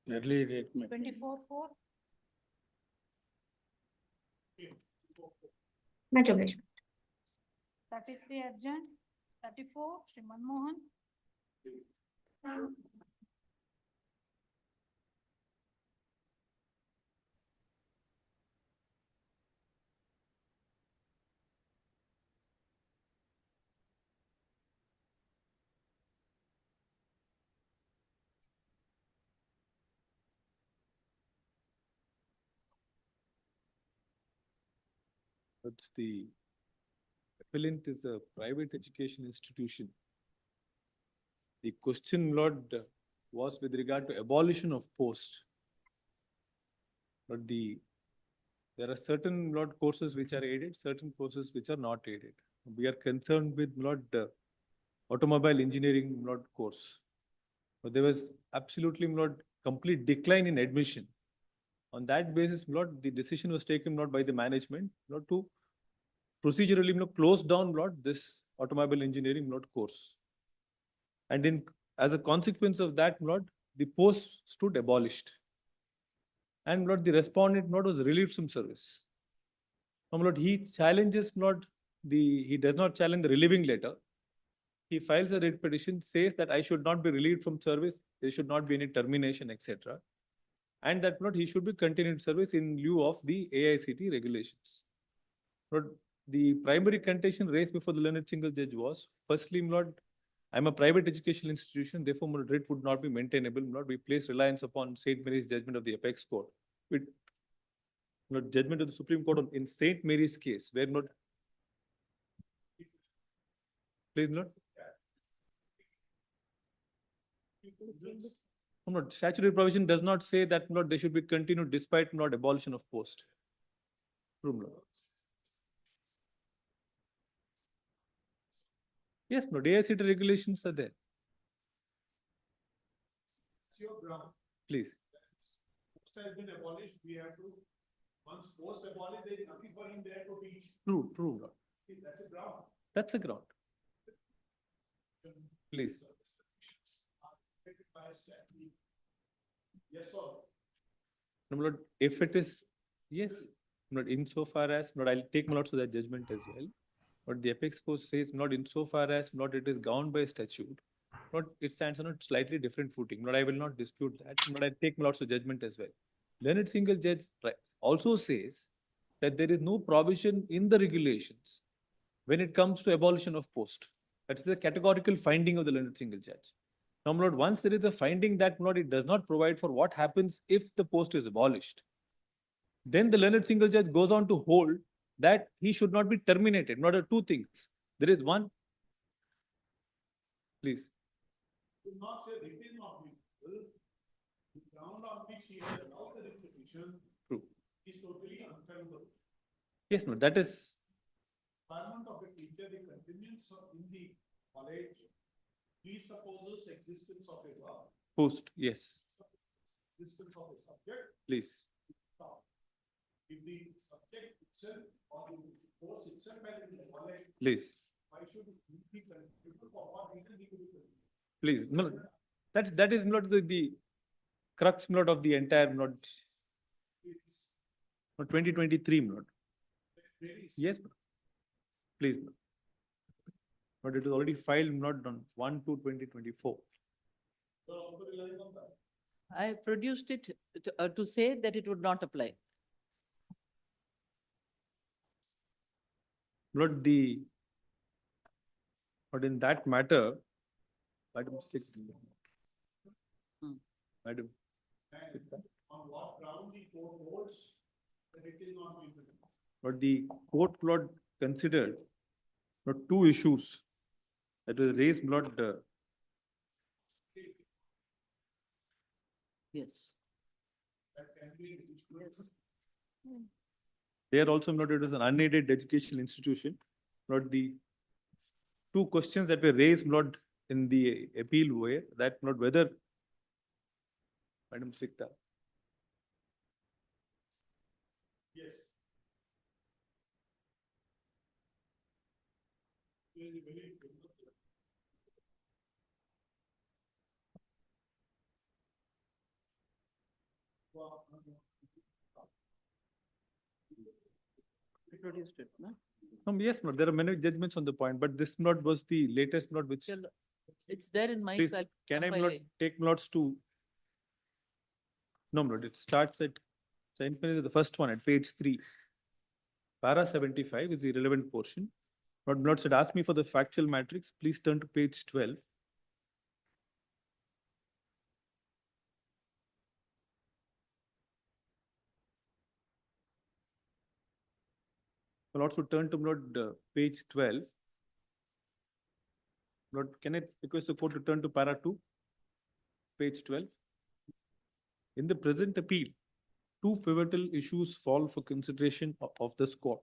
early date. 24/4. Much obliged. 33 adjourned. 34 Shri Manmohan. But the appellant is a private education institution. The question, Lord, was with regard to abolition of post. But there are certain, Lord, courses which are aided, certain courses which are not aided. We are concerned with, Lord, automobile engineering, Lord, course. But there was absolutely, Lord, complete decline in admission. On that basis, Lord, the decision was taken, Lord, by the management, Lord, to procedurally, Lord, close down, Lord, this automobile engineering, Lord, course. And as a consequence of that, Lord, the post stood abolished. And Lord, the respondent, Lord, was relieved from service. Lord, he challenges, Lord, he does not challenge the relieving letter. He files a writ petition, says that I should not be relieved from service, there should not be any termination, etc. And that he should be continued service in lieu of the AICT regulations. The primary contention raised before the learned single judge was, firstly, I'm a private educational institution, therefore writ would not be maintainable. We place reliance upon St. Mary's judgment of the apex court. With judgment of the Supreme Court in St. Mary's case, where please statutory provision does not say that they should be continued despite abolition of post. Yes, AICT regulations are there. It's your ground. Please. Post has been abolished, we have to, once post abolished, there is nothing for him there to teach. True. That's a ground. That's a ground. Please. Yes, sir. No, if it is, yes, insofar as, I'll take to that judgment as well. But the apex court says, insofar as, it is governed by statute. It stands on a slightly different footing. I will not dispute that. I'll take to judgment as well. Learned single judge also says that there is no provision in the regulations when it comes to abolition of post. That is the categorical finding of the learned single judge. Now, once there is a finding that it does not provide for what happens if the post is abolished, then the learned single judge goes on to hold that he should not be terminated. Two things. There is one. Please. Do not say written of the ground on which he has allowed the petition. True. Is totally unfavorable. Yes, that is. Requirement of a teacher, the continuance in the college presupposes existence of a verb. Post, yes. Existence of a subject. Please. If the subject itself or the course itself has been abolished, please. Why should he be continued? For what reason he could be continued? Please, that is not the crux of the entire 2023 Yes, please. But it is already filed on 1/2/2024. I produced it to say that it would not apply. But in that matter, Madam Secretary. Madam. On what ground the court holds that it is not implemented? But the court considered two issues that was raised Yes. That can be Yes. There also it was an unaided educational institution. The two questions that were raised in the appeal were that whether Madam Sikta. Yes. Produced it, no? Yes, there are many judgments on the point, but this was the latest which. It's there in my. Please, can I take notes to? No, it starts at the first one at page 3. Para 75 is the relevant portion. Note said, ask me for the factual matrix. Please turn to page 12. I'll also turn to page 12. Can I request the court to turn to para 2, page 12? In the present appeal, two pivotal issues fall for consideration of this court.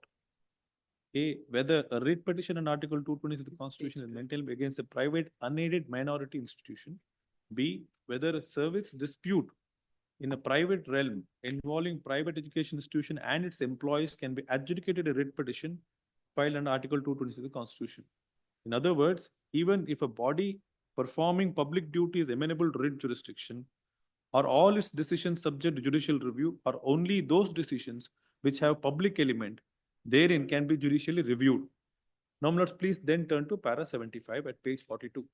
A, whether a writ petition in Article 220 of the Constitution is maintained against a private unaided minority institution. B, whether a service dispute in a private realm involving private education institution and its employees can be adjudicated a writ petition filed under Article 220 of the Constitution. In other words, even if a body performing public duty is amenable to writ jurisdiction, are all its decisions subject to judicial review, or only those decisions which have public element therein can be judicially reviewed. Now, my lords, please then turn to para 75 at page 42.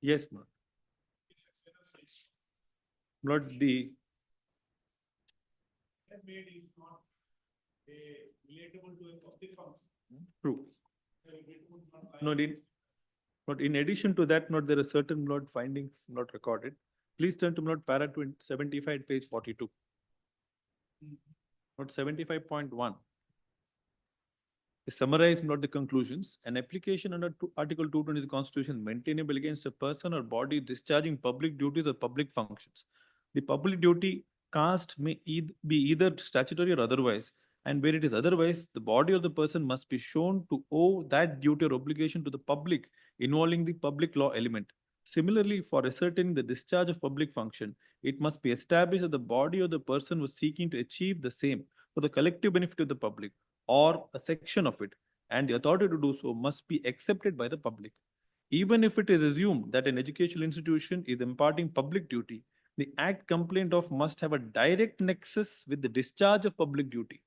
Yes, my lord. My lord, the made is not relatable to a public function. true. Relatable not No, not in addition to that, not there are certain not findings not recorded. Please turn to not para 75 page 42. Not 75.1. Summarize not the conclusions. An application under Article 220 of the Constitution is maintainable against a person or body discharging public duties or public functions. The public duty cast may be either statutory or otherwise, and where it is otherwise, the body or the person must be shown to owe that duty or obligation to the public involving the public law element. Similarly, for ascertaining the discharge of public function, it must be established that the body or the person was seeking to achieve the same for the collective benefit of the public or a section of it, and the authority to do so must be accepted by the public. Even if it is assumed that an educational institution is imparting public duty, the act complained of must have a direct nexus with the discharge of public duty.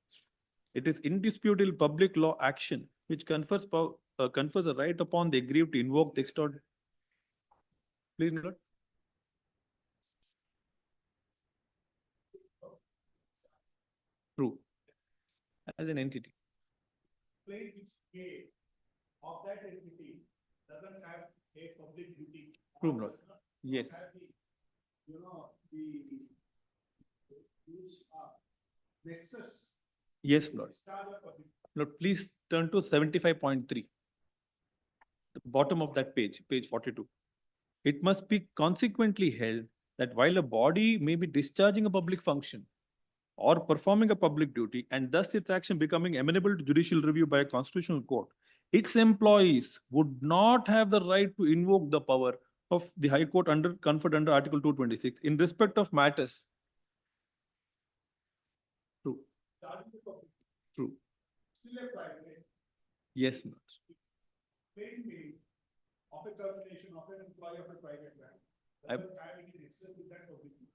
It is indisputable public law action which confers a right upon the aggrieved to invoke the extraordinary. Please, my lord. True. As an entity. Claim which pay of that entity doesn't have a public duty. True, my lord. Yes. You know, the use nexus. Yes, Lord. Lord, please turn to 75.3. The bottom of that page, page 42. It must be consequently held that while a body may be discharging a public function or performing a public duty, and thus its action becoming amenable to judicial review by a constitutional court, its employees would not have the right to invoke the power of the High Court conferred under Article 226 in respect of matters. True. True. Still a private. Yes, Lord. Claim made of a termination of an employee of a private bank.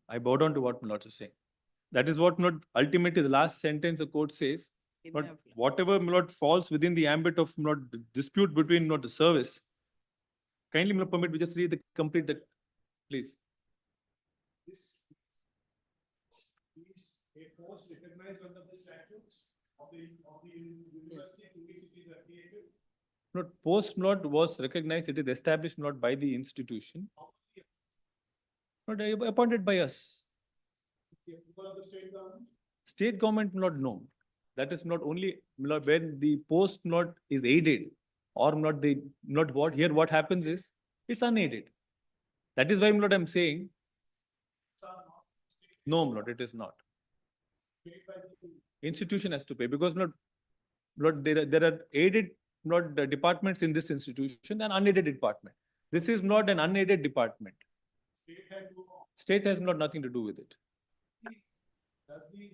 I bow down to what my lords are saying. That is what not ultimately the last sentence the court says. But whatever my lord falls within the ambit of not dispute between not the service. Kindly, my lord, permit me just read the complete that, please. This is a post recognized under the statutes of the university to which it is affiliated. Not post not was recognized, it is established not by the institution. Not appointed by us. The state government? State government not known. That is not only when the post not is aided or not the not what here what happens is it's unaided. That is why not I'm saying no, not it is not. Institution has to pay because not there are aided not departments in this institution and unaided department. This is not an unaided department. State has not nothing to do with it. Does the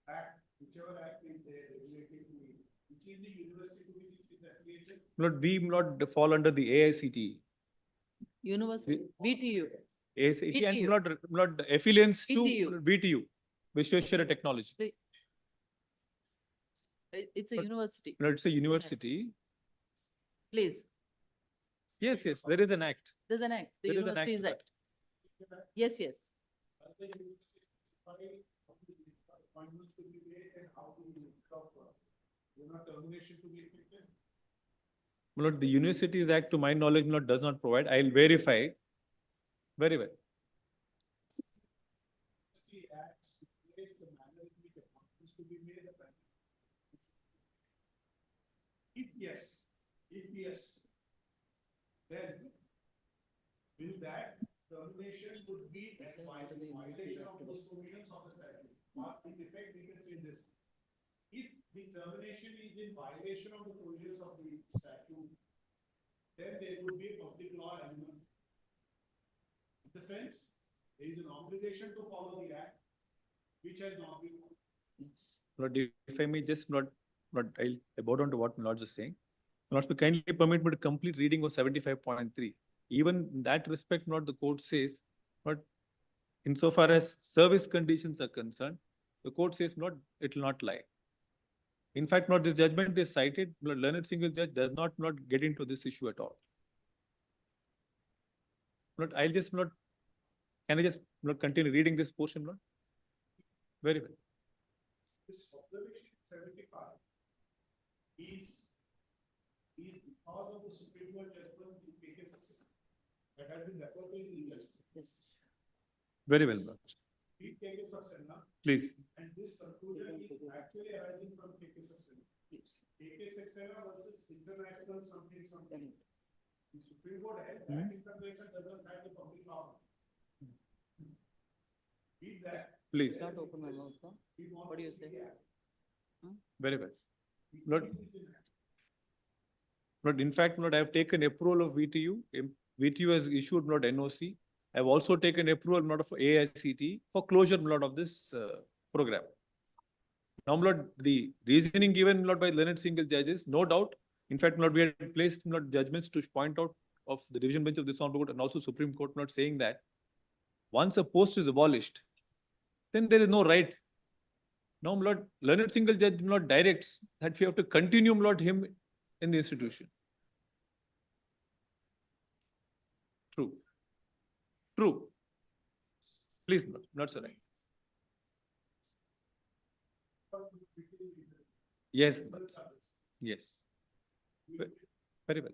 act, whichever act is there related to it, which is the university to which it is affiliated? Not we not fall under the AICTE. University, BTU. AICTE and BTU. not affiliates to BTU. VTU, Vishweshwara Technology. It's a university. No, it's a university. Please, Yes, yes, there is an act. there's an act, the There is an Universities act. Act. Yes, yes. Appointments to be made and how to be termination to be effected? Lord, the Universities Act, to my knowledge, Lord, does not provide. I'll verify. Very well. The acts place the manner in which appointments to be made. If yes, then will that termination would be a violation of those provisions of the statute? Or in effect, we can say this. If the termination is in violation of the provisions of the statute, then there would be a public law element. In the sense, there is an obligation to follow the act, which has not been. Lord, if I may just I'll bow down to what my Lord is saying. Lord, kindly permit me to complete reading of 75.3. Even in that respect, not the court says, but insofar as service conditions are concerned, The court says, not, it will not lie. In fact, not this judgment is cited, learned single judge does not get into this issue at all. I'll just can I just continue reading this portion, Lord? Very well. This observation 75 is because of the Supreme Court judgment in KK that has been referred to in English. Yes. Very well, Lord. Read KK Saxena. Please. And this conclusion is actually arising from KK Saxena. Yes. KK Saxena versus international something. The Supreme Court held that interpretation doesn't have the public law. Read that. Please. Not open my mouth, huh? What do you say? Very well. Lord, in fact, Lord, I have taken approval of VTU. VTU has issued NOC. I have also taken approval of AICT for closure of this program. Now, Lord, the reasoning given by learned single judges, no doubt. In fact, Lord, we had placed judgments to point out of the division bench of this Honorable Court and also Supreme Court saying that once a post is abolished, then there is no right. Now, Lord, learned single judge directs that we have to continue him in the institution. True. True. Please, not so right. Yes, yes. Very well.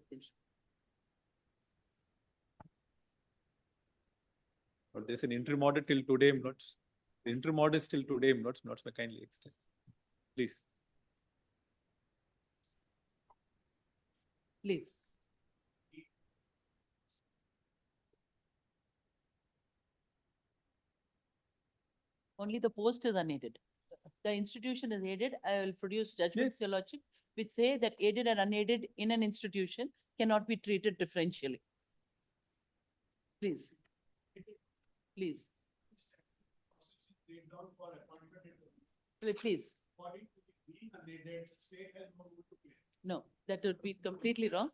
But there's an interim order till today, Lords. The interim order is till today, Lords may kindly extend. Please. Please. Only the post is unaided. The institution is aided. I will produce judgments, Your Lordship, which say that aided and unaided in an institution cannot be treated differentially. Please. Please. Please. No, that would be completely wrong.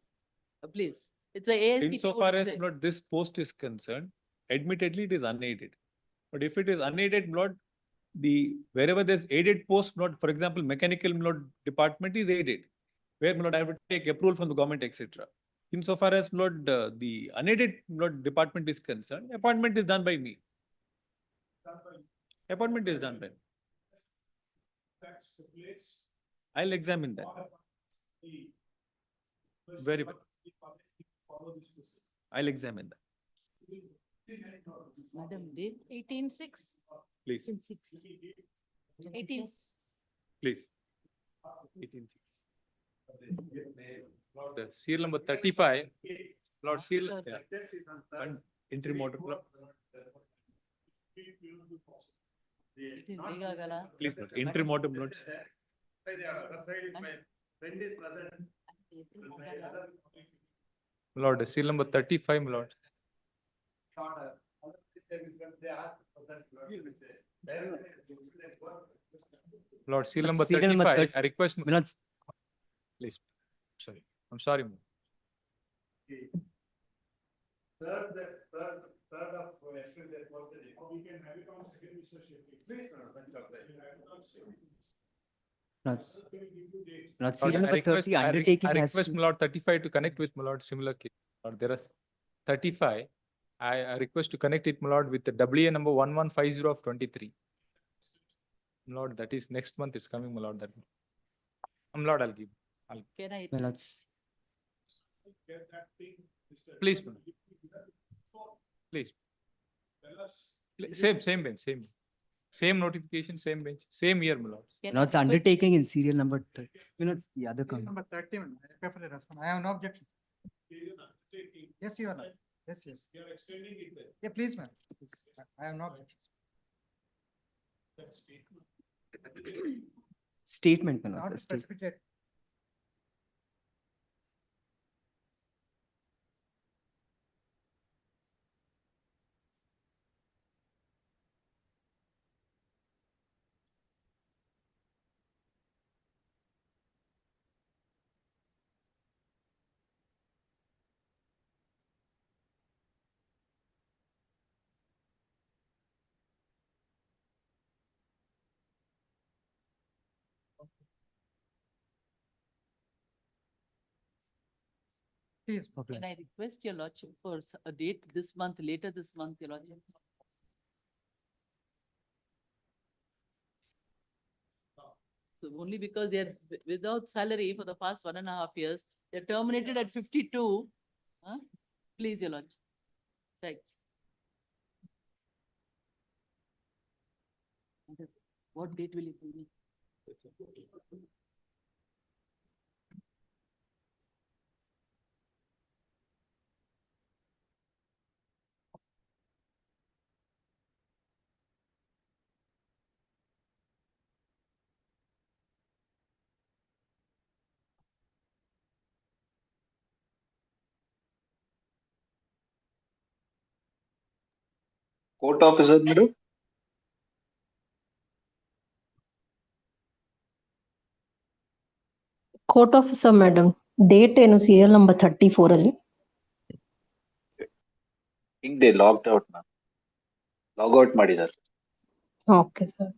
Please. It's a ASP. Insofar as this post is concerned, admittedly it is unaided. But if it is unaided, wherever there's aided post, for example, mechanical department is aided, where I have to take approval from the government, etc. Insofar as the unaided department is concerned, appointment is done by me. Appointment is done by me. I'll examine that. Very well. I'll examine that. Madam, date 18-6. Please. 18-6. Please. 18-6. Lord, seal number 35. Lord, seal. Yeah. And interim order. Please, Lord. Interim order, Lord. Lord, seal number 35, Lord. Lord, seal number 35. I request. Please. Sorry. I'm sorry. Not serial number 30, undertaking I has request to... Lord 35 to connect with Lord similar case. Lord, there are 35. I request to connect it, Lord, with the WA number 1150 of 23. Lord, that is next month. It's coming, Lord. That. Lord, I'll give. Can I? Please, please. Same bench, same notification, same bench, same year, my lord. It's undertaking in serial number 30. The other count. Number 30, I have no objection. Yes, you are. Yes. You are extending it there. Yeah, please, ma'am. I have no objection. Statement, Not a specific date. Please, Can I request your lordship for a date this month, later this month, your lordship? So only because they're without salary for the past 1.5 years, they're terminated at 52. Please, your lordship. Thank you. What date will you give me? Court officer, madam. Court officer madam, date ಏನು serial number 34 ಅಲ್ಲಿ? Think they logged out now. Log out ಮಾಡಿದ್ದಾರೆ. Okay sir.